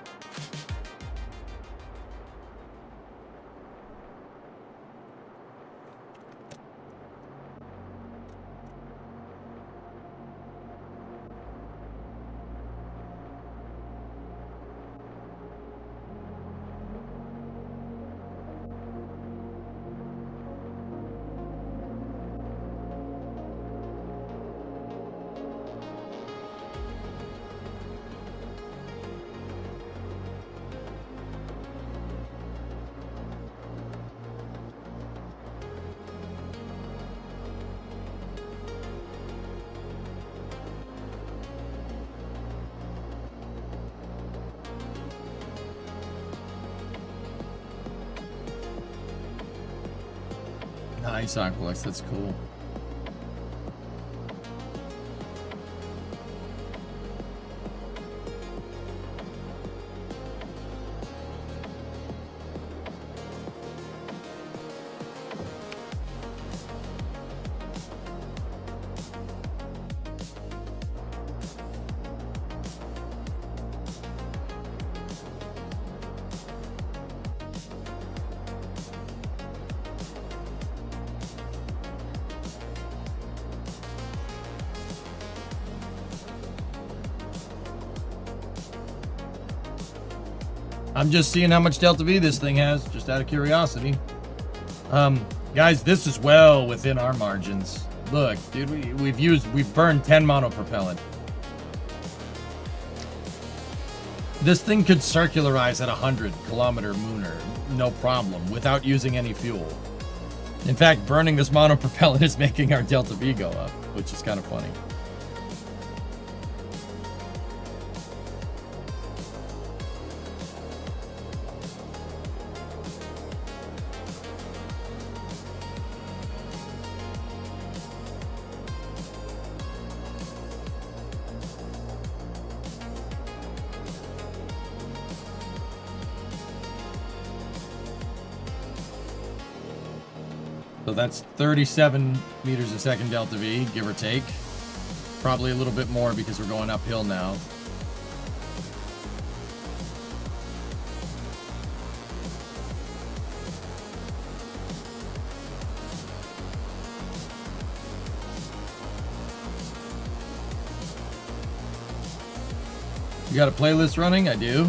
Nice, Aqualex. That's cool. I'm just seeing how much Delta V this thing has, just out of curiosity. Guys, this is well within our margins. Look, dude, we've burned 10 monopropellant. This thing could circularize at 100-kilometer Lunar, no problem, without using any fuel. In fact, burning this monopropellant is making our Delta V go up, which is kind of funny. So that's 37 meters a second Delta V, give or take. Probably a little bit more because we're going uphill now. You got a playlist running? I do.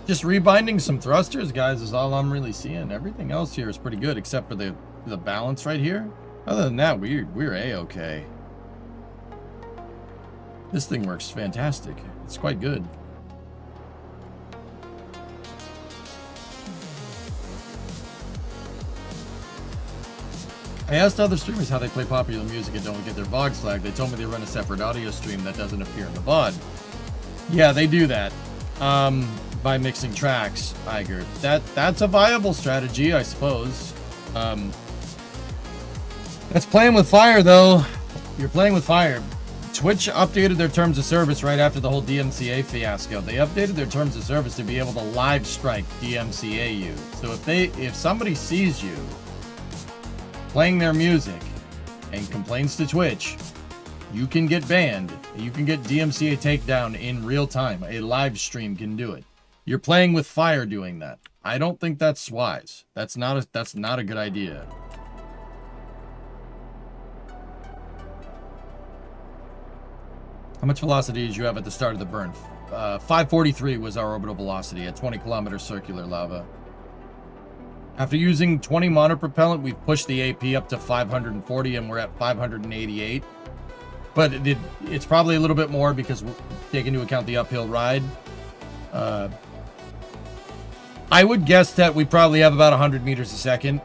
Just rebinding some thrusters, guys, is all I'm really seeing. Everything else here is pretty good, except for the balance right here. Other than that, we're A-okay. This thing works fantastic. It's quite good. I asked other streamers how they play popular music and don't get their VODs flagged. They told me they run a separate audio stream that doesn't appear in the VOD. Yeah, they do that. By mixing tracks, Iger. That's a viable strategy, I suppose. That's playing with fire, though. You're playing with fire. Twitch updated their terms of service right after the whole DMCA fiasco. They updated their terms of service to be able to live strike DMCA you. So if somebody sees you playing their music and complains to Twitch, you can get banned. You can get DMCA takedown in real time. A live stream can do it. You're playing with fire doing that. I don't think that's wise. That's not a good idea. How much velocity did you have at the start of the burn? 543 was our orbital velocity at 20 kilometers circular lava. After using 20 monopropellant, we've pushed the AP up to 540 and we're at 588. But it's probably a little bit more because we're taking into account the uphill ride. I would guess that we probably have about 100 meters a second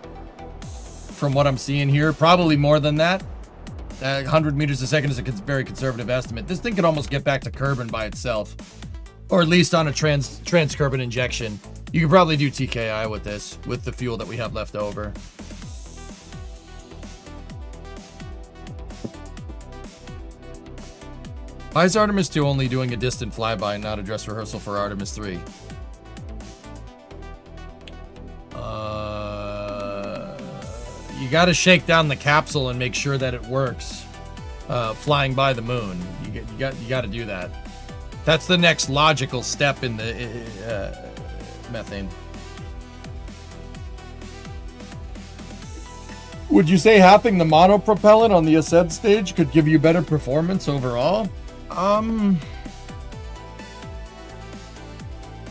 from what I'm seeing here. Probably more than that. 100 meters a second is a very conservative estimate. This thing could almost get back to Kerbal by itself, or at least on a trans Kerbal injection. You could probably do TKI with this, with the fuel that we have left over. Why is Artemis 2 only doing a distant flyby and not a dress rehearsal for Artemis 3? You got to shake down the capsule and make sure that it works. Flying by the moon, you got to do that. That's the next logical step in the methane. Would you say halving the monopropellant on the Ascent stage could give you better performance overall?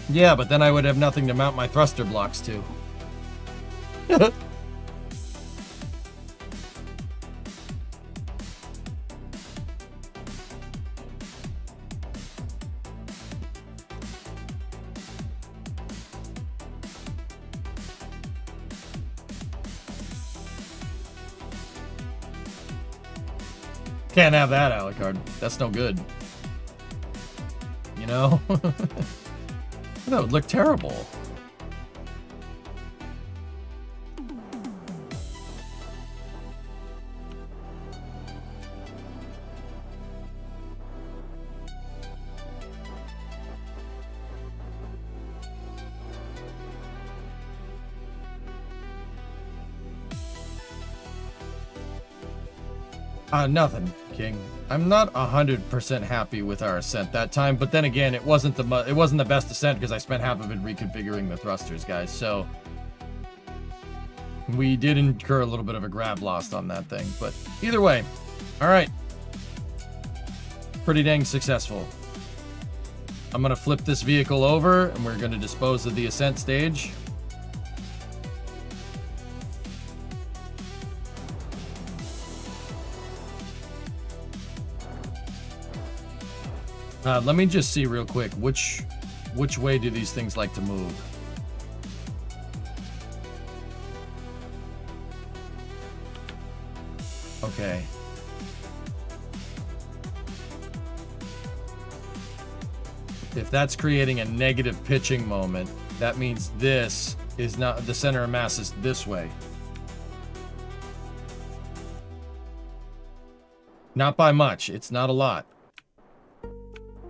Yeah, but then I would have nothing to mount my thruster blocks to. Can't have that, Alucard. That's no good. You know? That would look terrible. Nothing, King. I'm not 100% happy with our Ascent that time, but then again, it wasn't the best Ascent because I spent half of it reconfiguring the thrusters, guys. So we did incur a little bit of a grab loss on that thing, but either way, all right. Pretty dang successful. I'm gonna flip this vehicle over, and we're gonna dispose of the Ascent stage. Let me just see real quick, which way do these things like to move? Okay. If that's creating a negative pitching moment, that means this is not, the center of mass is this way. Not by much, it's not a lot.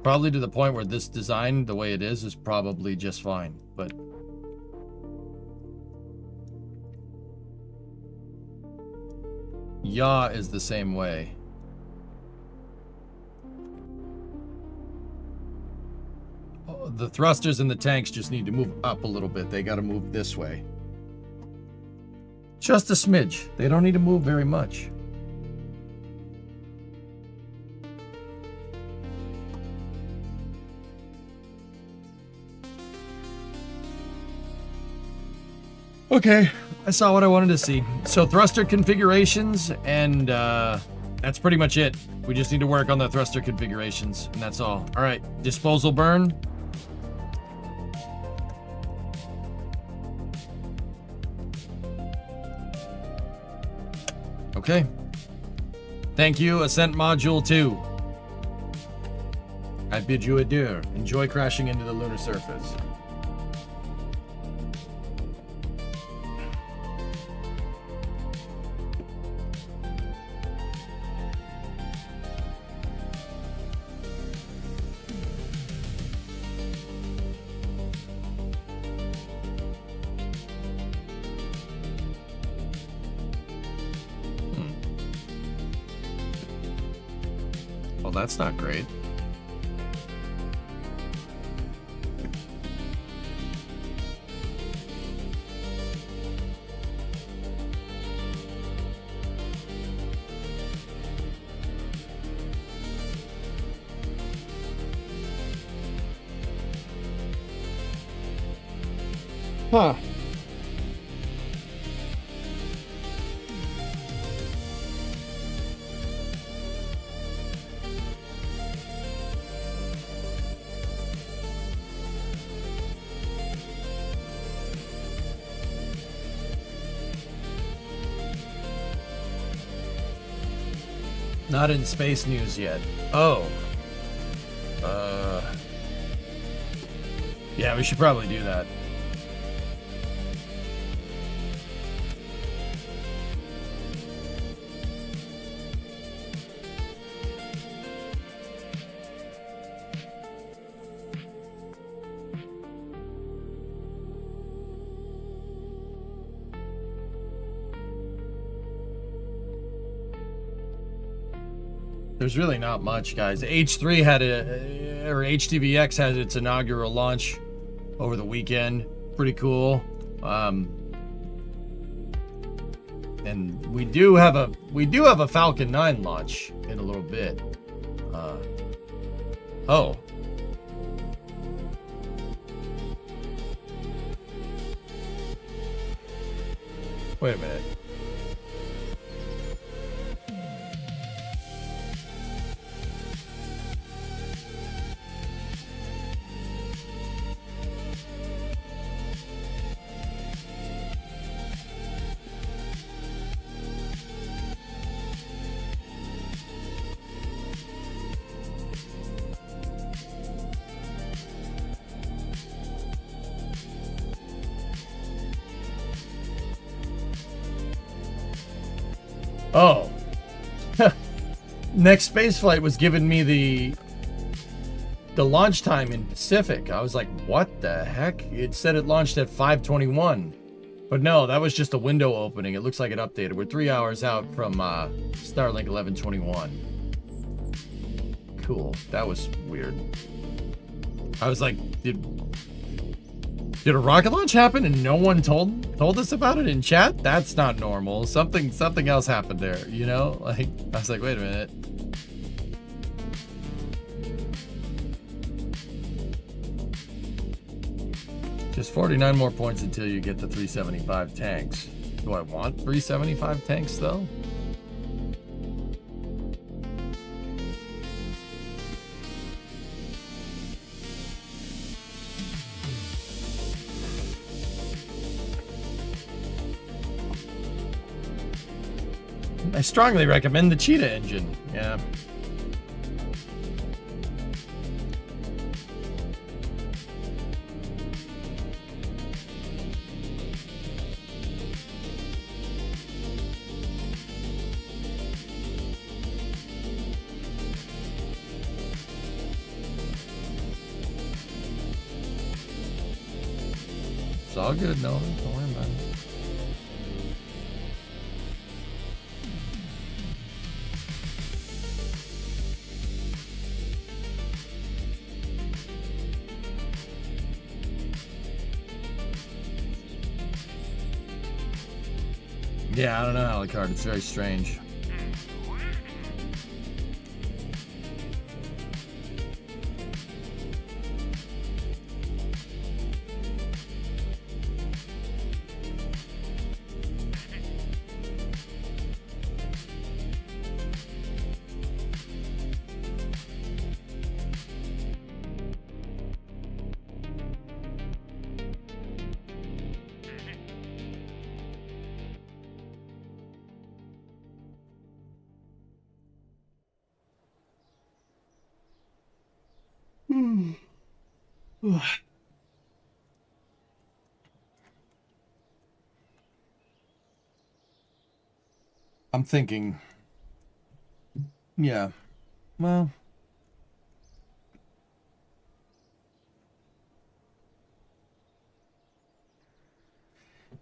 Probably to the point where this design, the way it is probably just fine, but... yaw is the same way. Oh, the thrusters and the tanks just need to move up a little bit. They gotta move this way. Just a smidge. They don't need to move very much. Okay, I saw what I wanted to see. So thruster configurations, and that's pretty much it. We just need to work on the thruster configurations, and that's all. All right, disposal burn. Okay. Thank you, Ascent Module 2. I bid you adieu. Enjoy crashing into the lunar surface. Well, that's not great. Huh. Not in space news yet. Oh. Yeah, we should probably do that. There's really not much, guys. H3 had or HTVX had its inaugural launch over the weekend. Pretty cool. And we do have a Falcon 9 launch in a little bit. Oh. Wait a minute. Oh. Next space flight was giving me the launch time in Pacific. I was like, what the heck? It said it launched at 5:21. But no, that was just a window opening. It looks like it updated. We're 3 hours out from Starlink 1121. Cool. That was weird. I was like, did a rocket launch happen and no one told us about it in chat? That's not normal. Something else happened there, you know? Like, I was like, wait a minute. Just 49 more points until you get the 375 tanks. Do I want 375 tanks though? I strongly recommend the Cheetah engine. Yeah. It's all good, no. Don't worry about it. Yeah, I don't know, Alucard. It's very strange. I'm thinking, yeah, well,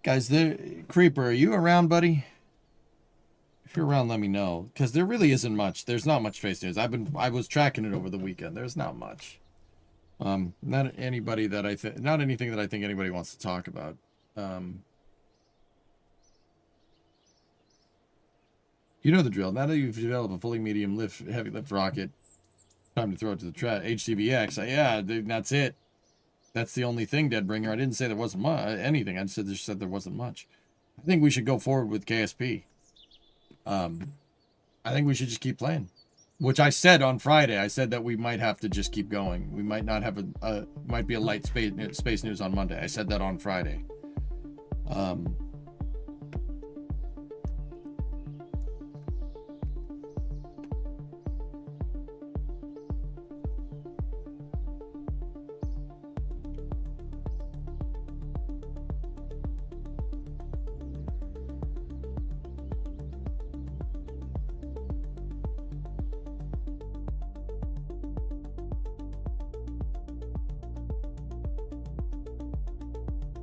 guys, the Creeper, are you around, buddy? If you're around, let me know, because there really isn't much. There's not much space news. I was tracking it over the weekend. There's not much. Not anybody that not anything that I think anybody wants to talk about. You know the drill. Now that you've developed a fully medium lift, heavy lift rocket, time to throw it to the track. HTVX. Yeah, that's it. That's the only thing, Deadbringer. I didn't say there wasn't anything. I just said there wasn't much. I think we should go forward with KSP. I think we should just keep playing. Which I said on Friday. I said that we might have to just keep going. We might not have might be a light space news on Monday. I said that on Friday.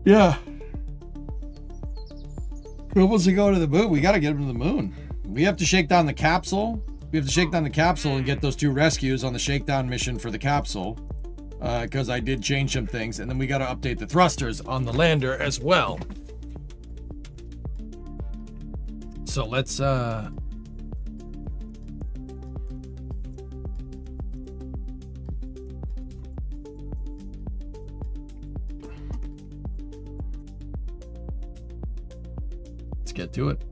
Yeah. Who wants to go to the moon? We got to get him to the moon. We have to shake down the capsule. We have to shake down the capsule and get those 2 rescues on the shakedown mission for the capsule. Because I did change some things. And then we got to update the thrusters on the lander as well. So let's get to it.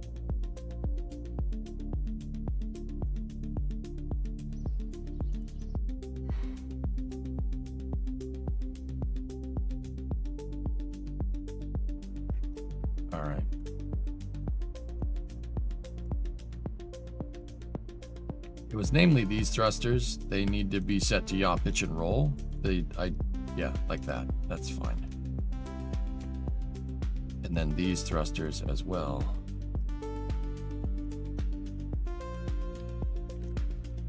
All right. It was namely these thrusters. They need to be set to yaw, pitch, and roll. Yeah, like that. That's fine. And then these thrusters as well.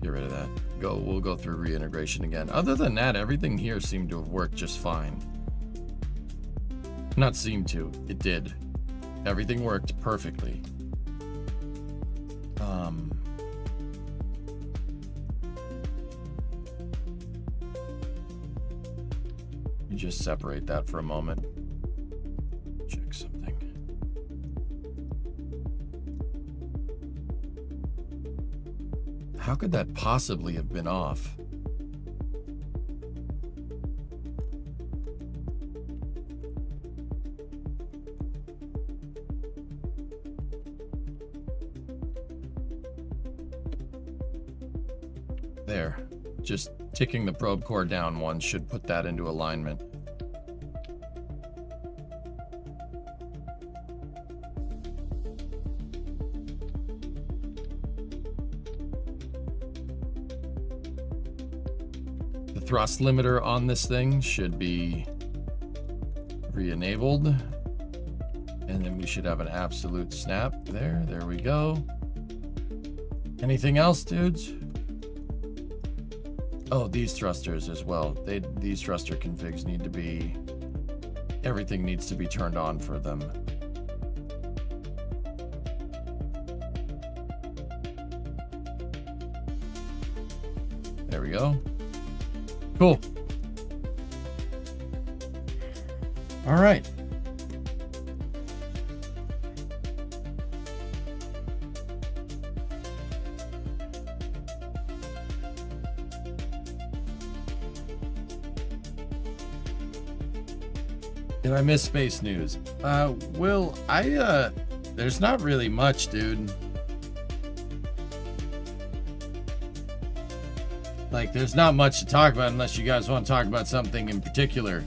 Get rid of that. We'll go through reintegration again. Other than that, everything here seemed to have worked just fine. Not seemed to. It did. Everything worked perfectly. You just separate that for a moment. Check something. How could that possibly have been off? There. Just ticking the probe core down once should put that into alignment. The thrust limiter on this thing should be re-enabled. And then we should have an absolute snap there. There we go. Anything else, dudes? Oh, these thrusters as well. These thruster configs need to be... Everything needs to be turned on for them. There we go. Cool. All right. Did I miss space news? Will, there's not really much, dude. Like, there's not much to talk about unless you guys want to talk about something in particular.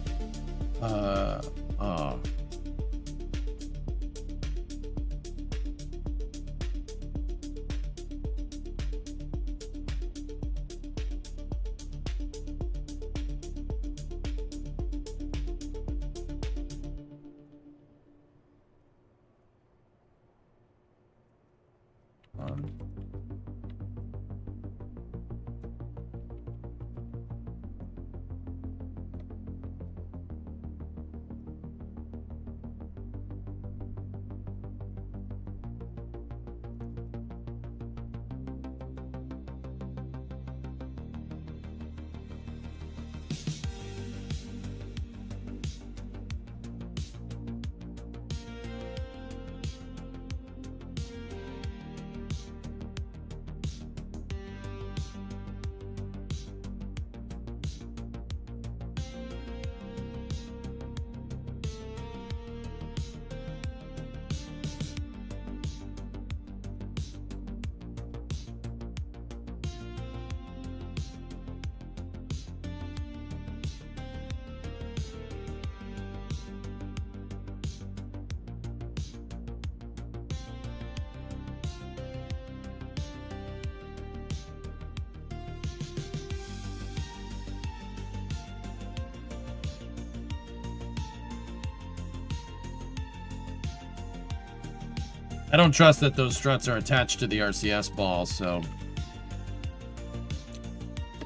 I don't trust that those struts are attached to the RCS ball, so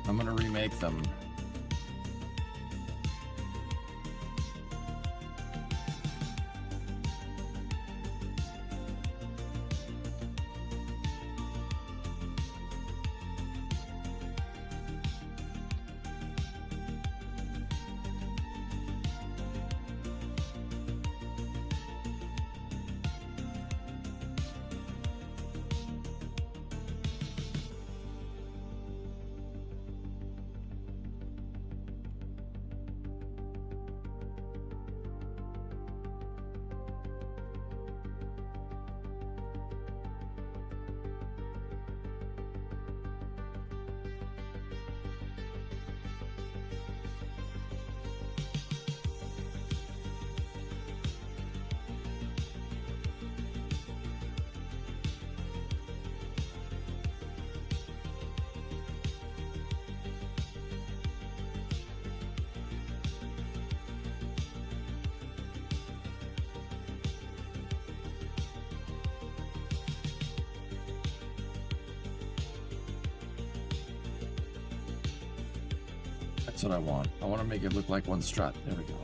I'm gonna remake them. That's what I want. I want to make it look like one strut. There we go.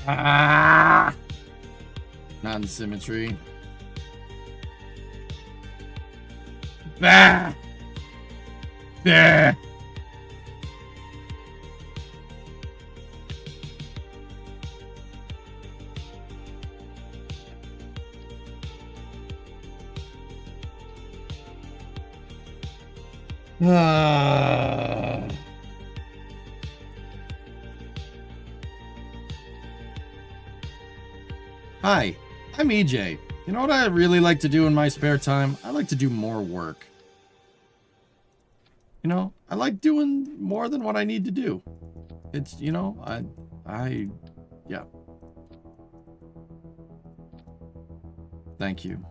Ah! Non-symmetry. Ah! Ah! Ah! Hi, I'm EJ. You know what I really like to do in my spare time? I like to do more work. You know, I like doing more than what I need to do. It's, you know, yeah. Thank you.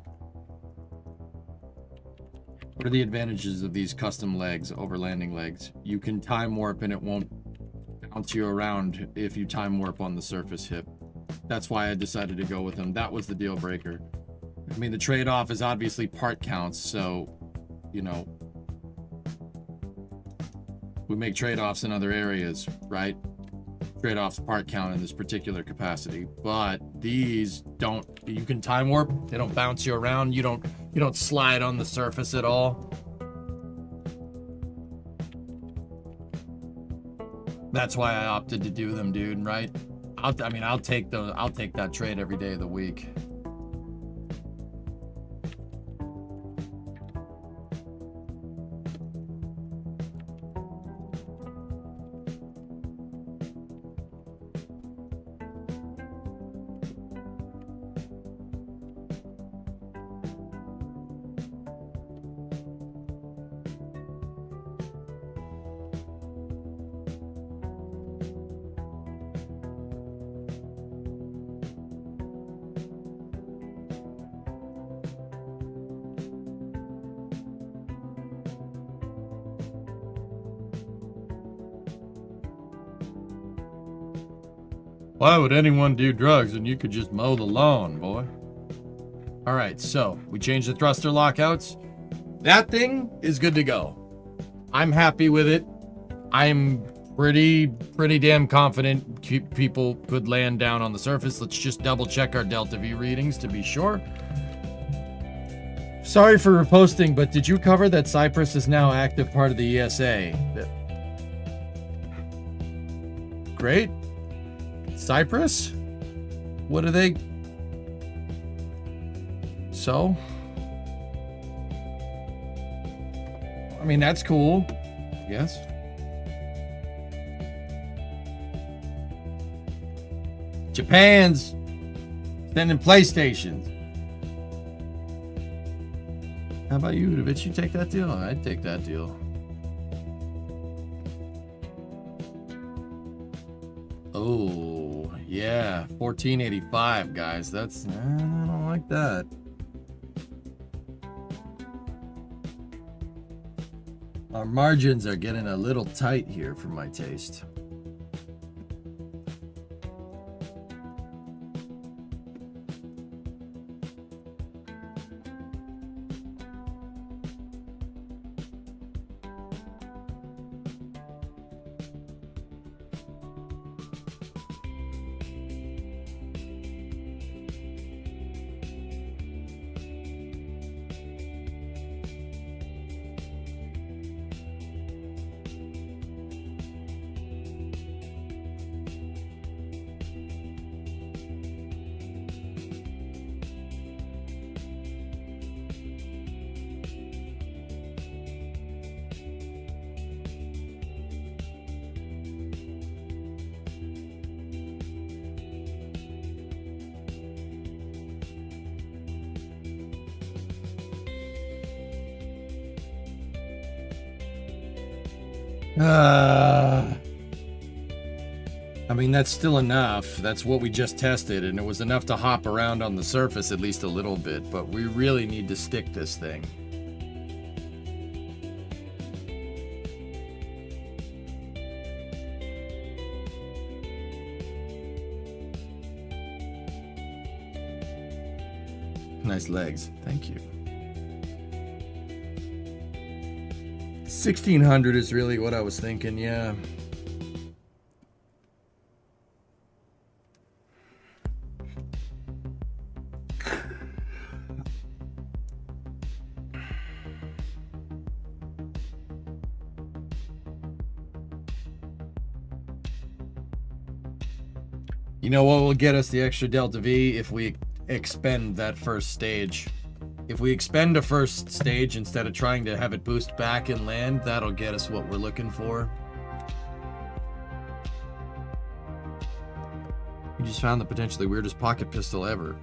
What are the advantages of these custom legs over landing legs? You can time warp and it won't bounce you around if you time warp on the surface hip. That's why I decided to go with them. That was the deal breaker. I mean, the trade-off is obviously part counts, so, you know, we make trade-offs in other areas, right? Trade-offs part count in this particular capacity, but these don't. You can time warp. They don't bounce you around. You don't slide on the surface at all. That's why I opted to do them, dude. Right? I'll take that trade every day of the week. Why would anyone do drugs when you could just mow the lawn, boy? All right, so we changed the thruster lockouts. That thing is good to go. I'm happy with it. I'm pretty damn confident people could land down on the surface. Let's just double check our Delta V readings to be sure. Sorry for reposting, but did you cover that Cyprus is now active part of the ESA? Great. Cyprus? What are they? So? I mean, that's cool. Yes. Japan's sending PlayStations. How about you? Did you take that deal? I'd take that deal. Oh, yeah. 1485, guys. That's... I don't like that. Our margins are getting a little tight here for my taste. I mean, that's still enough. That's what we just tested, and it was enough to hop around on the surface at least a little bit, but we really need to stick this thing. Nice legs. Thank you. 1600 is really what I was thinking, yeah. You know what will get us the extra Delta V? If we expend that first stage. If we expend a first stage instead of trying to have it boost back and land, that'll get us what we're looking for. We just found the potentially weirdest pocket pistol ever.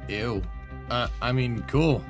Ew. I mean, cool.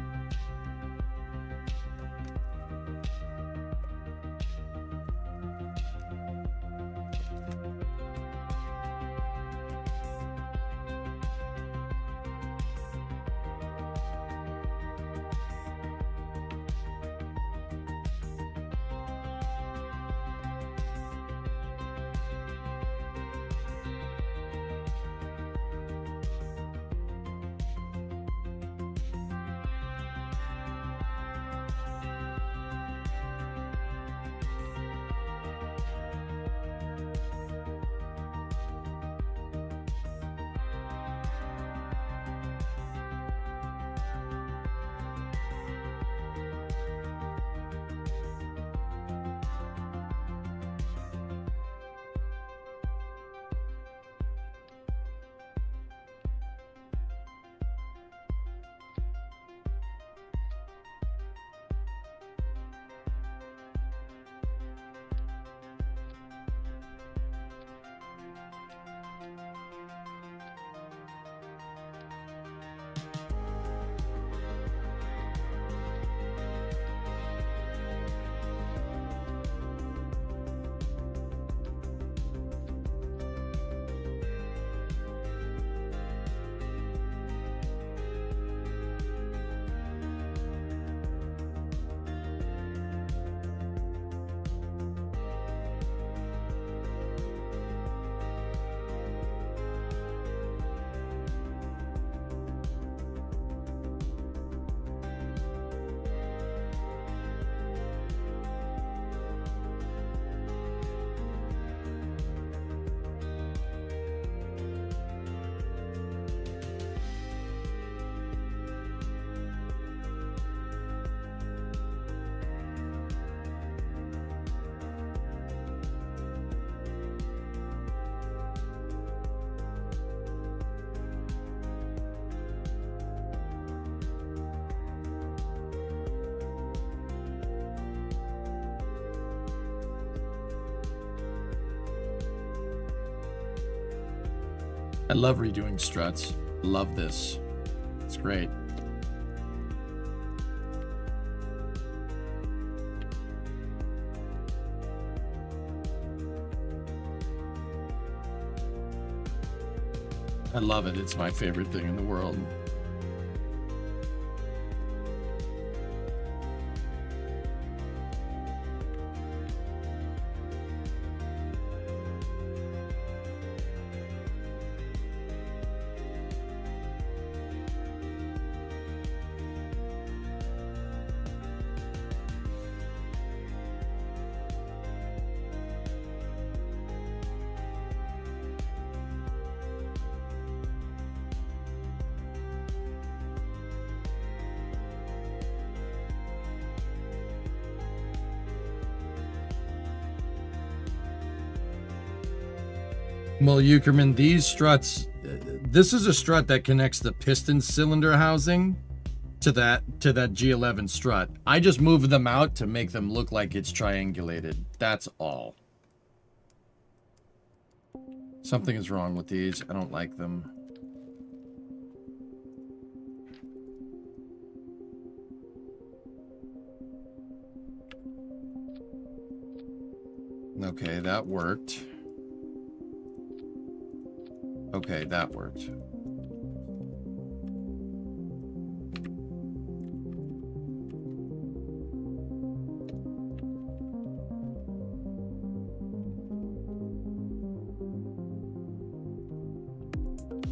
I love redoing struts. Love this. It's great. I love it. It's my favorite thing in the world. Well, Eukerman, these struts, this is a strut that connects the piston cylinder housing to that G11 strut. I just moved them out to make them look like it's triangulated. That's all. Something is wrong with these. I don't like them. Okay, that worked. Okay, that worked.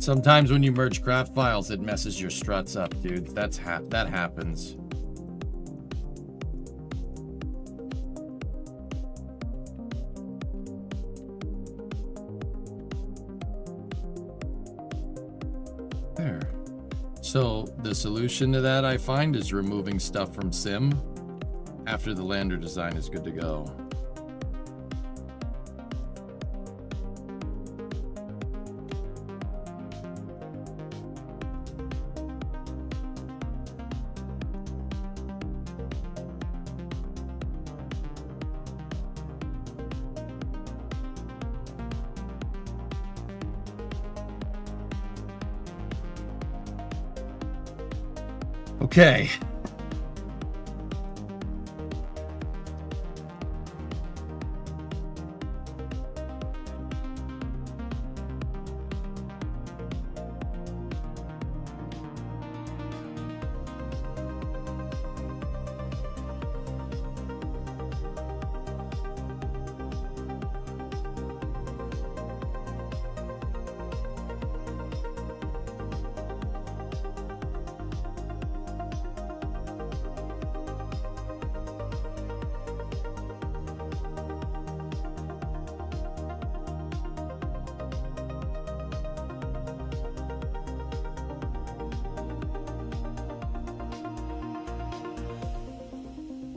Sometimes when you merge craft files, it messes your struts up, dude. That happens. There. So the solution to that, I find, is removing stuff from sim after the lander design is good to go. Okay.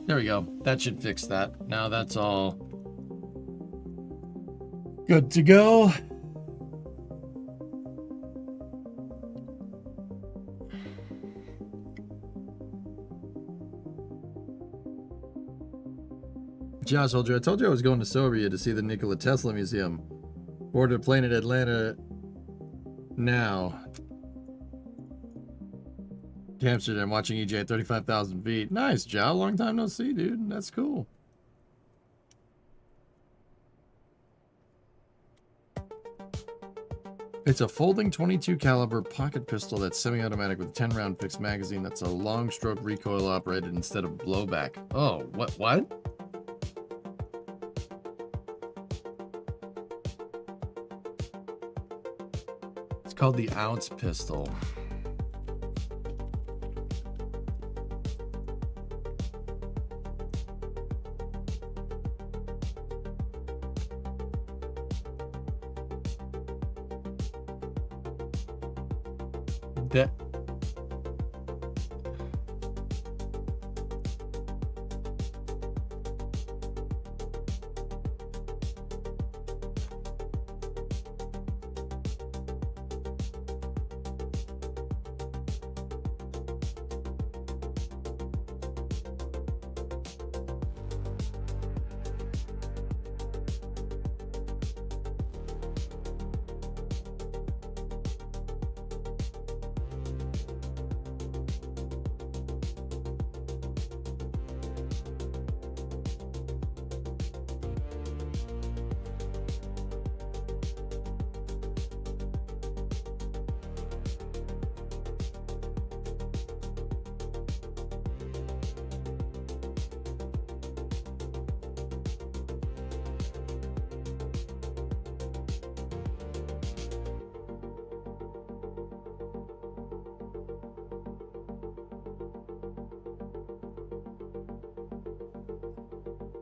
There we go. That should fix that. Now that's all good to go. Josh Holder, I told you I was going to Serbia to see the Nikola Tesla Museum. Boarded a plane at Atlanta now. To Amsterdam, watching EJ at 35,000 feet. Nice, Ja. Long time no see, dude. That's cool. It's a folding 22 caliber pocket pistol that's semi-automatic with a 10-round fixed magazine. That's a long stroke recoil operated instead of blowback. Oh, what? It's called the ounce pistol. That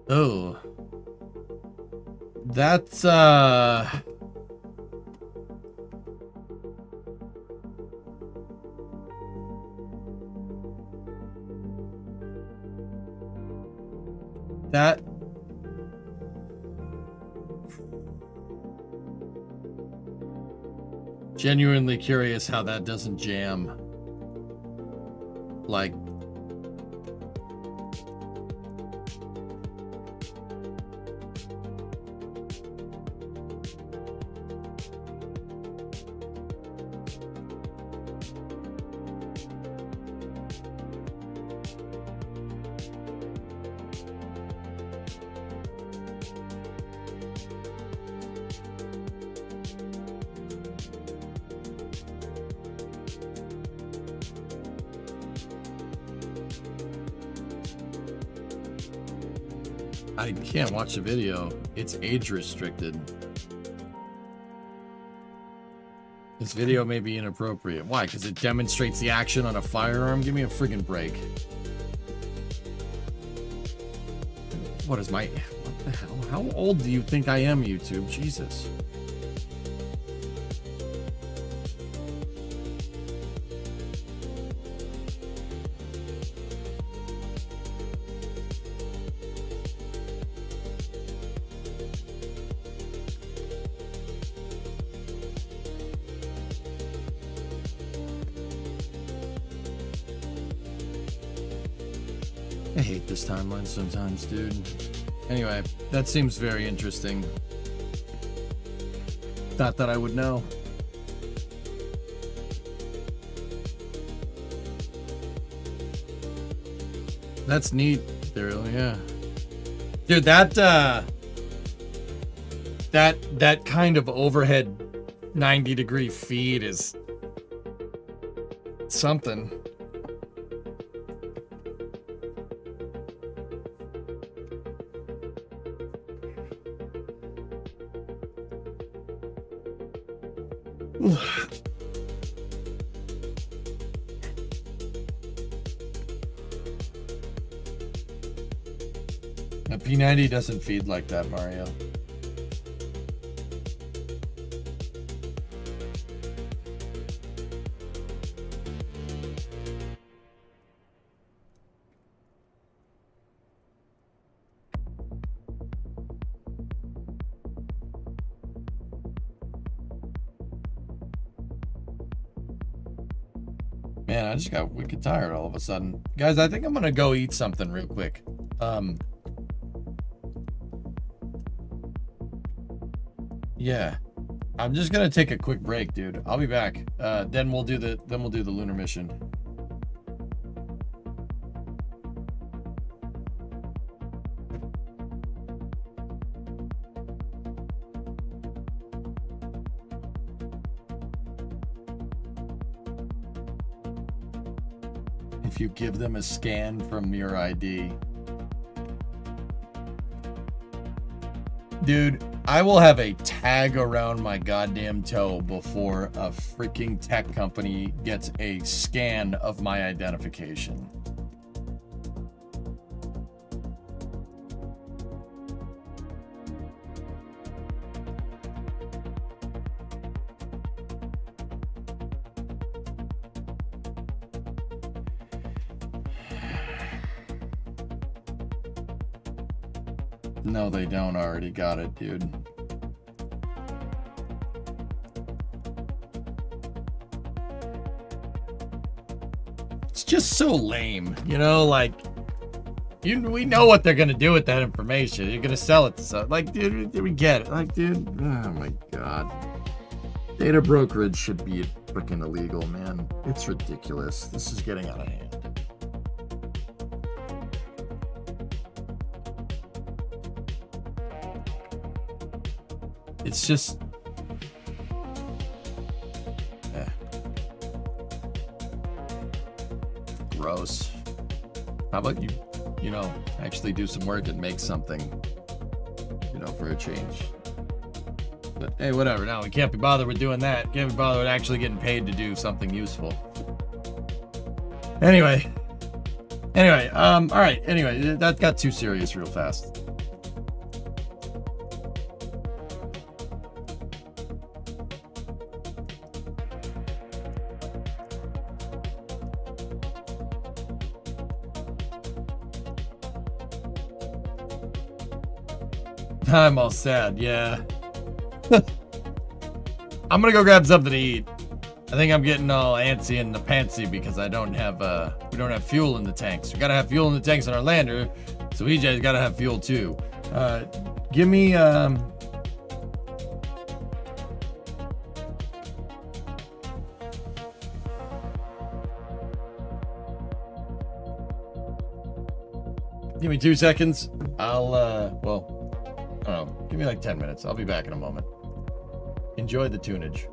Oh. That's that genuinely curious how that doesn't jam. Like I can't watch the video. It's age restricted. This video may be inappropriate. Why? Because it demonstrates the action on a firearm? Give me a friggin' break. What is my... What the hell? How old do you think I am, YouTube? Jesus. I hate this timeline sometimes, dude. Anyway, that seems very interesting. Thought that I would know. That's neat, Daryl, yeah. Dude, that kind of overhead 90-degree feed is something. A P90 doesn't feed like that, Mario. Man, I just got wicked tired all of a sudden. Guys, I think I'm gonna go eat something real quick. Yeah. I'm just gonna take a quick break, dude. I'll be back. Then we'll do the lunar mission. If you give them a scan from your ID. Dude, I will have a tag around my goddamn toe before a freaking tech company gets a scan of my identification. No, they don't already got it, dude. It's just so lame, you know, like, we know what they're gonna do with that information. You're gonna sell it to some, like, dude, we get it. Like, dude, oh my god. Data brokerage should be freaking illegal, man. It's ridiculous. This is getting out of hand. It's just... gross. How about you know, actually do some work and make something, you know, for a change. But hey, whatever. Now we can't be bothered with doing that. Can't be bothered with actually getting paid to do something useful. Anyway, all right. Anyway, that got too serious real fast. I'm all sad, yeah. I'm gonna go grab something to eat. I think I'm getting all antsy in the pantsy because we don't have fuel in the tanks. We gotta have fuel in the tanks on our lander, so EJ's gotta have fuel too. Give me give me 2 seconds. I'll well, I don't know, give me like 10 minutes. I'll be back in a moment. Enjoy the tunage.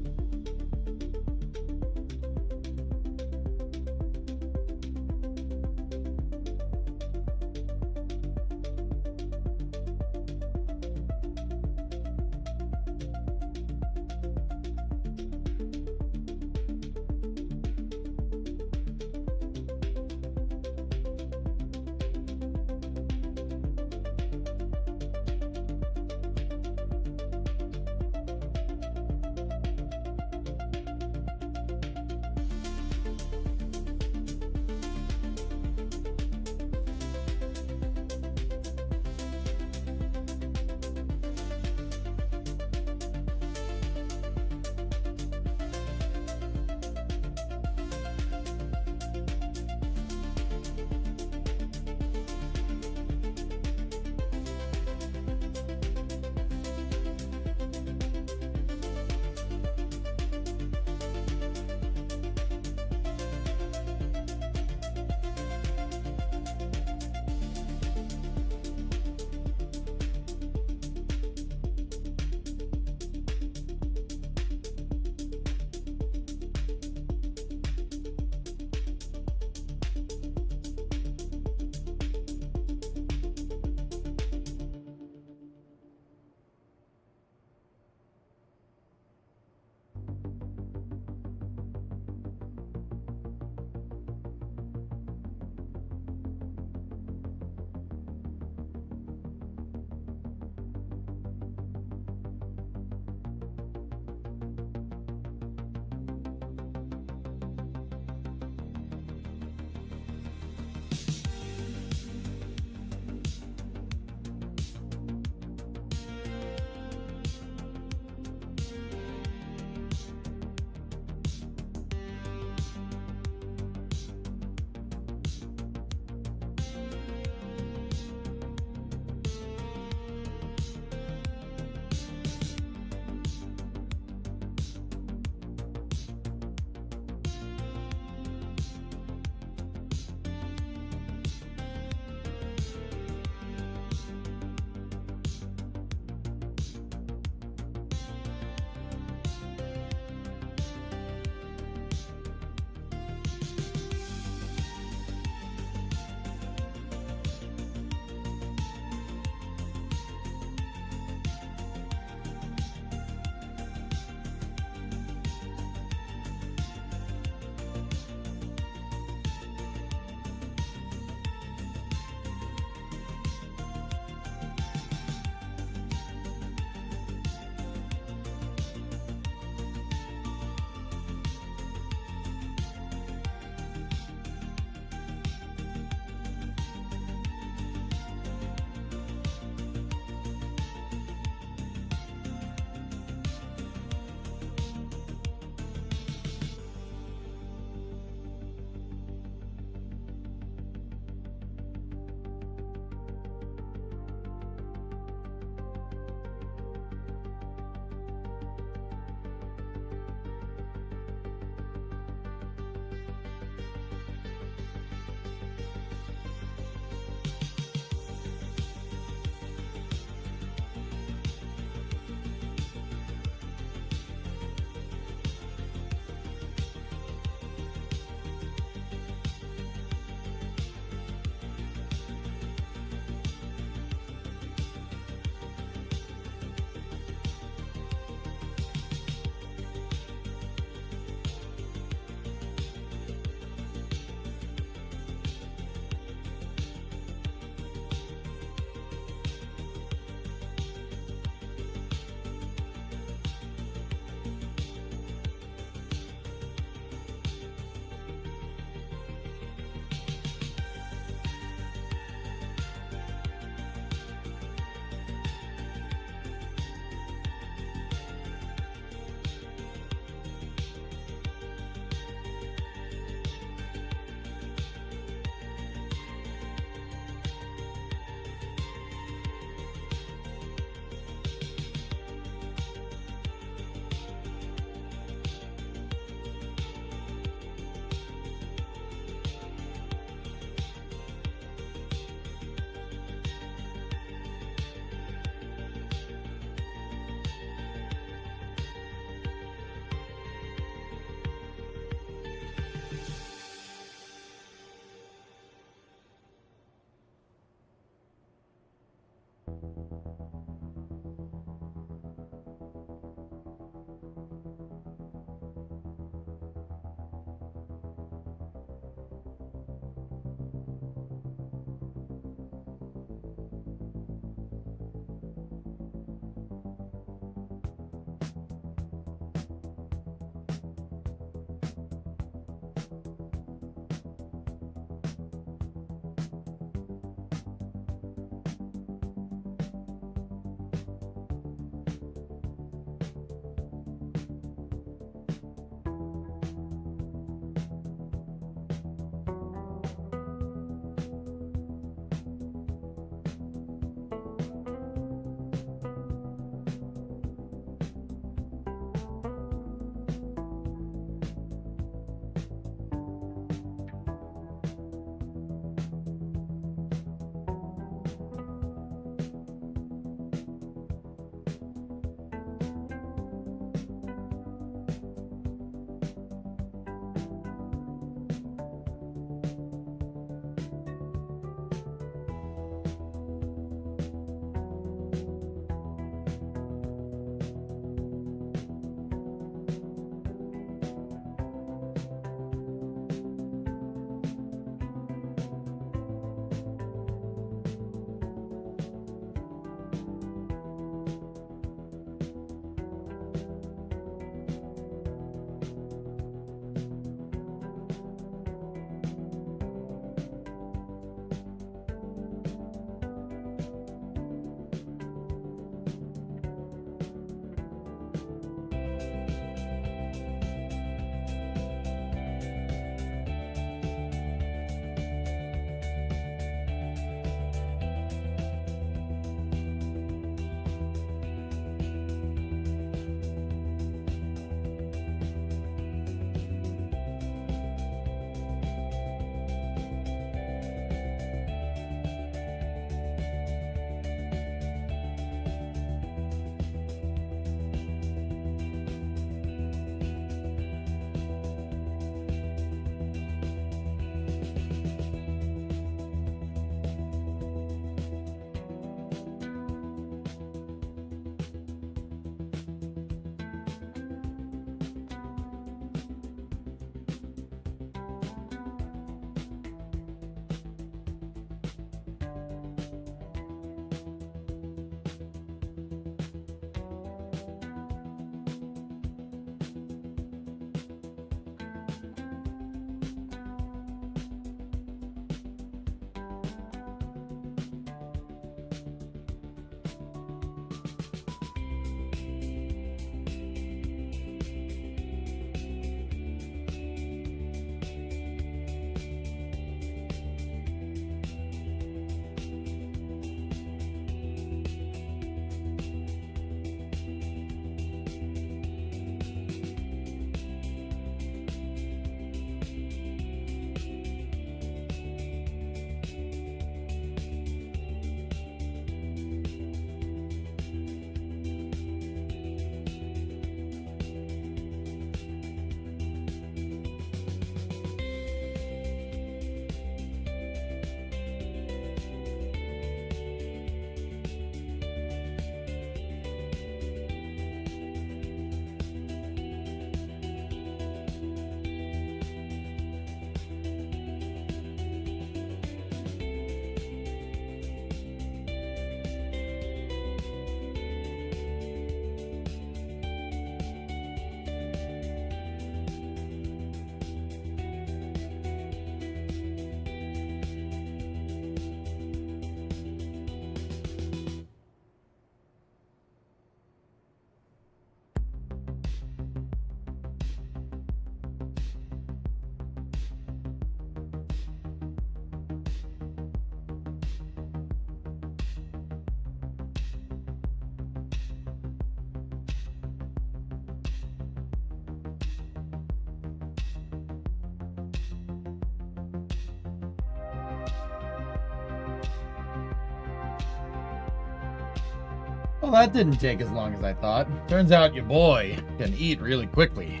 Well, that didn't take as long as I thought. Turns out your boy can eat really quickly.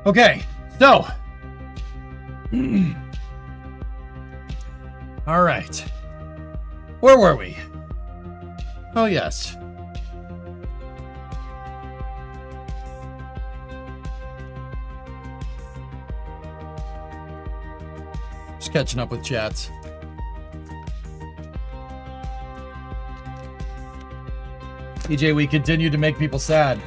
Okay, so. All right. Where were we? Oh, yes. Just catching up with chats. EJ, we continue to make people sad.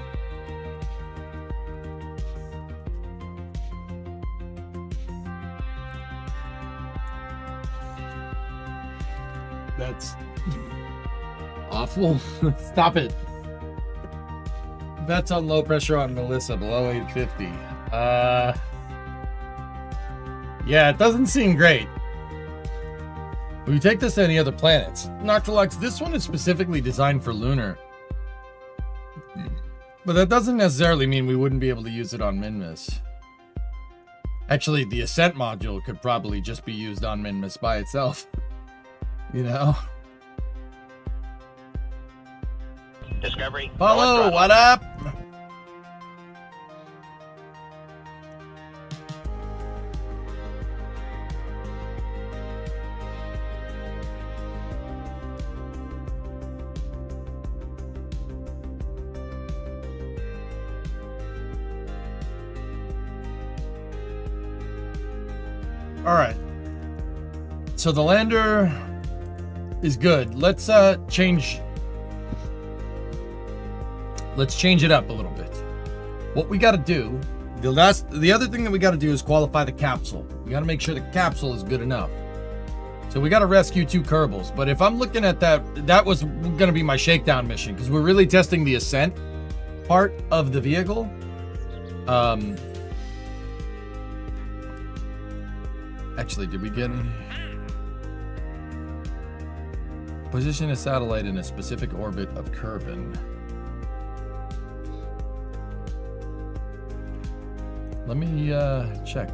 That's awful. Stop it. Bets on low pressure on Melissa below 850. Yeah, it doesn't seem great. When you take this to any other planets, Noctilux, this one is specifically designed for Lunar. But that doesn't necessarily mean we wouldn't be able to use it on Minmus. Actually, the Ascent module could probably just be used on Minmus by itself. You know? Discovery. Paulo, what up? All right. So the lander is good. Let's change it up a little bit. What we got to do, the other thing that we got to do is qualify the capsule. We got to make sure the capsule is good enough. So we got to rescue 2 Kerbals. But if I'm looking at that was going to be my shakedown mission because we're really testing the Ascent part of the vehicle. Actually, did we get any? Position a satellite in a specific orbit of Kerbal. Let me check.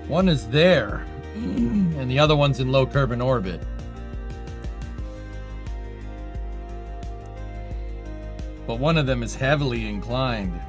One is there, and the other one's in low Kerbal orbit. But one of them is heavily inclined.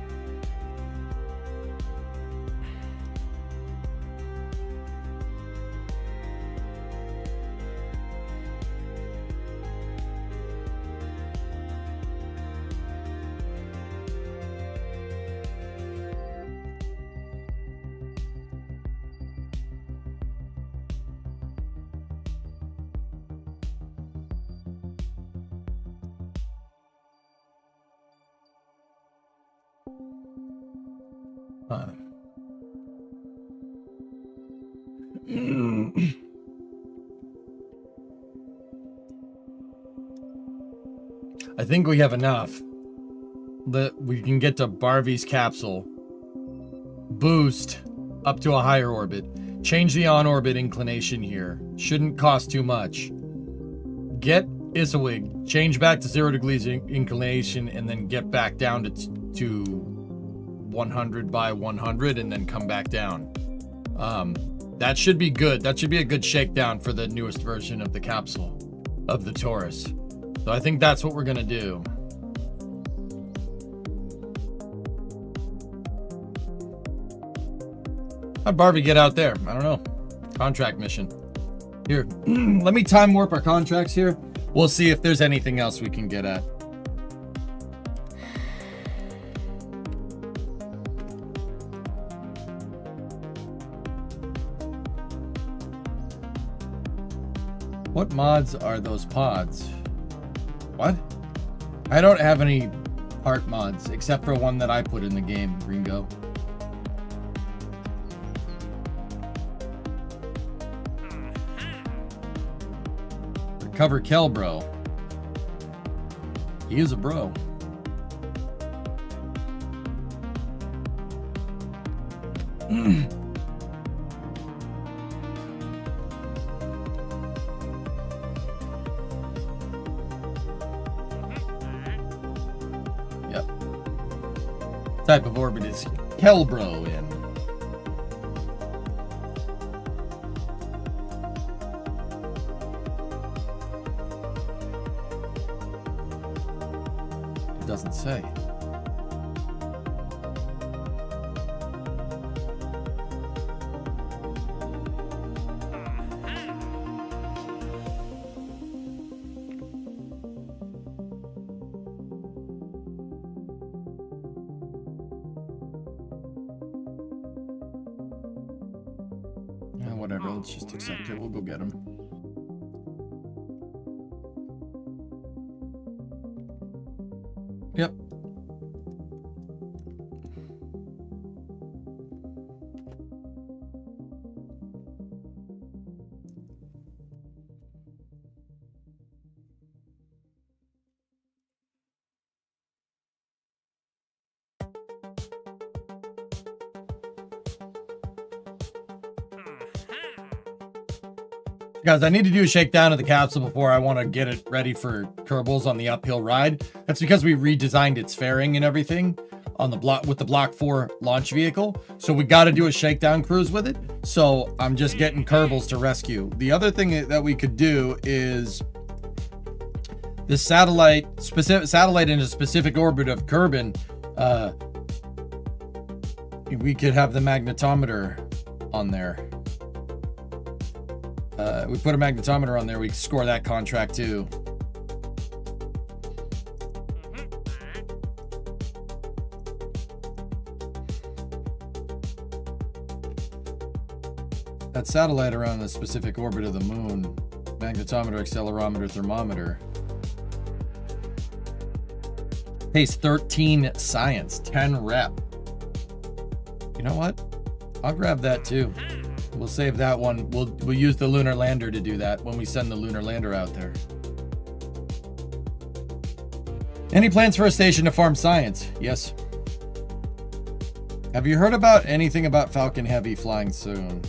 I think we have enough that we can get to Barvy's capsule, boost up to a higher orbit, change the on-orbit inclination here. Shouldn't cost too much. Get Isawig, change back to 0 degrees inclination, and then get back down to 100 by 100, and then come back down. That should be good. That should be a good shakedown for the newest version of the capsule of the Taurus. So I think that's what we're gonna do. How'd Barbie get out there? I don't know. Contract mission. Here, let me time warp our contracts here. We'll see if there's anything else we can get at. What mods are those pods? What? I don't have any part mods, except for one that I put in the game, Ringo. Recover Kerbal. He is a bro. Yep. Type of orbit is Kerbal in. It doesn't say. Whatever, let's just accept it. We'll go get him. Yep. Guys, I need to do a shakedown of the capsule before I want to get it ready for Kerbals on the uphill ride. That's because we redesigned its fairing and everything on the block with the Block 4 launch vehicle. So we got to do a shakedown cruise with it. So I'm just getting Kerbals to rescue. The other thing that we could do is this satellite in a specific orbit of Kerbin. We could have the magnetometer on there. We put a magnetometer on there, we can score that contract too. That satellite around the specific orbit of the moon, magnetometer, accelerometer, thermometer. Pays 13 science, 10 rep. You know what? I'll grab that too. We'll save that one. We'll use the lunar lander to do that when we send the lunar lander out there. Any plans for a station to farm science? Yes. Have you heard about anything about Falcon Heavy flying soon?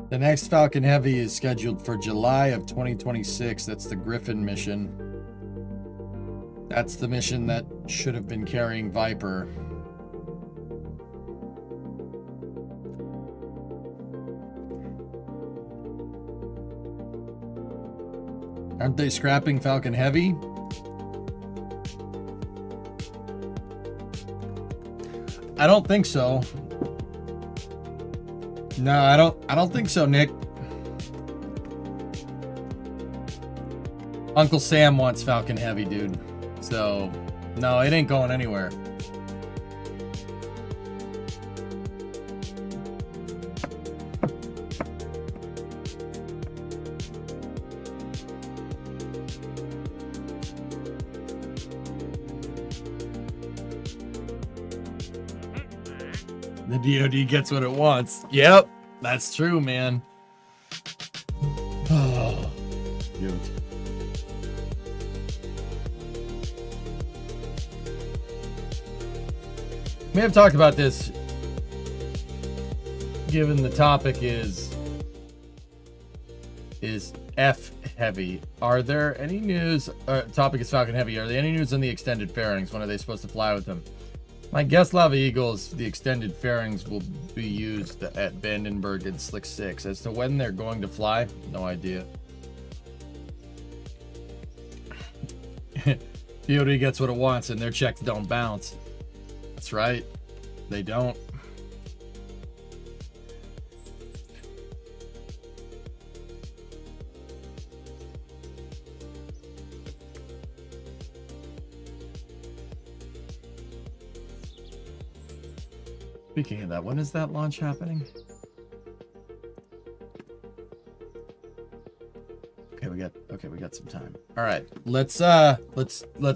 The next Falcon Heavy is scheduled for July of 2026. That's the Griffin mission. That's the mission that should have been carrying Viper. Aren't they scrapping Falcon Heavy? I don't think so. No, I don't think so, Nick. Uncle Sam wants Falcon Heavy, dude. So, no, it ain't going anywhere. The DoD gets what it wants. Yep, that's true, man. Oh, dude. We have talked about this, given the topic is F heavy. Are there any news? Topic is Falcon Heavy. Are there any news on the extended fairings? When are they supposed to fly with them? My guess, Lava Eagles, the extended fairings will be used at Vandenberg and Slick 6. As to when they're going to fly, no idea. DoD gets what it wants and their checks don't bounce. That's right. They don't. Speaking of that, when is that launch happening? Okay, we got some time. All right, let's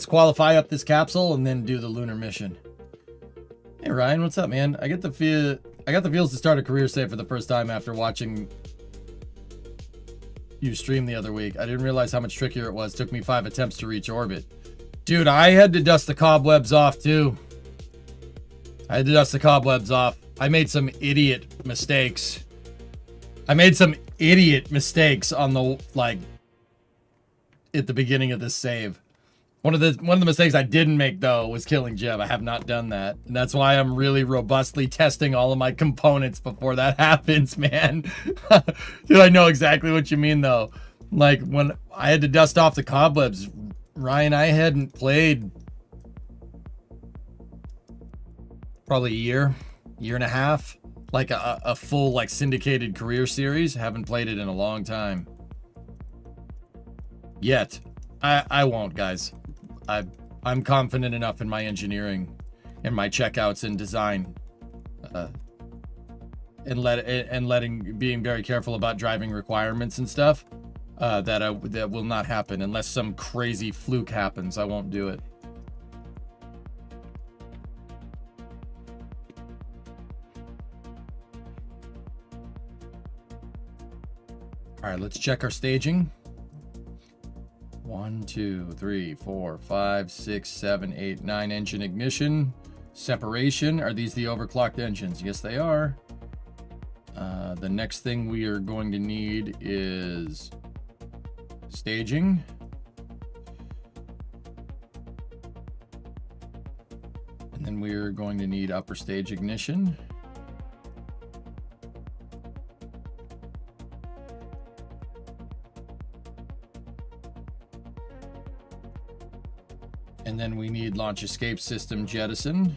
qualify up this capsule and then do the lunar mission. Hey Ryan, what's up, man? I got the feels to start a career save for the first time after watching you stream the other week. I didn't realize how much trickier it was. Took me 5 attempts to reach orbit. Dude, I had to dust the cobwebs off too. I made some idiot mistakes. On the, like, at the beginning of this save. One of the mistakes I didn't make though was killing Jeb. I have not done that. And that's why I'm really robustly testing all of my components before that happens, man. Dude, I know exactly what you mean though. Like when I had to dust off the cobwebs, Ryan, I hadn't played probably a year and a half, like a full like syndicated career series. Haven't played it in a long time yet. I won't, guys. I'm confident enough in my engineering and my checkouts and design, and being very careful about driving requirements and stuff, that will not happen unless some crazy fluke happens. I won't do it. All right, let's check our staging. 1, 2, 3, 4, 5, 6, 7, 8, 9 engine ignition. Separation. Are these the overclocked engines? Yes, they are. The next thing we are going to need is staging. And then we're going to need upper stage ignition. And then we need launch escape system jettison.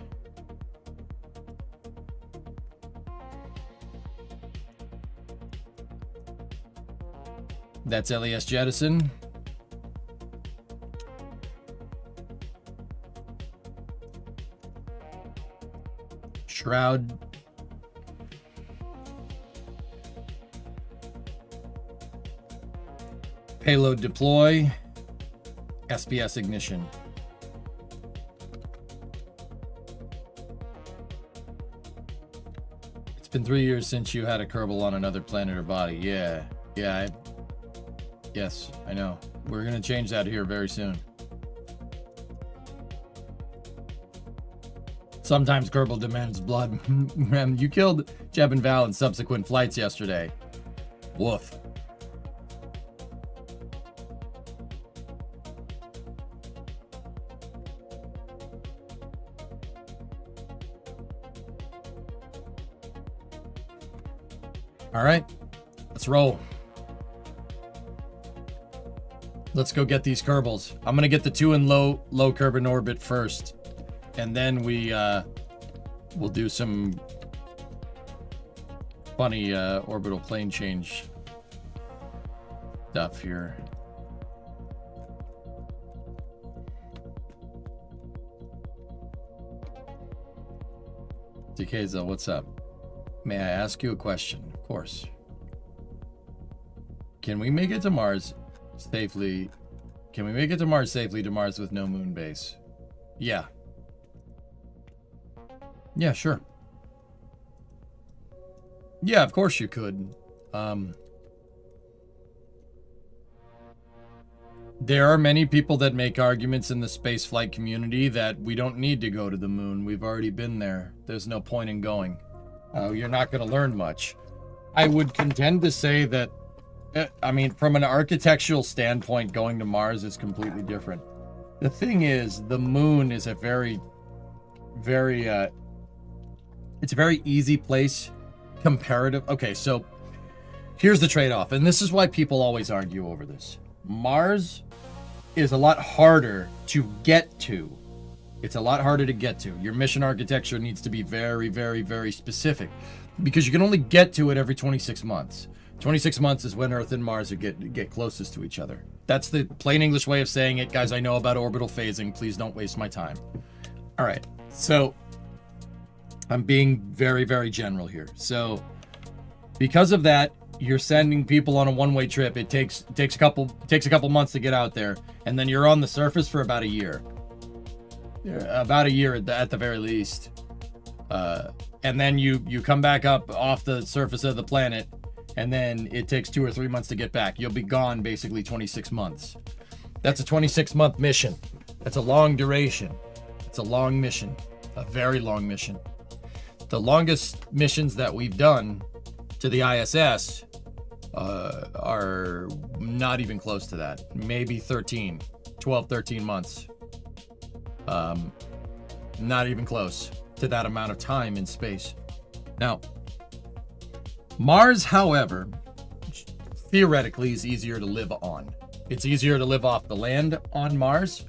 That's LES jettison. Shroud. Payload deploy. SPS ignition. It's been 3 years since you had a Kerbal on another planet or body. Yeah. Yes, I know. We're gonna change that here very soon. Sometimes Kerbal demands blood. You killed Jeb and Val in subsequent flights yesterday. Woof. All right, let's roll. Let's go get these Kerbals. I'm gonna get the 2 in low Kerbal orbit first, and then we'll do some funny orbital plane change stuff here. DKzo, what's up? May I ask you a question? Of course. Can we make it to Mars safely? Can we make it to Mars safely to Mars with no moon base? Yeah. Yeah, sure. Yeah, of course you could. There are many people that make arguments in the spaceflight community that we don't need to go to the moon. We've already been there. There's no point in going. You're not going to learn much. I would contend to say that, I mean, from an architectural standpoint, going to Mars is completely different. The thing is, the moon is a very, very, it's a very easy place, comparative. Okay, so here's the trade-off, and this is why people always argue over this. Mars is a lot harder to get to It's a lot harder to get to. Your mission architecture needs to be very, very, very specific because you can only get to it every 26 months. 26 months is when Earth and Mars get closest to each other. That's the plain English way of saying it. Guys, I know about orbital phasing. Please don't waste my time. All right. So I'm being very, very general here. So because of that, you're sending people on a one-way trip. It takes a couple months to get out there, and then you're on the surface for about a year. About a year at the very least. And then you come back up off the surface of the planet, and then it takes 2 or 3 months to get back. You'll be gone basically 26 months. That's a 26-month mission. That's a long duration. It's a long mission, a very long mission. The longest missions that we've done to the ISS are not even close to that. Maybe 12, 13 months. Not even close to that amount of time in space. Now, Mars, however, theoretically is easier to live on. It's easier to live off the land on Mars.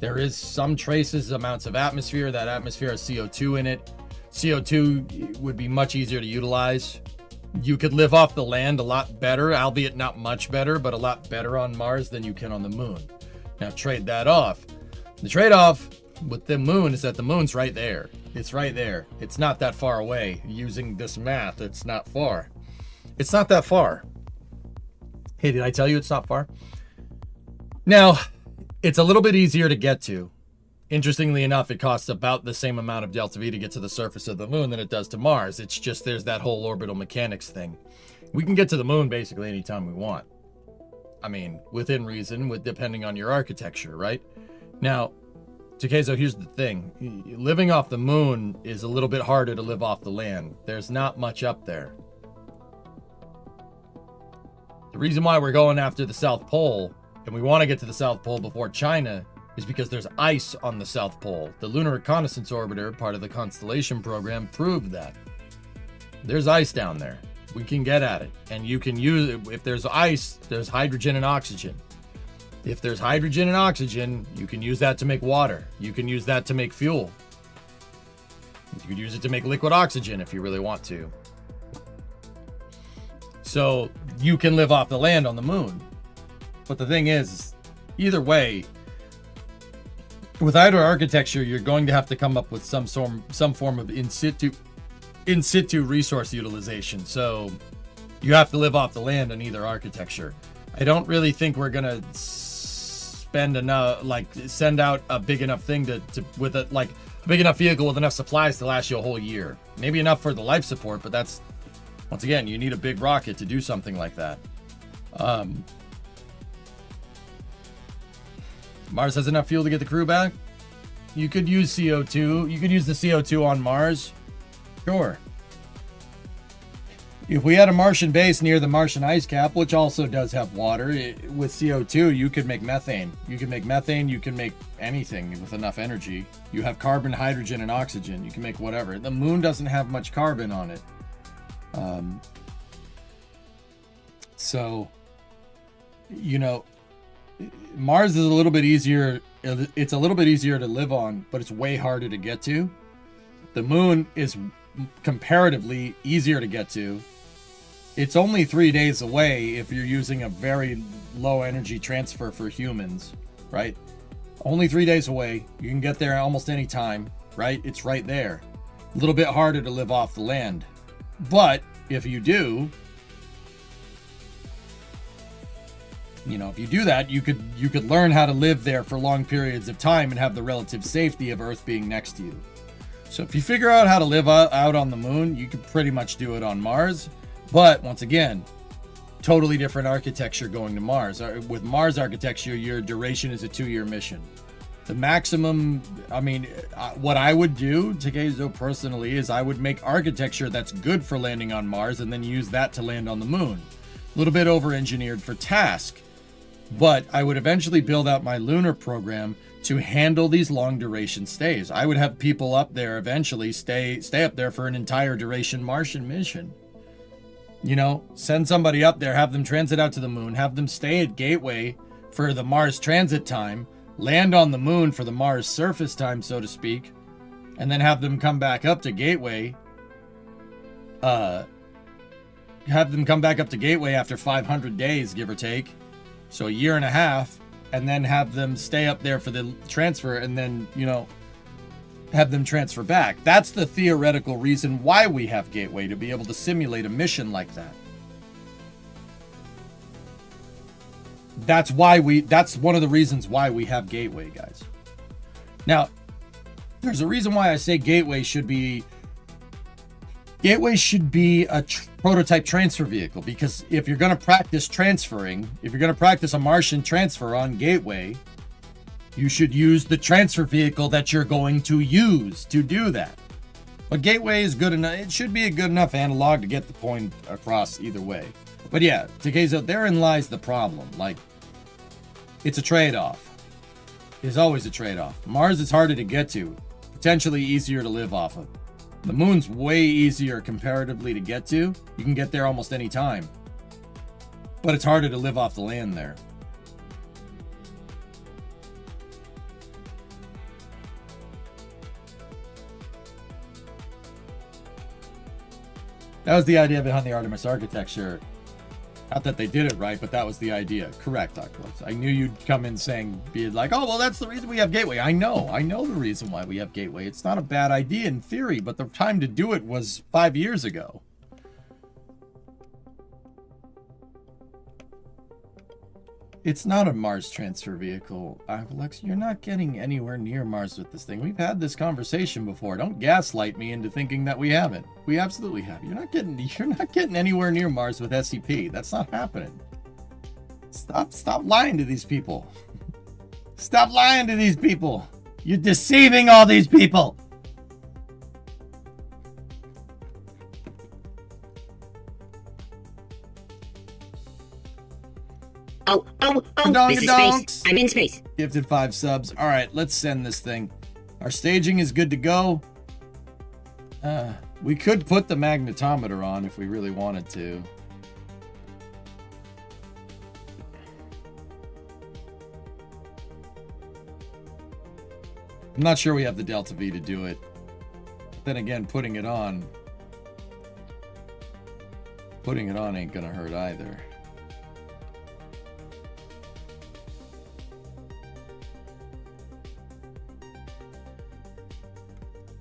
There is some traces amounts of atmosphere. That atmosphere has CO2 in it. CO2 would be much easier to utilize. You could live off the land a lot better, albeit not much better, but a lot better on Mars than you can on the moon. Now trade that off. The trade-off with the moon is that the moon's right there. It's right there. It's not that far away. Using this math, it's not far. It's not that far. Hey, did I tell you it's not far? Now, it's a little bit easier to get to. Interestingly enough, it costs about the same amount of delta V to get to the surface of the moon than it does to Mars. It's just there's that whole orbital mechanics thing. We can get to the moon basically anytime we want. I mean, within reason, depending on your architecture, right? Now, okay, so here's the thing. Living off the moon is a little bit harder to live off the land. There's not much up there. The reason why we're going after the South Pole, and we want to get to the South Pole before China, is because there's ice on the South Pole. The Lunar Reconnaissance Orbiter, part of the Constellation program, proved that. There's ice down there. We can get at it. And you can use it. If there's ice, there's hydrogen and oxygen. If there's hydrogen and oxygen, you can use that to make water. You can use that to make fuel. You could use it to make liquid oxygen if you really want to. So you can live off the land on the moon. But the thing is, either way, with either architecture, you're going to have to come up with some form of in situ resource utilization. So you have to live off the land on either architecture. I don't really think we're gonna spend enough, send out a big enough thing with a big enough vehicle with enough supplies to last you a whole year. Maybe enough for the life support, but that's, once again, you need a big rocket to do something like that. Mars has enough fuel to get the crew back. You could use CO2. You could use the CO2 on Mars. Sure. If we had a Martian base near the Martian ice cap, which also does have water, with CO2, you could make methane. You can make methane. You can make anything with enough energy. You have carbon, hydrogen, and oxygen. You can make whatever. The moon doesn't have much carbon on it. So, you know, Mars is a little bit easier. It's a little bit easier to live on, but it's way harder to get to. The moon is comparatively easier to get to. It's only 3 days away if you're using a very low energy transfer for humans, right? Only 3 days away. You can get there almost any time, right? It's right there. A little bit harder to live off the land. But if you do, if you do that, you could learn how to live there for long periods of time and have the relative safety of Earth being next to you. So if you figure out how to live out on the moon, you can pretty much do it on Mars. But once again, totally different architecture going to Mars. With Mars architecture, your duration is a 2-year mission. The maximum, what I would do, Takezo personally, is I would make architecture that's good for landing on Mars and then use that to land on the moon. A little bit over-engineered for task. But I would eventually build out my lunar program to handle these long duration stays. I would have people up there eventually stay up there for an entire duration Martian mission. Send somebody up there, have them transit out to the moon, have them stay at Gateway for the Mars transit time, land on the moon for the Mars surface time, so to speak, and then have them come back up to Gateway. Have them come back up to Gateway after 500 days, give or take. So a year and a half, and then have them stay up there for the transfer, and then, you know, have them transfer back. That's the theoretical reason why we have Gateway, to be able to simulate a mission like that. That's one of the reasons why we have Gateway, guys. Now, there's a reason why I say Gateway should be a prototype transfer vehicle, because if you're going to practice transferring, if you're going to practice a Martian transfer on Gateway, you should use the transfer vehicle that you're going to use to do that. But Gateway is good enough. It should be a good enough analog to get the point across either way. But yeah, Takezo, therein lies the problem. Like, it's a trade-off. It's always a trade-off. Mars is harder to get to, potentially easier to live off of. The moon's way easier comparatively to get to. You can get there almost any time. But it's harder to live off the land there. That was the idea behind the Artemis architecture. Not that they did it right, but that was the idea. Correct, Dr. Rose. I knew you'd come in saying, be like, oh, well, that's the reason we have Gateway. I know the reason why we have Gateway. It's not a bad idea in theory, but the time to do it was 5 years ago. It's not a Mars transfer vehicle. Lex, you're not getting anywhere near Mars with this thing. We've had this conversation before. Don't gaslight me into thinking that we haven't. We absolutely have. You're not getting anywhere near Mars with SCP. That's not happening. Stop lying to these people. Stop lying to these people. You're deceiving all these people. This is space. I'm in space. Gifted 5 subs. All right, let's send this thing. Our staging is good to go. We could put the magnetometer on if we really wanted to. I'm not sure we have the Delta V to do it. But then again, putting it on ain't gonna hurt either.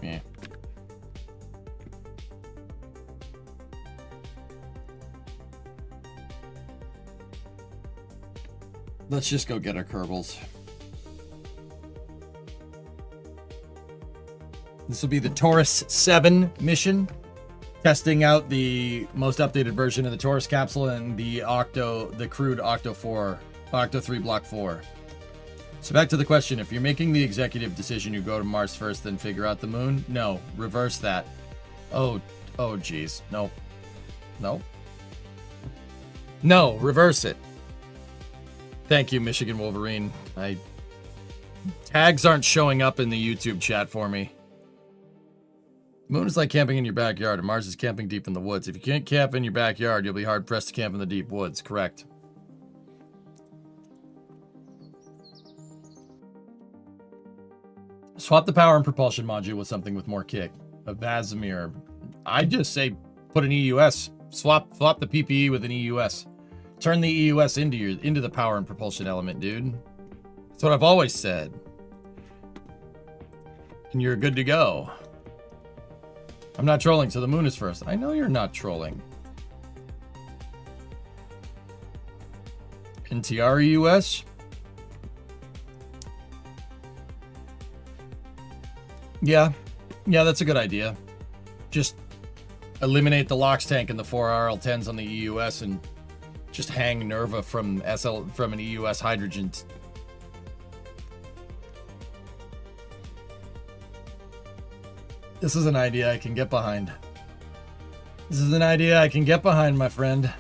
Yeah. Let's just go get our Kerbals. This will be the Taurus 7 mission, testing out the most updated version of the Taurus capsule and the crewed Octo 3 Block 4. So back to the question, if you're making the executive decision, you go to Mars first, then figure out the moon? No, reverse that. Oh geez. No, reverse it. Thank you, Michigan Wolverine. Tags aren't showing up in the YouTube chat for me. Moon is like camping in your backyard, and Mars is camping deep in the woods. If you can't camp in your backyard, you'll be hard-pressed to camp in the deep woods. Correct. Swap the power and propulsion module with something with more kick. A Vasimir. I just say put an EUS. Swap the PPE with an EUS. Turn the EUS into the power and propulsion element, dude. That's what I've always said. And you're good to go. I'm not trolling, so the moon is first. I know you're not trolling. NTR EUS? Yeah, that's a good idea. Just eliminate the LOX tank and the 4 RL-10s on the EUS and just hang Nerva from an EUS hydrogen. This is an idea I can get behind. My friend.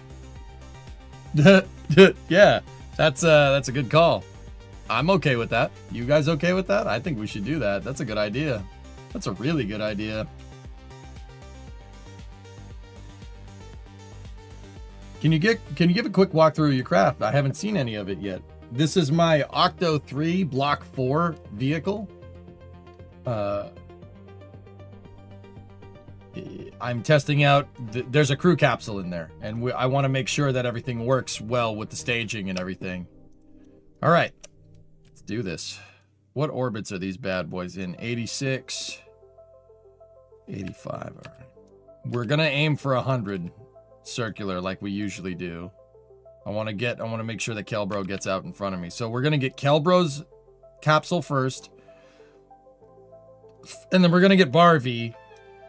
Yeah, that's a good call. I'm okay with that. You guys okay with that? I think we should do that. That's a good idea. That's a really good idea. Can you give a quick walkthrough of your craft? I haven't seen any of it yet. This is my Octo 3 Block 4 vehicle. I'm testing out, there's a crew capsule in there, and I want to make sure that everything works well with the staging and everything. All right, let's do this. What orbits are these bad boys in? 86, 85, all right. We're going to aim for 100 circular like we usually do. I want to make sure that Kerbal gets out in front of me. So we're going to get Kerbal's capsule first, and then we're going to get Barvi.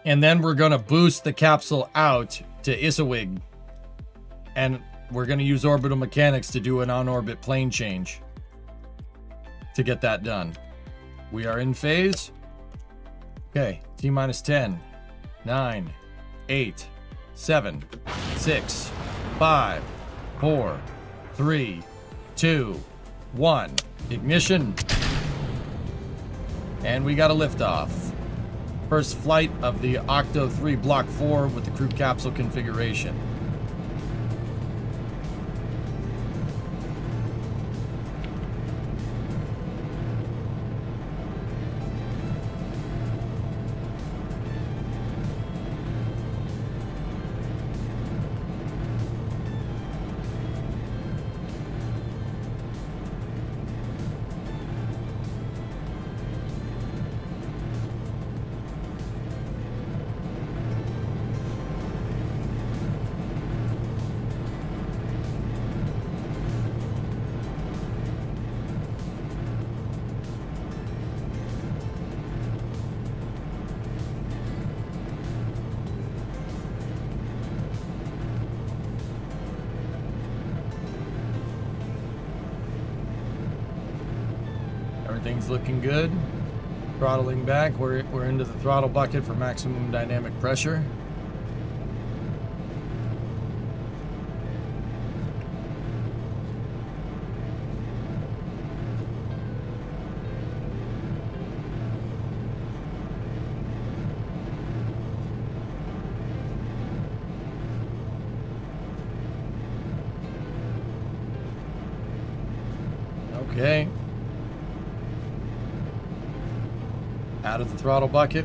And then we're going to boost the capsule out to Isawig. And we're going to use orbital mechanics to do an on-orbit plane change to get that done. We are in phase. Okay, T-minus 10, 9, 8, 7, 6, 5, 4, 3, 2, 1. Ignition. And we got a liftoff. First flight of the Octo 3 Block 4 with the crew capsule configuration. Everything's looking good. Throttling back. We're into the throttle bucket for maximum dynamic pressure. Okay. Out of the throttle bucket.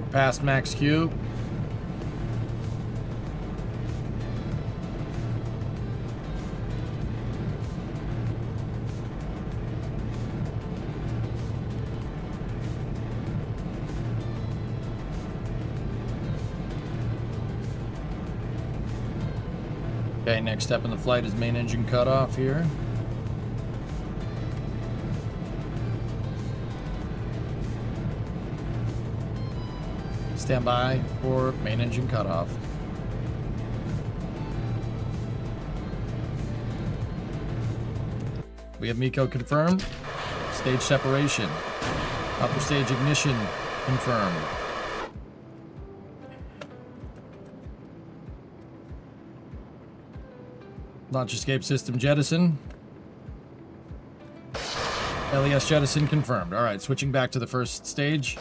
We're past max Q. Okay, next step in the flight is main engine cutoff here. Stand by for main engine cutoff. We have MECO confirmed. Stage separation. Upper stage ignition confirmed. Launch escape system jettison. LES jettison confirmed. All right, switching back to the first stage.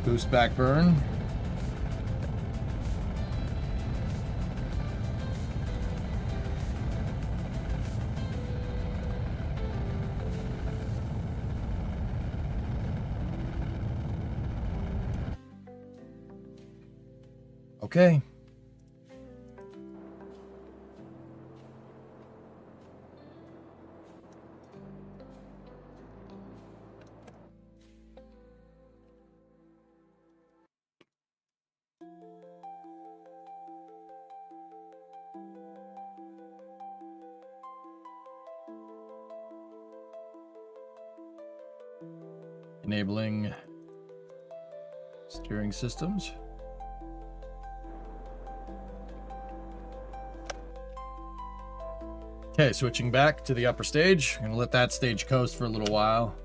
Boost back burn. Okay. Enabling steering systems. Okay, switching back to the upper stage. I'm gonna let that stage coast for a little while.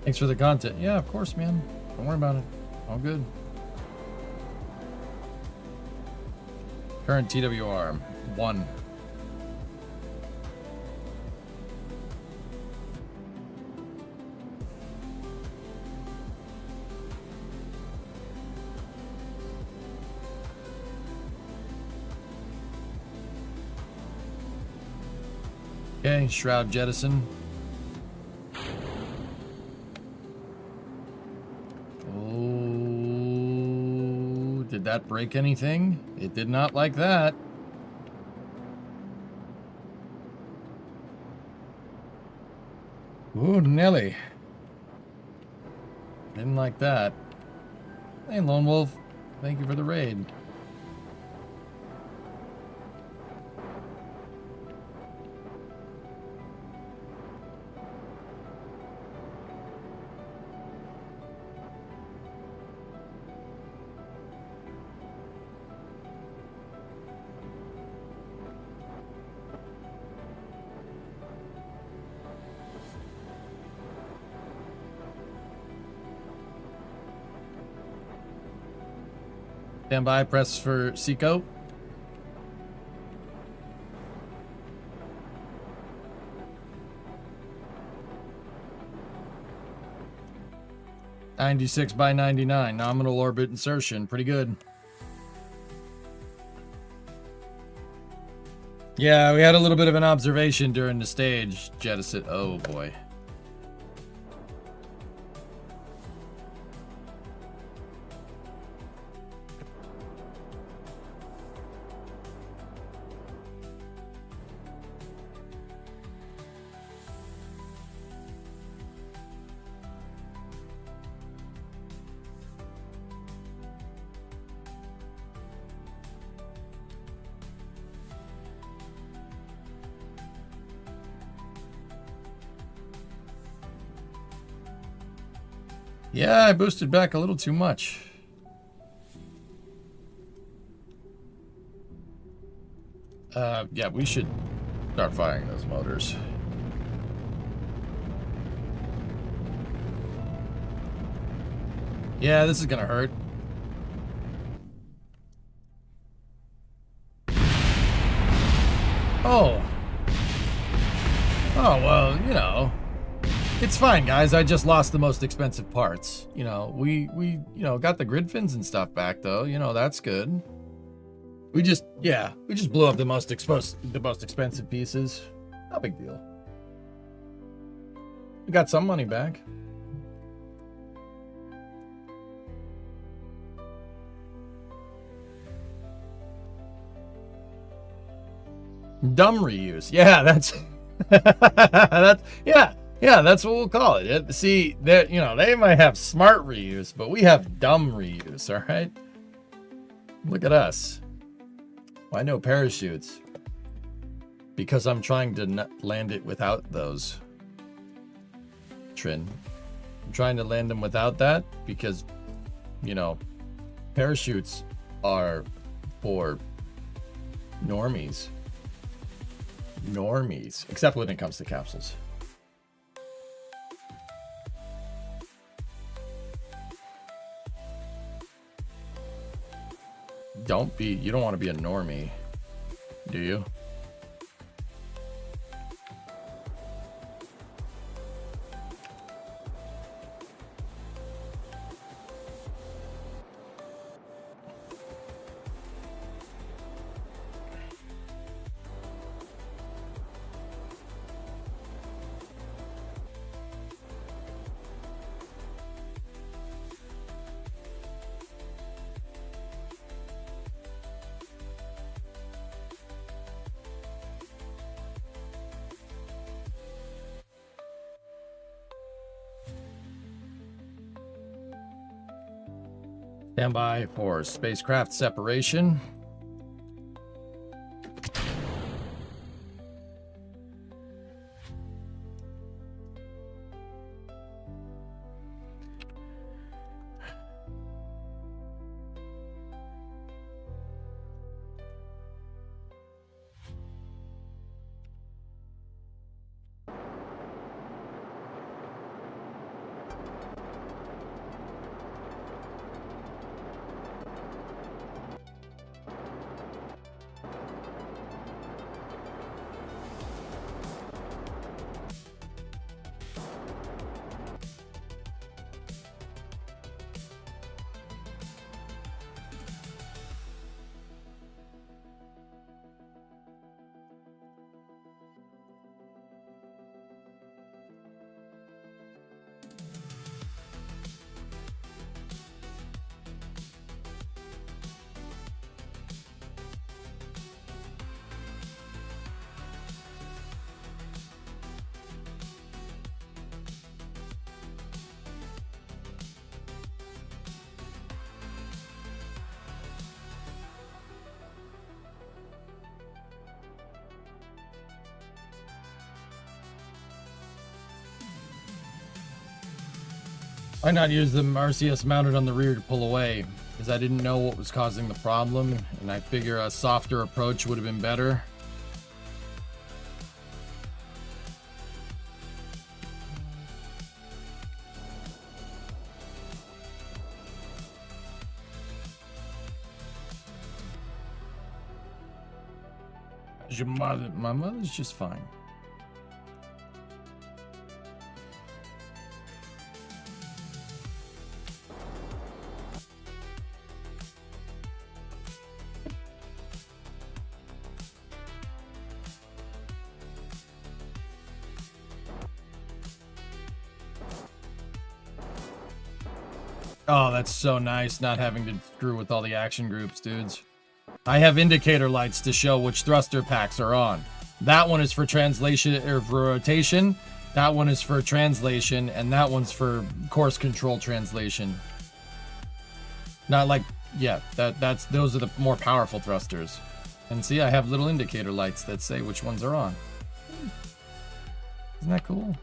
Thanks for the content. Yeah, of course, man. Don't worry about it. All good. Current TWR 1. Okay, shroud jettison. Oh, did that break anything? It did not like that. Ooh, Nelly. Didn't like that. Hey, Lone Wolf. Thank you for the raid. Stand by, press for Seco. (96 by 99) nominal orbit insertion. Pretty good. Yeah, we had a little bit of an observation during the stage. Jettison. Oh boy. Yeah, I boosted back a little too much. Yeah, we should start firing those motors. Yeah, this is gonna hurt. Oh. Oh, well, you know. It's fine, guys. I just lost the most expensive parts. You know, we got the grid fins and stuff back, though. You know, that's good. We just blew up the most expensive pieces. No big deal. We got some money back. Dumb reuse. Yeah, that's that's what we'll call it. See, they might have smart reuse, but we have dumb reuse, all right? Look at us. Why no parachutes? Because I'm trying to land it without those. Trin. I'm trying to land them without that because, parachutes are for normies. Normies. Except when it comes to capsules. You don't want to be a normie, do you? Stand by for spacecraft separation. Why not use the RCS mounted on the rear to pull away? Because I didn't know what was causing the problem, and I figure a softer approach would have been better. Your mother, my mother's just fine. Oh, that's so nice not having to screw with all the action groups, dudes. I have indicator lights to show which thruster packs are on. That one is for translation or for rotation. That one is for translation, and that one's for course control translation. Not like, yeah, those are the more powerful thrusters. And see, I have little indicator lights that say which ones are on. Isn't that cool?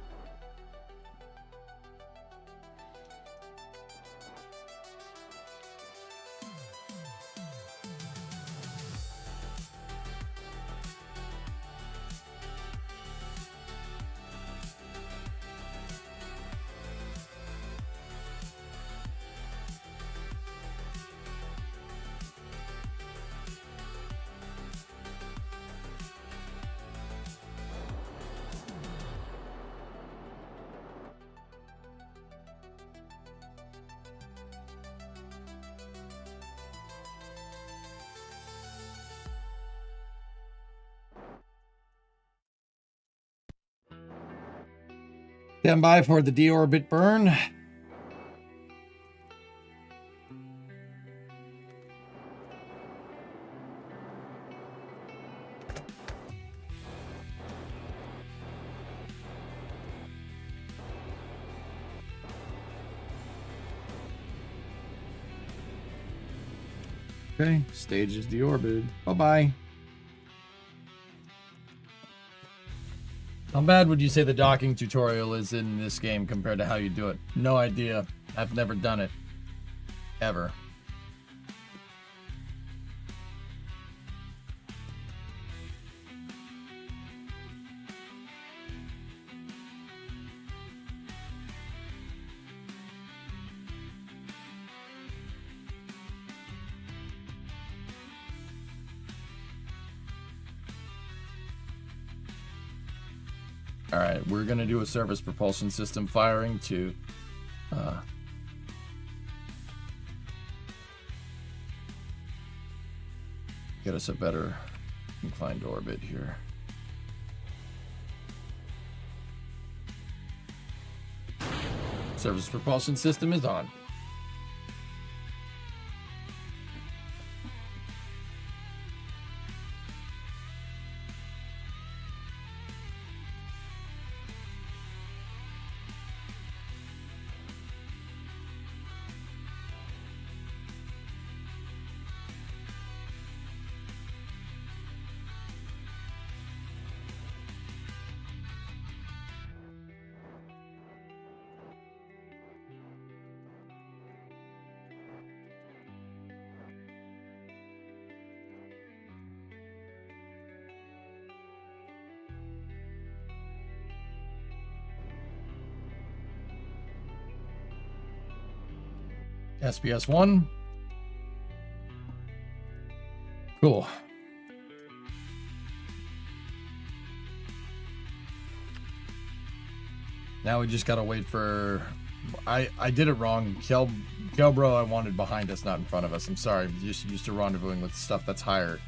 Stand by for the deorbit burn. Okay, stage is deorbited. Bye-bye. How bad would you say the docking tutorial is in this game compared to how you do it? No idea. I've never done it. Ever. All right, we're gonna do a surface propulsion system firing to get us a better inclined orbit here. Surface propulsion system is on. SPS 1. Cool. Now we just gotta wait for... I did it wrong. Kerbal I wanted behind us, not in front of us. I'm sorry. I'm just used to rendezvousing with stuff that's higher.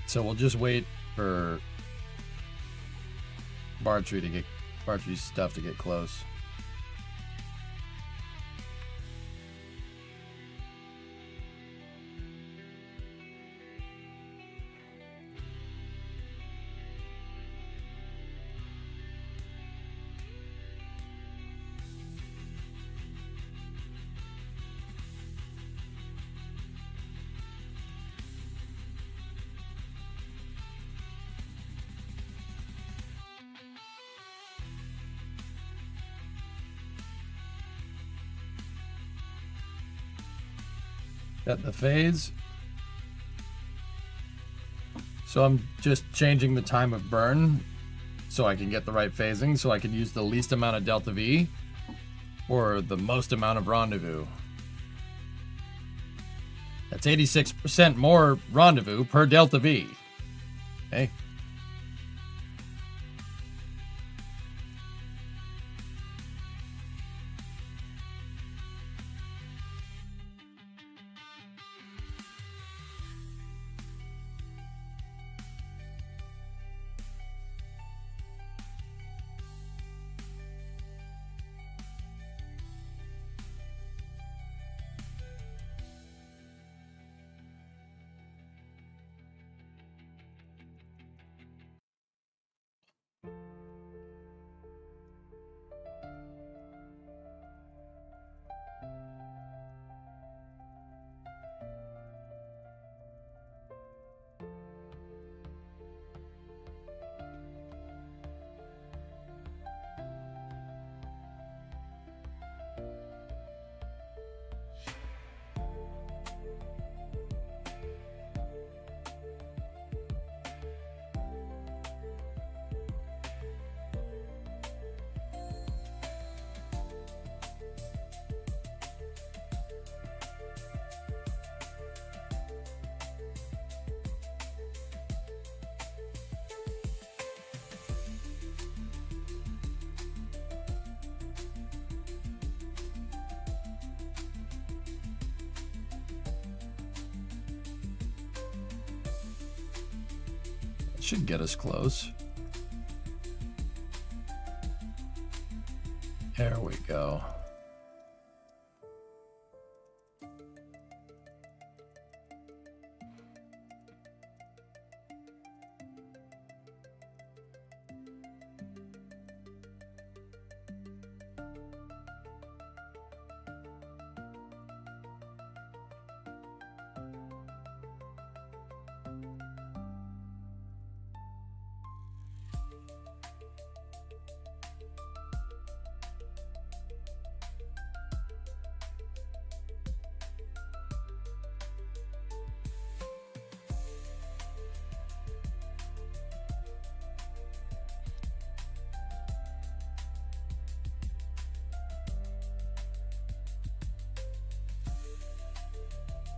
So we'll just wait for Bartree's stuff to get close. Set the phase. So I'm just changing the time of burn so I can get the right phasing, so I can use the least amount of delta V or the most amount of rendezvous. That's 86% more rendezvous per delta V. Okay. Should get us close. There we go.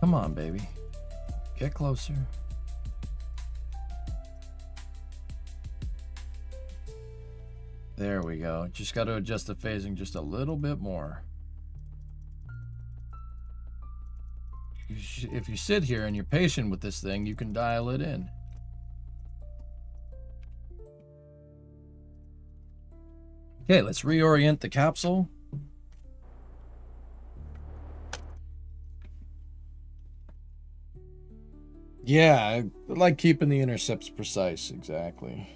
Come on, baby. Get closer. There we go. Just got to adjust the phasing just a little bit more. If you sit here and you're patient with this thing, you can dial it in. Okay, let's reorient the capsule. Yeah, I like keeping the intercepts precise, exactly.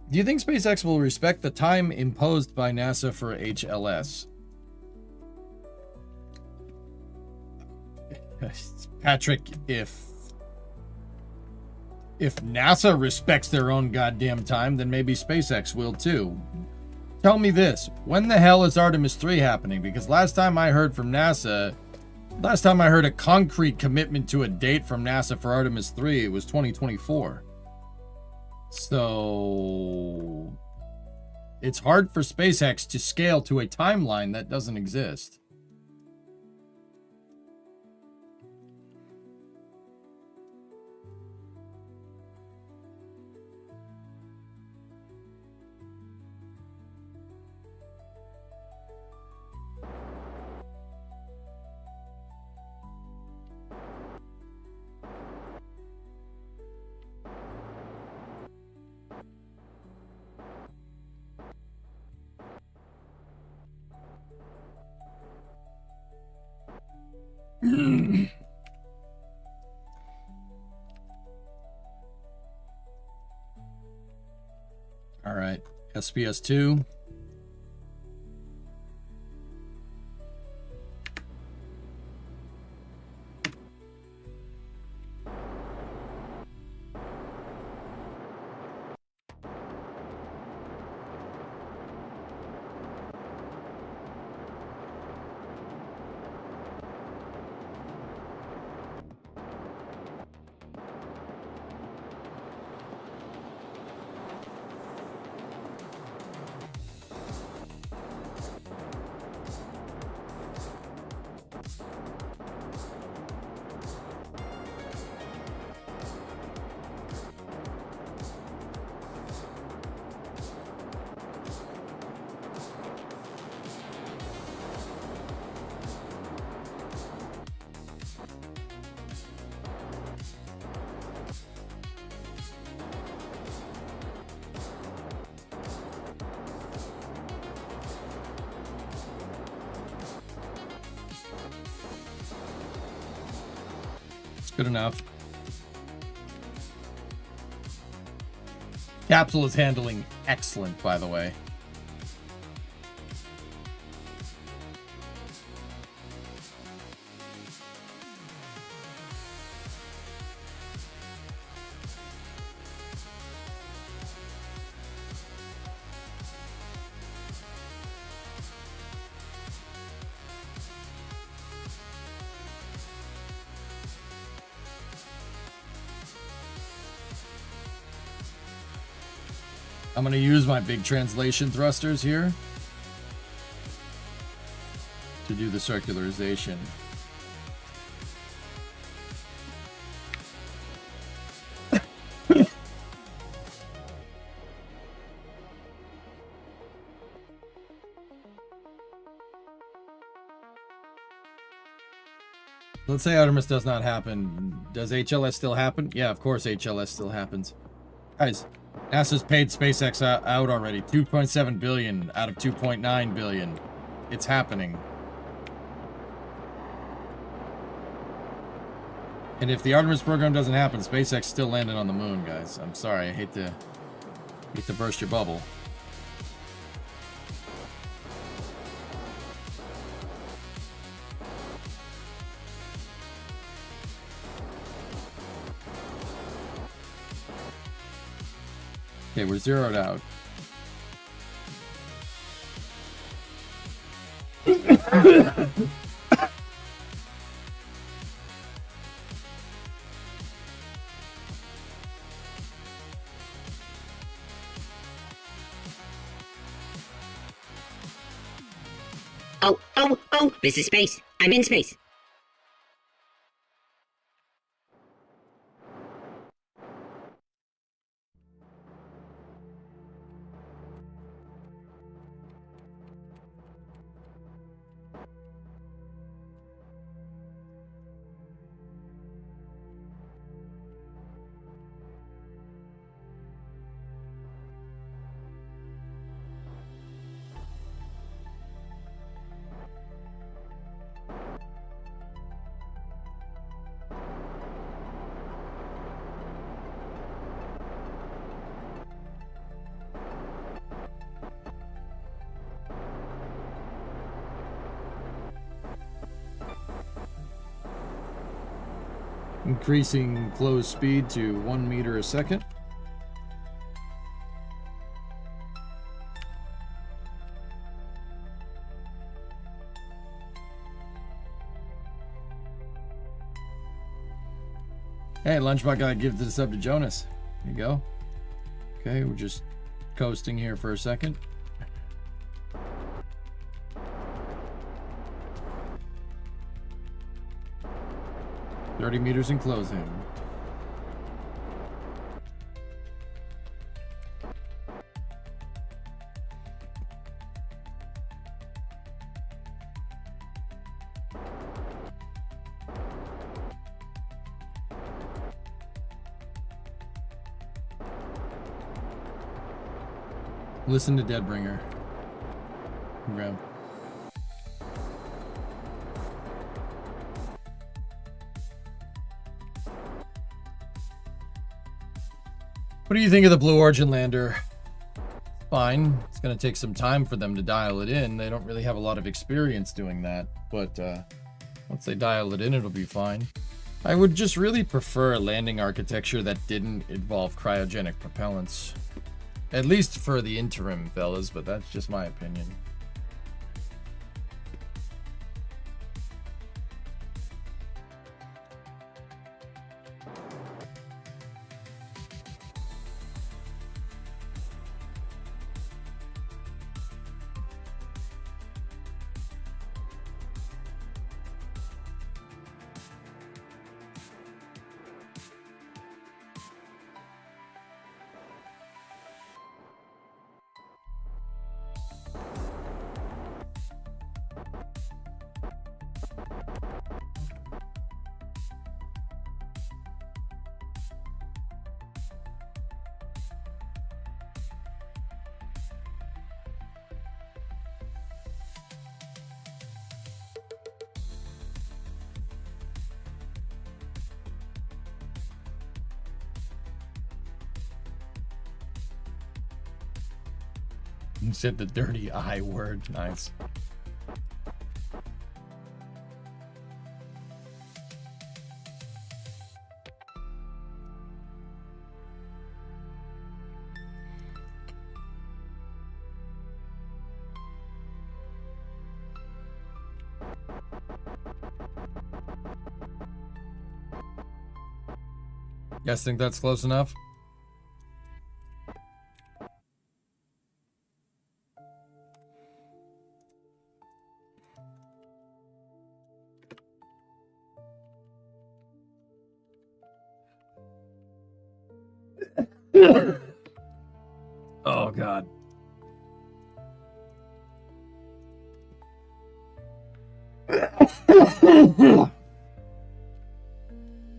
Do you think SpaceX will respect the time imposed by NASA for HLS? Patrick, if NASA respects their own goddamn time, then maybe SpaceX will too. Tell me this, when the hell is Artemis 3 happening? Because last time I heard from NASA, last time I heard a concrete commitment to a date from NASA for Artemis 3, it was 2024. So it's hard for SpaceX to scale to a timeline that doesn't exist. All right, SPS2. Good enough. Capsule is handling excellent, by the way. I'm going to use my big translation thrusters here to do the circularization. Let's say Artemis does not happen. Does HLS still happen? Yeah, of course HLS still happens. Guys, NASA's paid SpaceX out already. 2.7 billion out of 2.9 billion. It's happening. And if the Artemis program doesn't happen, SpaceX still landed on the moon, guys. I'm sorry, I hate to burst your bubble. Okay, we're zeroed out. Oh, this is space. I'm in space. Increasing close speed to 1 meter a second. Hey, Lunchbot guy, give this up to Jonas. There you go. Okay, we're just coasting here for a second. $30 meters in closing. Listen to Deadbringer. Grab. What do you think of the Blue Origin lander? Fine. It's going to take some time for them to dial it in. They don't really have a lot of experience doing that, but once they dial it in, it'll be fine. I would just really prefer a landing architecture that didn't involve cryogenic propellants. At least for the interim, fellas, but that's just my opinion. You said the dirty I word. Nice. You guys think that's close enough? Oh, God.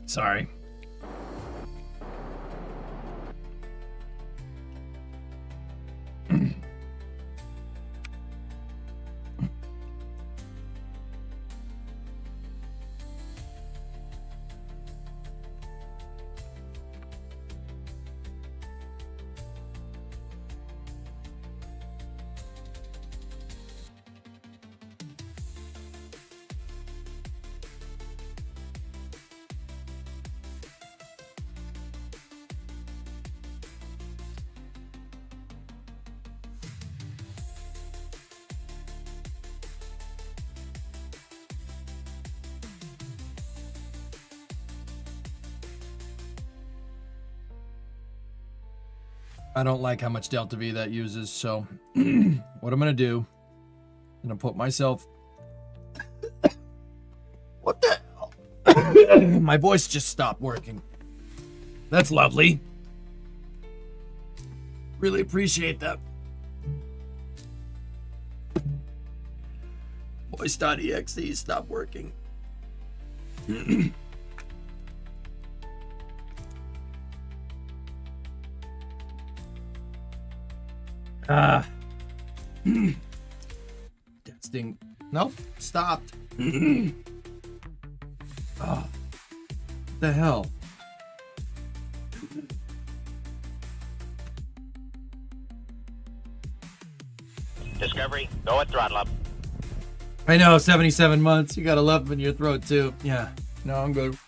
Sorry. I don't like how much delta V that uses, so what I'm gonna do, I'm gonna put myself. What the hell? My voice just stopped working. That's lovely. Really appreciate that. Voice.exe stopped working. Testing. Nope. Stopped. Oh, what the hell? Discovery, go at throttle up. I know, 77 months. You got a lump in your throat too. Yeah. No, I'm good.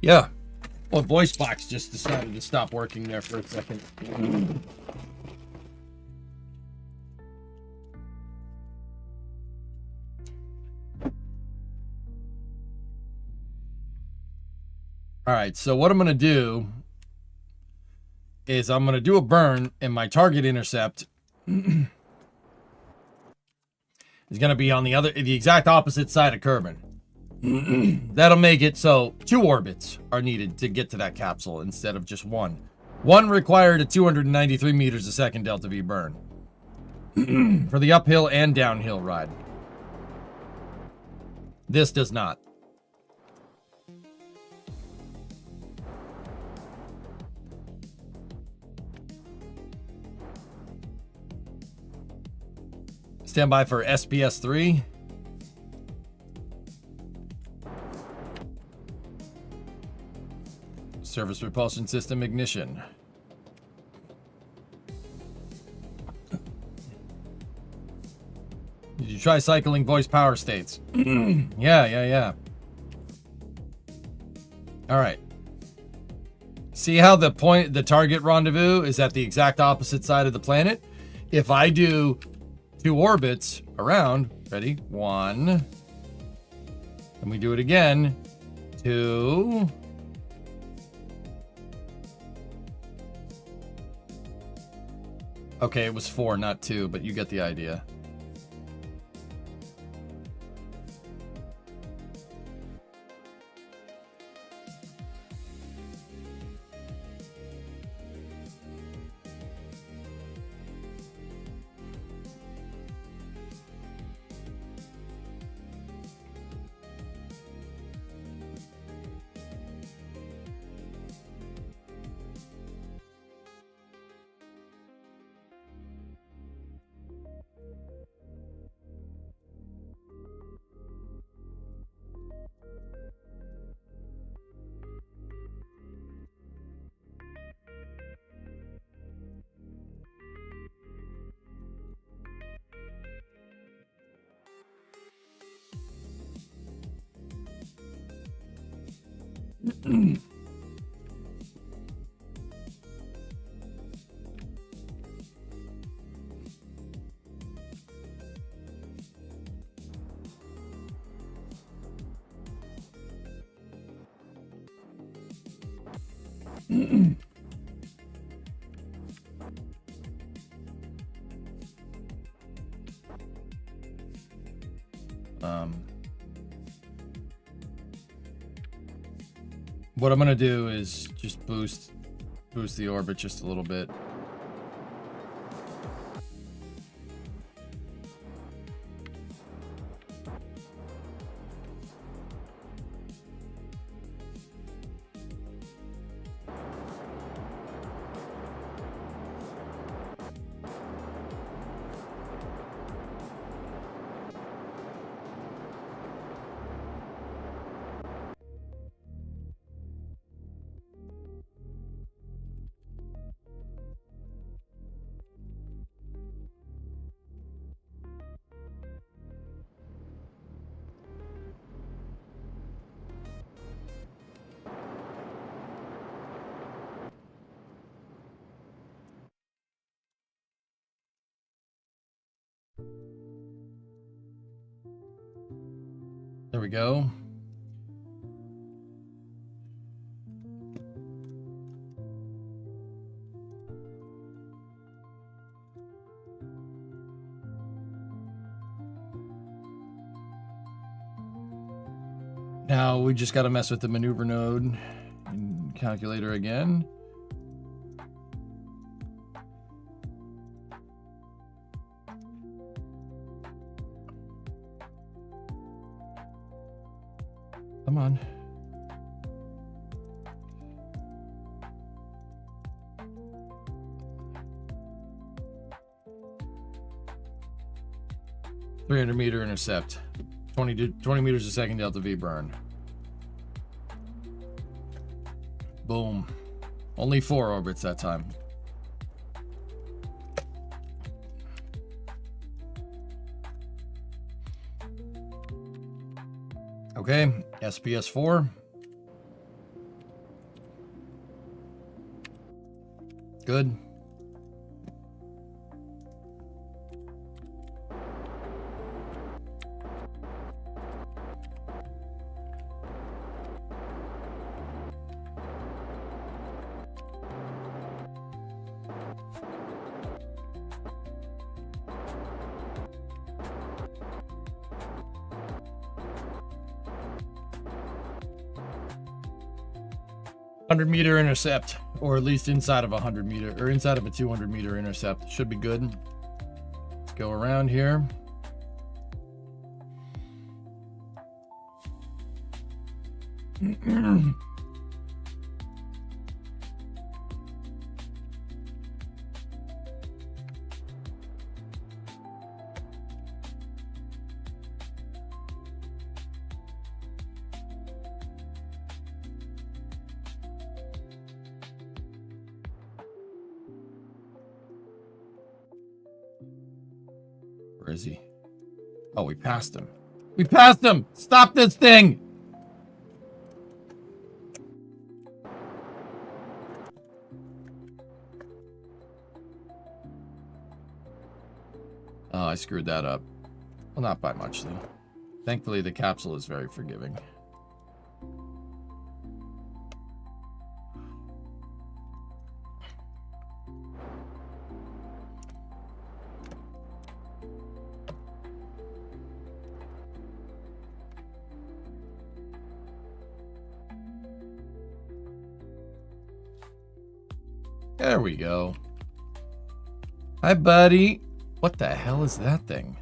Yeah. Well, voice box just decided to stop working there for a second. All right, so what I'm going to do is I'm going to do a burn, and my target intercept is going to be on the exact opposite side of Kerbal. That'll make it so 2 orbits are needed to get to that capsule instead of just 1. 1 required a 293 meters a second delta V burn for the uphill and downhill ride. This does not. Stand by for SPS 3. Surface propulsion system ignition. Did you try cycling voice power states? Yeah. All right. See how the target rendezvous is at the exact opposite side of the planet? If I do 2 orbits around, ready? 1. And we do it again. 2. Okay, it was 4, not 2, but you get the idea. What I'm gonna do is just boost the orbit just a little bit. There we go. Now we just got to mess with the maneuver node and calculator again. Come on. $300-meter intercept. 20 meters a second delta V burn. Boom. Only 4 orbits that time. Okay, SPS 4. Good. $100-meter intercept, or at least inside of a 100-meter, or inside of a 200-meter intercept. Should be good. Let's go around here. Where is he? Oh, we passed him. We passed him! Stop this thing! Oh, I screwed that up. Well, not by much, though. Thankfully, the capsule is very forgiving. There we go. Hi, buddy. What the hell is that thing?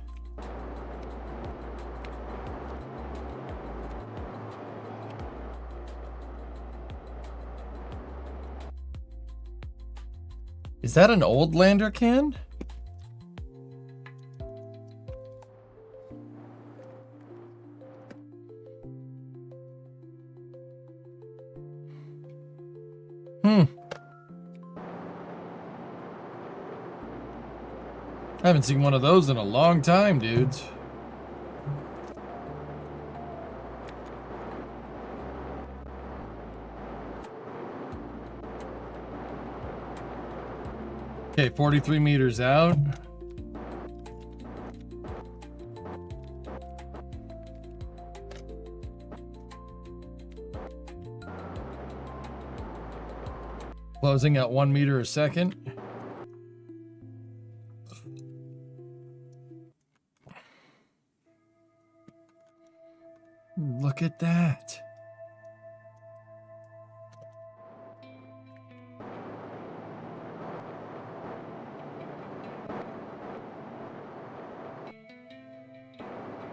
Is that an old lander can? I haven't seen one of those in a long time, dudes. Okay, 43 meters out. Closing at 1 meter a second. Look at that.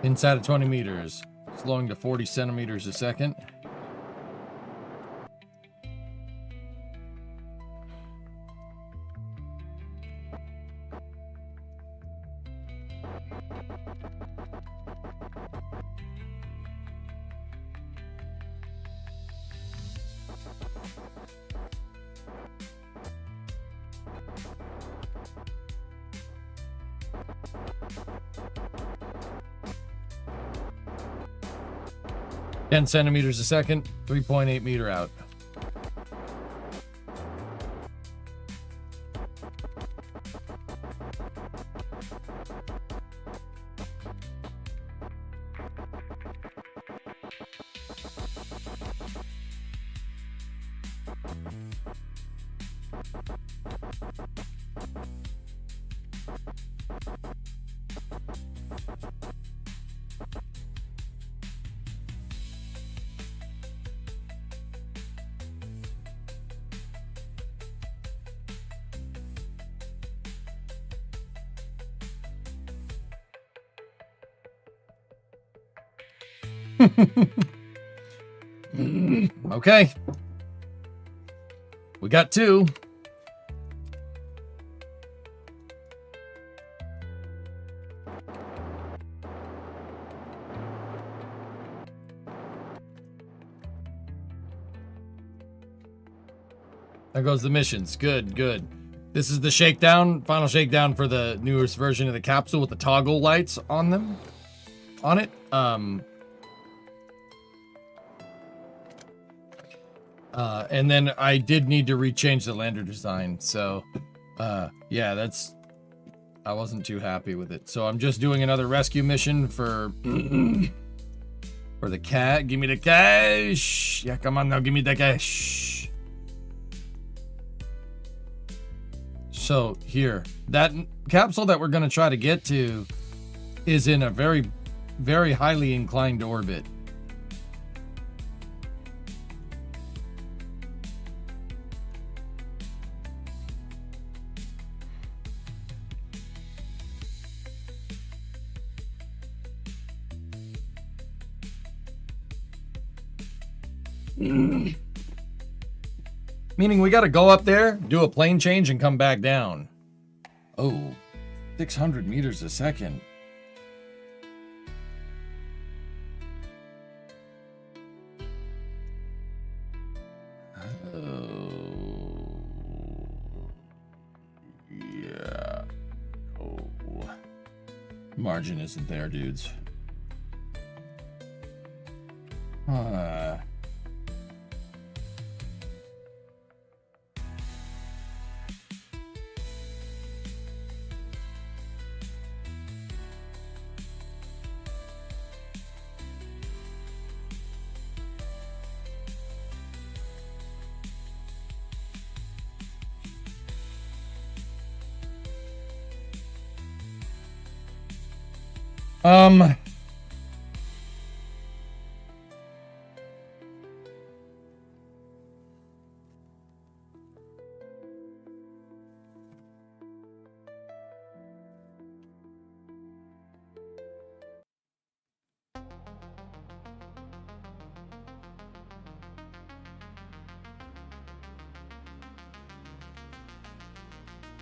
Inside of 20 meters, slowing to 40 centimeters a second. Ten centimeters a second, 3.8 meter out. Okay. We got 2. There goes the missions. Good, good. This is the shakedown, final shakedown for the newest version of the capsule with the toggle lights on them. On it. And then I did need to rechange the lander design. So, yeah, I wasn't too happy with it. So I'm just doing another rescue mission for the cat. Give me the cash. Yeah, come on now, give me the cash. So here, that capsule that we're going to try to get to is in a very, very highly inclined orbit. Meaning we got to go up there, do a plane change, and come back down. Oh, 600 meters a second. Oh, yeah. Oh, margin isn't there, dudes.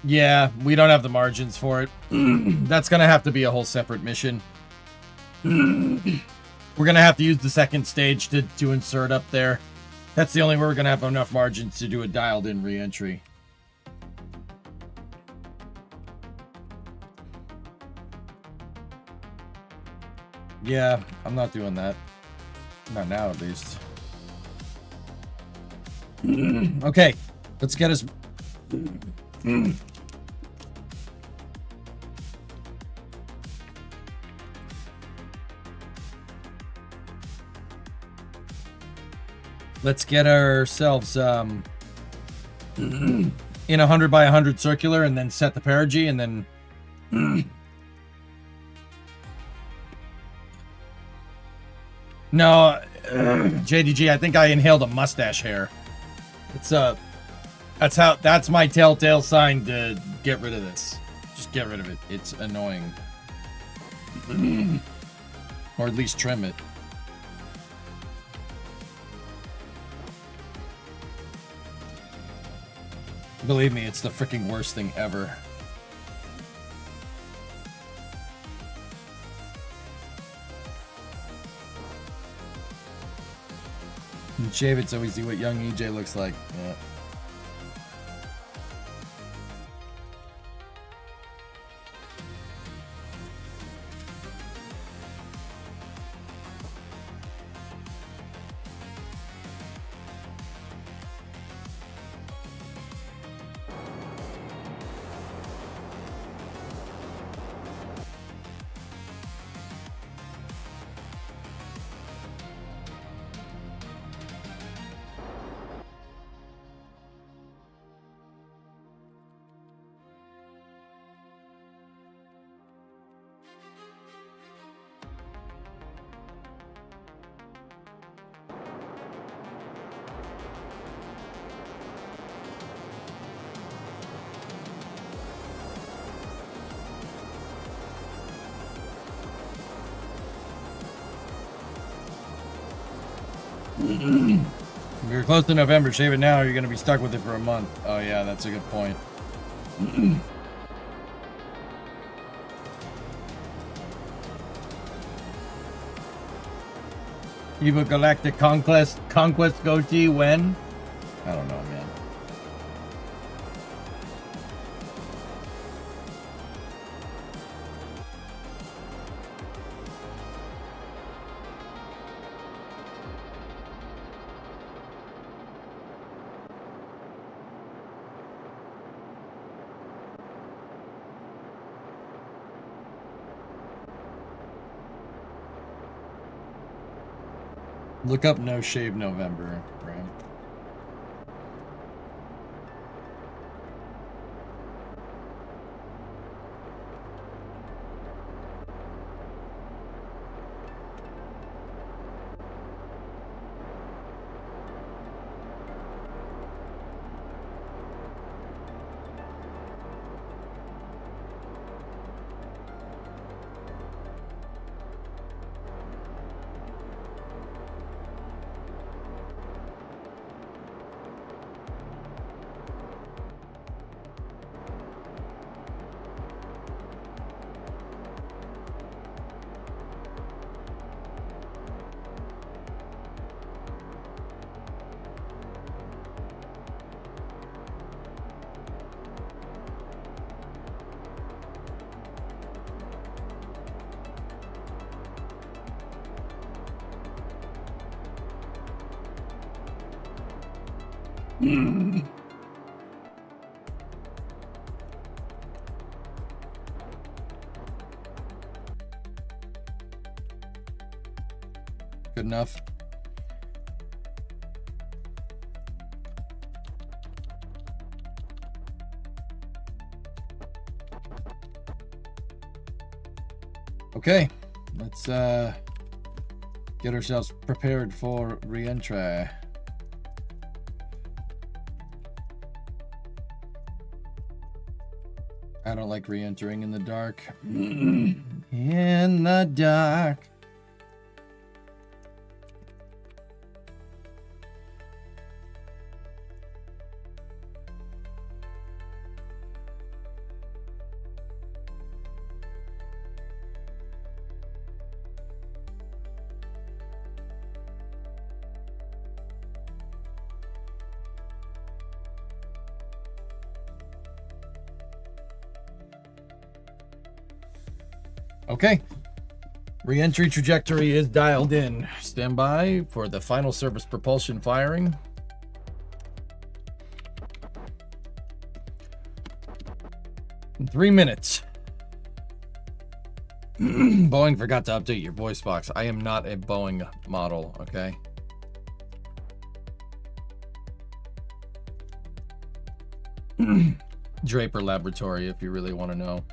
Yeah, we don't have the margins for it. That's gonna have to be a whole separate mission. We're gonna have to use the second stage to insert up there. That's the only way we're gonna have enough margins to do a dialed-in re-entry. Yeah, I'm not doing that. Not now, at least. Okay, let's get us... Let's get ourselves in 100 by 100 circular and then set the perigee and then no, JDG, I think I inhaled a mustache hair. It's that's my telltale sign to get rid of this. Just get rid of it. It's annoying. Or at least trim it. Believe me, it's the freaking worst thing ever. And shave it so we see what young EJ looks like. Yeah. If you're close to November, shave it now or you're going to be stuck with it for a month. Oh yeah, that's a good point. Eva Galactic Conquest goatee when? I don't know, man. Look up No Shave November, Graham. Good enough. Okay, let's get ourselves prepared for re-entry. I don't like re-entering in the dark. In the dark. Okay, re-entry trajectory is dialed in. Stand by for the final service propulsion firing. In 3 minutes. Boeing forgot to update your voice box. I am not a Boeing model, okay? Draper Laboratory, if you really want to know.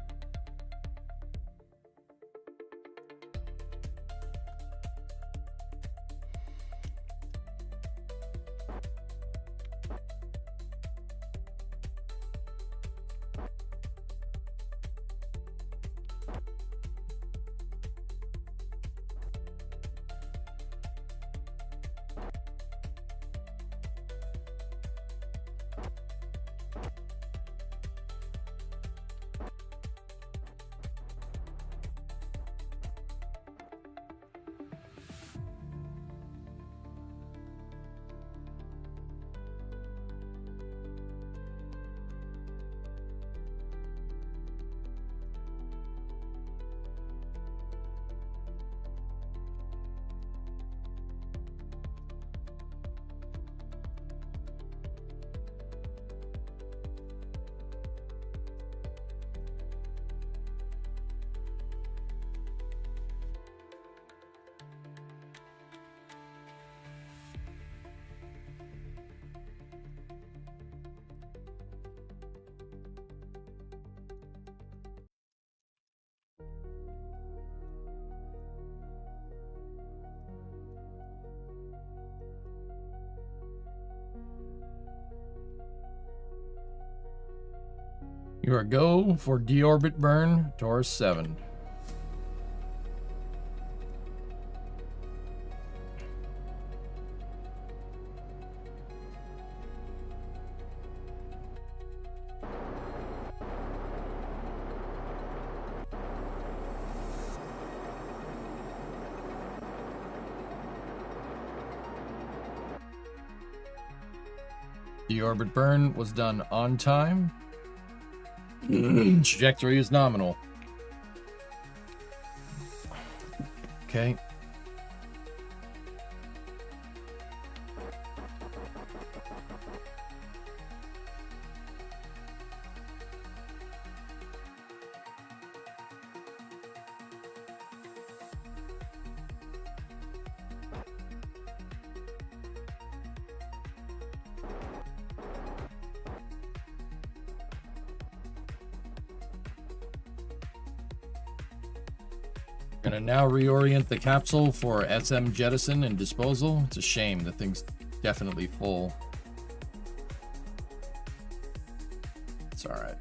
You are go for deorbit burn, Taurus 7. Deorbit burn was done on time. Trajectory is nominal. Okay. Gonna now reorient the capsule for SM jettison and disposal. It's a shame, the thing's definitely full. It's alright.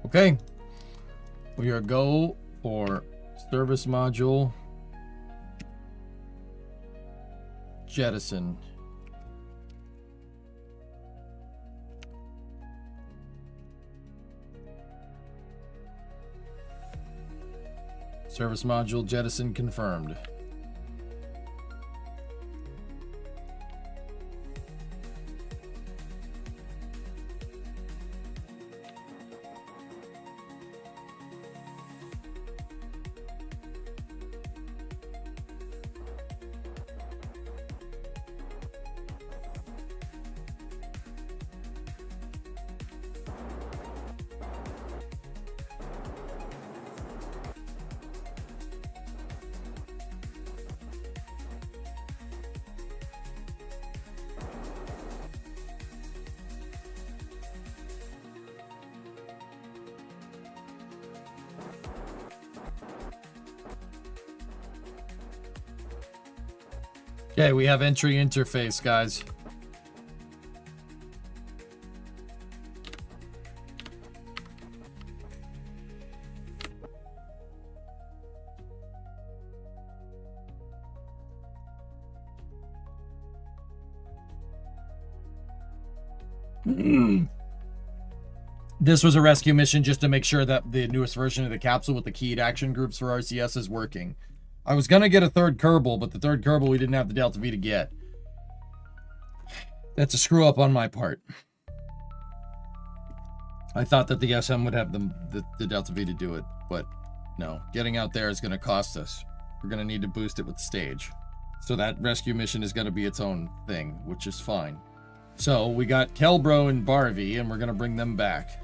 Okay, we are go for service module jettison. Service module jettison confirmed. Okay, we have entry interface, guys. This was a rescue mission just to make sure that the newest version of the capsule with the keyed action groups for RCS is working. I was going to get a third Kerbal, but the third Kerbal we didn't have the Delta V to get. That's a screw up on my part. I thought that the SM would have the Delta V to do it, but no. Getting out there is going to cost us. We're going to need to boost it with stage. So that rescue mission is going to be its own thing, which is fine. So we got Kelbro and Barvey, and we're going to bring them back.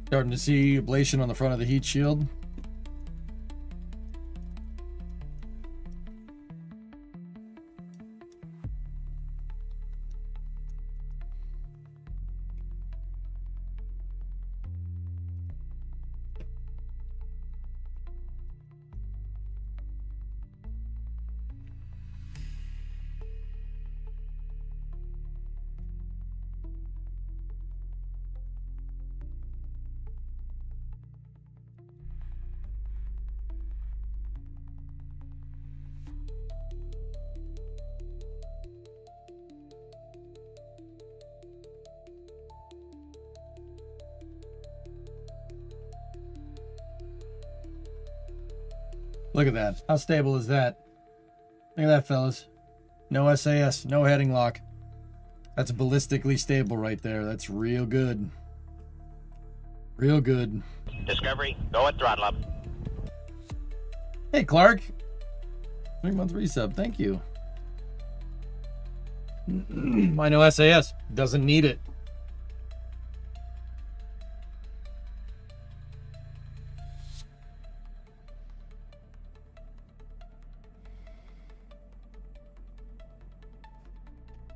Starting to see ablation on the front of the heat shield. Look at that. How stable is that? Look at that, fellas. No SAS, no heading lock. That's ballistically stable right there. That's real good. Real good. Discovery, go at throttle up. Hey, Clark. 3-month resub. Thank you. My no SAS. Doesn't need it.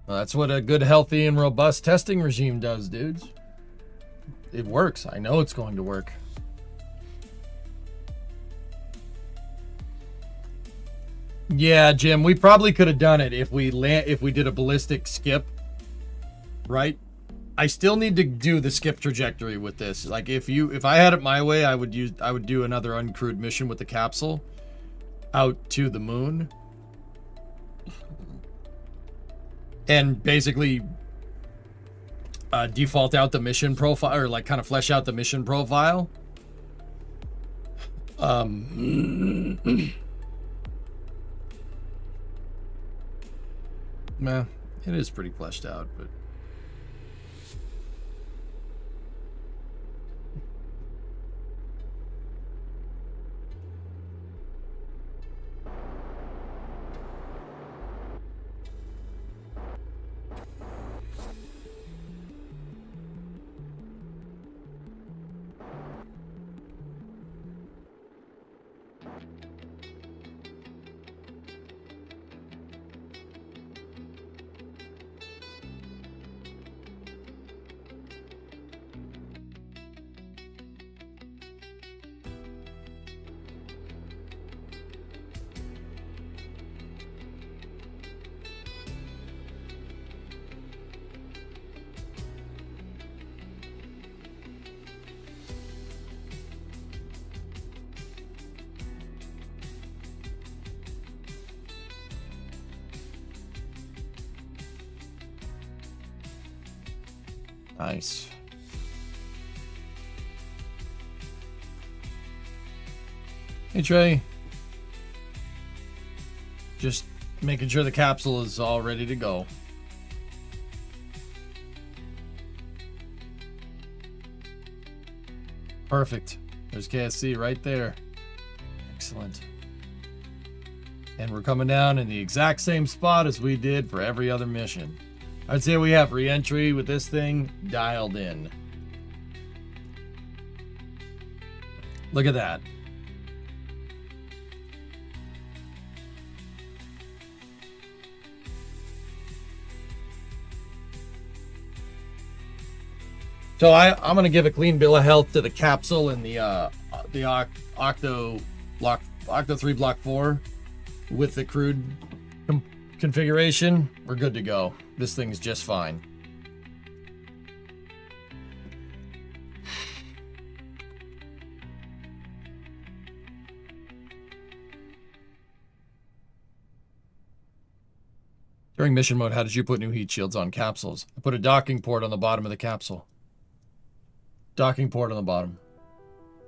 Well, that's what a good, healthy, and robust testing regime does, dudes. It works. I know it's going to work. Yeah, Jim, we probably could have done it if we did a ballistic skip, right? I still need to do the skip trajectory with this. Like if I had it my way, I would do another uncrewed mission with the capsule out to the moon. And basically default out the mission profile, or like kind of flesh out the mission profile. Meh, it is pretty fleshed out, but nice. Hey, Trey. Just making sure the capsule is all ready to go. Perfect. There's KSC right there. Excellent. And we're coming down in the exact same spot as we did for every other mission. I'd say we have re-entry with this thing dialed in. Look at that. So I'm gonna give a clean bill of health to the capsule and the Octo 3 Block 4 with the crude configuration. We're good to go. This thing's just fine. During mission mode, how did you put new heat shields on capsules? I put a docking port on the bottom of the capsule. Docking port on the bottom.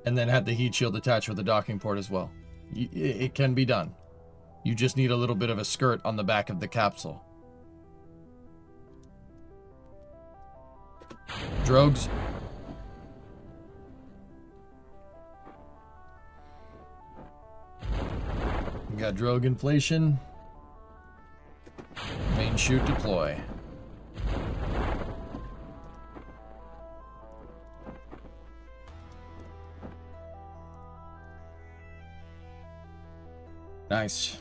And then had the heat shield attached with the docking port as well. It can be done. You just need a little bit of a skirt on the back of the capsule. Drogues. We got drogue inflation. Main chute deploy. Nice.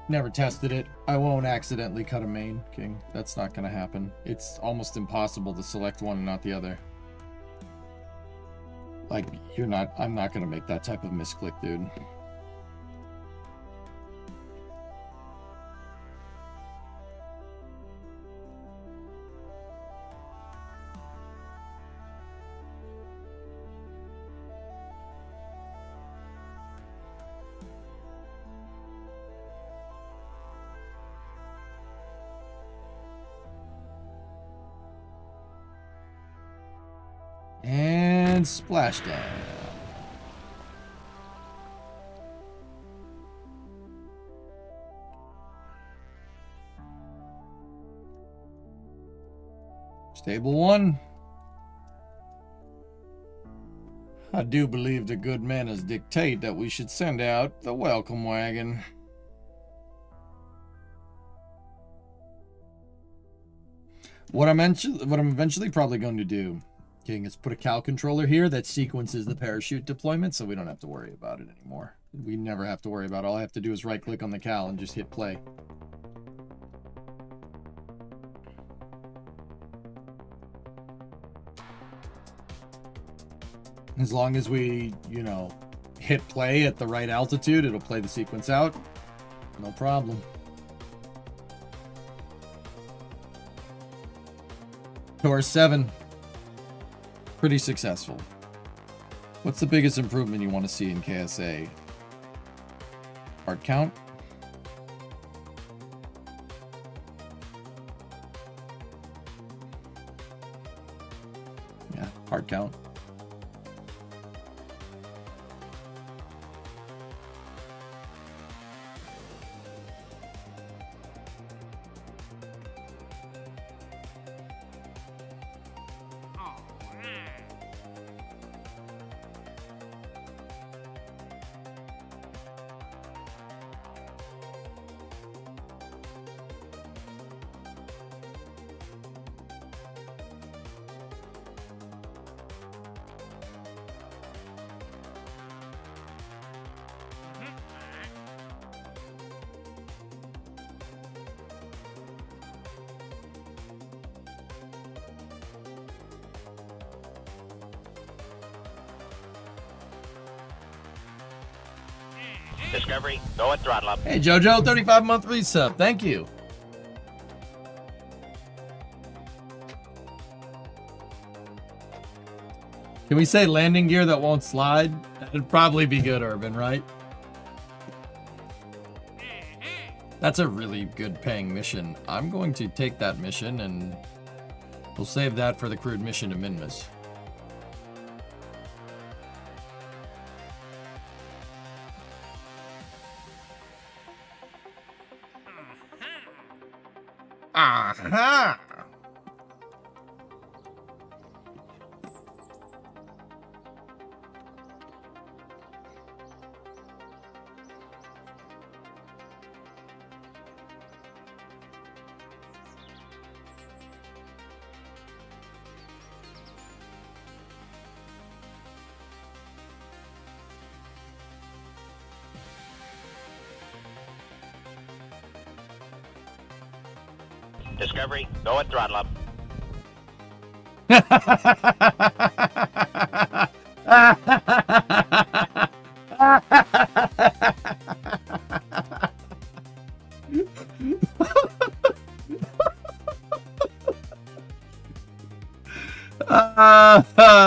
Never tested it. I won't accidentally cut a main, King. That's not gonna happen. It's almost impossible to select one and not the other. Like, I'm not gonna make that type of misclick, dude. And splashdown. Stable 1. I do believe the good manners dictate that we should send out the welcome wagon. What I'm eventually probably going to do, King, is put a Cal controller here that sequences the parachute deployment so we don't have to worry about it anymore. We never have to worry about it. All I have to do is right click on the Cal and just hit play. As long as we, hit play at the right altitude, it'll play the sequence out. No problem. Tour 7. Pretty successful. What's the biggest improvement you want to see in KSA? Part count? Yeah, part count. Discovery, go at throttle up. Hey, Jojo, 35-month resub. Thank you. Can we say landing gear that won't slide? That'd probably be good, Urban, right? That's a really good paying mission. I'm going to take that mission and we'll save that for the crewed mission to Minmus. Aha! Discovery, go at throttle up.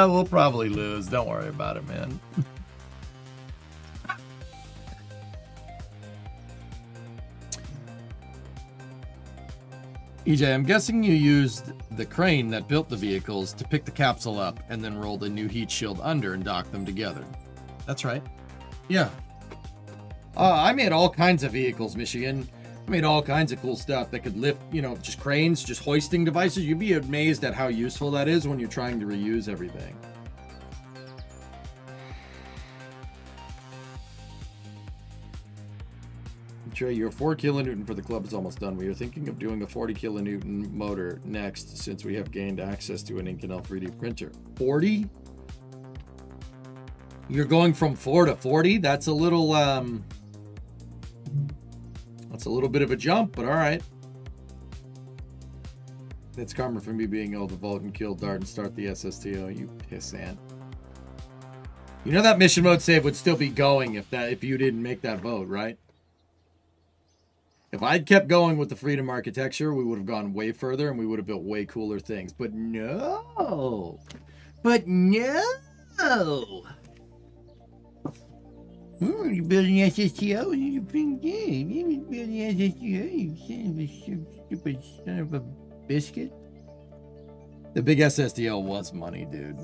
We'll probably lose. Don't worry about it, man. EJ, I'm guessing you used the crane that built the vehicles to pick the capsule up and then rolled a new heat shield under and docked them together. That's right. Yeah. I made all kinds of vehicles, Michigan. I made all kinds of cool stuff that could lift, you know, just cranes, just hoisting devices. You'd be amazed at how useful that is when you're trying to reuse everything. Trey, your 4 kilonewton for the club is almost done. We are thinking of doing a 40 kilonewton motor next since we have gained access to an Inconel 3D printer. 40? You're going from 4 to 40? That's a little bit of a jump, but all right. That's karma for me being able to vote and kill Dart and start the SSTO, you pissant. You know that mission mode save would still be going if you didn't make that vote, right? If I'd kept going with the freedom architecture, we would have gone way further and we would have built way cooler things. But no. But no. Oh, you're building SSTO? You're being gay. You're building SSTO, you stupid son of a biscuit. The big SSTO was money, dude.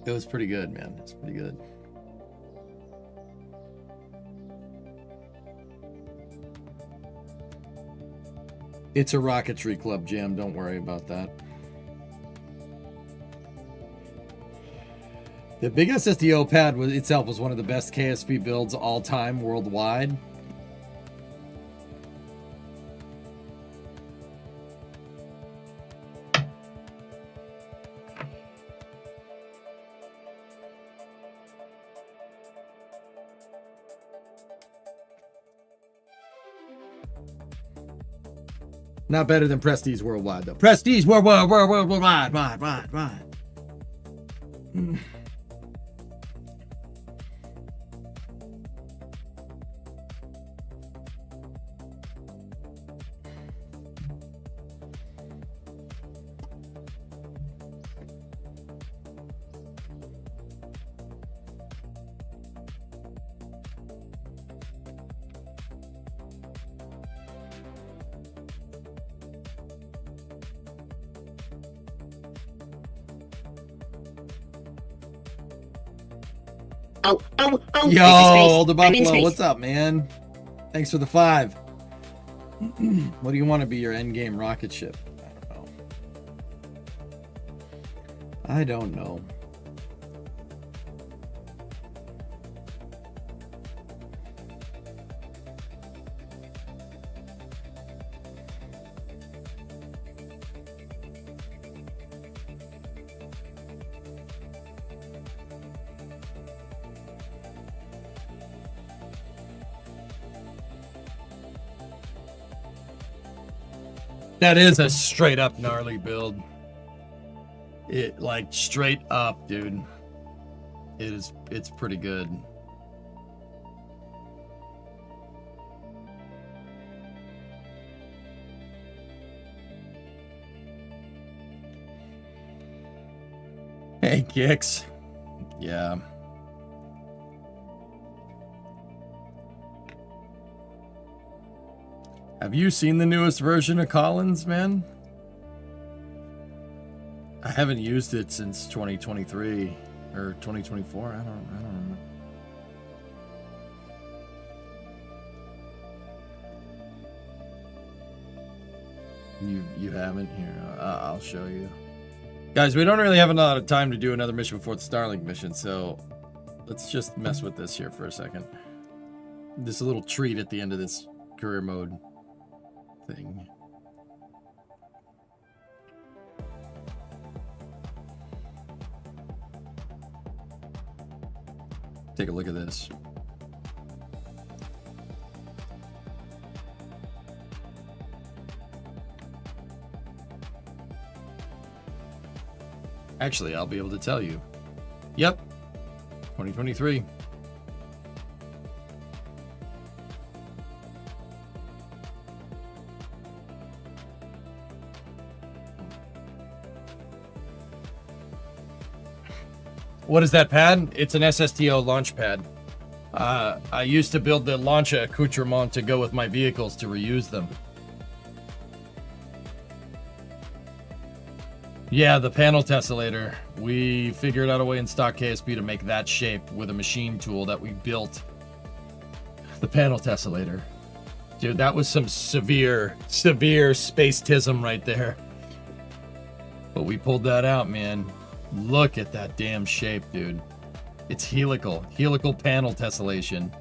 It was pretty good, man. It's pretty good. It's a rocketry club jam. Don't worry about that. The big SSDO pad itself was one of the best KSP builds all time worldwide. Not better than Prestige Worldwide, though. Prestige Worldwide. Oh, Yo, this is space. the I'm in Buffalo, space. what's up, man? Thanks for the 5. What do you want to be your endgame rocket ship? I don't know. That is a straight up gnarly build. It like straight up, dude. It's pretty good. Hey, Kicks. Yeah. Have you seen the newest version of Collins, man? I haven't used it since 2023 or 2024. I don't remember. You haven't? Here, I'll show you. Guys, we don't really have a lot of time to do another mission before the Starlink mission, so let's just mess with this here for a second. This little treat at the end of this career mode thing. Take a look at this. Actually, I'll be able to tell you. Yep. 2023. What is that pad? It's an SSTO launch pad. I used to build the launch accoutrement to go with my vehicles to reuse them. Yeah, the panel tessellator. We figured out a way in stock KSP to make that shape with a machine tool that we built. The panel tessellator. Dude, that was some severe spacetism right there. But we pulled that out, man. Look at that damn shape, dude. It's helical panel tessellation.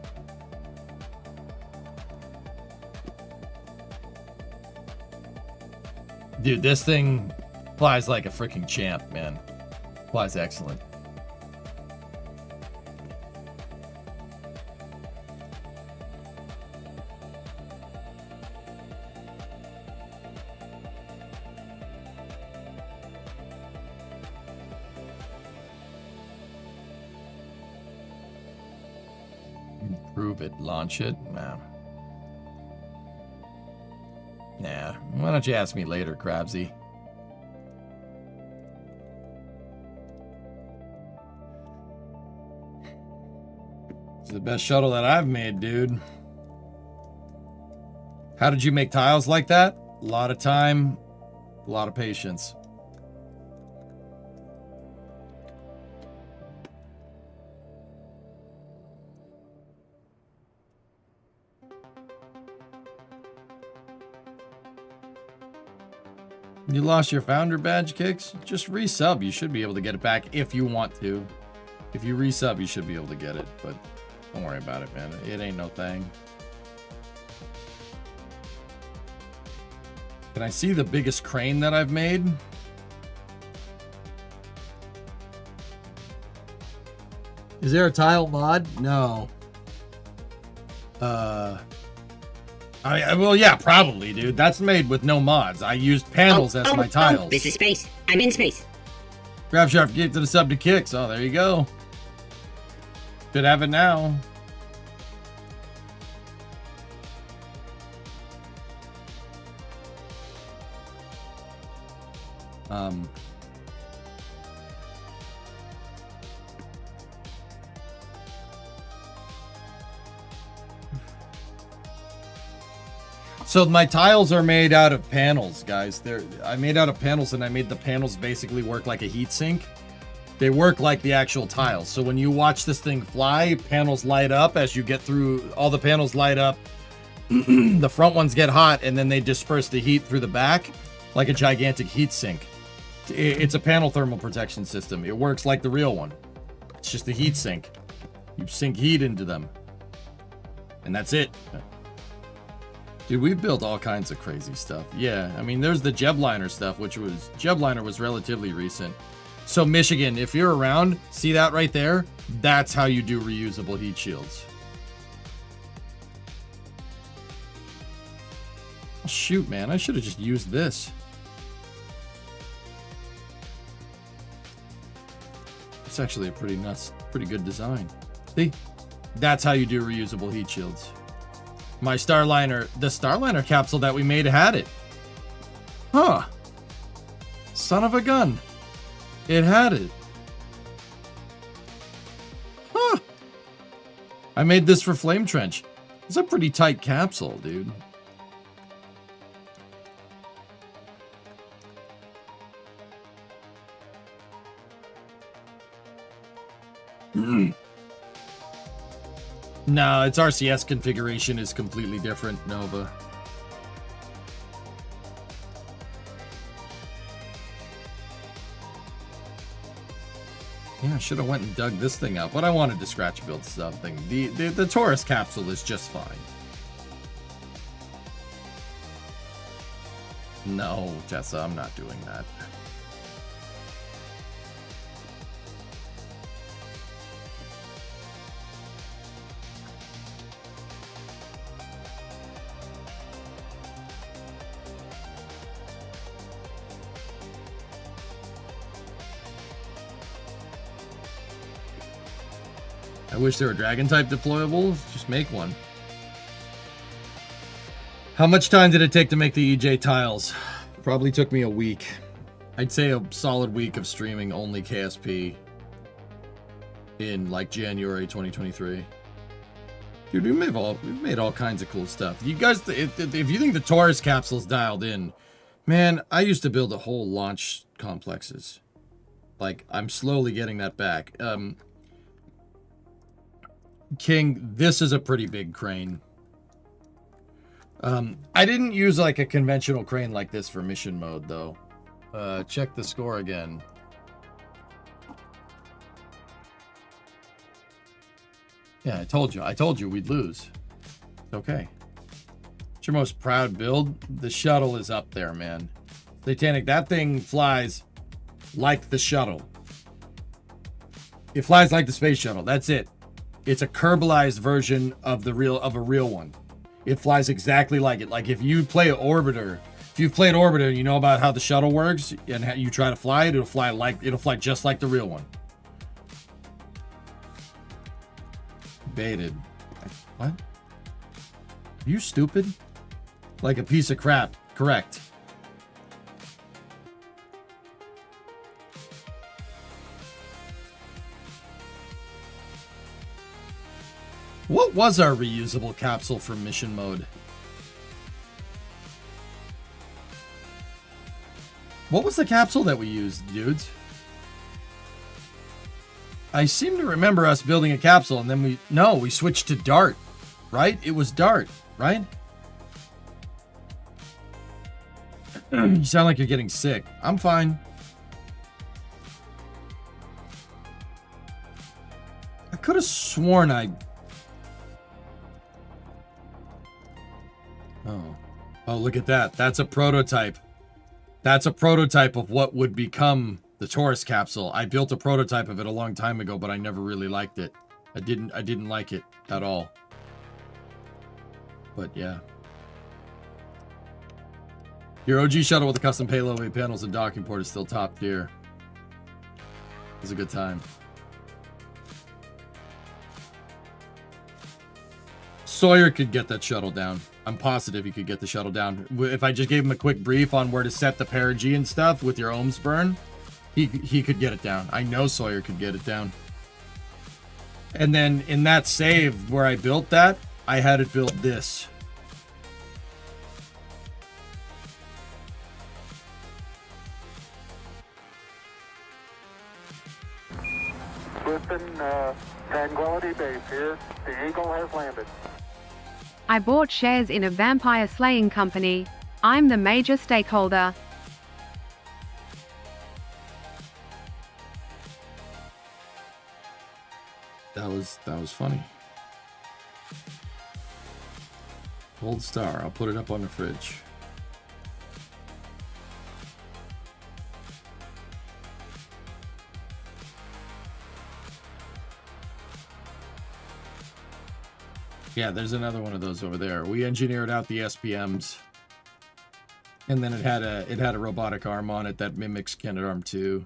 Dude, this thing flies like a freaking champ, man. Flies excellent. Improve it, launch it? Nah. Nah. Why don't you ask me later, Crabsy? It's the best shuttle that I've made, dude. How did you make tiles like that? A lot of time, a lot of patience. You lost your founder badge, Kicks? Just resub. You should be able to get it back if you want to. If you resub, you should be able to get it, but don't worry about it, man. It ain't no thing. Can I see the biggest crane that I've made? Is there a tile mod? No. Well, yeah, probably, dude. That's made with no mods. I used panels as my tiles. This is space. I'm in space. Grab Sharp gave to the sub to Kicks. Oh, there you go. Should have it now. So my tiles are made out of panels, guys. I made out of panels, and I made the panels basically work like a heat sink. They work like the actual tiles. So when you watch this thing fly, panels light up as you get through. All the panels light up. The front ones get hot, and then they disperse the heat through the back like a gigantic heat sink. It's a panel thermal protection system. It works like the real one. It's just a heat sink. You sink heat into them. And that's it. Dude, we've built all kinds of crazy stuff. Yeah, I mean, there's the Jebliner stuff, Jebliner was relatively recent. So Michigan, if you're around, see that right there? That's how you do reusable heat shields. Oh, shoot, man, I should have just used this. It's actually a pretty good design. See? That's how you do reusable heat shields. My Starliner, the Starliner capsule that we made had it. Huh. Son of a gun. It had it. Huh. I made this for Flame Trench. It's a pretty tight capsule, dude. No, its RCS configuration is completely different, Nova. Yeah, I should have went and dug this thing up, but I wanted to scratch build something. The Taurus capsule is just fine. No, Tessa, I'm not doing that. I wish there were dragon type deployables. Just make one. How much time did it take to make the EJ tiles? Probably took me a week. I'd say a solid week of streaming only KSP in like January 2023. Dude, we've made all kinds of cool stuff. You guys, if you think the Taurus capsule's dialed in, man, I used to build a whole launch complexes. Like, I'm slowly getting that back. King, this is a pretty big crane. I didn't use like a conventional crane like this for mission mode though. Check the score again. Yeah, I told you we'd lose. It's okay. What's your most proud build? The shuttle is up there, man. Satanic, that thing flies like the shuttle. It flies like the space shuttle. That's it. It's a Kerbalized version of a real one. It flies exactly like it. Like if you play Orbiter, if you've played Orbiter and you know about how the shuttle works and how you try to fly it, it'll fly just like the real one. Baited. What? Are you stupid? Like a piece of crap. Correct. What was our reusable capsule for mission mode? What was the capsule that we used, dudes? I seem to remember us building a capsule and then we switched to Dart, right? It was Dart, right? You sound like you're getting sick. I'm fine. I could have sworn Oh, look at that. That's a prototype. That's a prototype of what would become the Taurus capsule. I built a prototype of it a long time ago, but I never really liked it. I didn't like it at all. But yeah. Your OG shuttle with the custom payload weight panels and docking port is still top tier. It was a good time. Sawyer could get that shuttle down. I'm positive he could get the shuttle down. If I just gave him a quick brief on where to set the perigee and stuff with your ohms burn, he could get it down. I know Sawyer could get it down. And then in that save where I built that, I had it built this. Listen, Tranquility Base here. The Eagle has landed. I bought shares in a vampire slaying company. I'm the major stakeholder. That was funny. Gold star. I'll put it up on the fridge. Yeah, there's another one of those over there. We engineered out the SPMs, and then it had a robotic arm on it that mimics Canadarm 2.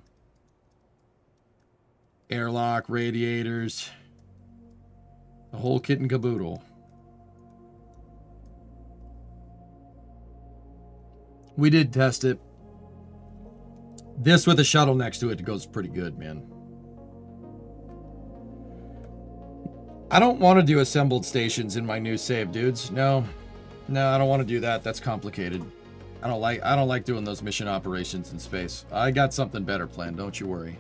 Airlock, radiators. The whole kit and caboodle. We did test it. This with a shuttle next to it goes pretty good, man. I don't want to do assembled stations in my new save, dudes. No, I don't want to do that. That's complicated. I don't like doing those mission operations in space. I got something better planned. Don't you worry.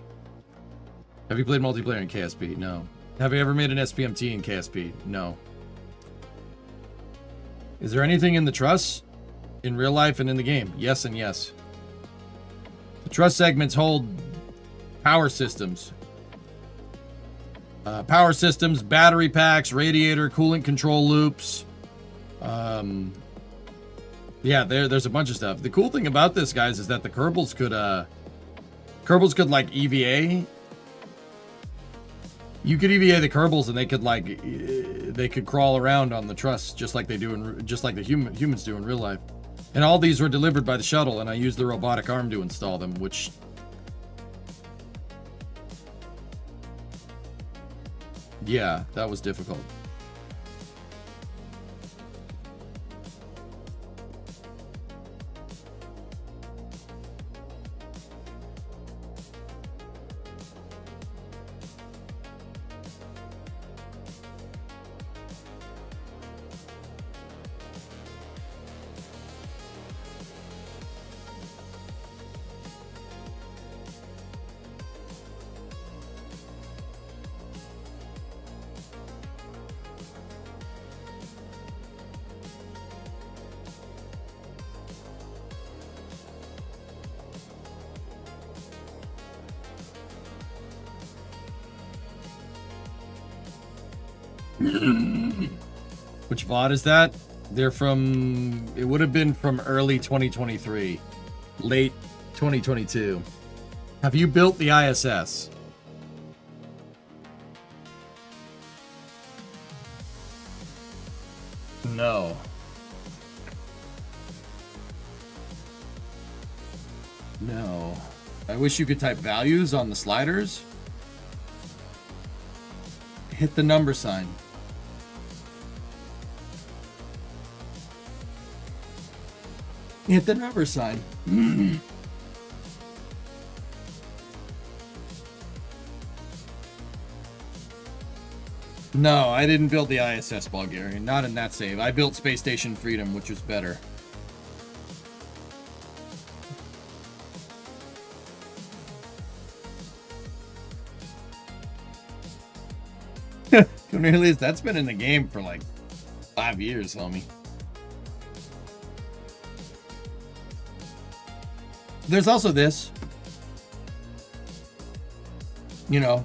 Have you played multiplayer in KSP? No. Have you ever made an SPMT in KSP? No. Is there anything in the truss? In real life and in the game? Yes and yes. The truss segments hold power systems. Power systems, battery packs, radiator, coolant control loops. Yeah, there's a bunch of stuff. The cool thing about this, guys, is that the Kerbals could like EVA. You could EVA the Kerbals and they could crawl around on the truss just like they do just like the humans do in real life. And all these were delivered by the shuttle, and I used the robotic arm to install them, which... yeah, that was difficult. Which VOD is that? They're from... it would have been from early 2023. Late 2022. Have you built the ISS? No. No. I wish you could type values on the sliders. Hit the number sign. Hit the number sign. No, I didn't build the ISS, Bulgarian. Not in that save. I built Space Station Freedom, which was better. Cornelius, that's been in the game for like 5 years, homie. There's also this. You know,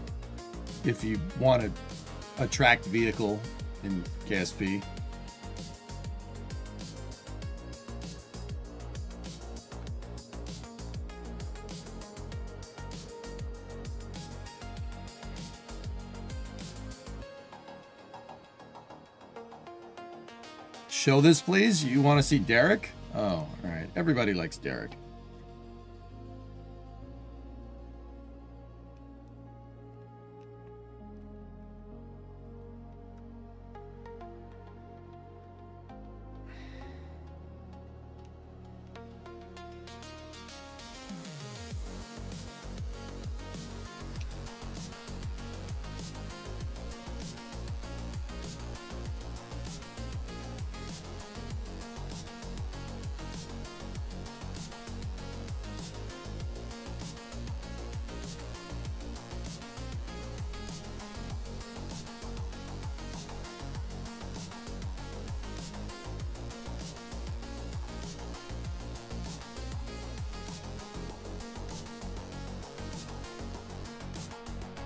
if you want a tracked vehicle in KSP. Show this, please. You want to see Derek? Oh, all right. Everybody likes Derek.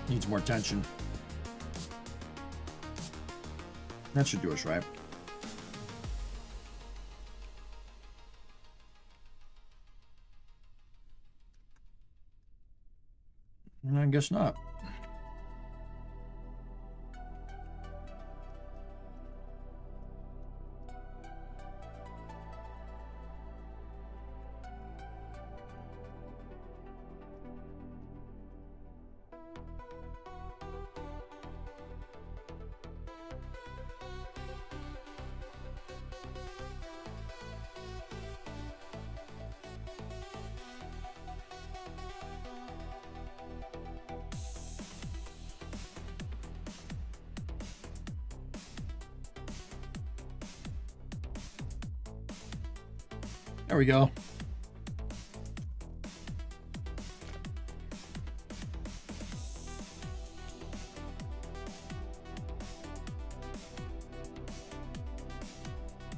Needs more attention. That should do us right. I guess not. There we go.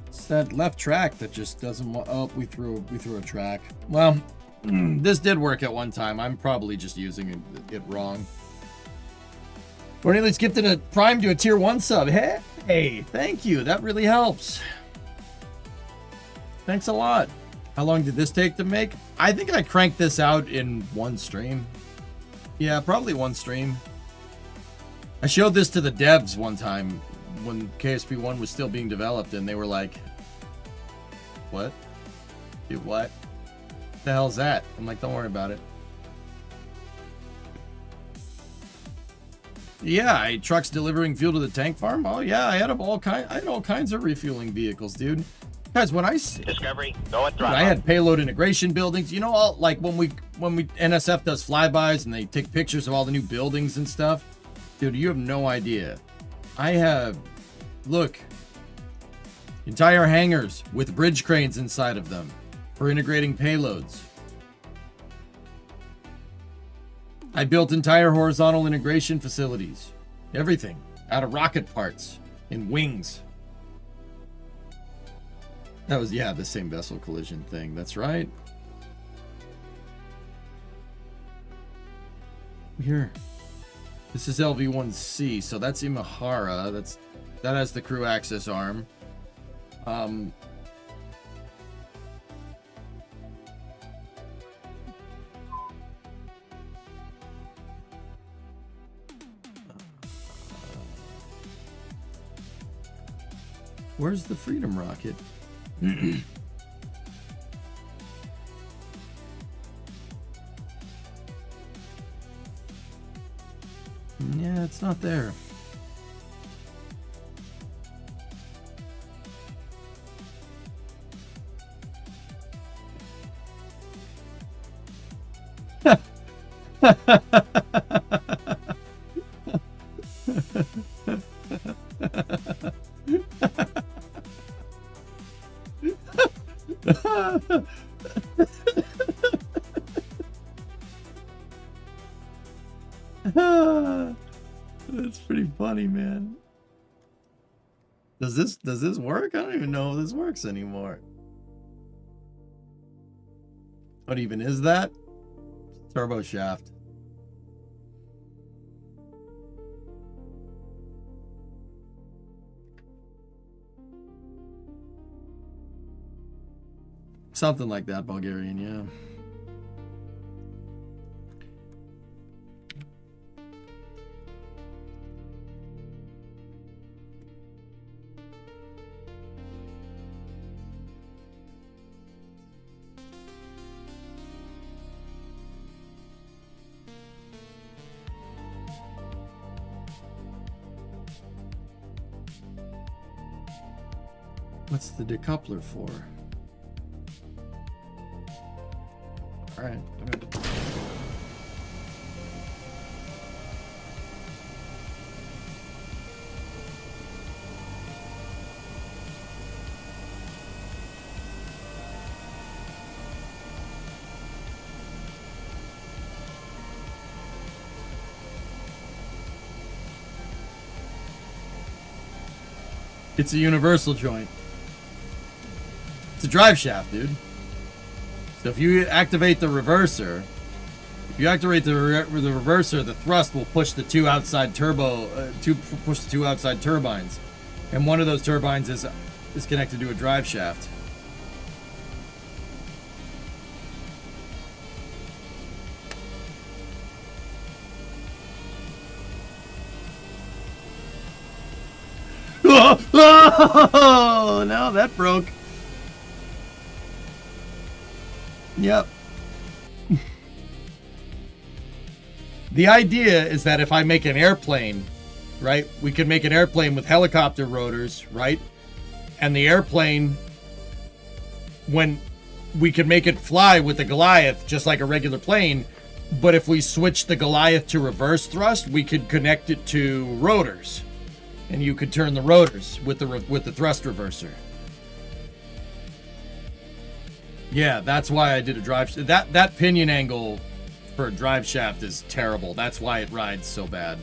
It's that left track that just doesn't want. Oh, we threw a track. Well, this did work at one time. I'm probably just using it wrong. Cornelius gifted a Prime to a tier 1 sub. Hey, thank you. That really helps. Thanks a lot. How long did this take to make? I think I cranked this out in one stream. Yeah, probably one stream. I showed this to the devs one time when KSP 1 was still being developed, and they were like, what? Dude, what? What the hell's that? I'm like, don't worry about it. Yeah, trucks delivering fuel to the tank farm. Oh yeah, I had all kinds of refueling vehicles, dude. Guys, when I Discovery, go and throttle. I had payload integration buildings. You know, all like when we NSF does flybys and they take pictures of all the new buildings and stuff. Dude, you have no idea. I have, look, entire hangars with bridge cranes inside of them for integrating payloads. I built entire horizontal integration facilities. Everything out of rocket parts and wings. That was, yeah, the same vessel collision thing. That's right. Here. This is LV-1C, so that's Imahara. That has the crew access arm. Where's the Freedom Rocket? Yeah, it's not there. That's pretty funny, man. Does this work? I don't even know if this works anymore. What even is that? Turbo shaft. Something like that, Bulgarian, yeah. What's the decoupler for? All right. It's a universal joint. It's a drive shaft, dude. So if you activate the reverser, the thrust will push the two outside turbines, and one of those turbines is connected to a drive shaft. Oh, no, that broke. Yep. The idea is that if I make an airplane, right, we could make an airplane with helicopter rotors, right? And the airplane, when we could make it fly with the Goliath just like a regular plane, but if we switch the Goliath to reverse thrust, we could connect it to rotors, and you could turn the rotors with the thrust reverser. Yeah, that's why I did a drive. That pinion angle for a drive shaft is terrible. That's why it rides so bad.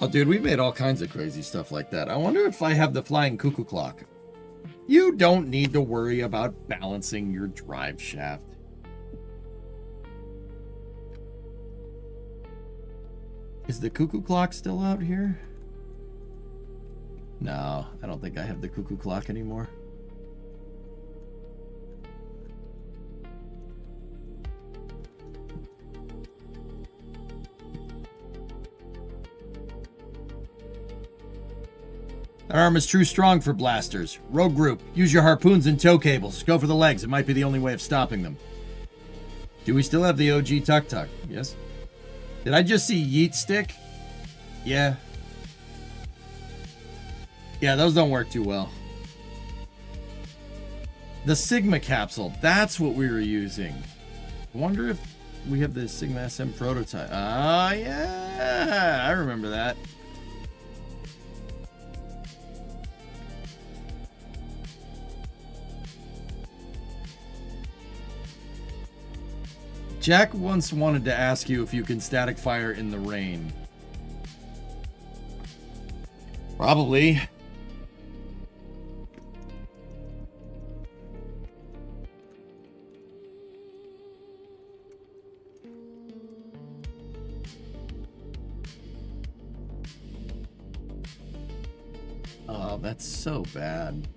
Oh, dude, we made all kinds of crazy stuff like that. I wonder if I have the flying cuckoo clock. You don't need to worry about balancing your drive shaft. Is the cuckoo clock still out here? No, I don't think I have the cuckoo clock anymore. That arm is too strong for blasters. Rogue group, use your harpoons and tow cables. Go for the legs. It might be the only way of stopping them. Do we still have the OG tuk-tuk? Yes. Did I just see yeet stick? Yeah. Yeah, those don't work too well. The Sigma capsule. That's what we were using. I wonder if we have the Sigma SM prototype. Ah, yeah. I remember that. Jack once wanted to ask you if you can static fire in the rain. Probably. Oh, that's so bad.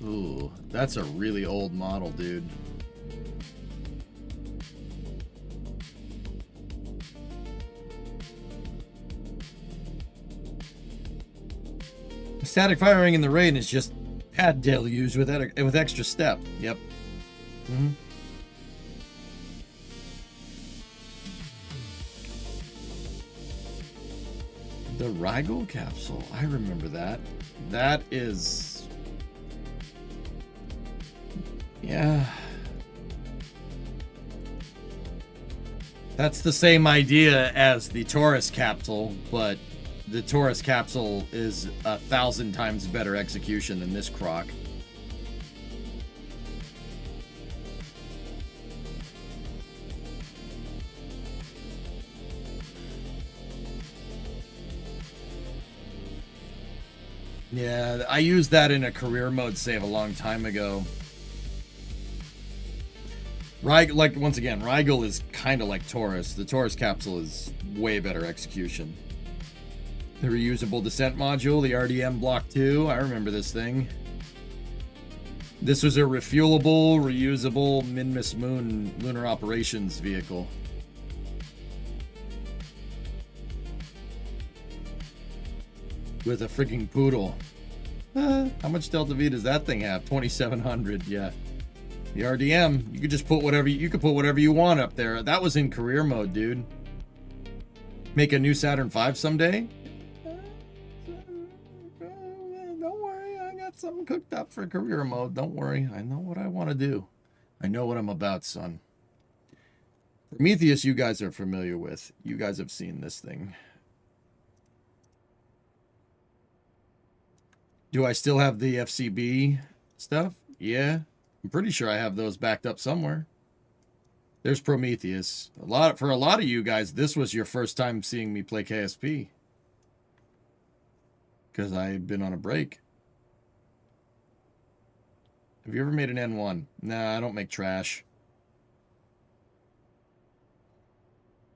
Ooh, that's a really old model, dude. Static firing in the rain is just pad deluge with extra step. Yep. Mm-hmm. The Rigel capsule. I remember that. That is... yeah. That's the same idea as the Taurus capsule, but the Taurus capsule is 1,000 times better execution than this croc. Yeah, I used that in a career mode save a long time ago. Like, once again, Rigel is kind of like Taurus. The Taurus capsule is way better execution. The reusable descent module, the RDM Block 2. I remember this thing. This was a refuelable, reusable Minmus Moon lunar operations vehicle. With a freaking poodle. How much Delta V does that thing have? 2,700, yeah. The RDM, you could just put whatever you could put whatever you want up there. That was in career mode, dude. Make a new Saturn V someday? Don't worry, I got something cooked up for career mode. Don't worry, I know what I want to do. I know what I'm about, son. Prometheus, you guys are familiar with. You guys have seen this thing. Do I still have the FCB stuff? Yeah. I'm pretty sure I have those backed up somewhere. There's Prometheus. For a lot of you guys, this was your first time seeing me play KSP. Because I've been on a break. Have you ever made an N1? Nah, I don't make trash.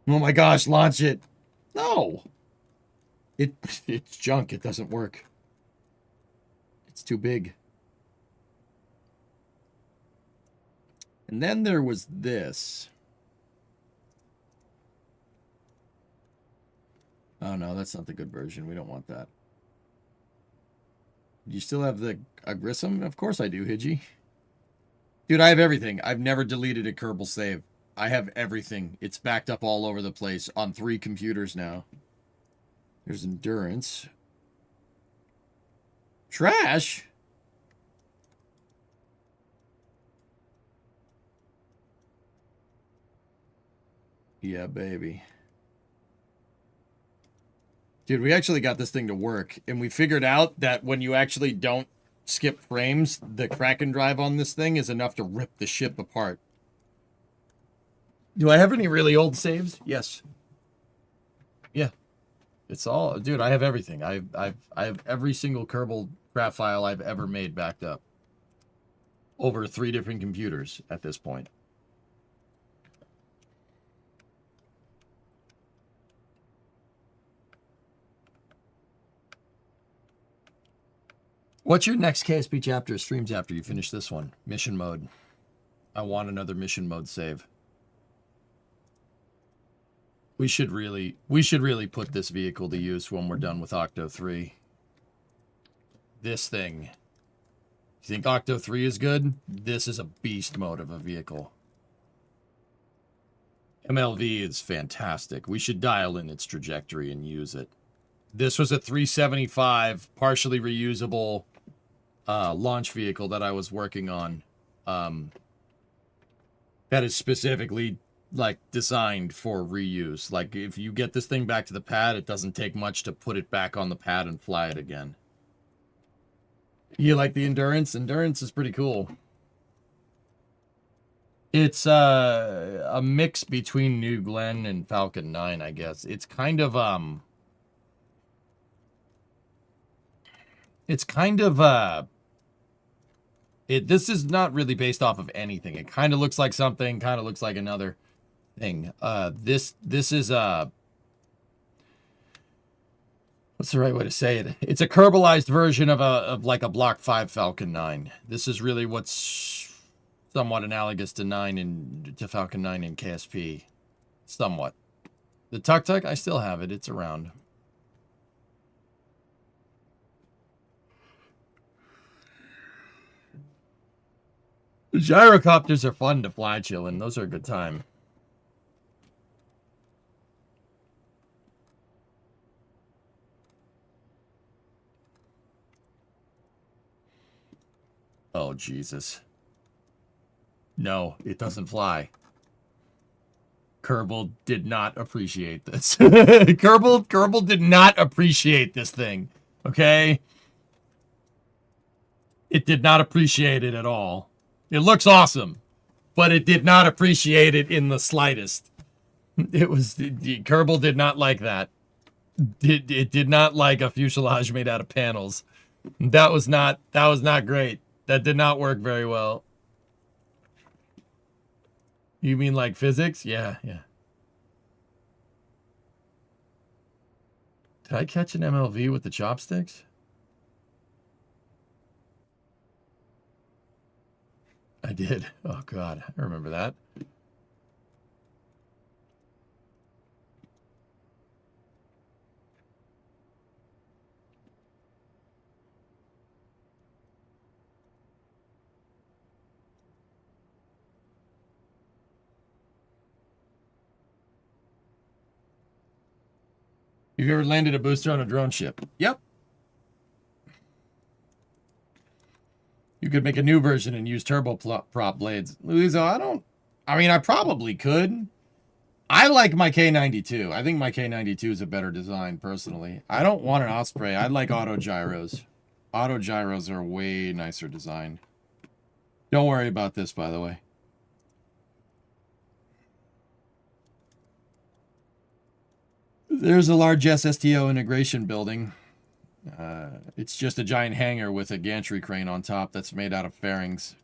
Oh my gosh, launch it. No. It's junk. It doesn't work. It's too big. And then there was this. Oh no, that's not the good version. We don't want that. Do you still have the Grissom? Of course I do, Hidgy. Dude, I have everything. I've never deleted a Kerbal save. I have everything. It's backed up all over the place on 3 computers now. There's Endurance. Trash? Yeah, baby. Dude, we actually got this thing to work, and we figured out that when you actually don't skip frames, the Kraken drive on this thing is enough to rip the ship apart. Do I have any really old saves? Yes. Yeah. It's all, dude, I have everything. I have every single Kerbal craft file I've ever made backed up. Over 3 different computers at this point. What's your next KSP chapter streams after you finish this one? Mission mode. I want another mission mode save. We should really put this vehicle to use when we're done with Octo 3. This thing. You think Octo 3 is good? This is a beast mode of a vehicle. MLV is fantastic. We should dial in its trajectory and use it. This was a 375 partially reusable launch vehicle that I was working on. That is specifically like designed for reuse. Like if you get this thing back to the pad, it doesn't take much to put it back on the pad and fly it again. You like the Endurance? Endurance is pretty cool. It's a mix between New Glenn and Falcon 9, I guess. It's kind of this is not really based off of anything. It kind of looks like something, kind of looks like another thing. This is what's the right way to say it? It's a Kerbalized version of like a Block 5 Falcon 9. This is really what's somewhat analogous to Falcon 9 in KSP. Somewhat. The Tuk-Tuk, I still have it. It's around. The gyrocopters are fun to fly, chillin'. Those are a good time. Oh, Jesus. No, it doesn't fly. Kerbal did not appreciate this. Kerbal did not appreciate this thing. Okay? It did not appreciate it at all. It looks awesome, but it did not appreciate it in the slightest. Kerbal did not like that. It did not like a fuselage made out of panels. That was not great. That did not work very well. You mean like physics? Yeah. Did I catch an MLV with the chopsticks? I did. Oh, God. I remember that. Have you ever landed a booster on a drone ship? Yep. You could make a new version and use turbo prop blades. Luizo, I probably could. I like my K92. I think my K92 is a better design, personally. I don't want an Osprey. I like auto gyros. Auto gyros are way nicer design. Don't worry about this, by the way. There's a large SSTO integration building. It's just a giant hangar with a gantry crane on top that's made out of fairings.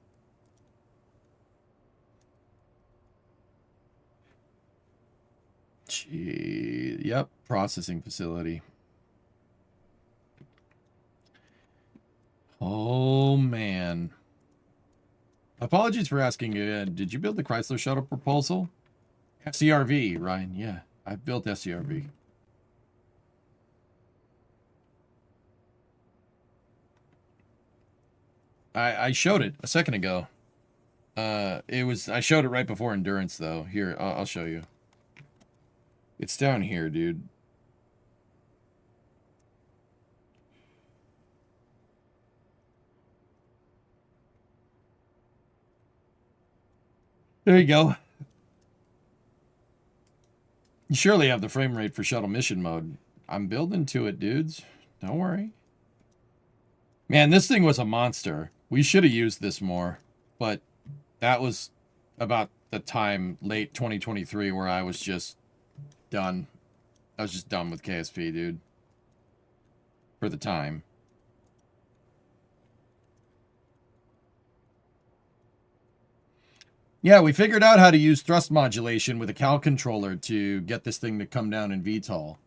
Gee, yep, processing facility. Oh, man. Apologies for asking, did you build the Chrysler shuttle proposal? SCRV, Ryan, yeah. I've built SCRV. I showed it a second ago. I showed it right before Endurance, though. Here, I'll show you. It's down here, dude. There you go. You surely have the frame rate for shuttle mission mode. I'm building to it, dudes. Don't worry. Man, this thing was a monster. We should have used this more, but that was about the time, late 2023, where I was just done. I was just done with KSP, dude. For the time. Yeah, we figured out how to use thrust modulation with a Cal controller to get this thing to come down in VTOL.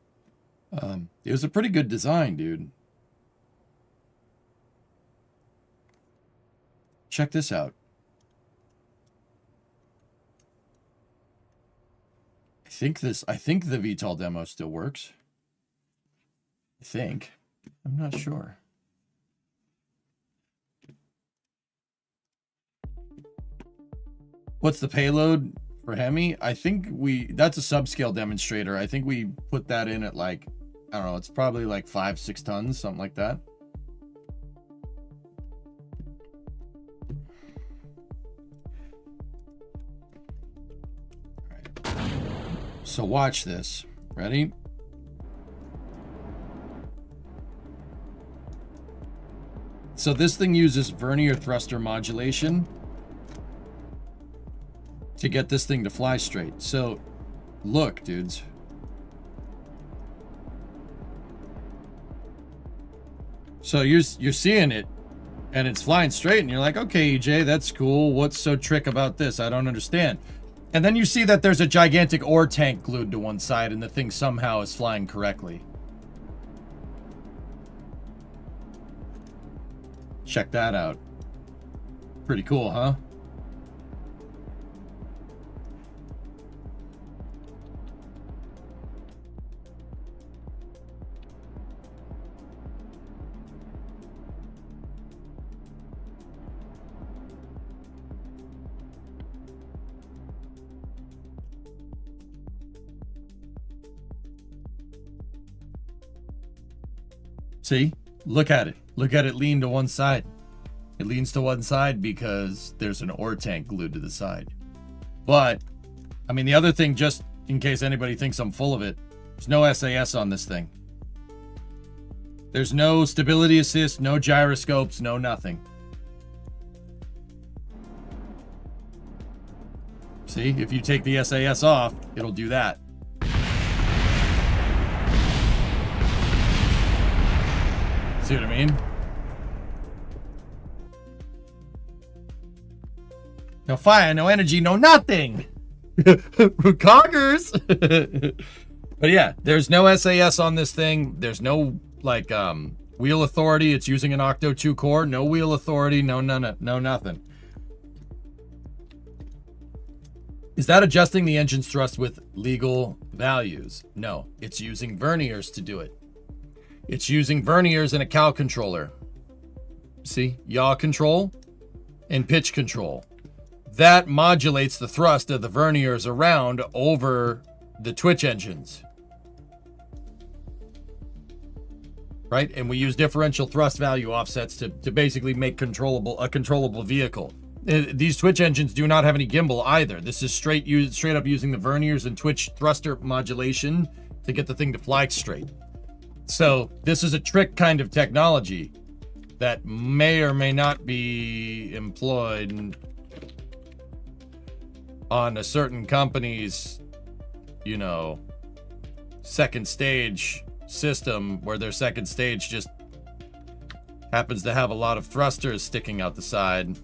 It was a pretty good design, dude. Check this out. I think the VTOL demo still works. I think. I'm not sure. What's the payload for Hemi? I think that's a subscale demonstrator. I think we put that in at like, I don't know, it's probably like 5-6 tons, something like that. All right. So watch this. Ready? So this thing uses vernier thruster modulation to get this thing to fly straight. So look, dudes. So you're seeing it and it's flying straight and you're like, okay, EJ, that's cool. What's so trick about this? I don't understand. And then you see that there's a gigantic ore tank glued to one side and the thing somehow is flying correctly. Check that out. Pretty cool, huh? See? Look at it. Look at it lean to one side. It leans to one side because there's an ore tank glued to the side. But, I mean, the other thing, just in case anybody thinks I'm full of it, there's no SAS on this thing. There's no stability assist, no gyroscopes, no nothing. See? If you take the SAS off, it'll do that. See what I mean? No fire, no energy, no nothing. Coggers. But yeah, there's no SAS on this thing. There's no like wheel authority. It's using an Octo 2 core. No wheel authority. No nothing. Is that adjusting the engine's thrust with legal values? No, it's using verniers to do it. It's using verniers and a Cal controller. See, yaw control and pitch control. That modulates the thrust of the verniers around over the twitch engines. Right? And we use differential thrust value offsets to basically make a controllable vehicle. These twitch engines do not have any gimbal either. This is straight up using the verniers and twitch thruster modulation to get the thing to fly straight. So this is a trick kind of technology that may or may not be employed on a certain company's, you know, second stage system where their second stage just happens to have a lot of thrusters sticking out the side.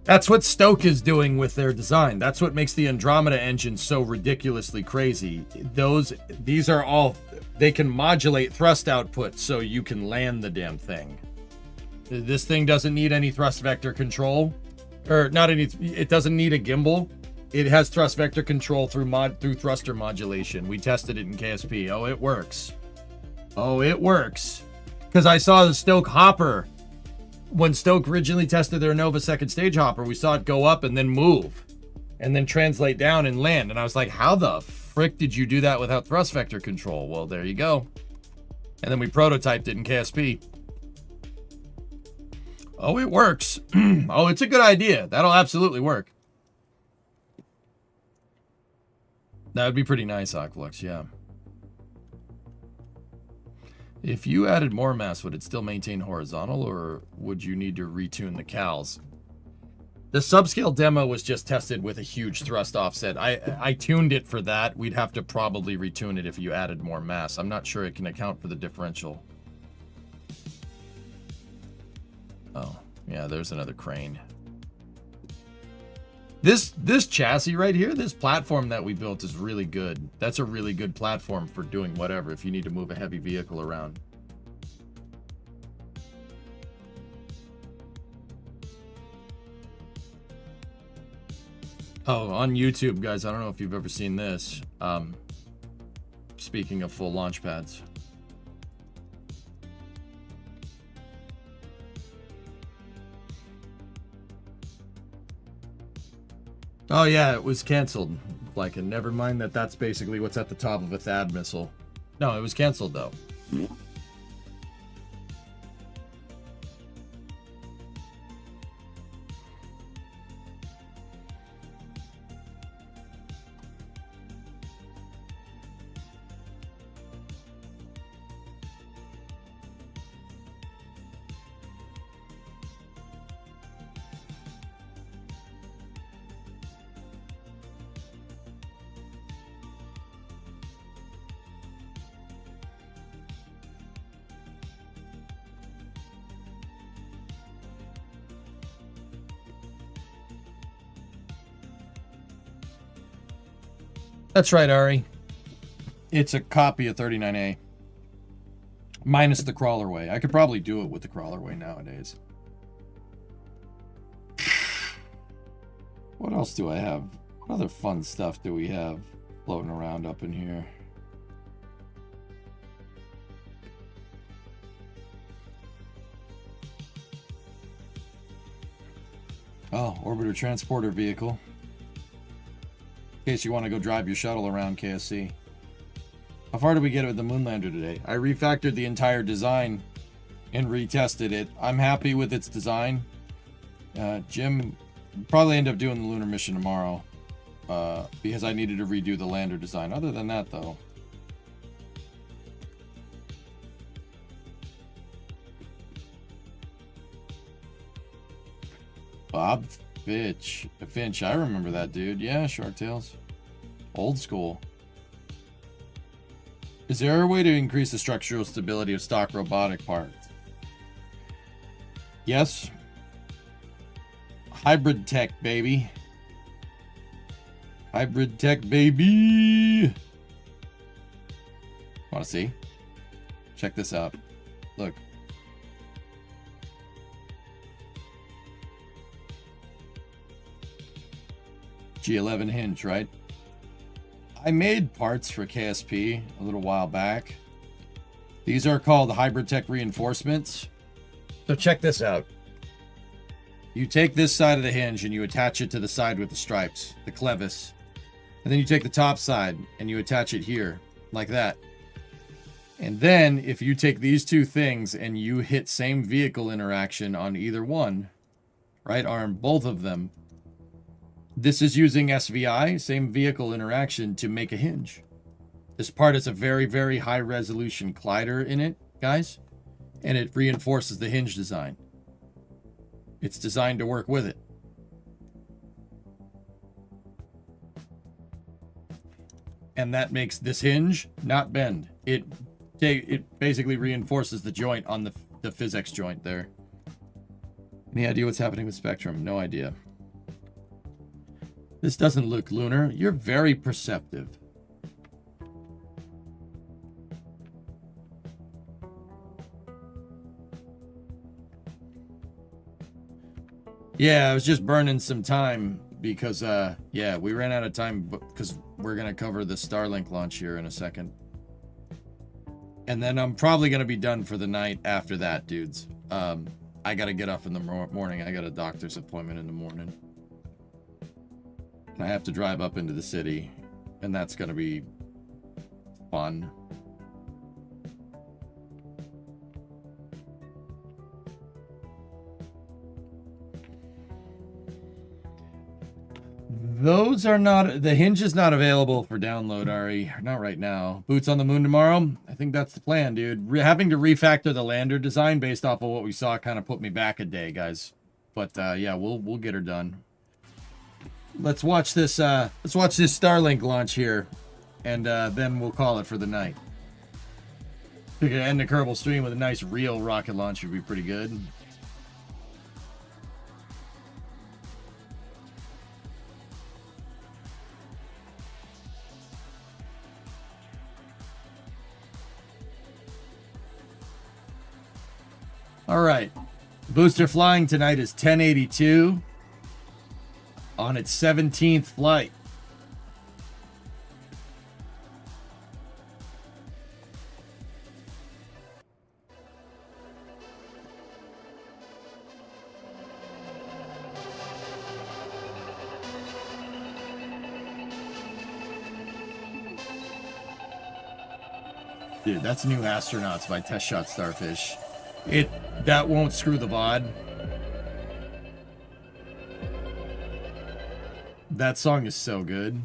That's what Stoke is doing with their design. That's what makes the Andromeda engine so ridiculously crazy. These are all, they can modulate thrust output so you can land the damn thing. This thing doesn't need any thrust vector control, or not any, it doesn't need a gimbal. It has thrust vector control through thruster modulation. We tested it in KSP. Oh, it works. Oh, it works. Because I saw the Stoke hopper. When Stoke originally tested their Nova second stage hopper, we saw it go up and then move and then translate down and land. And I was like, how the frick did you do that without thrust vector control? Well, there you go. And then we prototyped it in KSP. Oh, it works. Oh, it's a good idea. That'll absolutely work. That would be pretty nice, Aqualux, yeah. If you added more mass, would it still maintain horizontal, or would you need to retune the cals? The subscale demo was just tested with a huge thrust offset. I tuned it for that. We'd have to probably retune it if you added more mass. I'm not sure it can account for the differential. Oh, yeah, there's another crane. This chassis right here, this platform that we built is really good. That's a really good platform for doing whatever if you need to move a heavy vehicle around. Oh, on YouTube, guys, I don't know if you've ever seen this. Speaking of full launch pads. Oh yeah, it was canceled. Like, and never mind that that's basically what's at the top of a THAAD missile. No, it was canceled though. That's right, Ari. It's a copy of 39A. Minus the crawlerway. I could probably do it with the crawlerway nowadays. What else do I have? What other fun stuff do we have floating around up in here? Oh, orbiter transporter vehicle. In case you want to go drive your shuttle around KSC. How far did we get with the Moonlander today? I refactored the entire design and retested it. I'm happy with its design. Jim probably end up doing the lunar mission tomorrow because I needed to redo the lander design. Other than that, though. Bob Finch, I remember that dude. Yeah, Shark Tales. Old school. Is there a way to increase the structural stability of stock robotic parts? Yes. Hybrid tech, baby. Hybrid tech, baby. Want to see? Check this out. Look. G11 hinge, right? I made parts for KSP a little while back. These are called hybrid tech reinforcements. So check this out. You take this side of the hinge and you attach it to the side with the stripes, the clevis. And then you take the top side and you attach it here, like that. And then if you take these two things and you hit same vehicle interaction on either one, right arm, both of them, this is using SVI, same vehicle interaction, to make a hinge. This part has a very, very high resolution collider in it, guys, and it reinforces the hinge design. It's designed to work with it. And that makes this hinge not bend. It basically reinforces the joint on the physics joint there. Any idea what's happening with Spectrum? No idea. This doesn't look lunar. You're very perceptive. Yeah, I was just burning some time because, yeah, we ran out of time because we're going to cover the Starlink launch here in a second. And then I'm probably going to be done for the night after that, dudes. I got to get up in the morning. I got a doctor's appointment in the morning. I have to drive up into the city, and that's going to be fun. Those are not, the hinge is not available for download, Ari. Not right now. Boots on the moon tomorrow? I think that's the plan, dude. Having to refactor the lander design based off of what we saw kind of put me back a day, guys. But yeah, we'll get her done. Let's watch this Starlink launch here, and then we'll call it for the night. We could end the Kerbal stream with a nice real rocket launch would be pretty good. All right, booster flying tonight is 1082 on its 17th flight. Dude, that's New Astronauts by Test Shot Starfish. That won't screw the VOD. That song is so good.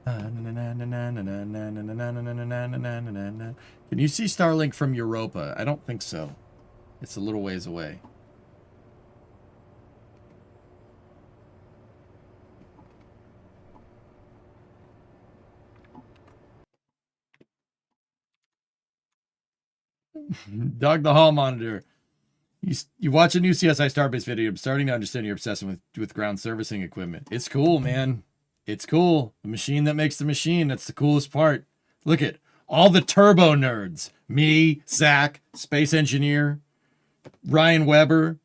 Can you see Starlink from Europa? I don't think so. It's a little ways away. Dog the Hall Monitor. You watch a new CSI Starbase video. I'm starting to understand your obsession with ground servicing equipment. It's cool, man. It's cool. The machine that makes the machine. That's the coolest part. Look at all the turbo nerds. Me, Zach, Space Engineer, Ryan Weber,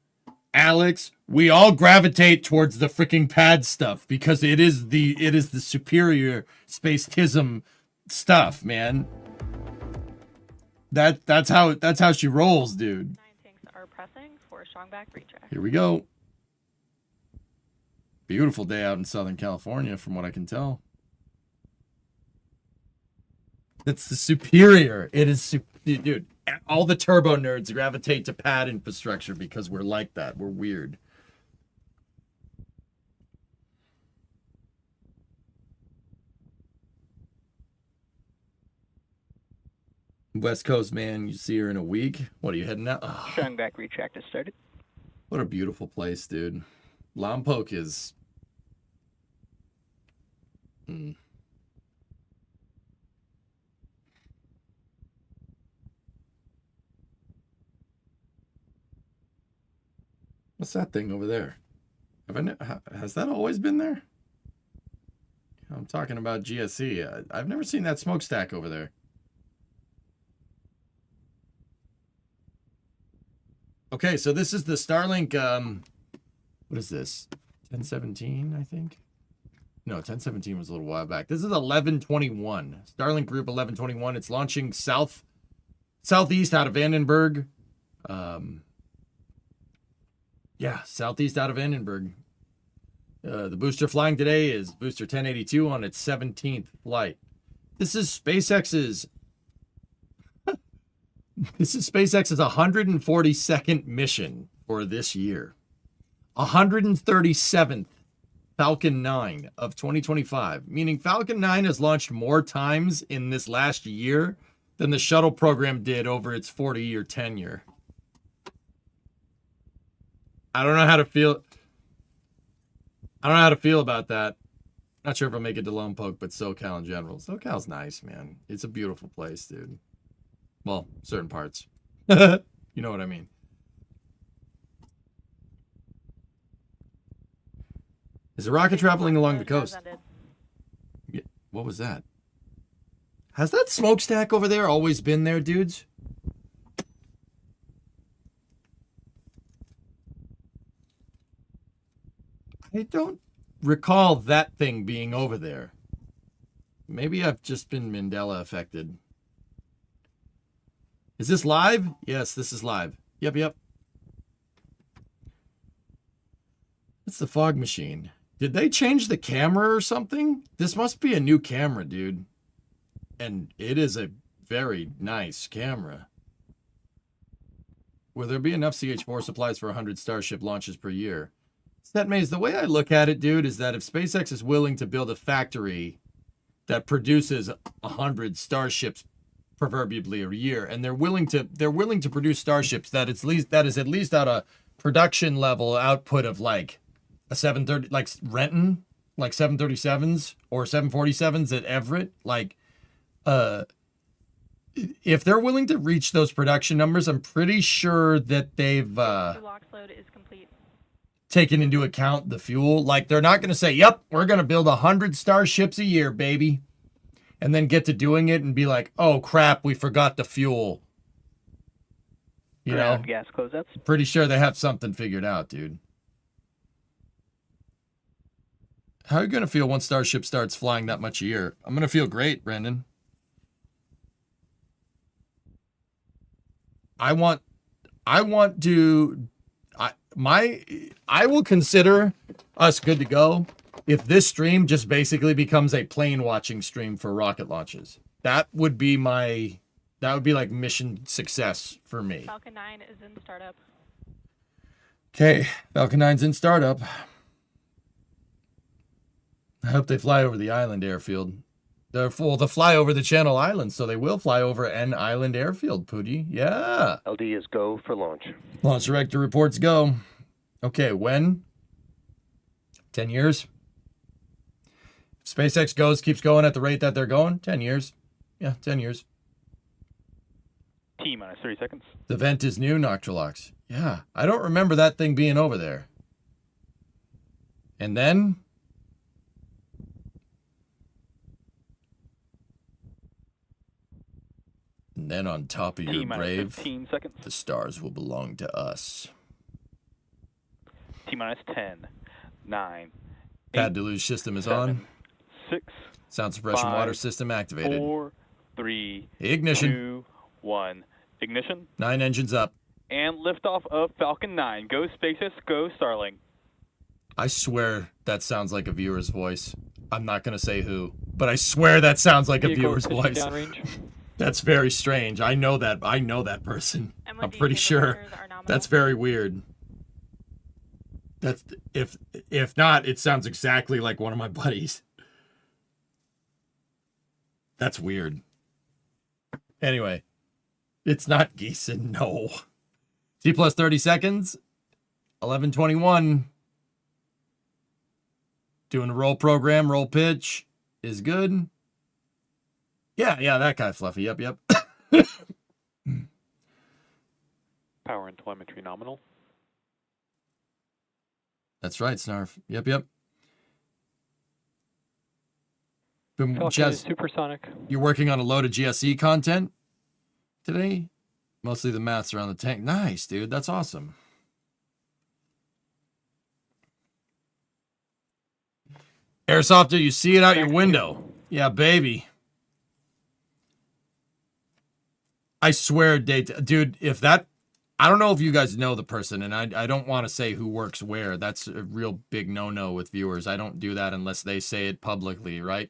Alex. We all gravitate towards the freaking pad stuff because it is the superior spacetism stuff, man. That's how she rolls, dude. 9 tanks are pressing for a strong back recheck. Here we go. Beautiful day out in Southern California, from what I can tell. That's the superior. It is, dude. All the turbo nerds gravitate to pad infrastructure because we're like that. We're weird. West Coast, man, you see her in a week. What are you heading out? Oh, Strong back retract has started. what a beautiful place, dude. Lompoc is... What's that thing over there? Has that always been there? I'm talking about GSE. I've never seen that smokestack over there. Okay, so this is the Starlink, what is this? 1017, I think? No, 1017 was a little while back. This is 1121. Starlink Group 1121. It's launching southeast out of Vandenberg. Yeah, southeast out of Vandenberg. The booster flying today is booster 1082 on its 17th flight. This is SpaceX's 142nd mission for this year. 137th Falcon 9 of 2025, meaning Falcon 9 has launched more times in this last year than the shuttle program did over its 40-year tenure. I don't know how to feel about that. Not sure if I'll make it to Lompoc, but SoCal in general. SoCal's nice, man. It's a beautiful place, dude. Well, certain parts. You know what I mean. Is the rocket traveling along the coast? Yeah, what was that? Has that smokestack over there always been there, dudes? I don't recall that thing being over there. Maybe I've just been Mandela affected. Is this live? Yes, this is live. Yep. It's the fog machine. Did they change the camera or something? This must be a new camera, dude. And it is a very nice camera. Will there be enough CH-4 supplies for 100 Starship launches per year? That Maze, the way I look at it, dude, is that if SpaceX is willing to build a factory that produces 100 starships proverbially a year, and they're willing to produce starships that is at least at a production level output of like a 730, like Renton, like 737s or 747s at Everett, like if they're willing to reach those production numbers, I'm pretty sure that they've LOX load is complete. taken into account the fuel. Like, they're not going to say, yep, we're going to build 100 starships a year, baby, and then get to doing it and be like, oh crap, we forgot the fuel. You know, gas closeouts. pretty sure they have something figured out, dude. How are you going to feel once Starship starts flying that much a year? I'm going to feel great, Brendan. I will consider us good to go if this stream just basically becomes a plane watching stream for rocket launches. That would be like mission success for me. Falcon 9 is in startup. Okay, Falcon 9's in startup. I hope they fly over the island airfield. They'll fly over the Channel Islands, so they will fly over an island airfield, Pooty. Yeah. LD is go for launch. Launch director reports go. Okay, when? 10 years? If SpaceX keeps going at the rate that they're going, 10 years. Yeah, 10 years. T minus 30 seconds. The vent is new, Noctrilox. Yeah, I don't remember that thing being over there. And then... And then on top of your grave, 15 seconds. the stars will belong to us. T minus 10, 9, Pad deluge system is 7, on. 6, Sound suppression 5, water system activated. 4, 3, Ignition. 2, 1. Ignition. 9 engines up. And liftoff of Falcon 9. Go SpaceX, go Starlink. I swear that sounds like a viewer's voice. I'm not going to say who, but I swear that sounds like a viewer's voice. That's very strange. I know that person. I'm pretty sure. That's very weird. That's if not, it sounds exactly like one of my buddies. That's weird. Anyway, it's not Geeson, no. T plus 30 seconds. 11:21. Doing a roll program, roll pitch is good. Yeah, that guy, Fluffy. Yep. Power and telemetry nominal. That's right, Snarf. Yep. Falcon Chaz, is supersonic. you're working on a load of GSE content today? Mostly the maths around the tank. Nice, dude. That's awesome. Airsofter, you see it out your window. Yeah, baby. I swear, dude, if that... I don't know if you guys know the person, and I don't want to say who works where. That's a real big no-no with viewers. I don't do that unless they say it publicly, right?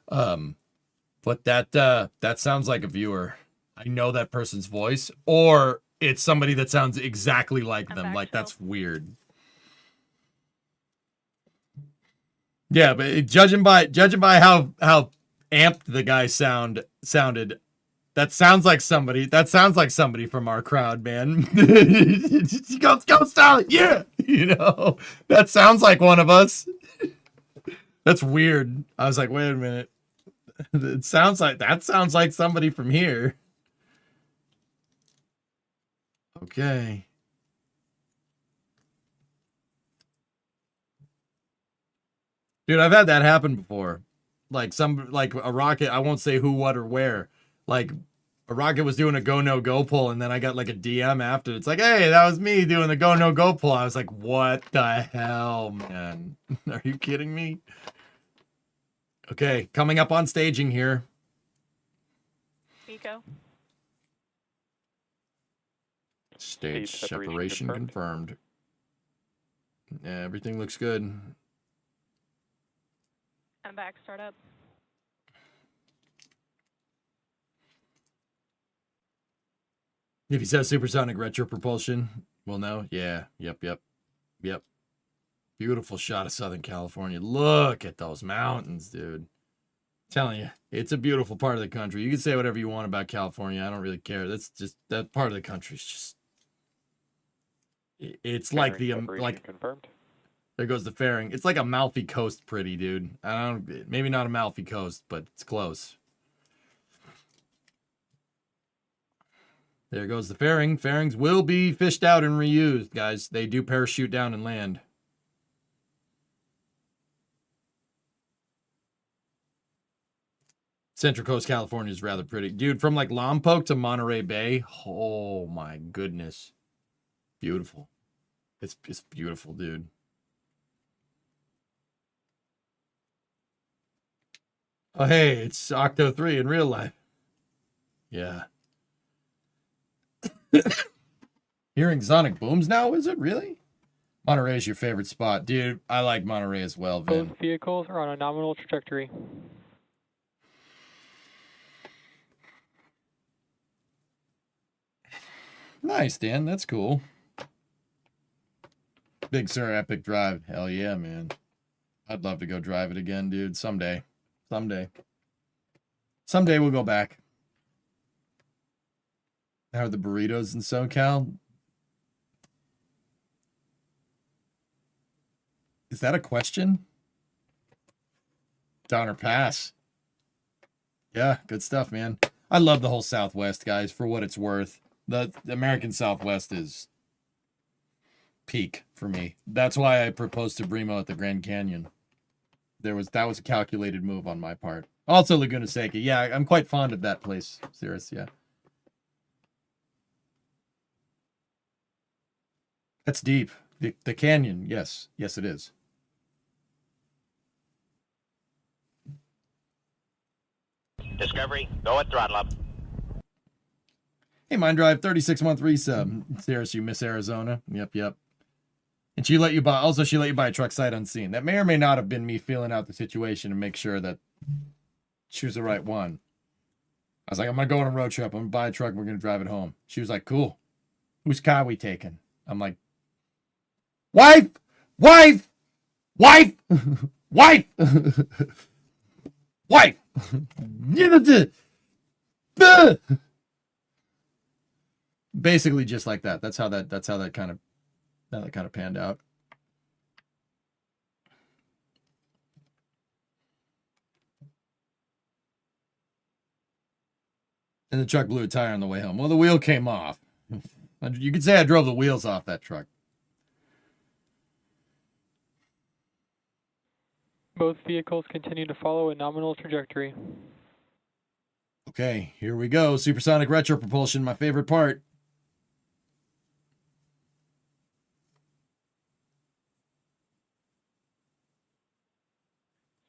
But that sounds like a viewer. I know that person's voice, or it's somebody that sounds exactly like them. Like, that's weird. Yeah, but judging by how amped the guy sounded, that sounds like somebody from our crowd, man. go Stalin, yeah. You know, that sounds like one of us. That's weird. I was like, wait a minute. That sounds like somebody from here. Okay. Dude, I've had that happen before. Like a rocket, I won't say who, what, or where. Like a rocket was doing a go no go pull, and then I got like a DM after. It's like, hey, that was me doing the go no go pull. I was like, what the hell, man? Are you kidding me? Okay, coming up on staging here. Miko. Stage separation confirmed. Yeah, everything looks good. I'm back. Startup. If he says supersonic retro propulsion, we'll know. Yeah. Yep. Beautiful shot of Southern California. Look at those mountains, dude. Telling you, it's a beautiful part of the country. You can say whatever you want about California. I don't really care. That's just that part of the country is just. It's like the like. Confirmed. There goes the fairing. It's like a Amalfi Coast, pretty dude. I don't. Maybe not Amalfi Coast, but it's close. There goes the fairing. Fairings will be fished out and reused, guys. They do parachute down and land. Central Coast, California is rather pretty. Dude, from like Lompoc to Monterey Bay. Oh my goodness. Beautiful. It's beautiful, dude. Oh, hey, it's Octo 3 in real life. Yeah. Hearing sonic booms now, is it really? Monterey is your favorite spot. Dude, I like Monterey as well, Vin. Both vehicles are on a nominal trajectory. Nice, Dan. That's cool. Big Sur Epic Drive. Hell yeah, man. I'd love to go drive it again, dude. Someday. Someday. Someday we'll go back. How are the burritos in SoCal? Is that a question? Donner Pass. Yeah, good stuff, man. I love the whole Southwest, guys, for what it's worth. The American Southwest is peak for me. That's why I proposed to Bremo at the Grand Canyon. That was a calculated move on my part. Also Laguna Seca. Yeah, I'm quite fond of that place. Serious, yeah. That's deep. The canyon, yes. Yes, it is. Discovery, go at throttle up. Hey, Mind Drive, 36-month resub. Serious, you miss Arizona. Yep. And she let you buy a truck sight unseen. That may or may not have been me feeling out the situation and make sure that she was the right one. I was like, I'm going to go on a road trip. I'm going to buy a truck. And we're going to drive it home. She was like, cool. Whose car we taking? I'm like, wife! Wife! Wife! Wife! Wife! Basically just like that. That's how that kind of panned out. And the truck blew a tire on the way home. Well, the wheel came off. You could say I drove the wheels off that truck. Both vehicles continue to follow a nominal trajectory. Okay, here we go. Supersonic retro propulsion, my favorite part.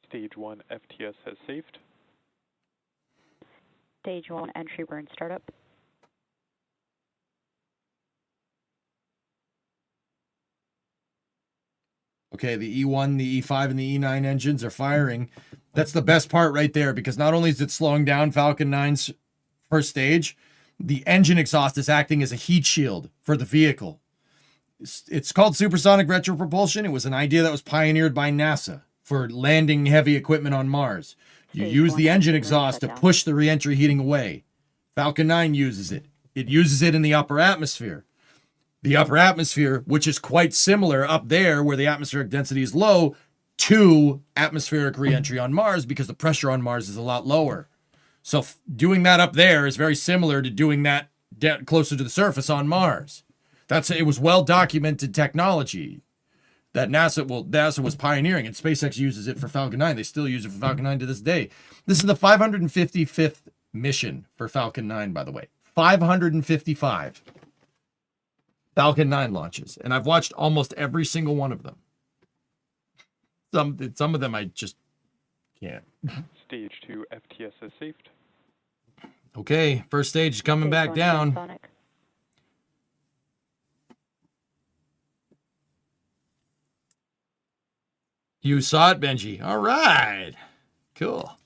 Stage 1 FTS has saved. Stage 1 entry burn startup. Okay, the E1, the E5, and the E9 engines are firing. That's the best part right there, because not only is it slowing down Falcon 9's first stage, the engine exhaust is acting as a heat shield for the vehicle. It's called supersonic retro propulsion. It was an idea that was pioneered by NASA for landing heavy equipment on Mars. You use the engine exhaust to push the reentry heating away. Falcon 9 uses it. It uses it in the upper atmosphere. The upper atmosphere, which is quite similar up there where the atmospheric density is low, to atmospheric reentry on Mars, because the pressure on Mars is a lot lower. So doing that up there is very similar to doing that closer to the surface on Mars. It was well-documented technology that NASA was pioneering, and SpaceX uses it for Falcon 9. They still use it for Falcon 9 to this day. This is the 555th mission for Falcon 9, by the way. 555 Falcon 9 launches, and I've watched almost every single one of them. Some of them I just can't. Stage 2 FTS has saved. Okay, first stage is coming back down. Sonic. You saw it, Benji. All right. Cool.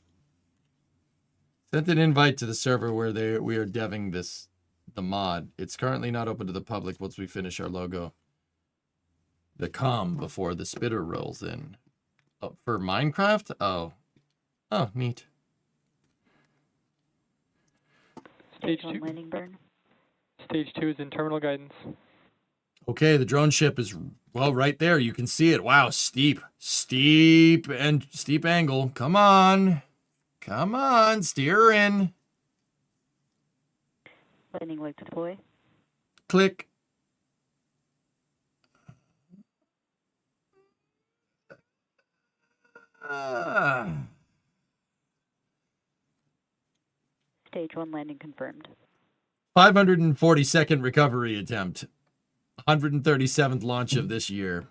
Sent an invite to the server where we are deving the mod. It's currently not open to the public once we finish our logo. the calm before the spitter rolls in. Oh, for Minecraft? Oh. Oh, neat. Stage One 2. landing burn. Stage 2 is in terminal guidance. Okay, the drone ship is, well, right there. You can see it. Wow, steep angle. Come on. Come on, steer her in. Landing leg to deploy. Click. Stage 1 landing confirmed. 542nd recovery attempt. 137th launch of this year.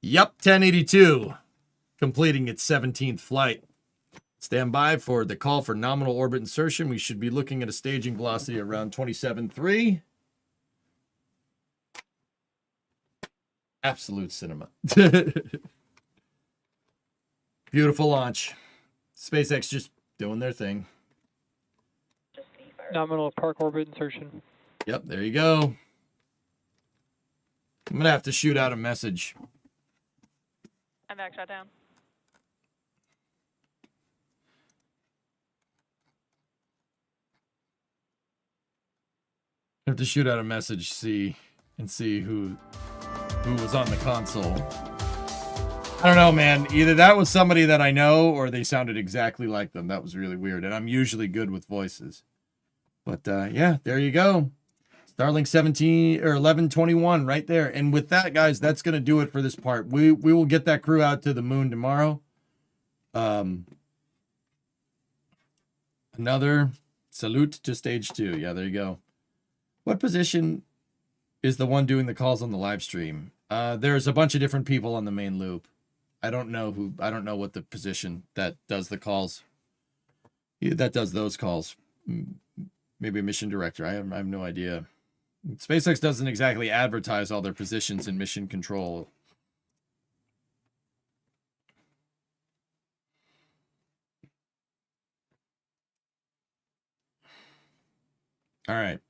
Yep, 1082. Completing its 17th flight. Stand by for the call for nominal orbit insertion. We should be looking at a staging velocity around 27.3. Absolute cinema. Beautiful launch. SpaceX just doing their thing. Nominal park orbit insertion. Yep, there you go. I'm going to have to shoot out a message. I'm back shot down. I have to shoot out a message, see who was on the console. I don't know, man. Either that was somebody that I know or they sounded exactly like them. That was really weird. And I'm usually good with voices. But yeah, there you go. Starlink 17 or 1121 right there. And with that, guys, that's going to do it for this part. We will get that crew out to the moon tomorrow. Another salute to stage 2. Yeah, there you go. What position is the one doing the calls on the live stream? There's a bunch of different people on the main loop. I don't know what the position that does the calls. That does those calls. Maybe a mission director. I have no idea. SpaceX doesn't exactly advertise all their positions in mission control. All right.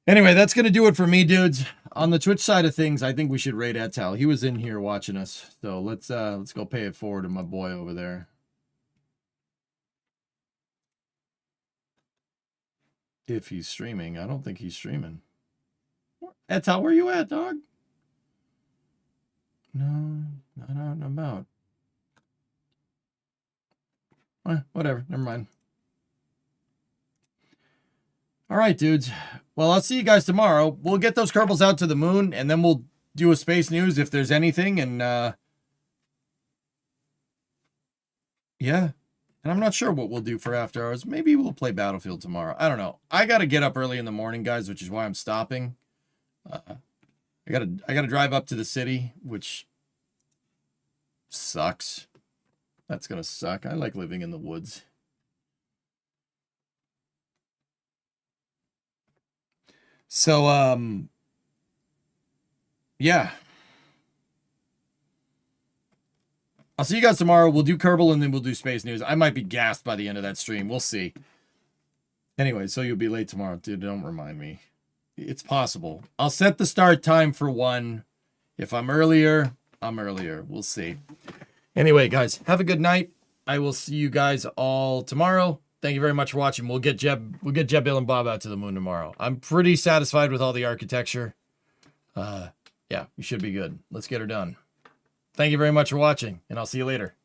Anyway, that's going to do it for me, dudes. On the Twitch side of things, I think we should raid Etal. He was in here watching us. So let's go pay it forward to my boy over there. If he's streaming. I don't think he's streaming. Etal, where you at, dog? No, not out and about. Whatever, never mind. All right, dudes. Well, I'll see you guys tomorrow. We'll get those Kerbals out to the moon, and then we'll do a space news if there's anything. And yeah. And I'm not sure what we'll do for after hours. Maybe we'll play Battlefield tomorrow. I don't know. I got to get up early in the morning, guys, which is why I'm stopping. I gotta drive up to the city, which sucks. That's gonna suck. I like living in the woods. So, yeah. I'll see you guys tomorrow. We'll do Kerbal and then we'll do space news. I might be gassed by the end of that stream. We'll see. Anyway, so you'll be late tomorrow, dude. Don't remind me. It's possible. I'll set the start time for 1. If I'm earlier, I'm earlier. We'll see. Anyway, guys, have a good night. I will see you guys all tomorrow. Thank you very much for watching. We'll get Jeb, Bill, and Bob out to the moon tomorrow. I'm pretty satisfied with all the architecture. Yeah, we should be good. Let's get her done. Thank you very much for watching, and I'll see you later.